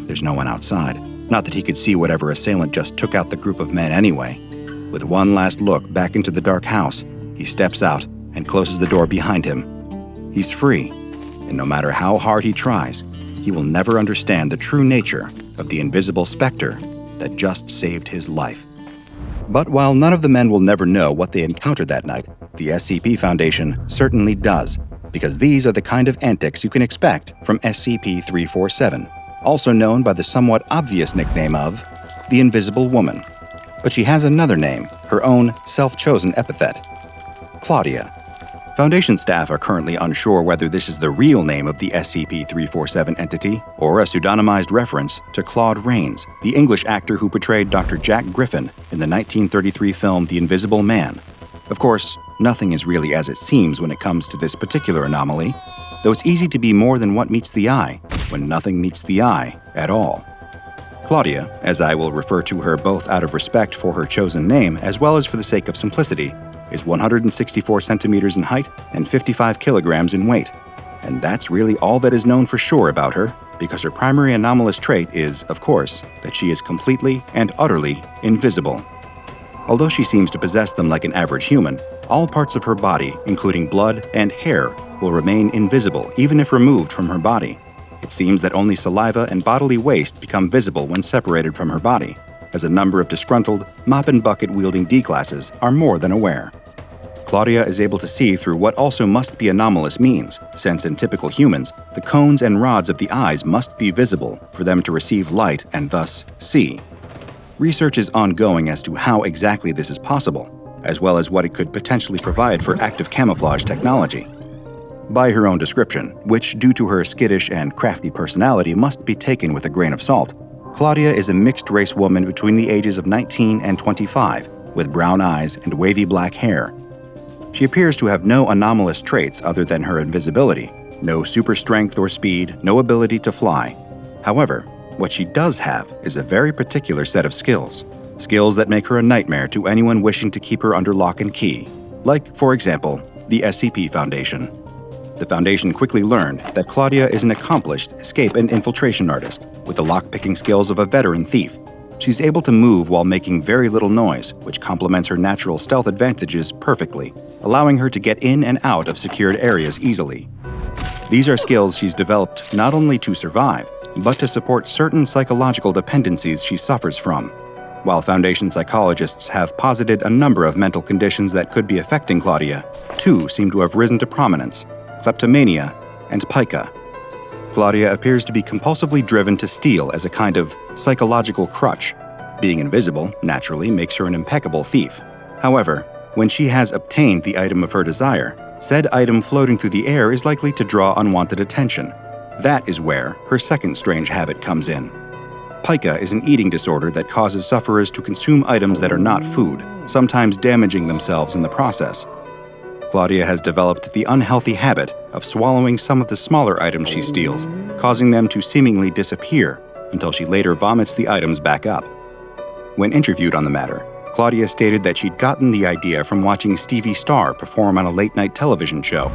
There's no one outside. Not that he could see whatever assailant just took out the group of men anyway. With one last look back into the dark house, he steps out and closes the door behind him. He's free, and no matter how hard he tries, he will never understand the true nature of the invisible specter that just saved his life. But while none of the men will never know what they encountered that night, the SCP Foundation certainly does, because these are the kind of antics you can expect from SCP-347, also known by the somewhat obvious nickname of the Invisible Woman. But she has another name, her own self-chosen epithet: Claudia. Foundation staff are currently unsure whether this is the real name of the SCP-347 entity or a pseudonymized reference to Claude Rains, the English actor who portrayed Dr. Jack Griffin in the 1933 film The Invisible Man. Of course, nothing is really as it seems when it comes to this particular anomaly, though it's easy to be more than what meets the eye when nothing meets the eye at all. Claudia, as I will refer to her both out of respect for her chosen name as well as for the sake of simplicity, is 164 centimeters in height and 55 kilograms in weight. And that's really all that is known for sure about her, because her primary anomalous trait is, of course, that she is completely and utterly invisible. Although she seems to possess them like an average human, all parts of her body, including blood and hair, will remain invisible even if removed from her body. It seems that only saliva and bodily waste become visible when separated from her body, as a number of disgruntled, mop-and-bucket-wielding D-classes are more than aware. Claudia is able to see through what also must be anomalous means, since in typical humans, the cones and rods of the eyes must be visible for them to receive light and thus see. Research is ongoing as to how exactly this is possible, as well as what it could potentially provide for active camouflage technology. By her own description, which due to her skittish and crafty personality must be taken with a grain of salt, Claudia is a mixed-race woman between the ages of 19 and 25, with brown eyes and wavy black hair. She appears to have no anomalous traits other than her invisibility, no super strength or speed, no ability to fly. However, what she does have is a very particular set of skills that make her a nightmare to anyone wishing to keep her under lock and key, like, for example, the SCP Foundation. The Foundation quickly learned that Claudia is an accomplished escape and infiltration artist, with the lock-picking skills of a veteran thief. She's able to move while making very little noise, which complements her natural stealth advantages perfectly, allowing her to get in and out of secured areas easily. These are skills she's developed not only to survive, but to support certain psychological dependencies she suffers from. While Foundation psychologists have posited a number of mental conditions that could be affecting Claudia, two seem to have risen to prominence: kleptomania and pica. Claudia appears to be compulsively driven to steal as a kind of psychological crutch. Being invisible, naturally, makes her an impeccable thief. However, when she has obtained the item of her desire, said item floating through the air is likely to draw unwanted attention. That is where her second strange habit comes in. Pica is an eating disorder that causes sufferers to consume items that are not food, sometimes damaging themselves in the process. Claudia has developed the unhealthy habit of swallowing some of the smaller items she steals, causing them to seemingly disappear until she later vomits the items back up. When interviewed on the matter, Claudia stated that she'd gotten the idea from watching Stevie Starr perform on a late-night television show.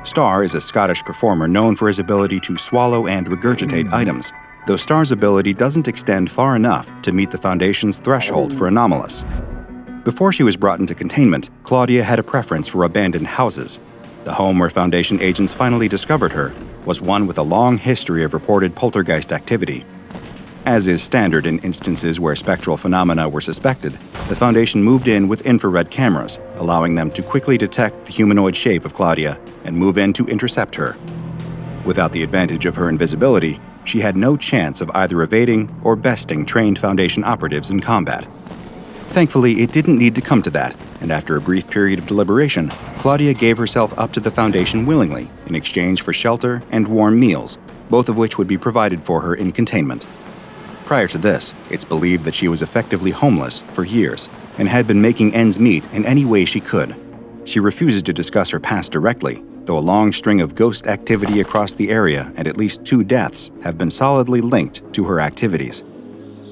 Starr is a Scottish performer known for his ability to swallow and regurgitate items, though Starr's ability doesn't extend far enough to meet the Foundation's threshold for anomalous. Before she was brought into containment, Claudia had a preference for abandoned houses. The home where Foundation agents finally discovered her was one with a long history of reported poltergeist activity. As is standard in instances where spectral phenomena were suspected, the Foundation moved in with infrared cameras, allowing them to quickly detect the humanoid shape of Claudia and move in to intercept her. Without the advantage of her invisibility, she had no chance of either evading or besting trained Foundation operatives in combat. Thankfully, it didn't need to come to that, and after a brief period of deliberation, Claudia gave herself up to the Foundation willingly in exchange for shelter and warm meals, both of which would be provided for her in containment. Prior to this, it's believed that she was effectively homeless for years and had been making ends meet in any way she could. She refuses to discuss her past directly, though a long string of ghost activity across the area and at least 2 deaths have been solidly linked to her activities.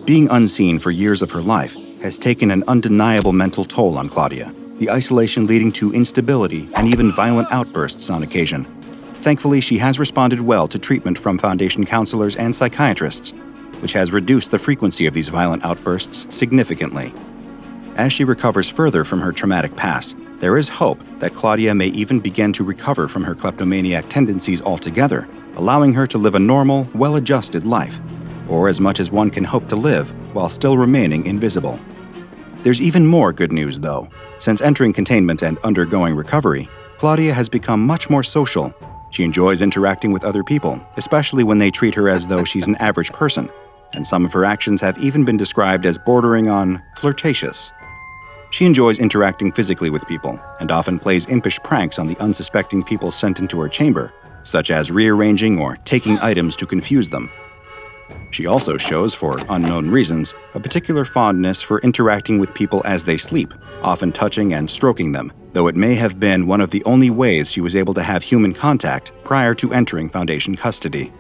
Being unseen for years of her life has taken an undeniable mental toll on Claudia, the isolation leading to instability and even violent outbursts on occasion. Thankfully, she has responded well to treatment from Foundation counselors and psychiatrists, which has reduced the frequency of these violent outbursts significantly. As she recovers further from her traumatic past, there is hope that Claudia may even begin to recover from her kleptomaniac tendencies altogether, allowing her to live a normal, well-adjusted life, or as much as one can hope to live while still remaining invisible. There's even more good news, though. Since entering containment and undergoing recovery, Claudia has become much more social. She enjoys interacting with other people, especially when they treat her as though she's an average person, and some of her actions have even been described as bordering on flirtatious. She enjoys interacting physically with people, and often plays impish pranks on the unsuspecting people sent into her chamber, such as rearranging or taking items to confuse them. She also shows, for unknown reasons, a particular fondness for interacting with people as they sleep, often touching and stroking them, though it may have been one of the only ways she was able to have human contact prior to entering Foundation custody.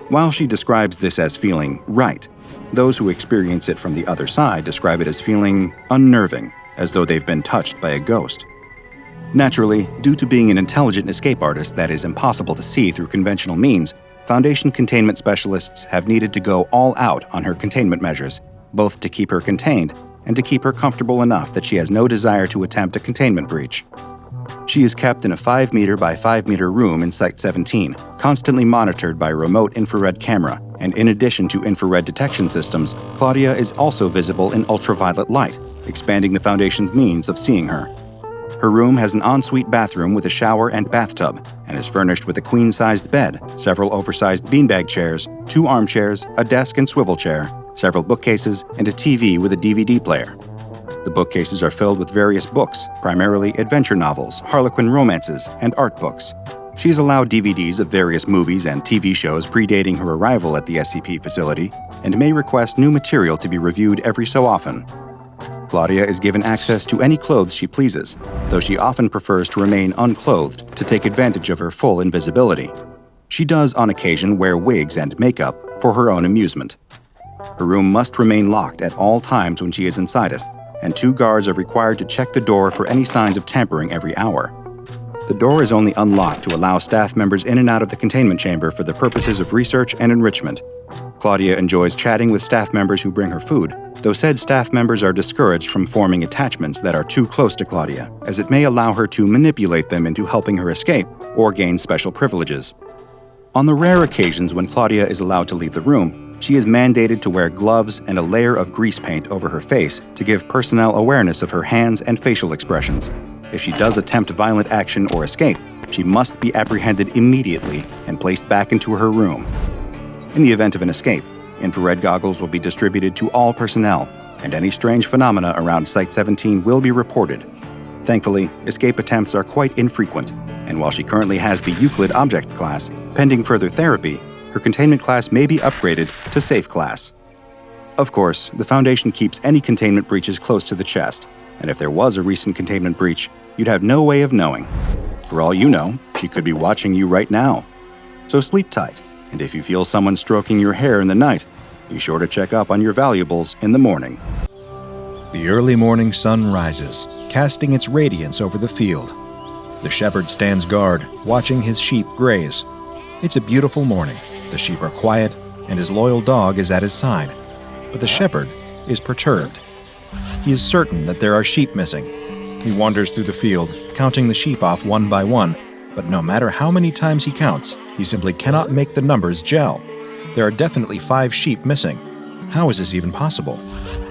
While she describes this as feeling right, those who experience it from the other side describe it as feeling unnerving, as though they've been touched by a ghost. Naturally, due to being an intelligent escape artist that is impossible to see through conventional means, Foundation containment specialists have needed to go all out on her containment measures, both to keep her contained and to keep her comfortable enough that she has no desire to attempt a containment breach. She is kept in a 5-meter by 5-meter room in Site-17, constantly monitored by a remote infrared camera, and in addition to infrared detection systems, Claudia is also visible in ultraviolet light, expanding the Foundation's means of seeing her. Her room has an ensuite bathroom with a shower and bathtub, and is furnished with a queen-sized bed, several oversized beanbag chairs, 2 armchairs, a desk and swivel chair, several bookcases, and a TV with a DVD player. The bookcases are filled with various books, primarily adventure novels, Harlequin romances, and art books. She's allowed DVDs of various movies and TV shows predating her arrival at the SCP facility, and may request new material to be reviewed every so often. Claudia is given access to any clothes she pleases, though she often prefers to remain unclothed to take advantage of her full invisibility. She does on occasion wear wigs and makeup for her own amusement. Her room must remain locked at all times when she is inside it, and 2 guards are required to check the door for any signs of tampering every hour. The door is only unlocked to allow staff members in and out of the containment chamber for the purposes of research and enrichment. Claudia enjoys chatting with staff members who bring her food, though said staff members are discouraged from forming attachments that are too close to Claudia, as it may allow her to manipulate them into helping her escape or gain special privileges. On the rare occasions when Claudia is allowed to leave the room, she is mandated to wear gloves and a layer of grease paint over her face to give personnel awareness of her hands and facial expressions. If she does attempt violent action or escape, she must be apprehended immediately and placed back into her room. In the event of an escape, infrared goggles will be distributed to all personnel, and any strange phenomena around Site-17 will be reported. Thankfully, escape attempts are quite infrequent, and while she currently has the Euclid Object Class, pending further therapy, her containment class may be upgraded to Safe Class. Of course, the Foundation keeps any containment breaches close to the chest, and if there was a recent containment breach, you'd have no way of knowing. For all you know, she could be watching you right now. So sleep tight, and if you feel someone stroking your hair in the night, be sure to check up on your valuables in the morning. The early morning sun rises, casting its radiance over the field. The shepherd stands guard, watching his sheep graze. It's a beautiful morning. The sheep are quiet, and his loyal dog is at his side. But the shepherd is perturbed. He is certain that there are sheep missing. He wanders through the field, counting the sheep off one by one, but no matter how many times he counts, he simply cannot make the numbers gel. There are definitely 5 sheep missing. How is this even possible?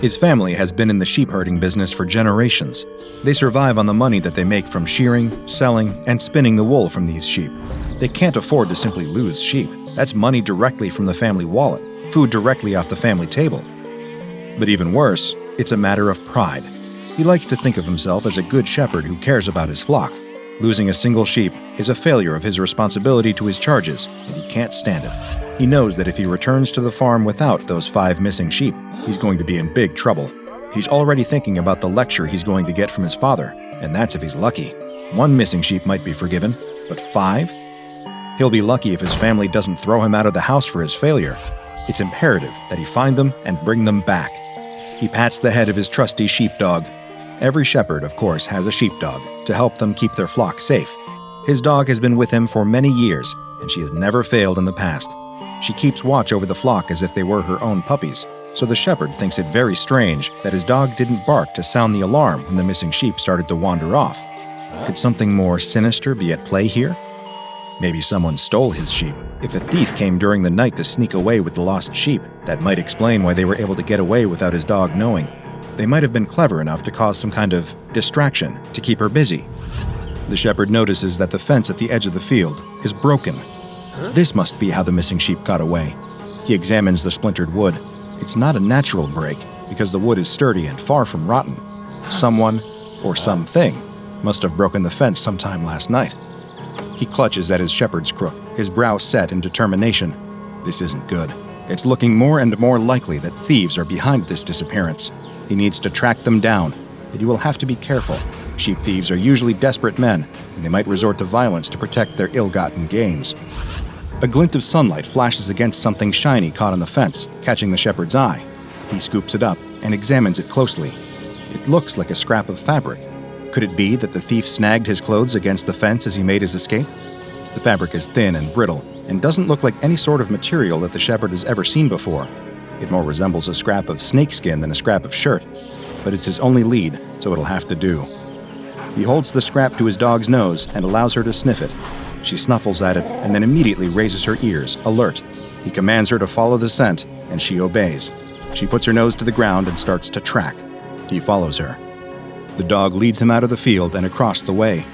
His family has been in the sheep herding business for generations. They survive on the money that they make from shearing, selling, and spinning the wool from these sheep. They can't afford to simply lose sheep. That's money directly from the family wallet, food directly off the family table. But even worse, It's a matter of pride. He likes to think of himself as a good shepherd who cares about his flock. Losing a single sheep is a failure of his responsibility to his charges, and he can't stand it. He knows that if he returns to the farm without those 5 missing sheep, he's going to be in big trouble. He's already thinking about the lecture he's going to get from his father, and that's if he's lucky. 1 missing sheep might be forgiven, but 5? He'll be lucky if his family doesn't throw him out of the house for his failure. It's imperative that he find them and bring them back. He pats the head of his trusty sheepdog. Every shepherd, of course, has a sheepdog to help them keep their flock safe. His dog has been with him for many years, and she has never failed in the past. She keeps watch over the flock as if they were her own puppies, so the shepherd thinks it very strange that his dog didn't bark to sound the alarm when the missing sheep started to wander off. Could something more sinister be at play here? Maybe someone stole his sheep. If a thief came during the night to sneak away with the lost sheep, that might explain why they were able to get away without his dog knowing. They might have been clever enough to cause some kind of distraction to keep her busy. The shepherd notices that the fence at the edge of the field is broken. This must be how the missing sheep got away. He examines the splintered wood. It's not a natural break, because the wood is sturdy and far from rotten. Someone, or something, must have broken the fence sometime last night. He clutches at his shepherd's crook, his brow set in determination. This isn't good. It's looking more and more likely that thieves are behind this disappearance. He needs to track them down, but he will have to be careful. Sheep thieves are usually desperate men, and they might resort to violence to protect their ill-gotten gains. A glint of sunlight flashes against something shiny caught on the fence, catching the shepherd's eye. He scoops it up and examines it closely. It looks like a scrap of fabric. Could it be that the thief snagged his clothes against the fence as he made his escape? The fabric is thin and brittle, and doesn't look like any sort of material that the shepherd has ever seen before. It more resembles a scrap of snakeskin than a scrap of shirt, but it's his only lead, so it'll have to do. He holds the scrap to his dog's nose and allows her to sniff it. She snuffles at it and then immediately raises her ears, alert. He commands her to follow the scent, and she obeys. She puts her nose to the ground and starts to track. He follows her. The dog leads him out of the field and across the way.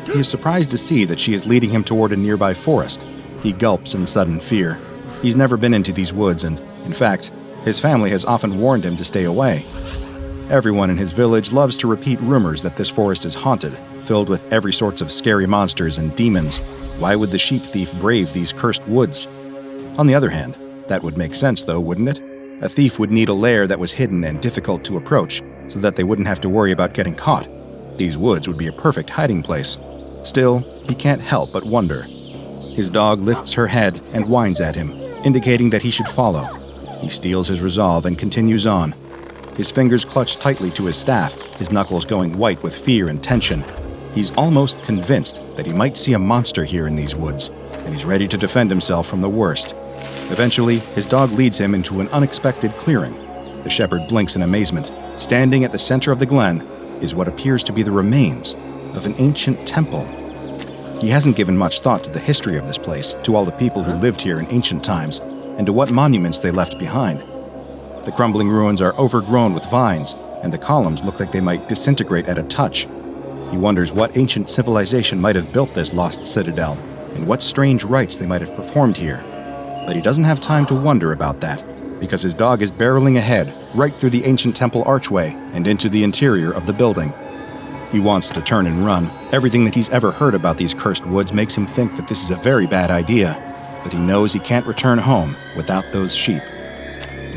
He is surprised to see that she is leading him toward a nearby forest. He gulps in sudden fear. He's never been into these woods, and, in fact, his family has often warned him to stay away. Everyone in his village loves to repeat rumors that this forest is haunted, filled with every sorts of scary monsters and demons. Why would the sheep thief brave these cursed woods? On the other hand, that would make sense though, wouldn't it? A thief would need a lair that was hidden and difficult to approach, so that they wouldn't have to worry about getting caught. These woods would be a perfect hiding place. Still, he can't help but wonder. His dog lifts her head and whines at him, indicating that he should follow. He steels his resolve and continues on. His fingers clutch tightly to his staff, his knuckles going white with fear and tension. He's almost convinced that he might see a monster here in these woods, and he's ready to defend himself from the worst. Eventually, his dog leads him into an unexpected clearing. The shepherd blinks in amazement. Standing at the center of the glen is what appears to be the remains of an ancient temple. He hasn't given much thought to the history of this place, to all the people who lived here in ancient times, and to what monuments they left behind. The crumbling ruins are overgrown with vines, and the columns look like they might disintegrate at a touch. He wonders what ancient civilization might have built this lost citadel, and what strange rites they might have performed here. But he doesn't have time to wonder about that, because his dog is barreling ahead, right through the ancient temple archway and into the interior of the building. He wants to turn and run. Everything that he's ever heard about these cursed woods makes him think that this is a very bad idea, but he knows he can't return home without those sheep.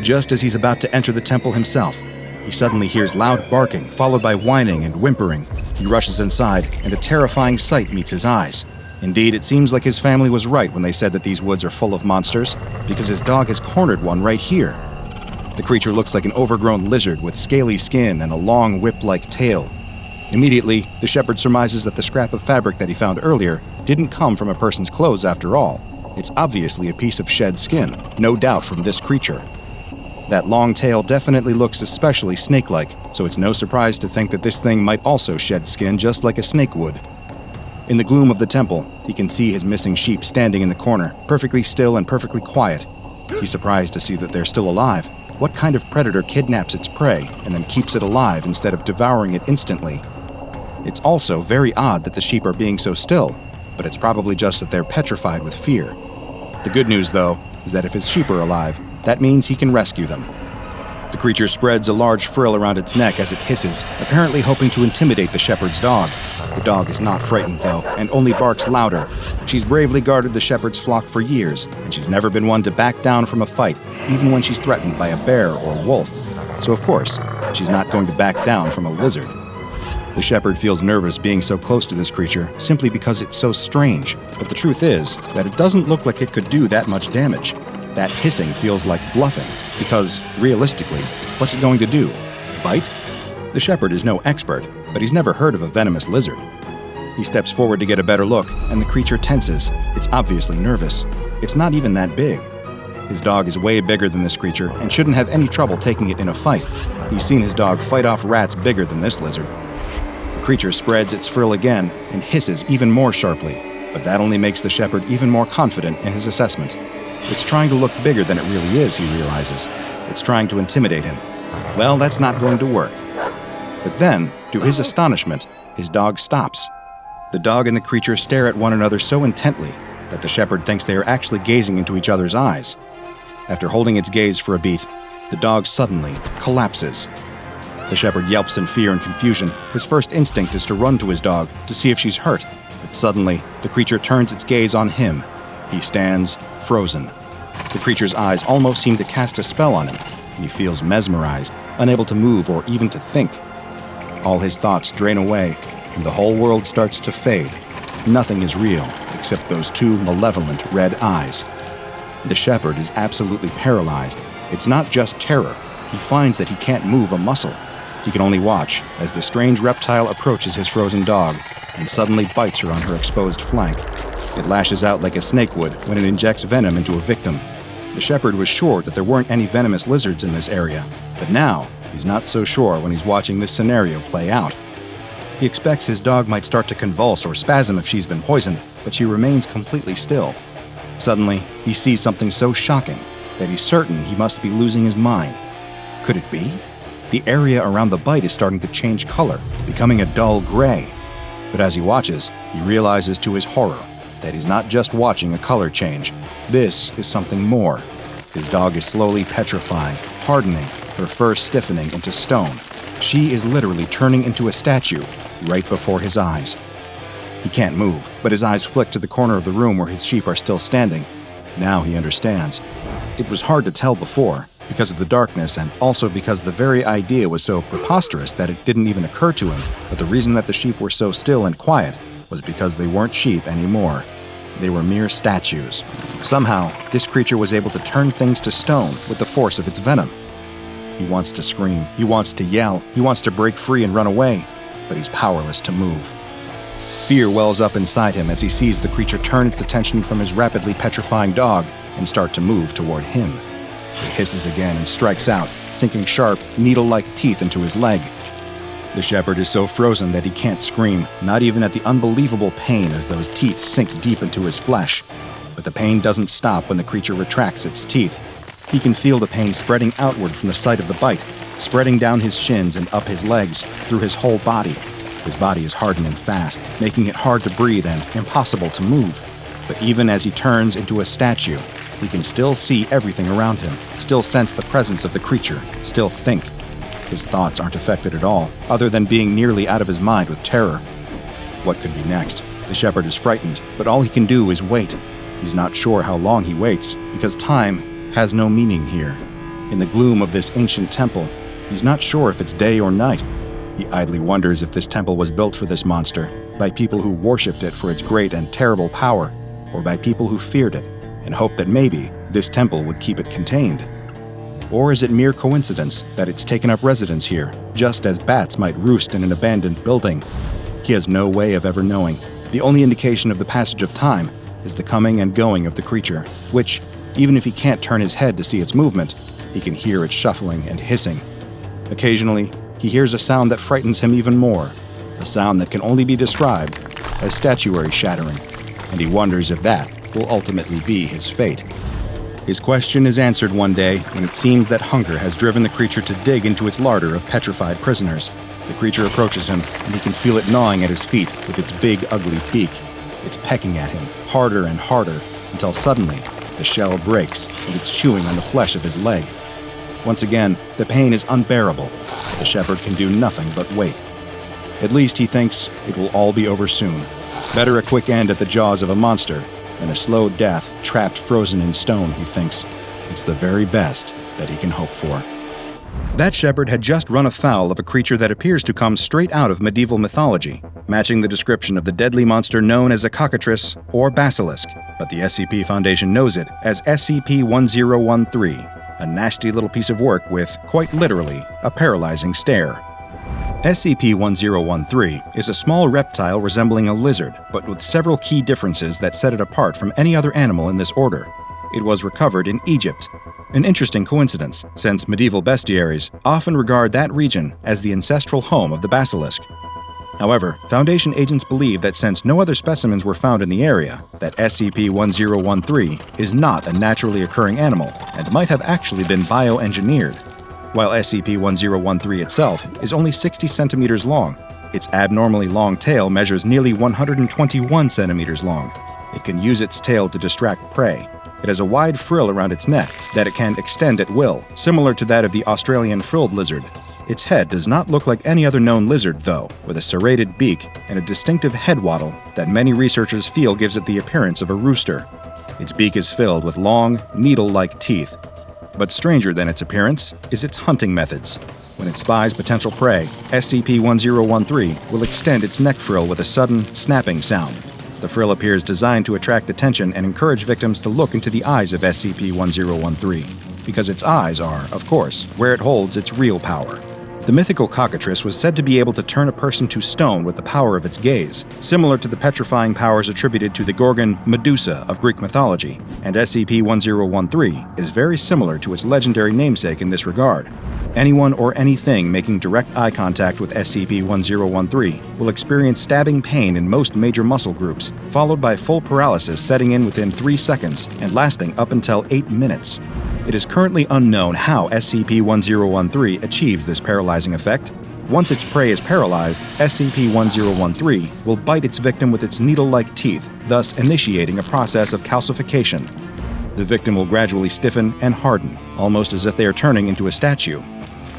Just as he's about to enter the temple himself, he suddenly hears loud barking, followed by whining and whimpering. He rushes inside, and a terrifying sight meets his eyes. Indeed, it seems like his family was right when they said that these woods are full of monsters, because his dog has cornered one right here. The creature looks like an overgrown lizard with scaly skin and a long whip-like tail. Immediately, the shepherd surmises that the scrap of fabric that he found earlier didn't come from a person's clothes after all. It's obviously a piece of shed skin, no doubt from this creature. That long tail definitely looks especially snake-like, so it's no surprise to think that this thing might also shed skin just like a snake would. In the gloom of the temple, he can see his missing sheep standing in the corner, perfectly still and perfectly quiet. He's surprised to see that they're still alive. What kind of predator kidnaps its prey and then keeps it alive instead of devouring it instantly? It's also very odd that the sheep are being so still, but it's probably just that they're petrified with fear. The good news, though, is that if his sheep are alive, that means he can rescue them. The creature spreads a large frill around its neck as it hisses, apparently hoping to intimidate the shepherd's dog. The dog is not frightened, though, and only barks louder. She's bravely guarded the shepherd's flock for years, and she's never been one to back down from a fight, even when she's threatened by a bear or wolf. So of course, she's not going to back down from a lizard. The shepherd feels nervous being so close to this creature simply because it's so strange, but the truth is that it doesn't look like it could do that much damage. That hissing feels like bluffing, because, realistically, what's it going to do? Bite? The shepherd is no expert, but he's never heard of a venomous lizard. He steps forward to get a better look, and the creature tenses. It's obviously nervous. It's not even that big. His dog is way bigger than this creature and shouldn't have any trouble taking it in a fight. He's seen his dog fight off rats bigger than this lizard. The creature spreads its frill again and hisses even more sharply, but that only makes the shepherd even more confident in his assessment. It's trying to look bigger than it really is, he realizes. It's trying to intimidate him. Well, that's not going to work. But then, to his astonishment, his dog stops. The dog and the creature stare at one another so intently that the shepherd thinks they are actually gazing into each other's eyes. After holding its gaze for a beat, the dog suddenly collapses. The shepherd yelps in fear and confusion. His first instinct is to run to his dog to see if she's hurt, but suddenly, the creature turns its gaze on him. He stands frozen. The creature's eyes almost seem to cast a spell on him, and he feels mesmerized, unable to move or even to think. All his thoughts drain away, and the whole world starts to fade. Nothing is real except those two malevolent red eyes. The shepherd is absolutely paralyzed. It's not just terror. He finds that he can't move a muscle. He can only watch as the strange reptile approaches his frozen dog and suddenly bites her on her exposed flank. It lashes out like a snake would when it injects venom into a victim. The shepherd was sure that there weren't any venomous lizards in this area, but now he's not so sure when he's watching this scenario play out. He expects his dog might start to convulse or spasm if she's been poisoned, but she remains completely still. Suddenly, he sees something so shocking that he's certain he must be losing his mind. Could it be? The area around the bite is starting to change color, becoming a dull gray. But as he watches, he realizes to his horror that he's not just watching a color change. This is something more. His dog is slowly petrifying, hardening, her fur stiffening into stone. She is literally turning into a statue right before his eyes. He can't move, but his eyes flick to the corner of the room where his sheep are still standing. Now he understands. It was hard to tell before, because of the darkness and also because the very idea was so preposterous that it didn't even occur to him. But the reason that the sheep were so still and quiet was because they weren't sheep anymore. They were mere statues. Somehow, this creature was able to turn things to stone with the force of its venom. He wants to scream, he wants to yell, he wants to break free and run away, but he's powerless to move. Fear wells up inside him as he sees the creature turn its attention from his rapidly petrifying dog and start to move toward him. It hisses again and strikes out, sinking sharp, needle-like teeth into his leg. The shepherd is so frozen that he can't scream, not even at the unbelievable pain as those teeth sink deep into his flesh. But the pain doesn't stop when the creature retracts its teeth. He can feel the pain spreading outward from the site of the bite, spreading down his shins and up his legs, through his whole body. His body is hardening fast, making it hard to breathe and impossible to move. But even as he turns into a statue, he can still see everything around him, still sense the presence of the creature, still think. His thoughts aren't affected at all, other than being nearly out of his mind with terror. What could be next? The shepherd is frightened, but all he can do is wait. He's not sure how long he waits, because time has no meaning here. In the gloom of this ancient temple, he's not sure if it's day or night. He idly wonders if this temple was built for this monster, by people who worshipped it for its great and terrible power, or by people who feared it, and hoped that maybe this temple would keep it contained. Or is it mere coincidence that it's taken up residence here, just as bats might roost in an abandoned building? He has no way of ever knowing. The only indication of the passage of time is the coming and going of the creature, which, even if he can't turn his head to see its movement, he can hear it shuffling and hissing. Occasionally, he hears a sound that frightens him even more, a sound that can only be described as statuary shattering, and he wonders if that will ultimately be his fate. His question is answered one day when it seems that hunger has driven the creature to dig into its larder of petrified prisoners. The creature approaches him, and he can feel it gnawing at his feet with its big, ugly beak. It's pecking at him, harder and harder, until suddenly the shell breaks and it's chewing on the flesh of his leg. Once again, the pain is unbearable. The shepherd can do nothing but wait. At least he thinks it will all be over soon. Better a quick end at the jaws of a monster than a slow death trapped frozen in stone, he thinks. It's the very best that he can hope for. That shepherd had just run afoul of a creature that appears to come straight out of medieval mythology, matching the description of the deadly monster known as a cockatrice or basilisk, but the SCP Foundation knows it as SCP-1013, a nasty little piece of work with, quite literally, a paralyzing stare. SCP-1013 is a small reptile resembling a lizard, but with several key differences that set it apart from any other animal in this order. It was recovered in Egypt. An interesting coincidence, since medieval bestiaries often regard that region as the ancestral home of the basilisk. However, Foundation agents believe that since no other specimens were found in the area, that SCP-1013 is not a naturally occurring animal and might have actually been bioengineered. While SCP-1013 itself is only 60 centimeters long, its abnormally long tail measures nearly 121 centimeters long. It can use its tail to distract prey. It has a wide frill around its neck that it can extend at will, similar to that of the Australian frilled lizard. Its head does not look like any other known lizard, though, with a serrated beak and a distinctive head wattle that many researchers feel gives it the appearance of a rooster. Its beak is filled with long, needle-like teeth. But stranger than its appearance is its hunting methods. When it spies potential prey, SCP-1013 will extend its neck frill with a sudden, snapping sound. The frill appears designed to attract attention and encourage victims to look into the eyes of SCP-1013, because its eyes are, of course, where it holds its real power. The mythical cockatrice was said to be able to turn a person to stone with the power of its gaze, similar to the petrifying powers attributed to the Gorgon Medusa of Greek mythology, and SCP-1013 is very similar to its legendary namesake in this regard. Anyone or anything making direct eye contact with SCP-1013 will experience stabbing pain in most major muscle groups, followed by full paralysis setting in within 3 seconds and lasting up until 8 minutes. It is currently unknown how SCP-1013 achieves this paralyzing effect. Once its prey is paralyzed, SCP-1013 will bite its victim with its needle-like teeth, thus initiating a process of calcification. The victim will gradually stiffen and harden, almost as if they are turning into a statue.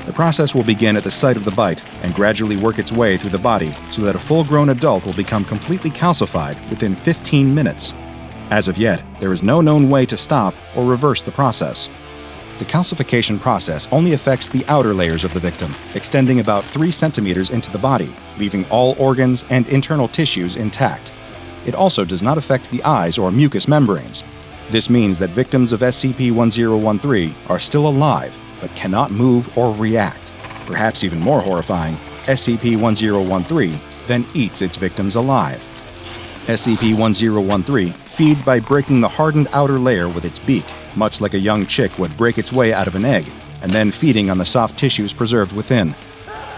The process will begin at the site of the bite and gradually work its way through the body so that a full-grown adult will become completely calcified within 15 minutes. As of yet, there is no known way to stop or reverse the process. The calcification process only affects the outer layers of the victim, extending about 3 centimeters into the body, leaving all organs and internal tissues intact. It also does not affect the eyes or mucous membranes. This means that victims of SCP-1013 are still alive, but cannot move or react. Perhaps even more horrifying, SCP-1013 then eats its victims alive. SCP-1013 feeds by breaking the hardened outer layer with its beak, much like a young chick would break its way out of an egg, and then feeding on the soft tissues preserved within.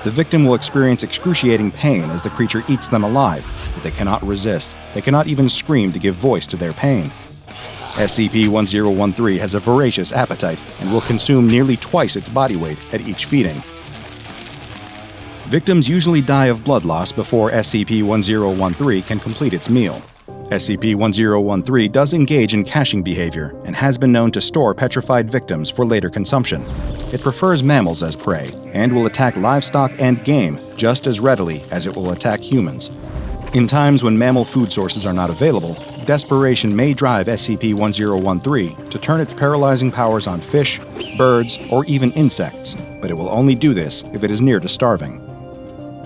The victim will experience excruciating pain as the creature eats them alive, but they cannot resist. They cannot even scream to give voice to their pain. SCP-1013 has a voracious appetite and will consume nearly twice its body weight at each feeding. Victims usually die of blood loss before SCP-1013 can complete its meal. SCP-1013 does engage in caching behavior and has been known to store petrified victims for later consumption. It prefers mammals as prey and will attack livestock and game just as readily as it will attack humans. In times when mammal food sources are not available, desperation may drive SCP-1013 to turn its paralyzing powers on fish, birds, or even insects, but it will only do this if it is near to starving.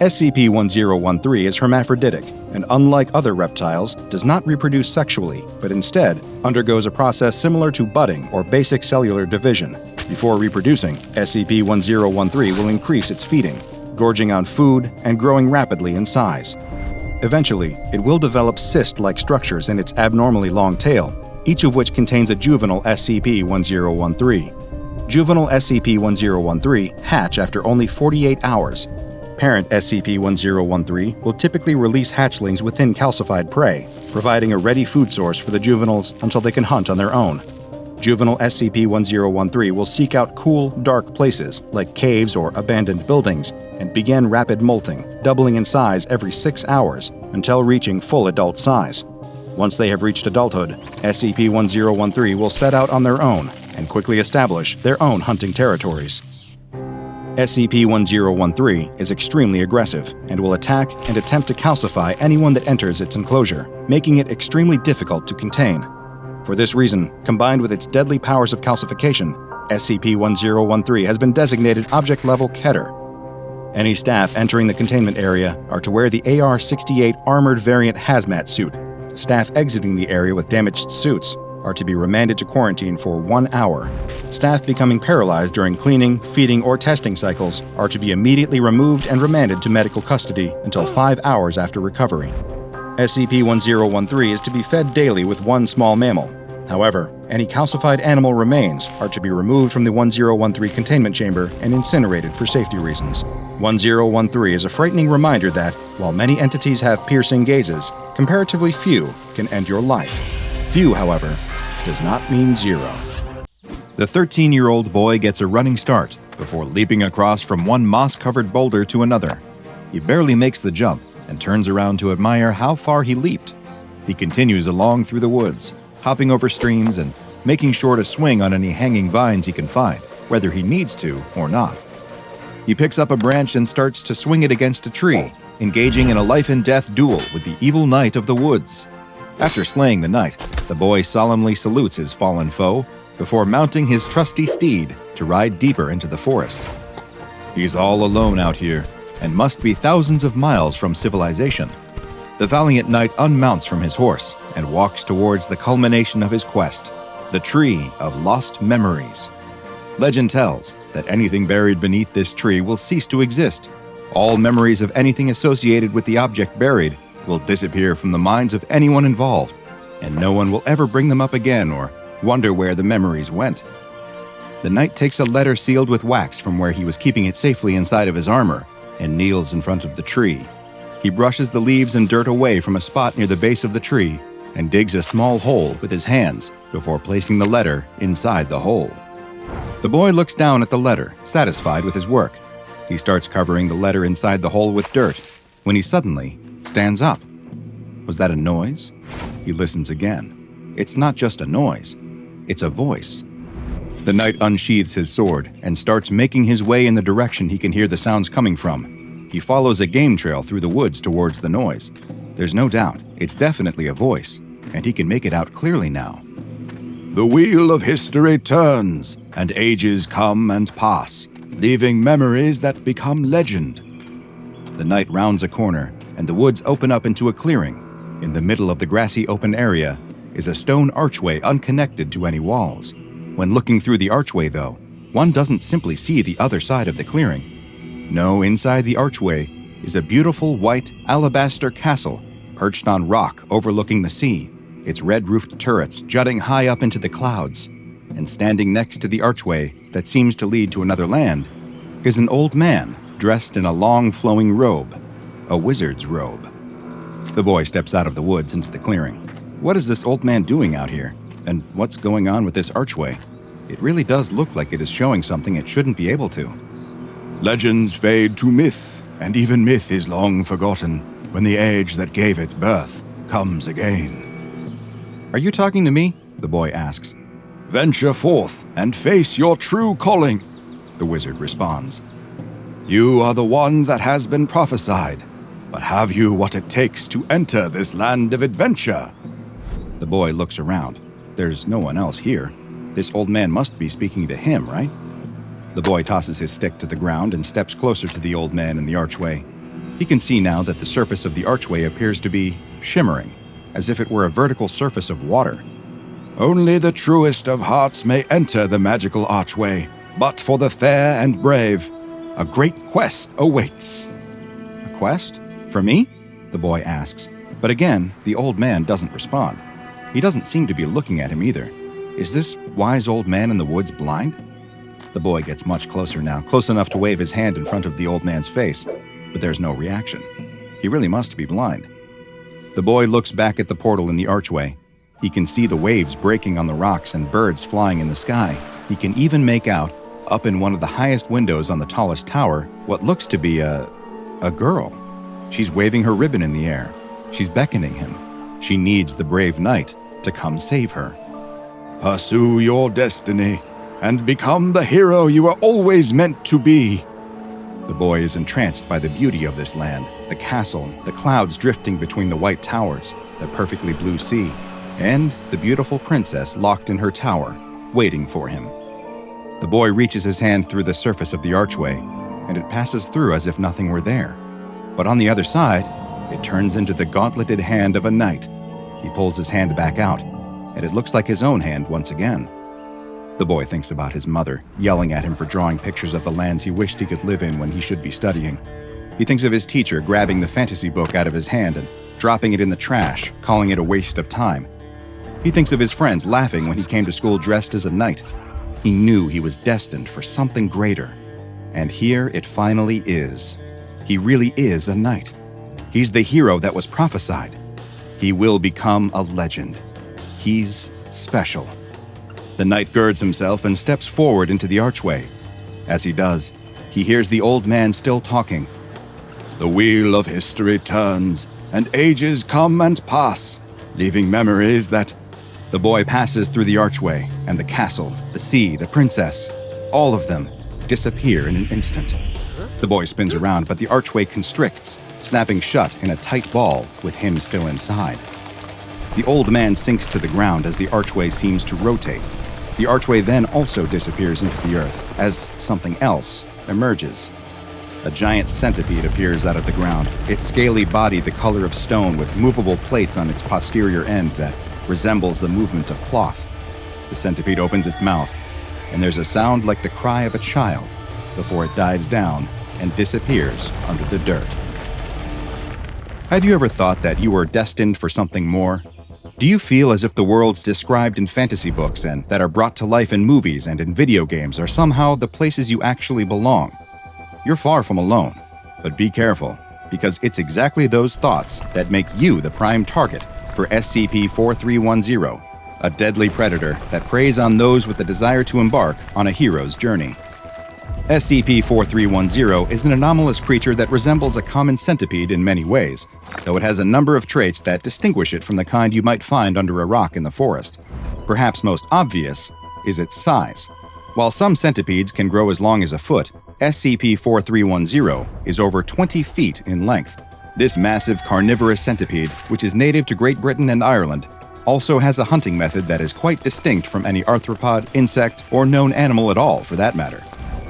SCP-1013 is hermaphroditic and, unlike other reptiles, does not reproduce sexually, but instead undergoes a process similar to budding or basic cellular division. Before reproducing, SCP-1013 will increase its feeding, gorging on food and growing rapidly in size. Eventually, it will develop cyst-like structures in its abnormally long tail, each of which contains a juvenile SCP-1013. Juvenile SCP-1013 hatch after only 48 hours. Parent SCP-1013 will typically release hatchlings within calcified prey, providing a ready food source for the juveniles until they can hunt on their own. Juvenile SCP-1013 will seek out cool, dark places like caves or abandoned buildings and begin rapid molting, doubling in size every 6 hours until reaching full adult size. Once they have reached adulthood, SCP-1013 will set out on their own, and quickly establish their own hunting territories. SCP-1013 is extremely aggressive and will attack and attempt to calcify anyone that enters its enclosure, making it extremely difficult to contain. For this reason, combined with its deadly powers of calcification, SCP-1013 has been designated Object-Level Keter. Any staff entering the containment area are to wear the AR-68 Armored Variant Hazmat suit. Staff exiting the area with damaged suits are to be remanded to quarantine for 1 hour. Staff becoming paralyzed during cleaning, feeding, or testing cycles are to be immediately removed and remanded to medical custody until 5 hours after recovery. SCP-1013 is to be fed daily with one small mammal. However, any calcified animal remains are to be removed from the 1013 containment chamber and incinerated for safety reasons. 1013 is a frightening reminder that, while many entities have piercing gazes, comparatively few can end your life. Few, however, does not mean zero. The 13-year-old boy gets a running start before leaping across from one moss-covered boulder to another. He barely makes the jump and turns around to admire how far he leaped. He continues along through the woods, hopping over streams and making sure to swing on any hanging vines he can find, whether he needs to or not. He picks up a branch and starts to swing it against a tree, engaging in a life-and-death duel with the evil knight of the woods. After slaying the knight, the boy solemnly salutes his fallen foe before mounting his trusty steed to ride deeper into the forest. He's all alone out here and must be thousands of miles from civilization. The valiant knight unmounts from his horse and walks towards the culmination of his quest, the Tree of Lost Memories. Legend tells that anything buried beneath this tree will cease to exist. All memories of anything associated with the object buried will disappear from the minds of anyone involved, and no one will ever bring them up again or wonder where the memories went. The knight takes a letter sealed with wax from where he was keeping it safely inside of his armor and kneels in front of the tree. He brushes the leaves and dirt away from a spot near the base of the tree and digs a small hole with his hands before placing the letter inside the hole. The boy looks down at the letter, satisfied with his work. He starts covering the letter inside the hole with dirt when he suddenly stands up. Was that a noise? He listens again. It's not just a noise, it's a voice. The knight unsheathes his sword and starts making his way in the direction he can hear the sounds coming from. He follows a game trail through the woods towards the noise. There's no doubt, it's definitely a voice, and he can make it out clearly now. The wheel of history turns, and ages come and pass, leaving memories that become legend. The knight rounds a corner, and the woods open up into a clearing. In the middle of the grassy open area is a stone archway unconnected to any walls. When looking through the archway, though, one doesn't simply see the other side of the clearing. No, inside the archway is a beautiful white alabaster castle perched on rock overlooking the sea, its red-roofed turrets jutting high up into the clouds. And standing next to the archway that seems to lead to another land is an old man dressed in a long flowing robe, a wizard's robe. The boy steps out of the woods into the clearing. What is this old man doing out here? And what's going on with this archway? It really does look like it is showing something it shouldn't be able to. Legends fade to myth, and even myth is long forgotten when the age that gave it birth comes again. Are you talking to me? The boy asks. Venture forth and face your true calling, the wizard responds. You are the one that has been prophesied, but have you what it takes to enter this land of adventure? The boy looks around. There's no one else here. This old man must be speaking to him, right? The boy tosses his stick to the ground and steps closer to the old man in the archway. He can see now that the surface of the archway appears to be shimmering, as if it were a vertical surface of water. Only the truest of hearts may enter the magical archway, but for the fair and brave, a great quest awaits. A quest? For me? The boy asks. But again, the old man doesn't respond. He doesn't seem to be looking at him either. Is this wise old man in the woods blind? The boy gets much closer now, close enough to wave his hand in front of the old man's face, but there's no reaction. He really must be blind. The boy looks back at the portal in the archway. He can see the waves breaking on the rocks and birds flying in the sky. He can even make out, up in one of the highest windows on the tallest tower, what looks to be a girl. She's waving her ribbon in the air. She's beckoning him. She needs the brave knight to come save her. Pursue your destiny and become the hero you were always meant to be. The boy is entranced by the beauty of this land, the castle, the clouds drifting between the white towers, the perfectly blue sea, and the beautiful princess locked in her tower, waiting for him. The boy reaches his hand through the surface of the archway, and it passes through as if nothing were there. But on the other side, it turns into the gauntleted hand of a knight. He pulls his hand back out, and it looks like his own hand once again. The boy thinks about his mother, yelling at him for drawing pictures of the lands he wished he could live in when he should be studying. He thinks of his teacher grabbing the fantasy book out of his hand and dropping it in the trash, calling it a waste of time. He thinks of his friends laughing when he came to school dressed as a knight. He knew he was destined for something greater. And here it finally is. He really is a knight. He's the hero that was prophesied. He will become a legend. He's special. The knight girds himself and steps forward into the archway. As he does, he hears the old man still talking. The wheel of history turns, and ages come and pass, leaving memories that... The boy passes through the archway, and the castle, the sea, the princess, all of them disappear in an instant. The boy spins around, but the archway constricts, snapping shut in a tight ball with him still inside. The old man sinks to the ground as the archway seems to rotate. The archway then also disappears into the earth as something else emerges. A giant centipede appears out of the ground, its scaly body the color of stone with movable plates on its posterior end that resembles the movement of cloth. The centipede opens its mouth, and there's a sound like the cry of a child before it dives down and disappears under the dirt. Have you ever thought that you were destined for something more? Do you feel as if the worlds described in fantasy books and that are brought to life in movies and in video games are somehow the places you actually belong? You're far from alone, but be careful, because it's exactly those thoughts that make you the prime target for SCP-4310, a deadly predator that preys on those with the desire to embark on a hero's journey. SCP-4310 is an anomalous creature that resembles a common centipede in many ways, though it has a number of traits that distinguish it from the kind you might find under a rock in the forest. Perhaps most obvious is its size. While some centipedes can grow as long as a foot, SCP-4310 is over 20 feet in length. This massive carnivorous centipede, which is native to Great Britain and Ireland, also has a hunting method that is quite distinct from any arthropod, insect, or known animal at all, for that matter.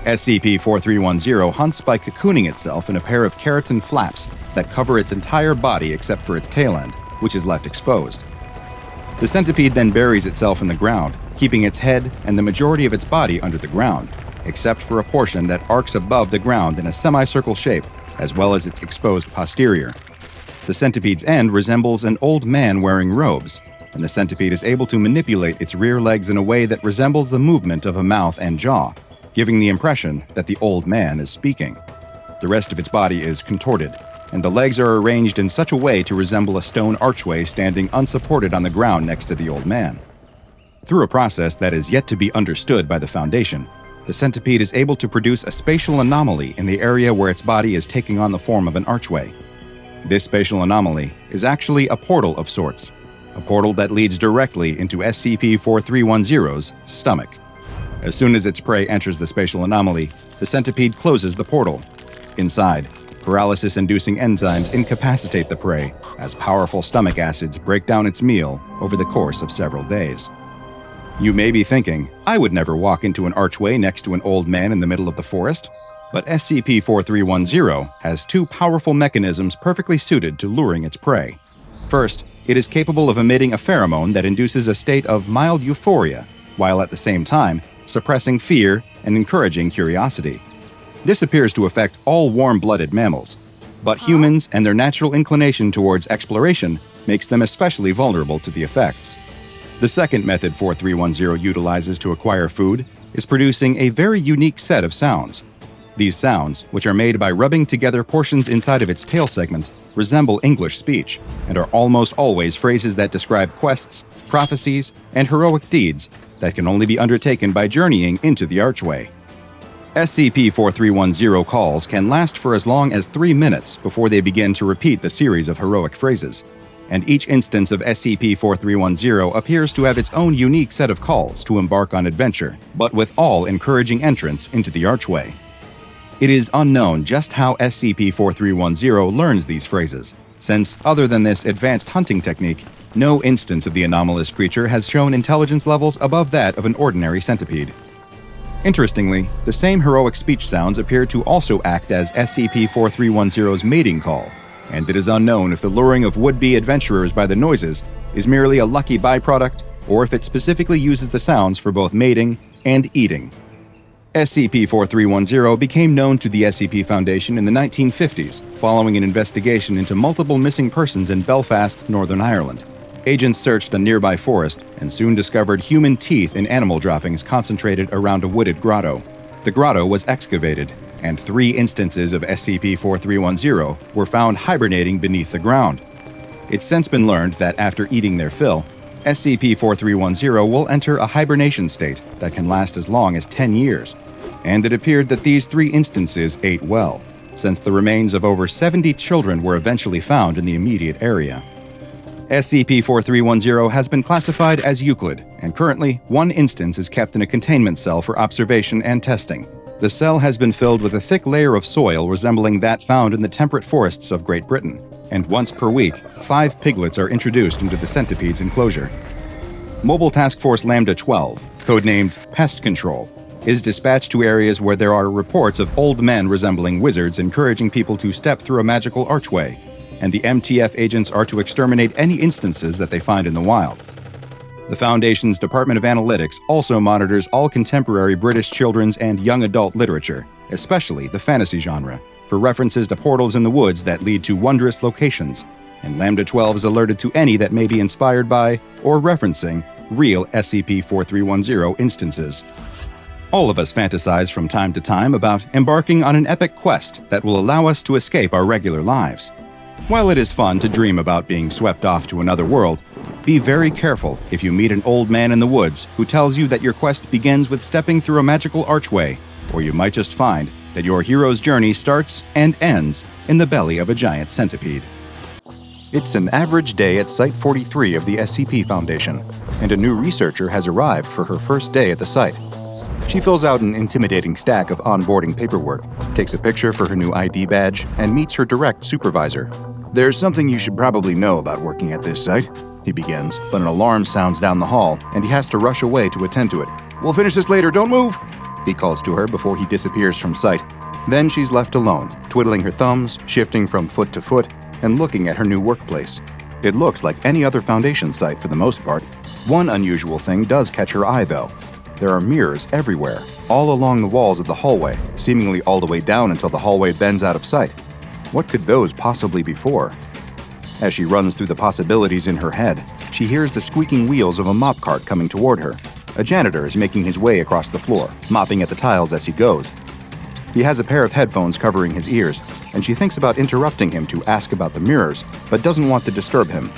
SCP-4310 hunts by cocooning itself in a pair of keratin flaps that cover its entire body except for its tail end, which is left exposed. The centipede then buries itself in the ground, keeping its head and the majority of its body under the ground, except for a portion that arcs above the ground in a semicircle shape, as well as its exposed posterior. The centipede's end resembles an old man wearing robes, and the centipede is able to manipulate its rear legs in a way that resembles the movement of a mouth and jaw, giving the impression that the old man is speaking. The rest of its body is contorted, and the legs are arranged in such a way to resemble a stone archway standing unsupported on the ground next to the old man. Through a process that is yet to be understood by the Foundation, the centipede is able to produce a spatial anomaly in the area where its body is taking on the form of an archway. This spatial anomaly is actually a portal of sorts, a portal that leads directly into SCP-4310's stomach. As soon as its prey enters the spatial anomaly, the centipede closes the portal. Inside, paralysis-inducing enzymes incapacitate the prey as powerful stomach acids break down its meal over the course of several days. You may be thinking, I would never walk into an archway next to an old man in the middle of the forest. But SCP-4310 has two powerful mechanisms perfectly suited to luring its prey. First, it is capable of emitting a pheromone that induces a state of mild euphoria, while at the same time suppressing fear and encouraging curiosity. This appears to affect all warm-blooded mammals, but humans and their natural inclination towards exploration makes them especially vulnerable to the effects. The second method 4310 utilizes to acquire food is producing a very unique set of sounds. These sounds, which are made by rubbing together portions inside of its tail segment, resemble English speech and are almost always phrases that describe quests, prophecies, and heroic deeds that can only be undertaken by journeying into the archway. SCP-4310 calls can last for as long as 3 minutes before they begin to repeat the series of heroic phrases. and each instance of SCP-4310 appears to have its own unique set of calls to embark on adventure, but with all encouraging entrance into the archway. It is unknown just how SCP-4310 learns these phrases, since, other than this advanced hunting technique, no instance of the anomalous creature has shown intelligence levels above that of an ordinary centipede. Interestingly, the same heroic speech sounds appear to also act as SCP-4310's mating call, and it is unknown if the luring of would-be adventurers by the noises is merely a lucky byproduct or if it specifically uses the sounds for both mating and eating. SCP-4310 became known to the SCP Foundation in the 1950s following an investigation into multiple missing persons in Belfast, Northern Ireland. Agents searched a nearby forest and soon discovered human teeth in animal droppings concentrated around a wooded grotto. The grotto was excavated, and 3 instances of SCP-4310 were found hibernating beneath the ground. It's since been learned that after eating their fill, SCP-4310 will enter a hibernation state that can last as long as 10 years, and it appeared that these 3 instances ate well, since the remains of over 70 children were eventually found in the immediate area. SCP-4310 has been classified as Euclid, and currently 1 instance is kept in a containment cell for observation and testing. The cell has been filled with a thick layer of soil resembling that found in the temperate forests of Great Britain, and once per week, 5 piglets are introduced into the Centipede's enclosure. Mobile Task Force Lambda 12, codenamed Pest Control, is dispatched to areas where there are reports of old men resembling wizards encouraging people to step through a magical archway, and the MTF agents are to exterminate any instances that they find in the wild. The Foundation's Department of Analytics also monitors all contemporary British children's and young adult literature, especially the fantasy genre, for references to portals in the woods that lead to wondrous locations, and Lambda 12 is alerted to any that may be inspired by or referencing real SCP-4310 instances. All of us fantasize from time to time about embarking on an epic quest that will allow us to escape our regular lives. While it is fun to dream about being swept off to another world, be very careful if you meet an old man in the woods who tells you that your quest begins with stepping through a magical archway, or you might just find that your hero's journey starts and ends in the belly of a giant centipede. It's an average day at Site 43 of the SCP Foundation, and a new researcher has arrived for her first day at the site. She fills out an intimidating stack of onboarding paperwork, takes a picture for her new ID badge, and meets her direct supervisor. There's something you should probably know about working at this site, he begins, but an alarm sounds down the hall, and he has to rush away to attend to it. We'll finish this later, don't move, he calls to her before he disappears from sight. Then she's left alone, twiddling her thumbs, shifting from foot to foot, and looking at her new workplace. It looks like any other Foundation site for the most part. One unusual thing does catch her eye, though. There are mirrors everywhere, all along the walls of the hallway, seemingly all the way down until the hallway bends out of sight. What could those possibly be for? As she runs through the possibilities in her head, she hears the squeaking wheels of a mop cart coming toward her. A janitor is making his way across the floor, mopping at the tiles as he goes. He has a pair of headphones covering his ears, and she thinks about interrupting him to ask about the mirrors, but doesn't want to disturb him.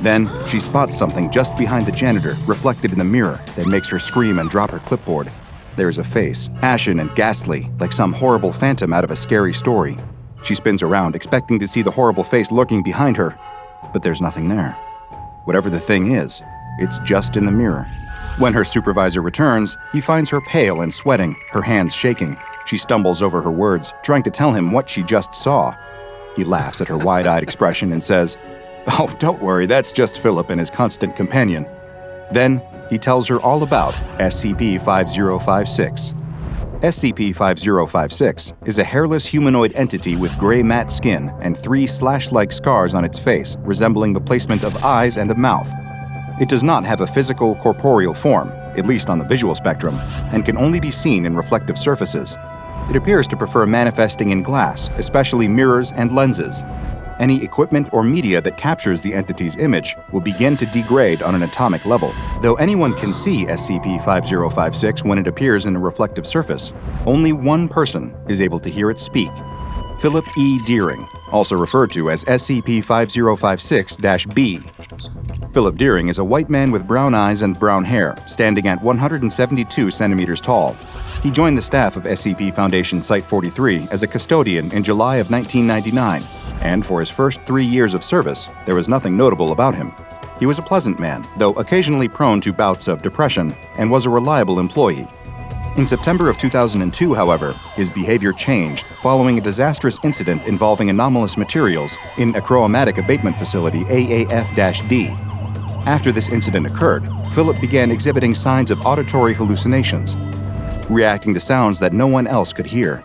Then, she spots something just behind the janitor, reflected in the mirror, that makes her scream and drop her clipboard. There is a face, ashen and ghastly, like some horrible phantom out of a scary story. She spins around, expecting to see the horrible face lurking behind her, but there's nothing there. Whatever the thing is, it's just in the mirror. When her supervisor returns, he finds her pale and sweating, her hands shaking. She stumbles over her words, trying to tell him what she just saw. He laughs at her wide-eyed expression and says, "Oh, don't worry, that's just Philip and his constant companion." Then, he tells her all about SCP-5056. SCP-5056 is a hairless humanoid entity with gray matte skin and 3 slash-like scars on its face, resembling the placement of eyes and a mouth. It does not have a physical, corporeal form, at least on the visual spectrum, and can only be seen in reflective surfaces. It appears to prefer manifesting in glass, especially mirrors and lenses. Any equipment or media that captures the entity's image will begin to degrade on an atomic level. Though anyone can see SCP-5056 when it appears in a reflective surface, only one person is able to hear it speak. Philip E. Deering, also referred to as SCP-5056-B. Philip Deering is a white man with brown eyes and brown hair, standing at 172 centimeters tall. He joined the staff of SCP Foundation Site-43 as a custodian in July of 1999, and for his first 3 years of service, there was nothing notable about him. He was a pleasant man, though occasionally prone to bouts of depression, and was a reliable employee. In September of 2002, however, his behavior changed following a disastrous incident involving anomalous materials in a chromatic abatement facility AAF-D. After this incident occurred, Philip began exhibiting signs of auditory hallucinations, reacting to sounds that no one else could hear.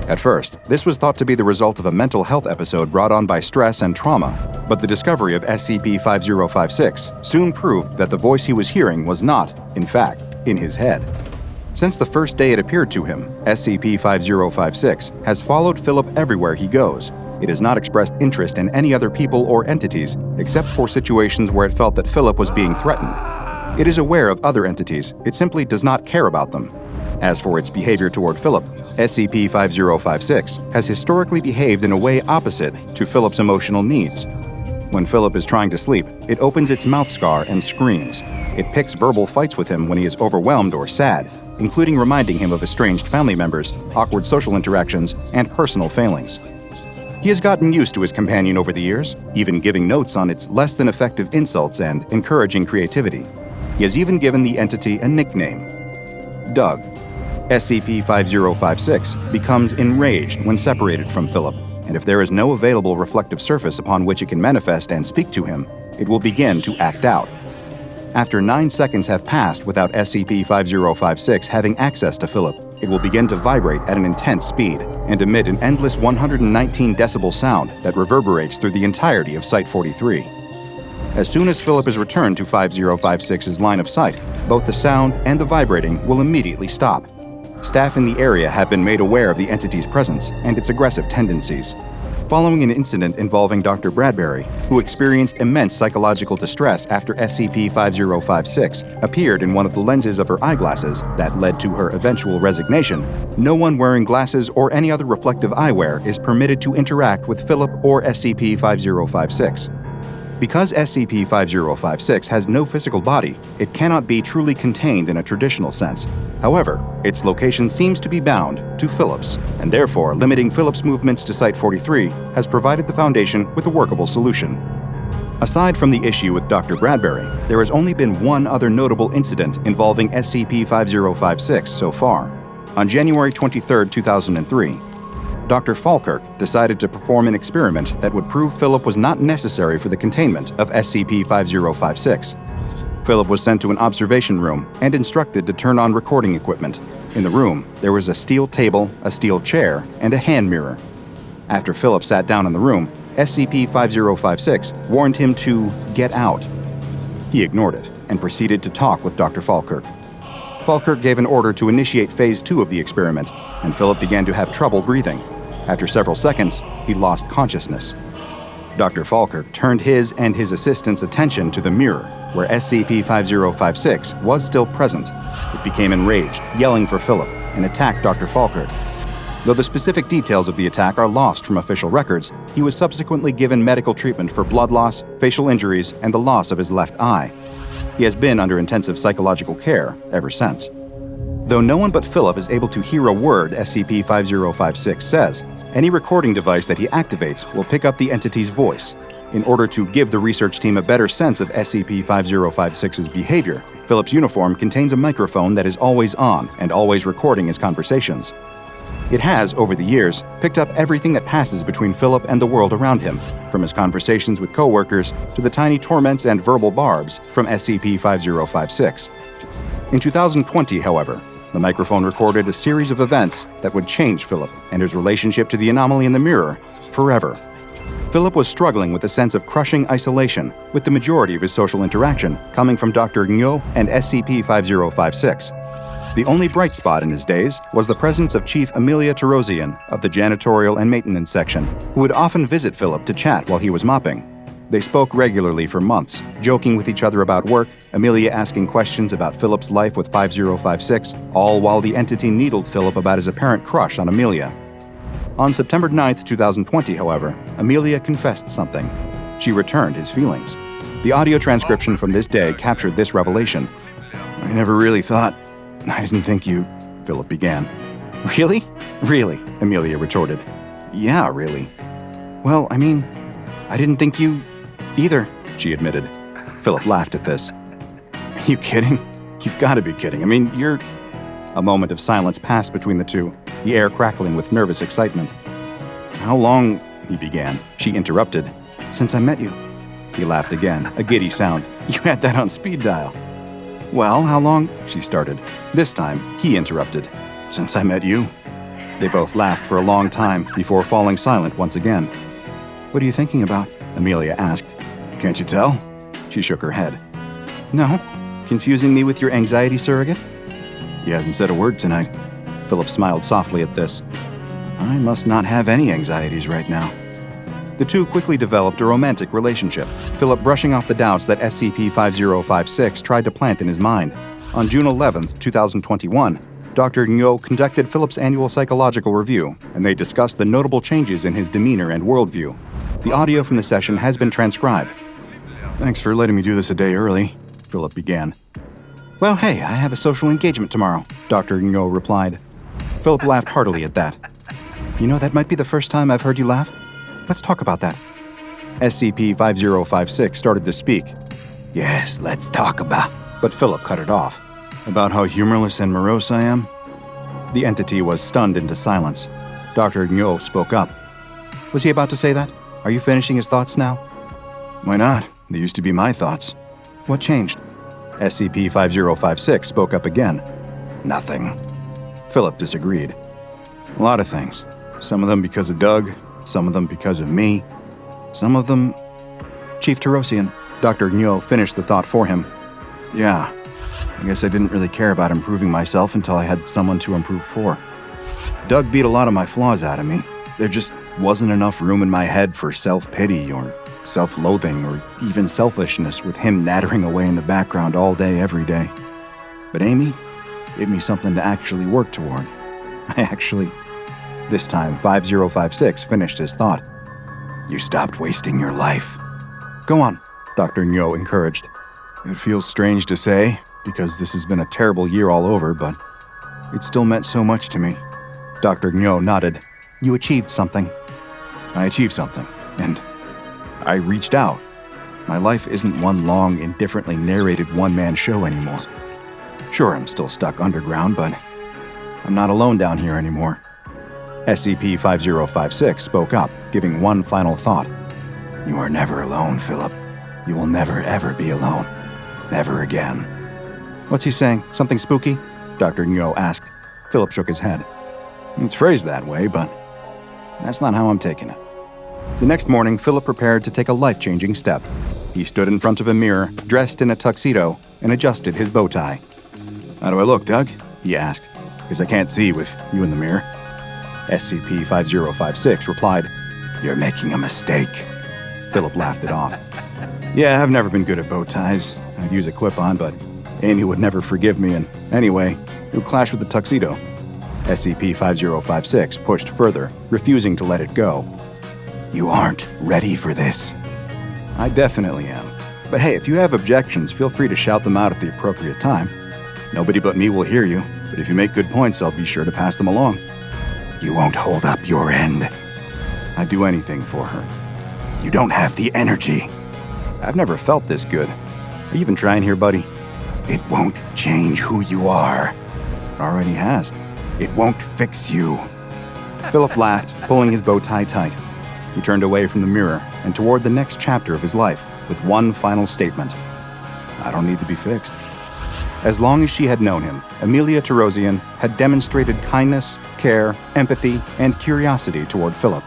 At first, this was thought to be the result of a mental health episode brought on by stress and trauma, but the discovery of SCP-5056 soon proved that the voice he was hearing was not, in fact, in his head. Since the first day it appeared to him, SCP-5056 has followed Philip everywhere he goes. It has not expressed interest in any other people or entities, except for situations where it felt that Philip was being threatened. It is aware of other entities, it simply does not care about them. As for its behavior toward Philip, SCP-5056 has historically behaved in a way opposite to Philip's emotional needs. When Philip is trying to sleep, it opens its mouth scar and screams. It picks verbal fights with him when he is overwhelmed or sad, including reminding him of estranged family members, awkward social interactions, and personal failings. He has gotten used to his companion over the years, even giving notes on its less than effective insults and encouraging creativity. He has even given the entity a nickname, Doug. SCP-5056 becomes enraged when separated from Philip, and if there is no available reflective surface upon which it can manifest and speak to him, it will begin to act out. After 9 seconds have passed without SCP-5056 having access to Philip, it will begin to vibrate at an intense speed and emit an endless 119 decibel sound that reverberates through the entirety of Site-43. As soon as Philip is returned to 5056's line of sight, both the sound and the vibrating will immediately stop. Staff in the area have been made aware of the entity's presence and its aggressive tendencies. Following an incident involving Dr. Bradbury, who experienced immense psychological distress after SCP-5056 appeared in one of the lenses of her eyeglasses that led to her eventual resignation, no one wearing glasses or any other reflective eyewear is permitted to interact with Philip or SCP-5056. Because SCP-5056 has no physical body, it cannot be truly contained in a traditional sense. However, its location seems to be bound to Philip's, and therefore limiting Philip's movements to Site-43 has provided the Foundation with a workable solution. Aside from the issue with Dr. Bradbury, there has only been one other notable incident involving SCP-5056 so far. On January 23, 2003, Dr. Falkirk decided to perform an experiment that would prove Philip was not necessary for the containment of SCP-5056. Philip was sent to an observation room and instructed to turn on recording equipment. In the room, there was a steel table, a steel chair, and a hand mirror. After Philip sat down in the room, SCP-5056 warned him to get out. He ignored it and proceeded to talk with Dr. Falkirk. Falkirk gave an order to initiate Phase 2 of the experiment, and Philip began to have trouble breathing. After several seconds, he lost consciousness. Dr. Falkirk turned his and his assistant's attention to the mirror, where SCP-5056 was still present. It became enraged, yelling for Philip, and attacked Dr. Falkirk. Though the specific details of the attack are lost from official records, he was subsequently given medical treatment for blood loss, facial injuries, and the loss of his left eye. He has been under intensive psychological care ever since. Though no one but Philip is able to hear a word SCP-5056 says, any recording device that he activates will pick up the entity's voice. In order to give the research team a better sense of SCP-5056's behavior, Philip's uniform contains a microphone that is always on and always recording his conversations. It has, over the years, picked up everything that passes between Philip and the world around him, from his conversations with coworkers to the tiny torments and verbal barbs from SCP-5056. In 2020, however, the microphone recorded a series of events that would change Philip and his relationship to the anomaly in the mirror forever. Philip was struggling with a sense of crushing isolation, with the majority of his social interaction coming from Dr. Ngo and SCP-5056. The only bright spot in his days was the presence of Chief Amelia Tarosian of the Janitorial and Maintenance Section, who would often visit Philip to chat while he was mopping. They spoke regularly for months, joking with each other about work, Amelia asking questions about Philip's life with 5056, all while the entity needled Philip about his apparent crush on Amelia. On September 9, 2020, however, Amelia confessed something. She returned his feelings. The audio transcription from this day captured this revelation. I never really thought. I didn't think you, Philip began. Really? Really, Amelia retorted. Yeah, really. Well, I mean, I didn't think you either, she admitted. Philip laughed at this. Are you kidding? You've got to be kidding. I mean, you're... A moment of silence passed between the two, the air crackling with nervous excitement. How long, he began. She interrupted. Since I met you. He laughed again, a giddy sound. You had that on speed dial. Well, how long? She started. This time, he interrupted. Since I met you. They both laughed for a long time before falling silent once again. What are you thinking about? Amelia asked. Can't you tell? She shook her head. No. Confusing me with your anxiety surrogate? He hasn't said a word tonight. Philip smiled softly at this. I must not have any anxieties right now. The two quickly developed a romantic relationship, Philip brushing off the doubts that SCP-5056 tried to plant in his mind. On June 11, 2021, Dr. Ngo conducted Philip's annual psychological review, and they discussed the notable changes in his demeanor and worldview. The audio from the session has been transcribed. Thanks for letting me do this a day early, Philip began. Well, hey, I have a social engagement tomorrow, Dr. Ngo replied. Philip laughed heartily at that. You know, that might be the first time I've heard you laugh. Let's talk about that. SCP-5056 started to speak. Yes, let's talk about... But Philip cut it off. About how humorless and morose I am? The entity was stunned into silence. Dr. Ngo spoke up. Was he about to say that? Are you finishing his thoughts now? Why not? They used to be my thoughts. What changed? SCP-5056 spoke up again. Nothing. Philip disagreed. A lot of things. Some of them because of Doug, some of them because of me, some of them... Chief Terosian, Dr. Ngo finished the thought for him. Yeah, I guess I didn't really care about improving myself until I had someone to improve for. Doug beat a lot of my flaws out of me. There just wasn't enough room in my head for self-pity or self-loathing or even selfishness with him nattering away in the background all day, every day. But Amy gave me something to actually work toward. This time, 5056 finished his thought. You stopped wasting your life. Go on, Dr. Ngo encouraged. It feels strange to say, because this has been a terrible year all over, but it still meant so much to me. Dr. Ngo nodded. You achieved something. I achieved something, and I reached out. My life isn't one long, indifferently narrated one-man show anymore. Sure, I'm still stuck underground, but I'm not alone down here anymore. SCP-5056 spoke up, giving one final thought. You are never alone, Philip. You will never, ever be alone. Never again. What's he saying? Something spooky? Dr. Ngo asked. Philip shook his head. It's phrased that way, but that's not how I'm taking it. The next morning, Philip prepared to take a life-changing step. He stood in front of a mirror, dressed in a tuxedo, and adjusted his bow tie. How do I look, Doug? He asked. Because I can't see with you in the mirror. SCP-5056 replied, You're making a mistake. Philip laughed it off. Yeah, I've never been good at bow ties. I'd use a clip-on, but Amy would never forgive me, and anyway, it would clash with the tuxedo. SCP-5056 pushed further, refusing to let it go. You aren't ready for this. I definitely am. But hey, if you have objections, feel free to shout them out at the appropriate time. Nobody but me will hear you, but if you make good points, I'll be sure to pass them along. You won't hold up your end. I'd do anything for her. You don't have the energy. I've never felt this good. Are you even trying here, buddy? It won't change who you are. It already has. It won't fix you. Philip laughed, pulling his bow tie tight. He turned away from the mirror and toward the next chapter of his life with one final statement. I don't need to be fixed. As long as she had known him, Amelia Terosian had demonstrated kindness, care, empathy, and curiosity toward Philip.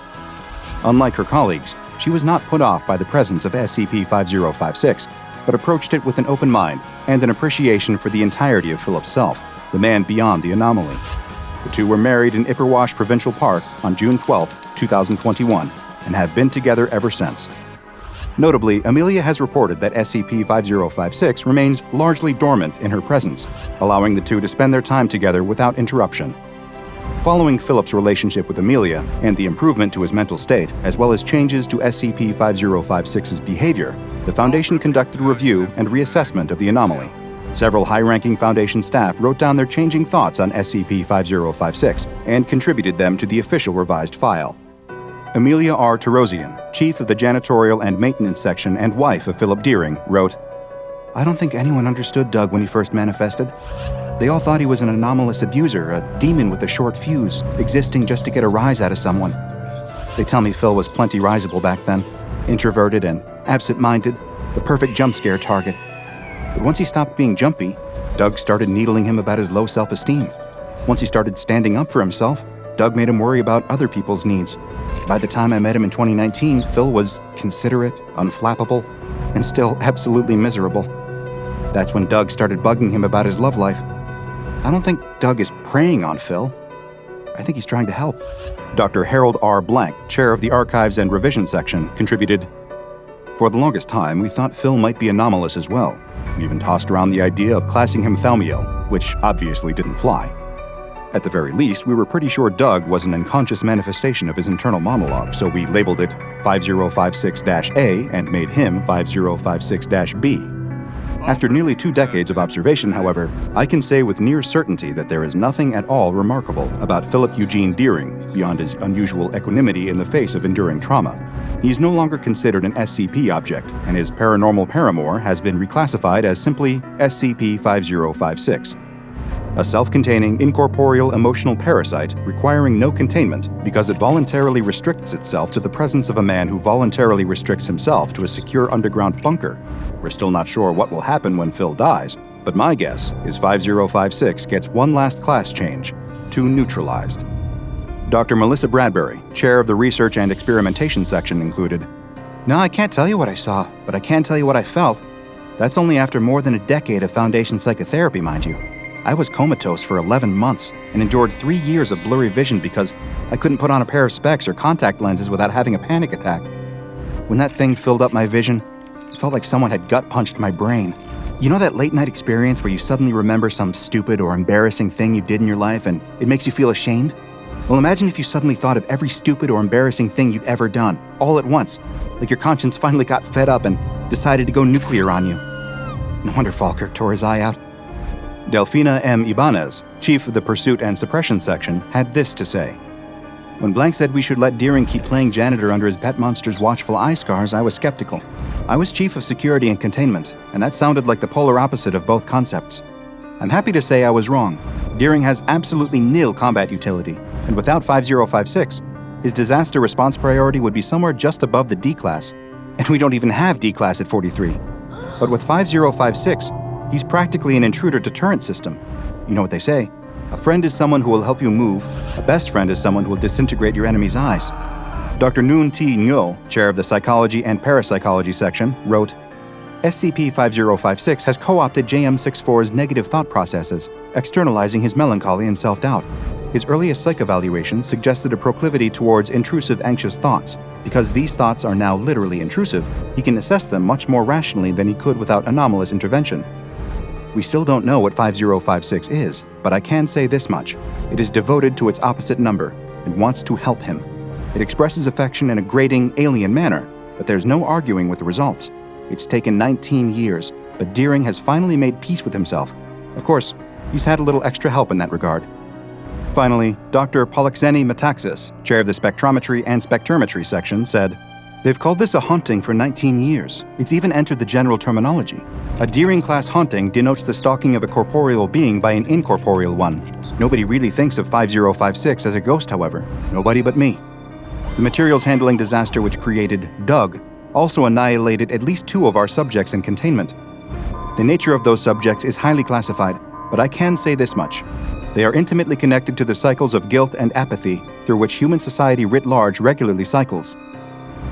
Unlike her colleagues, she was not put off by the presence of SCP-5056, but approached it with an open mind and an appreciation for the entirety of Philip's self, the man beyond the anomaly. The two were married in Ipperwash Provincial Park on June 12, 2021, and have been together ever since. Notably, Amelia has reported that SCP-5056 remains largely dormant in her presence, allowing the two to spend their time together without interruption. Following Philip's relationship with Amelia and the improvement to his mental state, as well as changes to SCP-5056's behavior, the Foundation conducted a review and reassessment of the anomaly. Several high-ranking Foundation staff wrote down their changing thoughts on SCP-5056 and contributed them to the official revised file. Amelia R. Tarosian, chief of the Janitorial and Maintenance Section and wife of Philip Deering, wrote, "I don't think anyone understood Doug when he first manifested. They all thought he was an anomalous abuser, a demon with a short fuse, existing just to get a rise out of someone. They tell me Phil was plenty risible back then, introverted and absent-minded, the perfect jump scare target. But once he stopped being jumpy, Doug started needling him about his low self-esteem. Once he started standing up for himself, Doug made him worry about other people's needs. By the time I met him in 2019, Phil was considerate, unflappable, and still absolutely miserable. That's when Doug started bugging him about his love life. I don't think Doug is preying on Phil. I think he's trying to help." Dr. Harold R. Blank, chair of the Archives and Revision Section, contributed, "For the longest time, we thought Phil might be anomalous as well. We even tossed around the idea of classing him Thaumiel, which obviously didn't fly. At the very least, we were pretty sure Doug was an unconscious manifestation of his internal monologue, so we labeled it 5056-A and made him 5056-B. After nearly 2 decades of observation, however, I can say with near certainty that there is nothing at all remarkable about Philip Eugene Deering beyond his unusual equanimity in the face of enduring trauma. He's no longer considered an SCP object, and his paranormal paramour has been reclassified as simply SCP-5056. A self-containing, incorporeal emotional parasite requiring no containment because it voluntarily restricts itself to the presence of a man who voluntarily restricts himself to a secure underground bunker. We're still not sure what will happen when Phil dies, but my guess is 5056 gets one last class change to neutralized." Dr. Melissa Bradbury, chair of the Research and Experimentation Section, included, "No, I can't tell you what I saw, but I can tell you what I felt. That's only after more than a decade of Foundation psychotherapy, mind you. I was comatose for 11 months and endured 3 years of blurry vision because I couldn't put on a pair of specs or contact lenses without having a panic attack. When that thing filled up my vision, it felt like someone had gut-punched my brain. You know that late-night experience where you suddenly remember some stupid or embarrassing thing you did in your life and it makes you feel ashamed? Well, imagine if you suddenly thought of every stupid or embarrassing thing you'd ever done, all at once, like your conscience finally got fed up and decided to go nuclear on you. No wonder Falkirk tore his eye out." Delfina M. Ibanez, chief of the Pursuit and Suppression Section, had this to say, "When Blank said we should let Deering keep playing janitor under his pet monster's watchful eye scars, I was skeptical. I was chief of security and containment, and that sounded like the polar opposite of both concepts. I'm happy to say I was wrong. Deering has absolutely nil combat utility, and without 5056, his disaster response priority would be somewhere just above the D class, and we don't even have D class at 43. But with 5056, he's practically an intruder deterrent system. You know what they say, a friend is someone who will help you move, a best friend is someone who will disintegrate your enemy's eyes." Dr. Noon T. Ngo, chair of the Psychology and Parapsychology Section, wrote, "SCP-5056 has co-opted JM64's negative thought processes, externalizing his melancholy and self-doubt. His earliest psych evaluations suggested a proclivity towards intrusive anxious thoughts. Because these thoughts are now literally intrusive, he can assess them much more rationally than he could without anomalous intervention. We still don't know what 5056 is, but I can say this much. It is devoted to its opposite number and wants to help him. It expresses affection in a grating, alien manner, but there's no arguing with the results. It's taken 19 years, but Deering has finally made peace with himself. Of course, he's had a little extra help in that regard." Finally, Dr. Polixeni Metaxas, chair of the Spectrometry and Spectrometry Section, said, "They've called this a haunting for 19 years. It's even entered the general terminology. A Deering-class haunting denotes the stalking of a corporeal being by an incorporeal one. Nobody really thinks of 5056 as a ghost, however. Nobody but me. The materials handling disaster which created Doug also annihilated at least 2 of our subjects in containment. The nature of those subjects is highly classified, but I can say this much. They are intimately connected to the cycles of guilt and apathy through which human society writ large regularly cycles.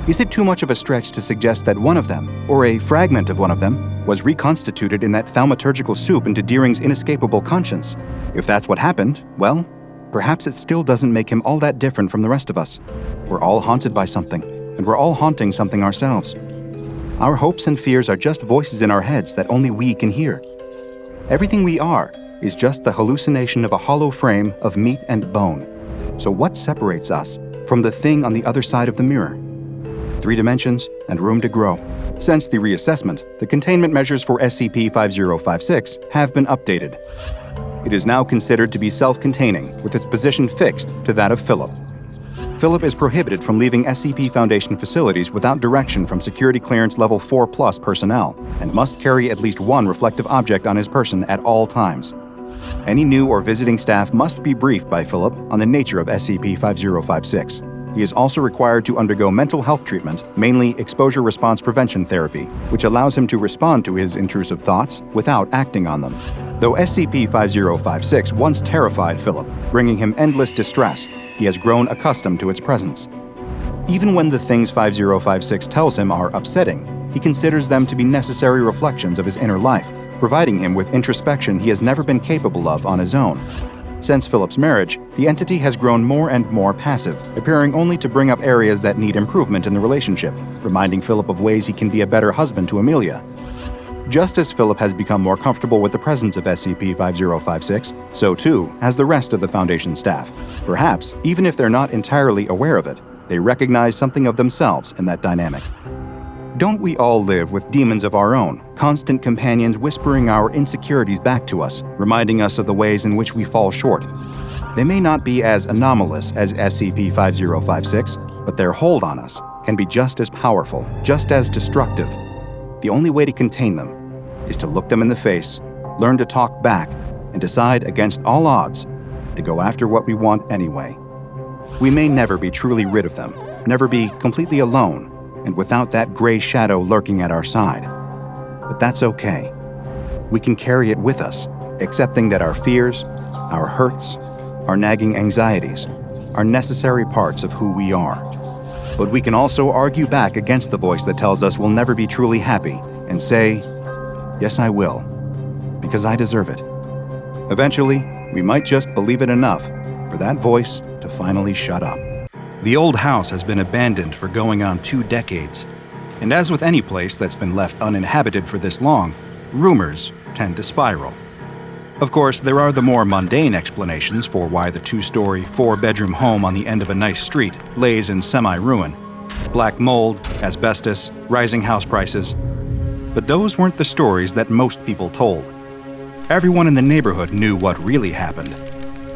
Is it too much of a stretch to suggest that one of them, or a fragment of one of them, was reconstituted in that thaumaturgical soup into Deering's inescapable conscience? If that's what happened, well, perhaps it still doesn't make him all that different from the rest of us. We're all haunted by something, and we're all haunting something ourselves. Our hopes and fears are just voices in our heads that only we can hear. Everything we are is just the hallucination of a hollow frame of meat and bone. So what separates us from the thing on the other side of the mirror? 3 dimensions and room to grow. Since the reassessment, the containment measures for SCP-5056 have been updated. It is now considered to be self-containing, with its position fixed to that of Philip. Philip is prohibited from leaving SCP Foundation facilities without direction from Security Clearance Level 4+ personnel, and must carry at least 1 reflective object on his person at all times. Any new or visiting staff must be briefed by Philip on the nature of SCP-5056. He is also required to undergo mental health treatment, mainly exposure response prevention therapy, which allows him to respond to his intrusive thoughts without acting on them. Though SCP-5056 once terrified Philip, bringing him endless distress, he has grown accustomed to its presence. Even when the things 5056 tells him are upsetting, he considers them to be necessary reflections of his inner life, providing him with introspection he has never been capable of on his own. Since Philip's marriage, the entity has grown more and more passive, appearing only to bring up areas that need improvement in the relationship, reminding Philip of ways he can be a better husband to Amelia. Just as Philip has become more comfortable with the presence of SCP-5056, so too has the rest of the Foundation staff. Perhaps, even if they're not entirely aware of it, they recognize something of themselves in that dynamic. Don't we all live with demons of our own, constant companions whispering our insecurities back to us, reminding us of the ways in which we fall short? They may not be as anomalous as SCP-5056, but their hold on us can be just as powerful, just as destructive. The only way to contain them is to look them in the face, learn to talk back, and decide against all odds to go after what we want anyway. We may never be truly rid of them, never be completely alone, and without that gray shadow lurking at our side. But that's okay. We can carry it with us, accepting that our fears, our hurts, our nagging anxieties are necessary parts of who we are. But we can also argue back against the voice that tells us we'll never be truly happy and say, yes, I will, because I deserve it. Eventually, we might just believe it enough for that voice to finally shut up. The old house has been abandoned for going on 2 decades. And as with any place that's been left uninhabited for this long, rumors tend to spiral. Of course, there are the more mundane explanations for why the 2-story, 4-bedroom home on the end of a nice street lays in semi-ruin. Black mold, asbestos, rising house prices. But those weren't the stories that most people told. Everyone in the neighborhood knew what really happened.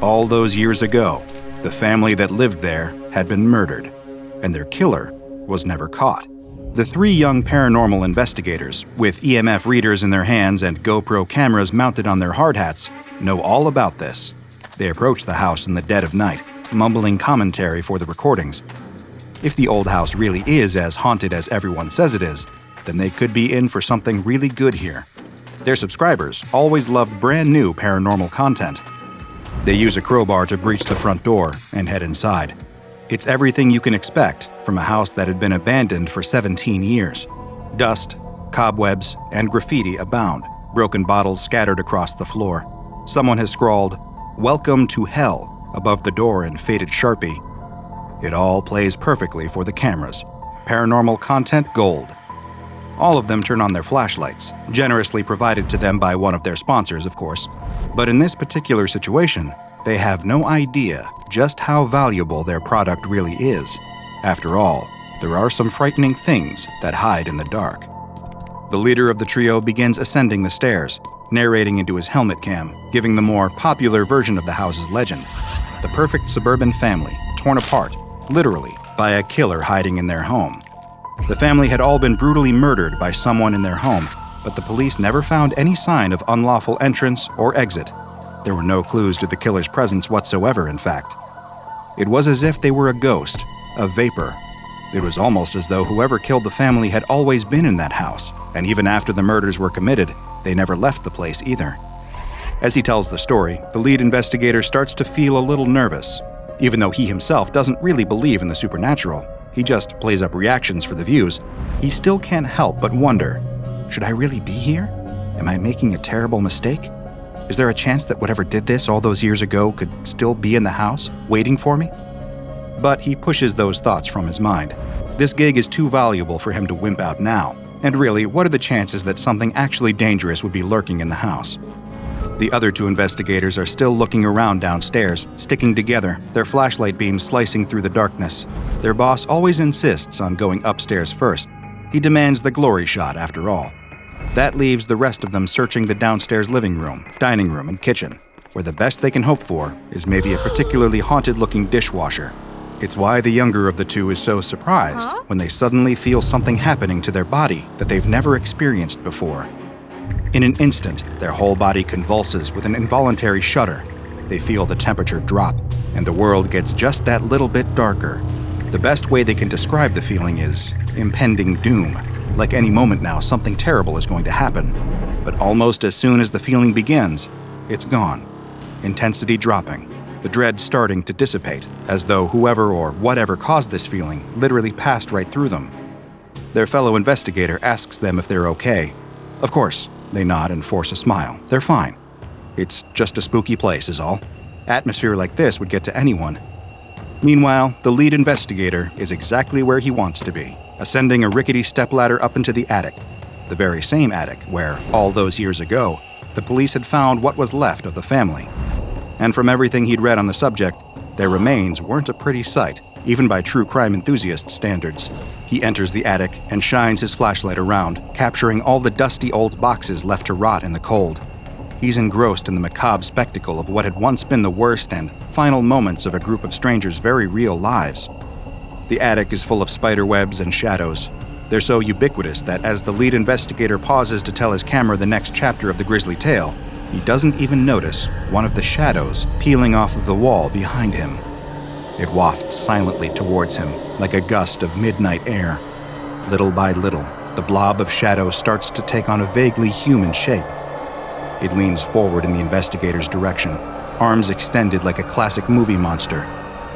All those years ago, the family that lived there had been murdered, and their killer was never caught. The 3 young paranormal investigators, with EMF readers in their hands and GoPro cameras mounted on their hard hats, know all about this. They approach the house in the dead of night, mumbling commentary for the recordings. If the old house really is as haunted as everyone says it is, then they could be in for something really good here. Their subscribers always loved brand new paranormal content. They use a crowbar to breach the front door and head inside. It's everything you can expect from a house that had been abandoned for 17 years. Dust, cobwebs, and graffiti abound, broken bottles scattered across the floor. Someone has scrawled, "Welcome to Hell," above the door in faded Sharpie. It all plays perfectly for the cameras. Paranormal content gold. All of them turn on their flashlights, generously provided to them by one of their sponsors, of course. But in this particular situation, they have no idea just how valuable their product really is. After all, there are some frightening things that hide in the dark. The leader of the trio begins ascending the stairs, narrating into his helmet cam, giving the more popular version of the house's legend. The perfect suburban family, torn apart, literally, by a killer hiding in their home. The family had all been brutally murdered by someone in their home, but the police never found any sign of unlawful entrance or exit. There were no clues to the killer's presence whatsoever, in fact. It was as if they were a ghost, a vapor. It was almost as though whoever killed the family had always been in that house, and even after the murders were committed, they never left the place either. As he tells the story, the lead investigator starts to feel a little nervous. Even though he himself doesn't really believe in the supernatural, he just plays up reactions for the views, he still can't help but wonder, should I really be here? Am I making a terrible mistake? Is there a chance that whatever did this all those years ago could still be in the house, waiting for me? But he pushes those thoughts from his mind. This gig is too valuable for him to wimp out now. And really, what are the chances that something actually dangerous would be lurking in the house? The other two investigators are still looking around downstairs, sticking together, their flashlight beams slicing through the darkness. Their boss always insists on going upstairs first. He demands the glory shot, after all. That leaves the rest of them searching the downstairs living room, dining room, and kitchen, where the best they can hope for is maybe a particularly haunted-looking dishwasher. It's why the younger of the two is so surprised when they suddenly feel something happening to their body that they've never experienced before. In an instant, their whole body convulses with an involuntary shudder. They feel the temperature drop, and the world gets just that little bit darker. The best way they can describe the feeling is impending doom. Like any moment now, something terrible is going to happen. But almost as soon as the feeling begins, it's gone. Intensity dropping, the dread starting to dissipate, as though whoever or whatever caused this feeling literally passed right through them. Their fellow investigator asks them if they're okay. Of course, they nod and force a smile. They're fine. It's just a spooky place, is all. Atmosphere like this would get to anyone. Meanwhile, the lead investigator is exactly where he wants to be, ascending a rickety stepladder up into the attic. The very same attic where, all those years ago, the police had found what was left of the family. And from everything he'd read on the subject, their remains weren't a pretty sight, even by true crime enthusiast standards. He enters the attic and shines his flashlight around, capturing all the dusty old boxes left to rot in the cold. He's engrossed in the macabre spectacle of what had once been the worst and final moments of a group of strangers' very real lives. The attic is full of spider webs and shadows. They're so ubiquitous that as the lead investigator pauses to tell his camera the next chapter of the grisly tale, he doesn't even notice one of the shadows peeling off of the wall behind him. It wafts silently towards him, like a gust of midnight air. Little by little, the blob of shadow starts to take on a vaguely human shape. It leans forward in the investigator's direction, arms extended like a classic movie monster.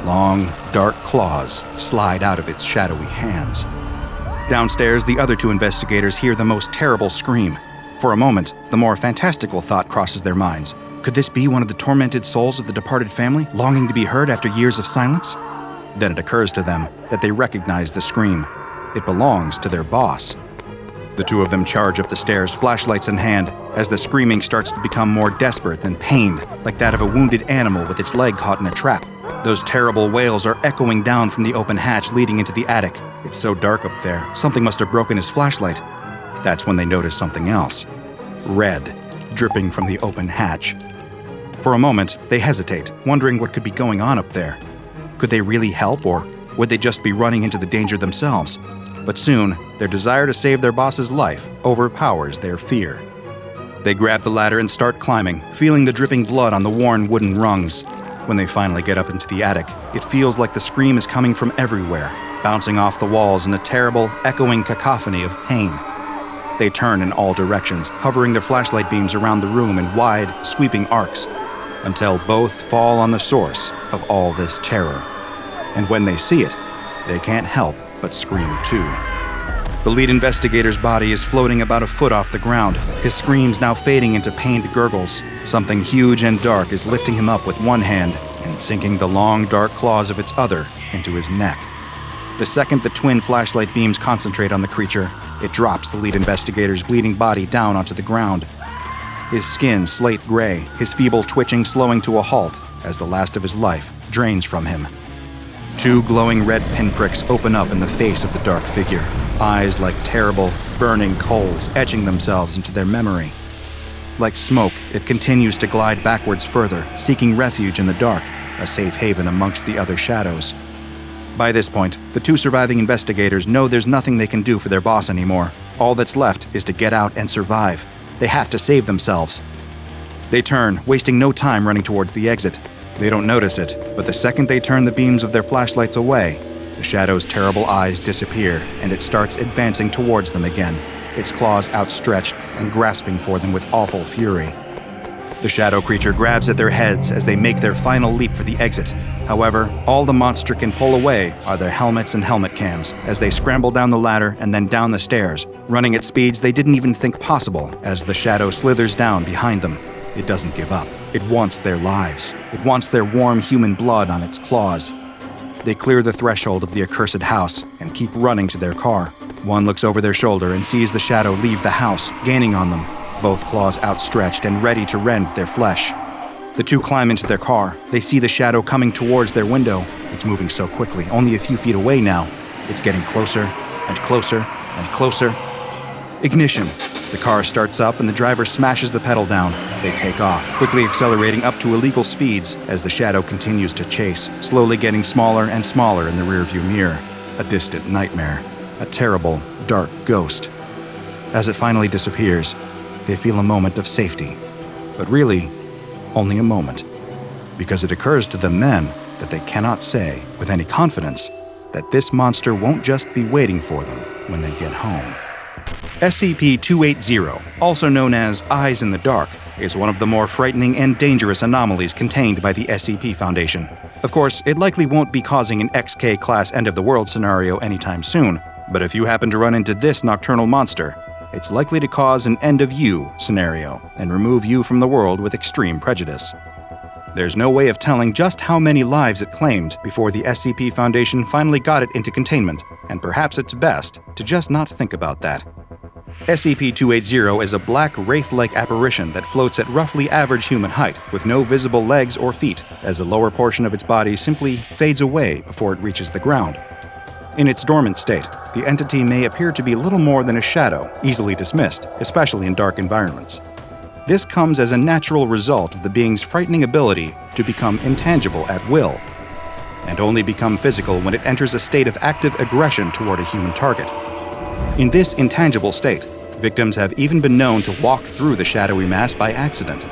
Long, dark claws slide out of its shadowy hands. Downstairs, the other two investigators hear the most terrible scream. For a moment, the more fantastical thought crosses their minds. Could this be one of the tormented souls of the departed family, longing to be heard after years of silence? Then it occurs to them that they recognize the scream. It belongs to their boss. The two of them charge up the stairs, flashlights in hand, as the screaming starts to become more desperate and pained, like that of a wounded animal with its leg caught in a trap. Those terrible wails are echoing down from the open hatch leading into the attic. It's so dark up there, something must have broken his flashlight. That's when they notice something else. Red, dripping from the open hatch. For a moment, they hesitate, wondering what could be going on up there. Could they really help, or would they just be running into the danger themselves? But soon, their desire to save their boss's life overpowers their fear. They grab the ladder and start climbing, feeling the dripping blood on the worn wooden rungs. When they finally get up into the attic, it feels like the scream is coming from everywhere, bouncing off the walls in a terrible, echoing cacophony of pain. They turn in all directions, hovering their flashlight beams around the room in wide, sweeping arcs, until both fall on the source of all this terror. And when they see it, they can't help but scream too. The lead investigator's body is floating about a foot off the ground, his screams now fading into pained gurgles. Something huge and dark is lifting him up with one hand and sinking the long, dark claws of its other into his neck. The second the twin flashlight beams concentrate on the creature, it drops the lead investigator's bleeding body down onto the ground. His skin slate gray, his feeble twitching slowing to a halt as the last of his life drains from him. Two glowing red pinpricks open up in the face of the dark figure, eyes like terrible, burning coals etching themselves into their memory. Like smoke, it continues to glide backwards further, seeking refuge in the dark, a safe haven amongst the other shadows. By this point, the two surviving investigators know there's nothing they can do for their boss anymore. All that's left is to get out and survive. They have to save themselves. They turn, wasting no time running towards the exit. They don't notice it, but the second they turn the beams of their flashlights away, the shadow's terrible eyes disappear, and it starts advancing towards them again, its claws outstretched and grasping for them with awful fury. The shadow creature grabs at their heads as they make their final leap for the exit. However, all the monster can pull away are their helmets and helmet cams as they scramble down the ladder and then down the stairs, running at speeds they didn't even think possible as the shadow slithers down behind them. It doesn't give up. It wants their lives. It wants their warm human blood on its claws. They clear the threshold of the accursed house and keep running to their car. One looks over their shoulder and sees the shadow leave the house, gaining on them. both claws outstretched and ready to rend their flesh. The two climb into their car. They see the shadow coming towards their window. It's moving so quickly, only a few feet away now. It's getting closer and closer and closer. Ignition. The car starts up and the driver smashes the pedal down. They take off, quickly accelerating up to illegal speeds as the shadow continues to chase, slowly getting smaller and smaller in the rearview mirror. A distant nightmare. A terrible, dark ghost. As it finally disappears, they feel a moment of safety. But really, only a moment. Because it occurs to them then that they cannot say, with any confidence, that this monster won't just be waiting for them when they get home. SCP-280, also known as Eyes in the Dark, is one of the more frightening and dangerous anomalies contained by the SCP Foundation. Of course, it likely won't be causing an XK-class end-of-the-world scenario anytime soon, but if you happen to run into this nocturnal monster, it's likely to cause an end-of-you scenario and remove you from the world with extreme prejudice. There's no way of telling just how many lives it claimed before the SCP Foundation finally got it into containment, and perhaps it's best to just not think about that. SCP-280 is a black wraith-like apparition that floats at roughly average human height, with no visible legs or feet, as the lower portion of its body simply fades away before it reaches the ground. In its dormant state, the entity may appear to be little more than a shadow, easily dismissed, especially in dark environments. This comes as a natural result of the being's frightening ability to become intangible at will, and only become physical when it enters a state of active aggression toward a human target. In this intangible state, victims have even been known to walk through the shadowy mass by accident.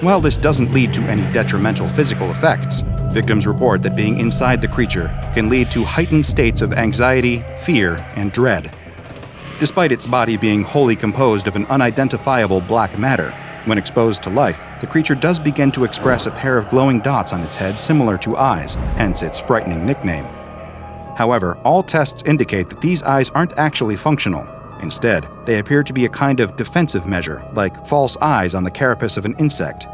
While this doesn't lead to any detrimental physical effects, victims report that being inside the creature can lead to heightened states of anxiety, fear, and dread. Despite its body being wholly composed of an unidentifiable black matter, when exposed to light, the creature does begin to express a pair of glowing dots on its head similar to eyes, hence its frightening nickname. However, all tests indicate that these eyes aren't actually functional. Instead, they appear to be a kind of defensive measure, like false eyes on the carapace of an insect.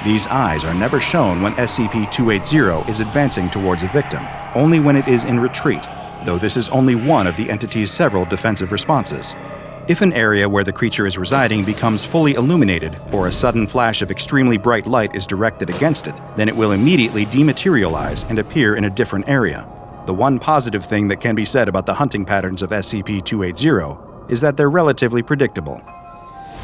These eyes are never shown when SCP-280 is advancing towards a victim, only when it is in retreat, though this is only one of the entity's several defensive responses. If an area where the creature is residing becomes fully illuminated, or a sudden flash of extremely bright light is directed against it, then it will immediately dematerialize and appear in a different area. The one positive thing that can be said about the hunting patterns of SCP-280 is that they're relatively predictable.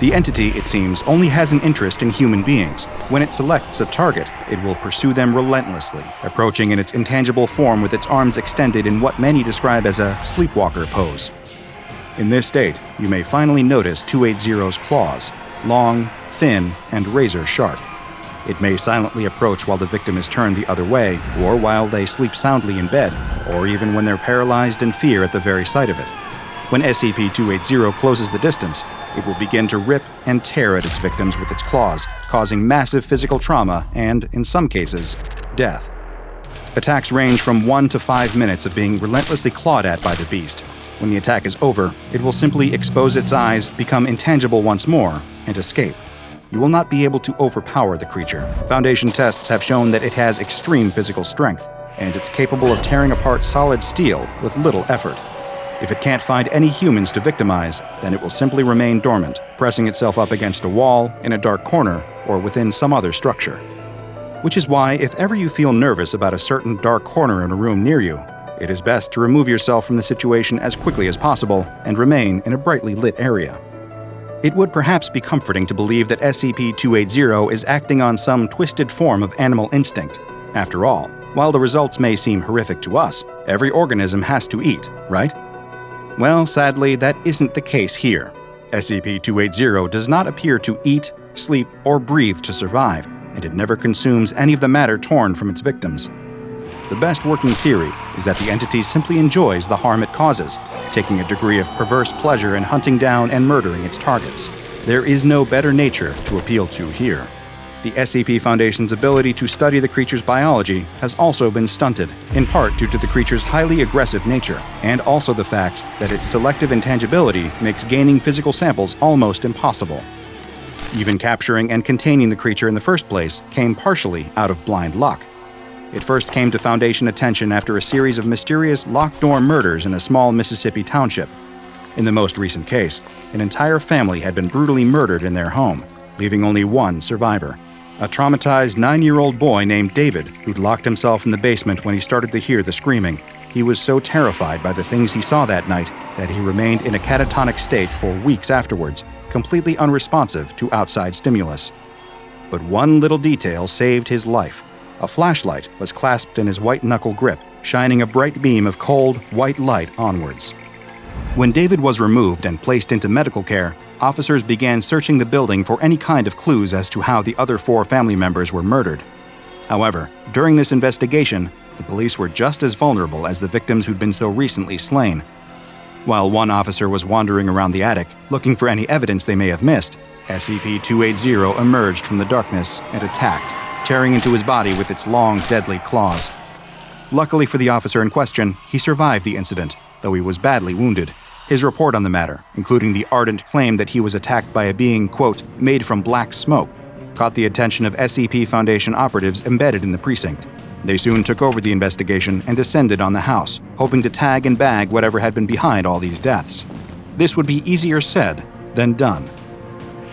The entity, it seems, only has an interest in human beings. When it selects a target, it will pursue them relentlessly, approaching in its intangible form with its arms extended in what many describe as a sleepwalker pose. In this state, you may finally notice 280's claws, long, thin, and razor-sharp. It may silently approach while the victim is turned the other way, or while they sleep soundly in bed, or even when they're paralyzed in fear at the very sight of it. When SCP-280 closes the distance, it will begin to rip and tear at its victims with its claws, causing massive physical trauma and, in some cases, death. Attacks range from 1 to 5 minutes of being relentlessly clawed at by the beast. When the attack is over, it will simply expose its eyes, become intangible once more, and escape. You will not be able to overpower the creature. Foundation tests have shown that it has extreme physical strength, and it's capable of tearing apart solid steel with little effort. If it can't find any humans to victimize, then it will simply remain dormant, pressing itself up against a wall, in a dark corner, or within some other structure. Which is why, if ever you feel nervous about a certain dark corner in a room near you, it is best to remove yourself from the situation as quickly as possible and remain in a brightly lit area. It would perhaps be comforting to believe that SCP-280 is acting on some twisted form of animal instinct. After all, while the results may seem horrific to us, every organism has to eat, right? Well, sadly, that isn't the case here. SCP-280 does not appear to eat, sleep, or breathe to survive, and it never consumes any of the matter torn from its victims. The best working theory is that the entity simply enjoys the harm it causes, taking a degree of perverse pleasure in hunting down and murdering its targets. There is no better nature to appeal to here. The SCP Foundation's ability to study the creature's biology has also been stunted, in part due to the creature's highly aggressive nature, and also the fact that its selective intangibility makes gaining physical samples almost impossible. Even capturing and containing the creature in the first place came partially out of blind luck. It first came to Foundation attention after a series of mysterious locked-door murders in a small Mississippi township. In the most recent case, an entire family had been brutally murdered in their home, leaving only one survivor. A traumatized 9-year-old boy named David, who'd locked himself in the basement when he started to hear the screaming. He was so terrified by the things he saw that night that he remained in a catatonic state for weeks afterwards, completely unresponsive to outside stimulus. But one little detail saved his life. A flashlight was clasped in his white-knuckle grip, shining a bright beam of cold, white light onwards. When David was removed and placed into medical care, officers began searching the building for any kind of clues as to how the other 4 family members were murdered. However, during this investigation, the police were just as vulnerable as the victims who'd been so recently slain. While one officer was wandering around the attic, looking for any evidence they may have missed, SCP-280 emerged from the darkness and attacked, tearing into his body with its long, deadly claws. Luckily for the officer in question, he survived the incident, though he was badly wounded. His report on the matter, including the ardent claim that he was attacked by a being, quote, made from black smoke, caught the attention of SCP Foundation operatives embedded in the precinct. They soon took over the investigation and descended on the house, hoping to tag and bag whatever had been behind all these deaths. This would be easier said than done.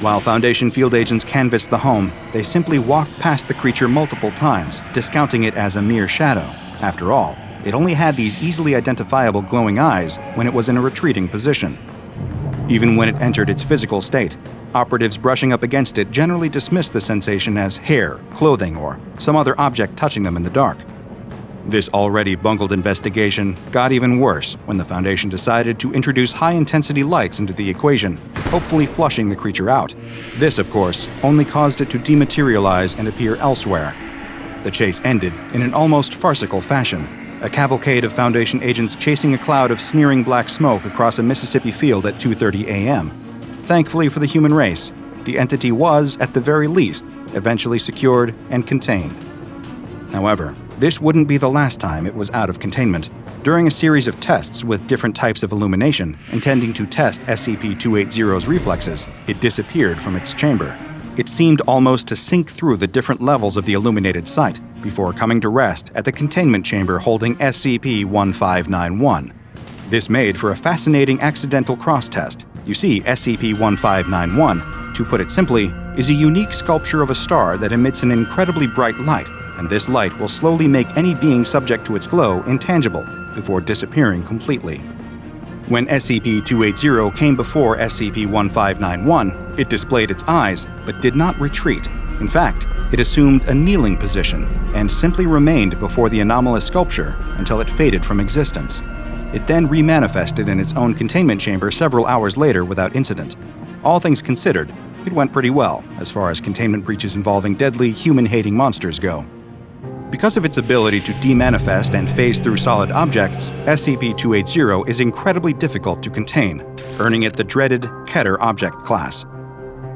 While Foundation field agents canvassed the home, they simply walked past the creature multiple times, discounting it as a mere shadow. After all, it only had these easily identifiable glowing eyes when it was in a retreating position. Even when it entered its physical state, operatives brushing up against it generally dismissed the sensation as hair, clothing, or some other object touching them in the dark. This already bungled investigation got even worse when the Foundation decided to introduce high-intensity lights into the equation, hopefully flushing the creature out. This, of course, only caused it to dematerialize and appear elsewhere. The chase ended in an almost farcical fashion, a cavalcade of Foundation agents chasing a cloud of sneering black smoke across a Mississippi field at 2:30 a.m. Thankfully for the human race, the entity was, at the very least, eventually secured and contained. However, this wouldn't be the last time it was out of containment. During a series of tests with different types of illumination, intending to test SCP-280's reflexes, it disappeared from its chamber. It seemed almost to sink through the different levels of the illuminated site before coming to rest at the containment chamber holding SCP-1591. This made for a fascinating accidental cross-test. You see, SCP-1591, to put it simply, is a unique sculpture of a star that emits an incredibly bright light, and this light will slowly make any being subject to its glow intangible before disappearing completely. When SCP-280 came before SCP-1591, it displayed its eyes but did not retreat. In fact, it assumed a kneeling position and simply remained before the anomalous sculpture until it faded from existence. It then remanifested in its own containment chamber several hours later without incident. All things considered, it went pretty well as far as containment breaches involving deadly, human-hating monsters go. Because of its ability to demanifest and phase through solid objects, SCP-280 is incredibly difficult to contain, earning it the dreaded Keter object class.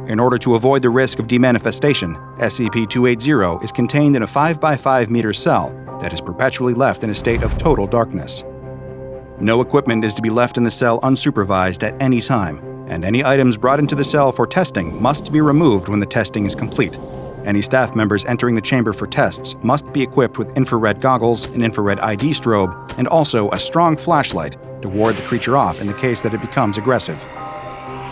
In order to avoid the risk of demanifestation, SCP-280 is contained in a 5x5 meter cell that is perpetually left in a state of total darkness. No equipment is to be left in the cell unsupervised at any time, and any items brought into the cell for testing must be removed when the testing is complete. Any staff members entering the chamber for tests must be equipped with infrared goggles, an infrared ID strobe, and also a strong flashlight to ward the creature off in the case that it becomes aggressive.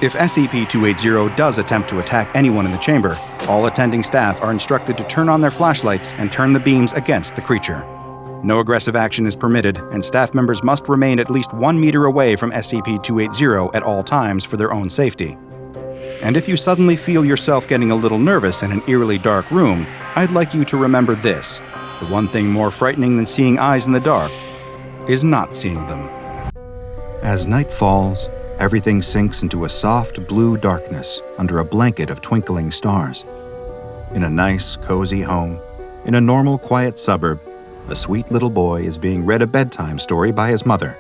If SCP-280 does attempt to attack anyone in the chamber, all attending staff are instructed to turn on their flashlights and turn the beams against the creature. No aggressive action is permitted, and staff members must remain at least 1 meter away from SCP-280 at all times for their own safety. And if you suddenly feel yourself getting a little nervous in an eerily dark room, I'd like you to remember this. The one thing more frightening than seeing eyes in the dark is not seeing them. As night falls, everything sinks into a soft blue darkness under a blanket of twinkling stars. In a nice, cozy home, in a normal, quiet suburb, a sweet little boy is being read a bedtime story by his mother.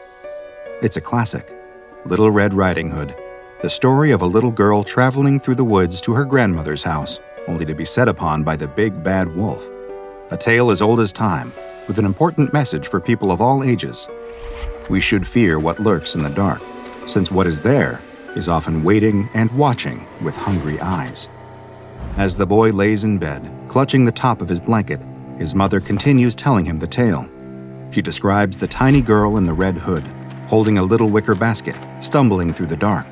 It's a classic, Little Red Riding Hood, the story of a little girl traveling through the woods to her grandmother's house, only to be set upon by the big bad wolf. A tale as old as time, with an important message for people of all ages. We should fear what lurks in the dark, since what is there is often waiting and watching with hungry eyes. As the boy lays in bed, clutching the top of his blanket, his mother continues telling him the tale. She describes the tiny girl in the red hood, holding a little wicker basket, stumbling through the dark.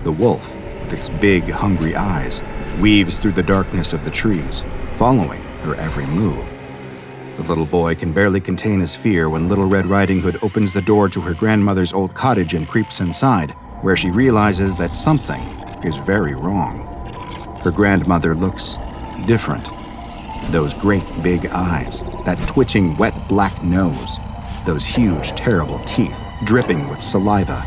The wolf, with its big, hungry eyes, weaves through the darkness of the trees, following her every move. The little boy can barely contain his fear when Little Red Riding Hood opens the door to her grandmother's old cottage and creeps inside, where she realizes that something is very wrong. Her grandmother looks different. Those great big eyes, that twitching wet black nose, those huge terrible teeth dripping with saliva.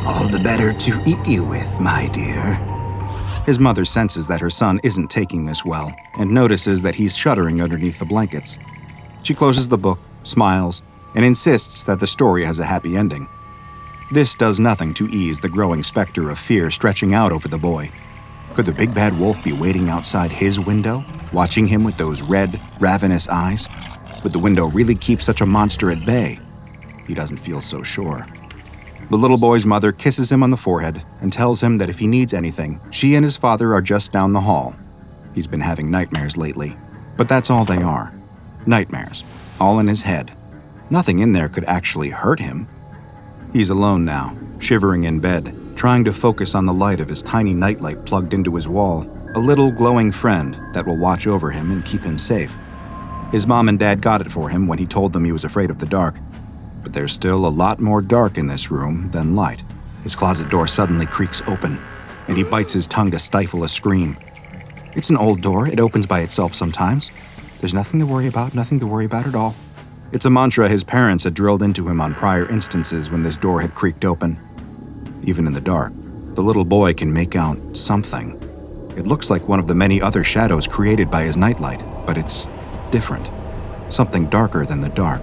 All the better to eat you with, my dear. His mother senses that her son isn't taking this well and notices that he's shuddering underneath the blankets. She closes the book, smiles, and insists that the story has a happy ending. This does nothing to ease the growing specter of fear stretching out over the boy. Could the big bad wolf be waiting outside his window, watching him with those red, ravenous eyes? Would the window really keep such a monster at bay? He doesn't feel so sure. The little boy's mother kisses him on the forehead and tells him that if he needs anything, she and his father are just down the hall. He's been having nightmares lately, but that's all they are. Nightmares, all in his head. Nothing in there could actually hurt him. He's alone now, shivering in bed, trying to focus on the light of his tiny nightlight plugged into his wall, a little glowing friend that will watch over him and keep him safe. His mom and dad got it for him when he told them he was afraid of the dark. But there's still a lot more dark in this room than light. His closet door suddenly creaks open, and he bites his tongue to stifle a scream. It's an old door. It opens by itself sometimes. There's nothing to worry about at all. It's a mantra his parents had drilled into him on prior instances when this door had creaked open. Even in the dark, the little boy can make out something. It looks like one of the many other shadows created by his nightlight, but it's different. Something darker than the dark.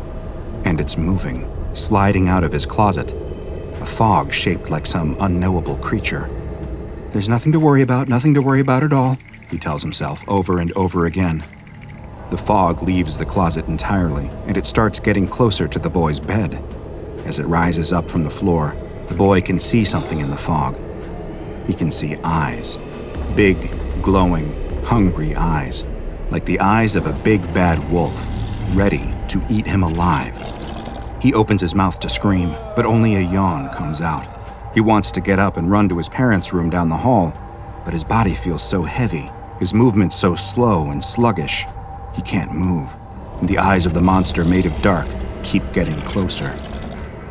And it's moving, sliding out of his closet. A fog shaped like some unknowable creature. There's nothing to worry about at all, he tells himself over and over again. The fog leaves the closet entirely, and it starts getting closer to the boy's bed. As it rises up from the floor, the boy can see something in the fog. He can see eyes. Big, glowing, hungry eyes. Like the eyes of a big bad wolf, ready to eat him alive. He opens his mouth to scream, but only a yawn comes out. He wants to get up and run to his parents' room down the hall, but his body feels so heavy, his movements so slow and sluggish. He can't move, and the eyes of the monster made of dark keep getting closer.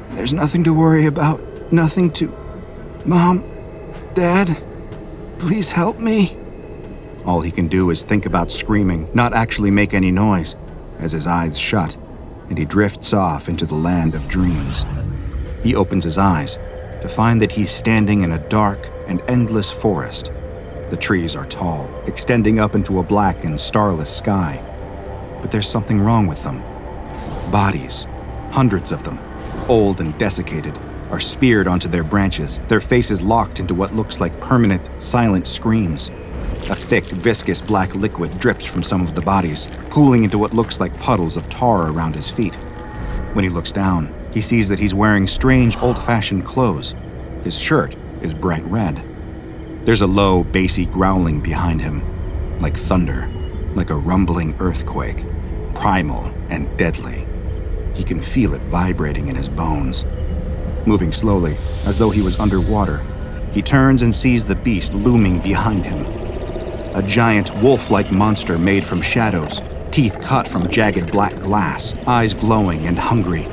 There's nothing to worry about, nothing to... Mom, Dad, please help me. All he can do is think about screaming, not actually make any noise, as his eyes shut, and he drifts off into the land of dreams. He opens his eyes to find that he's standing in a dark and endless forest. The trees are tall, extending up into a black and starless sky. But there's something wrong with them. Bodies, hundreds of them, old and desiccated, are speared onto their branches, their faces locked into what looks like permanent, silent screams. A thick, viscous black liquid drips from some of the bodies, pooling into what looks like puddles of tar around his feet. When he looks down, he sees that he's wearing strange, old-fashioned clothes. His shirt is bright red. There's a low, bassy growling behind him, like thunder, like a rumbling earthquake, primal and deadly. He can feel it vibrating in his bones. Moving slowly, as though he was underwater, he turns and sees the beast looming behind him. A giant wolf-like monster made from shadows, teeth cut from jagged black glass, eyes glowing and hungry.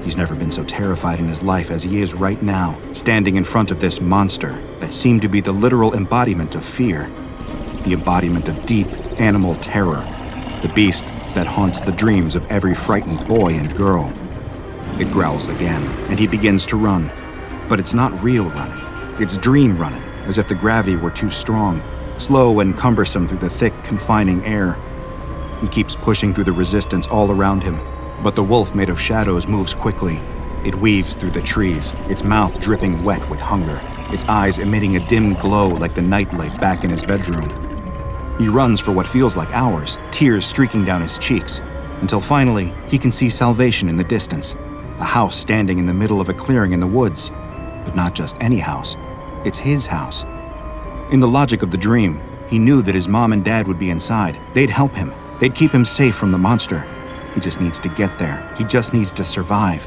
He's never been so terrified in his life as he is right now, standing in front of this monster that seemed to be the literal embodiment of fear, the embodiment of deep animal terror, the beast that haunts the dreams of every frightened boy and girl. It growls again, and he begins to run. But it's not real running. It's dream running, as if the gravity were too strong, slow and cumbersome through the thick, confining air. He keeps pushing through the resistance all around him, but the wolf made of shadows moves quickly. It weaves through the trees, its mouth dripping wet with hunger, its eyes emitting a dim glow like the nightlight back in his bedroom. He runs for what feels like hours, tears streaking down his cheeks, until finally he can see salvation in the distance, a house standing in the middle of a clearing in the woods. But not just any house, it's his house. In the logic of the dream, he knew that his mom and dad would be inside. They'd help him. They'd keep him safe from the monster. He just needs to get there. He just needs to survive.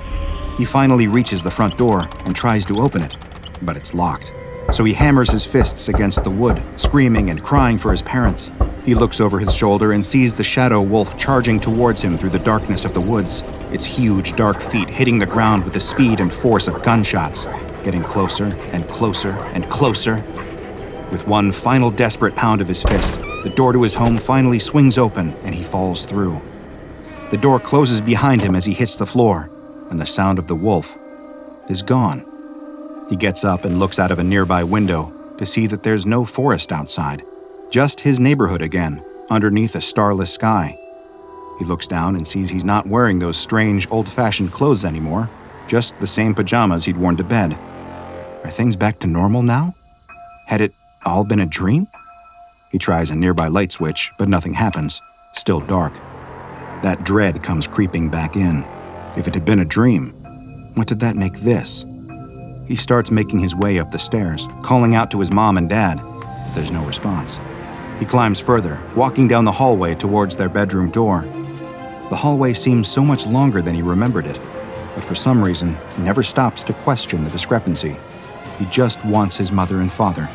He finally reaches the front door and tries to open it, but it's locked. So he hammers his fists against the wood, screaming and crying for his parents. He looks over his shoulder and sees the shadow wolf charging towards him through the darkness of the woods, its huge dark feet hitting the ground with the speed and force of gunshots, getting closer and closer and closer. With one final desperate pound of his fist, the door to his home finally swings open and he falls through. The door closes behind him as he hits the floor, and the sound of the wolf is gone. He gets up and looks out of a nearby window to see that there's no forest outside, just his neighborhood again, underneath a starless sky. He looks down and sees he's not wearing those strange, old-fashioned clothes anymore, just the same pajamas he'd worn to bed. Are things back to normal now? Had it all been a dream? He tries a nearby light switch, but nothing happens. Still dark. That dread comes creeping back in. If it had been a dream, what did that make this? He starts making his way up the stairs, calling out to his mom and dad. There's no response. He climbs further, walking down the hallway towards their bedroom door. The hallway seems so much longer than he remembered it, but for some reason, he never stops to question the discrepancy. He just wants his mother and father.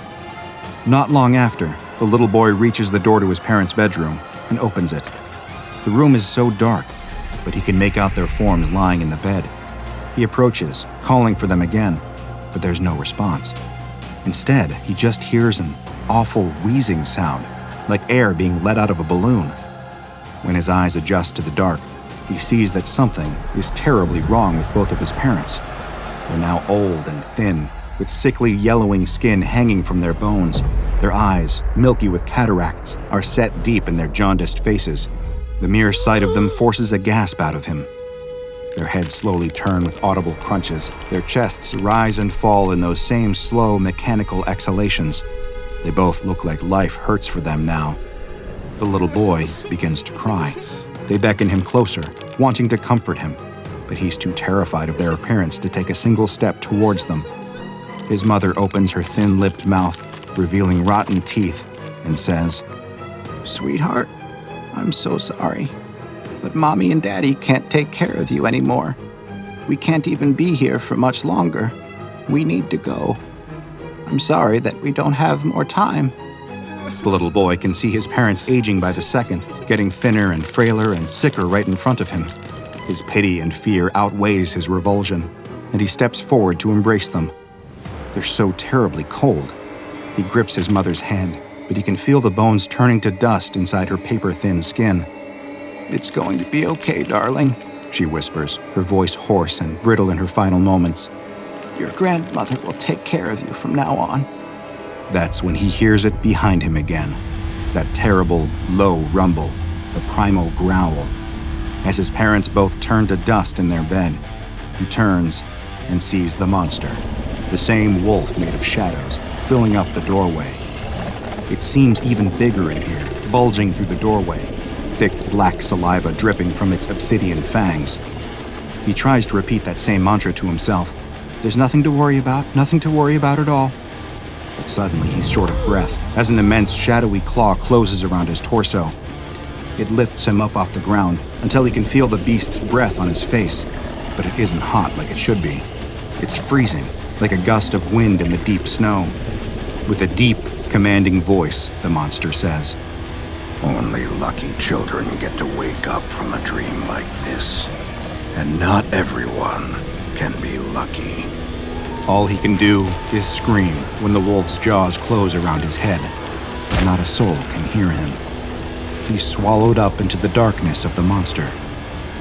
Not long after, the little boy reaches the door to his parents' bedroom and opens it. The room is so dark, but he can make out their forms lying in the bed. He approaches, calling for them again, but there's no response. Instead, he just hears an awful wheezing sound, like air being let out of a balloon. When his eyes adjust to the dark, he sees that something is terribly wrong with both of his parents. They're now old and thin, with sickly yellowing skin hanging from their bones. Their eyes, milky with cataracts, are set deep in their jaundiced faces. The mere sight of them forces a gasp out of him. Their heads slowly turn with audible crunches. Their chests rise and fall in those same slow, mechanical exhalations. They both look like life hurts for them now. The little boy begins to cry. They beckon him closer, wanting to comfort him, but he's too terrified of their appearance to take a single step towards them. His mother opens her thin-lipped mouth, revealing rotten teeth, and says, "Sweetheart, I'm so sorry, but Mommy and Daddy can't take care of you anymore. We can't even be here for much longer. We need to go. I'm sorry that we don't have more time." The little boy can see his parents aging by the second, getting thinner and frailer and sicker right in front of him. His pity and fear outweighs his revulsion, and he steps forward to embrace them. They're so terribly cold. He grips his mother's hand, but he can feel the bones turning to dust inside her paper-thin skin. "It's going to be okay, darling," she whispers, her voice hoarse and brittle in her final moments. "Your grandmother will take care of you from now on." That's when he hears it behind him again. That terrible, low rumble, the primal growl. As his parents both turn to dust in their bed, he turns and sees the monster, the same wolf made of shadows, filling up the doorway. It seems even bigger in here, bulging through the doorway, thick black saliva dripping from its obsidian fangs. He tries to repeat that same mantra to himself. There's nothing to worry about at all. But suddenly he's short of breath as an immense shadowy claw closes around his torso. It lifts him up off the ground until he can feel the beast's breath on his face, but it isn't hot like it should be. It's freezing, like a gust of wind in the deep snow. With a deep, commanding voice, the monster says, "Only lucky children get to wake up from a dream like this, and not everyone can be lucky." All he can do is scream when the wolf's jaws close around his head. Not a soul can hear him. He's swallowed up into the darkness of the monster,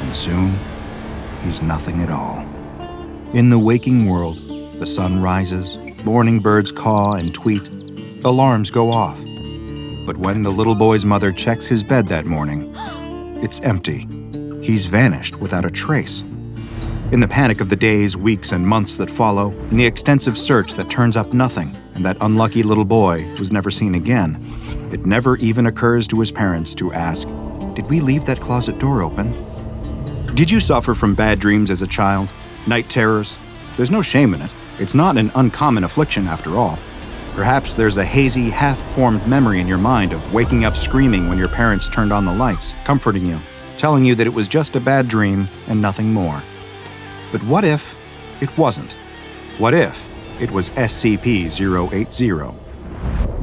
and soon he's nothing at all. In the waking world, the sun rises, morning birds caw and tweet, alarms go off. But when the little boy's mother checks his bed that morning, it's empty. He's vanished without a trace. In the panic of the days, weeks, and months that follow, in the extensive search that turns up nothing, and that unlucky little boy was never seen again, it never even occurs to his parents to ask, "Did we leave that closet door open?" Did you suffer from bad dreams as a child? Night terrors? There's no shame in it. It's not an uncommon affliction after all. Perhaps there's a hazy, half-formed memory in your mind of waking up screaming when your parents turned on the lights, comforting you, telling you that it was just a bad dream and nothing more. But what if it wasn't? What if it was SCP-080?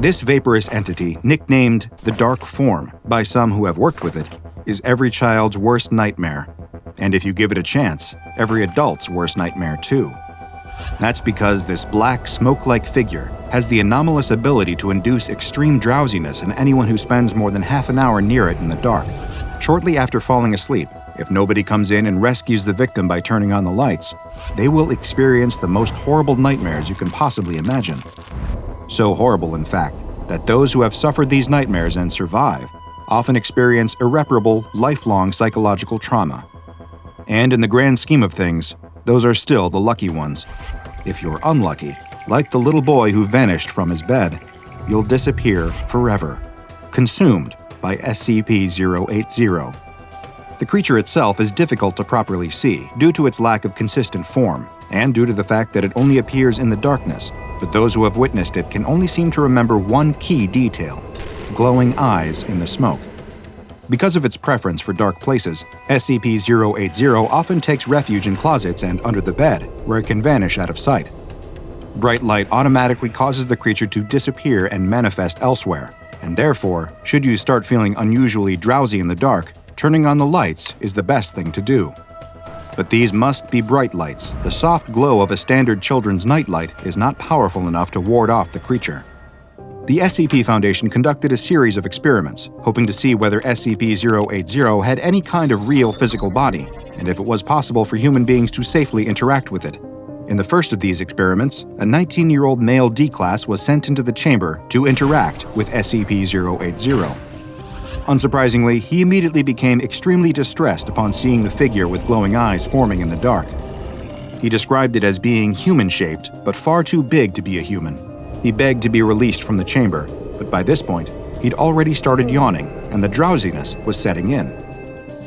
This vaporous entity, nicknamed the Dark Form by some who have worked with it, is every child's worst nightmare. And if you give it a chance, every adult's worst nightmare too. That's because this black, smoke-like figure has the anomalous ability to induce extreme drowsiness in anyone who spends more than half an hour near it in the dark. Shortly after falling asleep, if nobody comes in and rescues the victim by turning on the lights, they will experience the most horrible nightmares you can possibly imagine. So horrible, in fact, that those who have suffered these nightmares and survive often experience irreparable, lifelong psychological trauma. And in the grand scheme of things, those are still the lucky ones. If you're unlucky, like the little boy who vanished from his bed, you'll disappear forever, consumed by SCP-080. The creature itself is difficult to properly see due to its lack of consistent form, and due to the fact that it only appears in the darkness, but those who have witnessed it can only seem to remember one key detail: glowing eyes in the smoke. Because of its preference for dark places, SCP-080 often takes refuge in closets and under the bed, where it can vanish out of sight. Bright light automatically causes the creature to disappear and manifest elsewhere, and therefore, should you start feeling unusually drowsy in the dark, turning on the lights is the best thing to do. But these must be bright lights. The soft glow of a standard children's nightlight is not powerful enough to ward off the creature. The SCP Foundation conducted a series of experiments, hoping to see whether SCP-080 had any kind of real physical body, and if it was possible for human beings to safely interact with it. In the first of these experiments, a 19-year-old male D-Class was sent into the chamber to interact with SCP-080. Unsurprisingly, he immediately became extremely distressed upon seeing the figure with glowing eyes forming in the dark. He described it as being human-shaped, but far too big to be a human. He begged to be released from the chamber, but by this point, he'd already started yawning, and the drowsiness was setting in.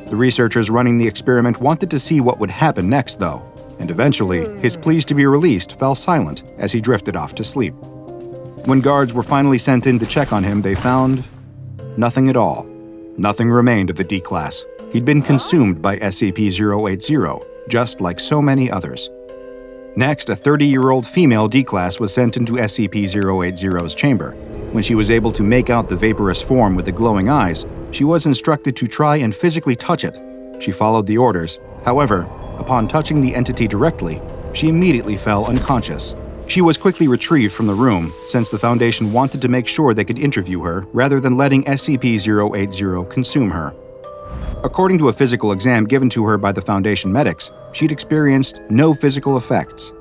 The researchers running the experiment wanted to see what would happen next, though, and eventually, his pleas to be released fell silent as he drifted off to sleep. When guards were finally sent in to check on him, they found nothing at all. Nothing remained of the D-Class. He'd been consumed by SCP-080, just like so many others. Next, a 30-year-old female D-Class was sent into SCP-080's chamber. When she was able to make out the vaporous form with the glowing eyes, she was instructed to try and physically touch it. She followed the orders. However, upon touching the entity directly, she immediately fell unconscious. She was quickly retrieved from the room, since the Foundation wanted to make sure they could interview her rather than letting SCP-080 consume her. According to a physical exam given to her by the Foundation medics, she'd experienced no physical effects.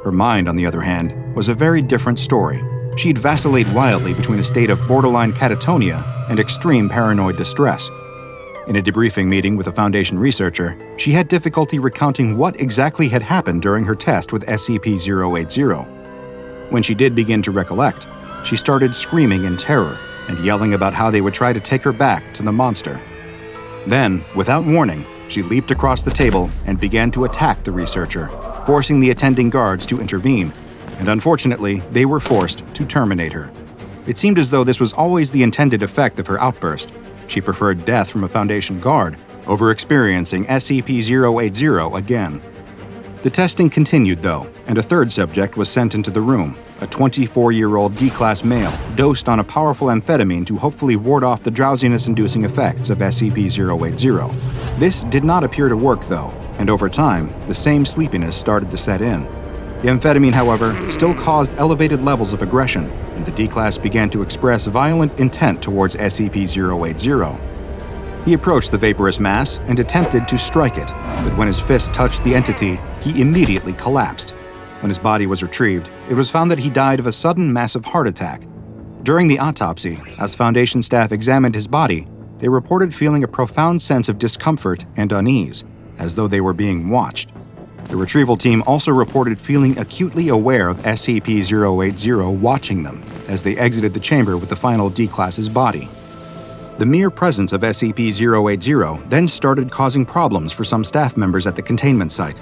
Her mind, on the other hand, was a very different story. She'd vacillate wildly between a state of borderline catatonia and extreme paranoid distress. In a debriefing meeting with a Foundation researcher, she had difficulty recounting what exactly had happened during her test with SCP-080. When she did begin to recollect, she started screaming in terror and yelling about how they would try to take her back to the monster. Then, without warning, she leaped across the table and began to attack the researcher, forcing the attending guards to intervene, and unfortunately, they were forced to terminate her. It seemed as though this was always the intended effect of her outburst. She preferred death from a Foundation guard over experiencing SCP-080 again. The testing continued, though, and a third subject was sent into the room, a 24-year-old D-Class male dosed on a powerful amphetamine to hopefully ward off the drowsiness-inducing effects of SCP-080. This did not appear to work, though, and over time, the same sleepiness started to set in. The amphetamine, however, still caused elevated levels of aggression, and the D-Class began to express violent intent towards SCP-080. He approached the vaporous mass and attempted to strike it, but when his fist touched the entity, he immediately collapsed. When his body was retrieved, it was found that he died of a sudden massive heart attack. During the autopsy, as Foundation staff examined his body, they reported feeling a profound sense of discomfort and unease, as though they were being watched. The retrieval team also reported feeling acutely aware of SCP-080 watching them as they exited the chamber with the final D-Class's body. The mere presence of SCP-080 then started causing problems for some staff members at the containment site.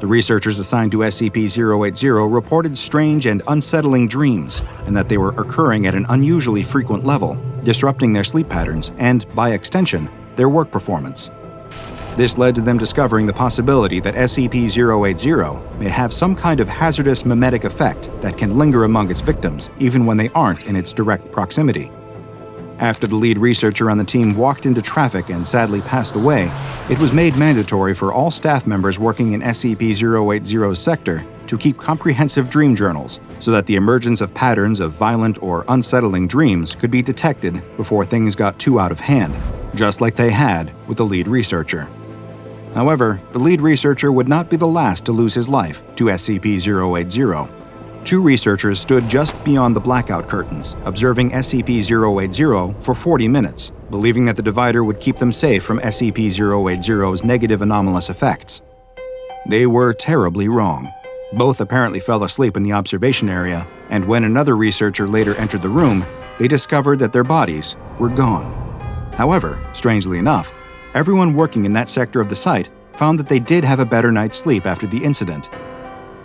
The researchers assigned to SCP-080 reported strange and unsettling dreams, and that they were occurring at an unusually frequent level, disrupting their sleep patterns and, by extension, their work performance. This led to them discovering the possibility that SCP-080 may have some kind of hazardous mimetic effect that can linger among its victims even when they aren't in its direct proximity. After the lead researcher on the team walked into traffic and sadly passed away, it was made mandatory for all staff members working in SCP-080's sector to keep comprehensive dream journals so that the emergence of patterns of violent or unsettling dreams could be detected before things got too out of hand, just like they had with the lead researcher. However, the lead researcher would not be the last to lose his life to SCP-080. 2 researchers stood just beyond the blackout curtains, observing SCP-080 for 40 minutes, believing that the divider would keep them safe from SCP-080's negative anomalous effects. They were terribly wrong. Both apparently fell asleep in the observation area, and when another researcher later entered the room, they discovered that their bodies were gone. However, strangely enough, everyone working in that sector of the site found that they did have a better night's sleep after the incident.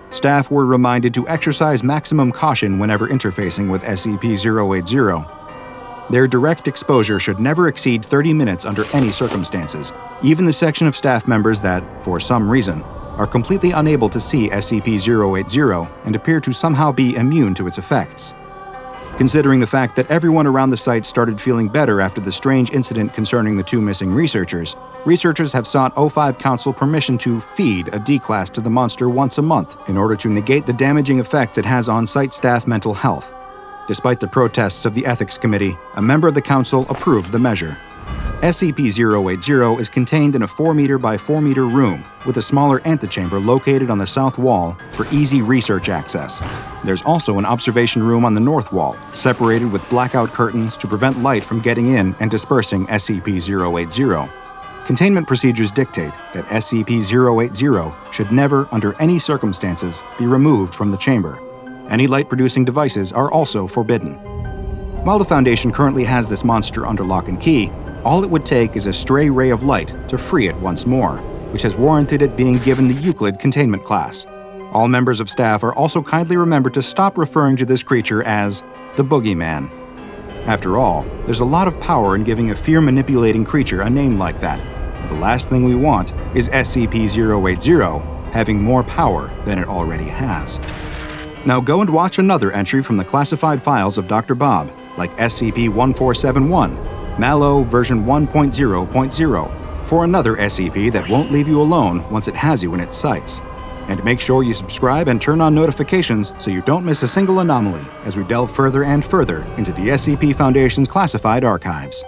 Staff were reminded to exercise maximum caution whenever interfacing with SCP-080. Their direct exposure should never exceed 30 minutes under any circumstances, even the section of staff members that, for some reason, are completely unable to see SCP-080 and appear to somehow be immune to its effects. Considering the fact that everyone around the site started feeling better after the strange incident concerning the 2 missing researchers have sought O5 Council permission to feed a D-class to the monster once a month in order to negate the damaging effects it has on site staff mental health. Despite the protests of the Ethics Committee, a member of the Council approved the measure. SCP-080 is contained in a 4-meter by 4-meter room with a smaller antechamber located on the south wall for easy research access. There's also an observation room on the north wall, separated with blackout curtains to prevent light from getting in and dispersing SCP-080. Containment procedures dictate that SCP-080 should never, under any circumstances, be removed from the chamber. Any light-producing devices are also forbidden. While the Foundation currently has this monster under lock and key, all it would take is a stray ray of light to free it once more, which has warranted it being given the Euclid containment class. All members of staff are also kindly remembered to stop referring to this creature as the Boogeyman. After all, there's a lot of power in giving a fear-manipulating creature a name like that, and the last thing we want is SCP-080 having more power than it already has. Now go and watch another entry from the classified files of DrBob, like SCP-1471, Mallow version 1.0.0, for another SCP that won't leave you alone once it has you in its sights. And make sure you subscribe and turn on notifications so you don't miss a single anomaly as we delve further and further into the SCP Foundation's classified archives.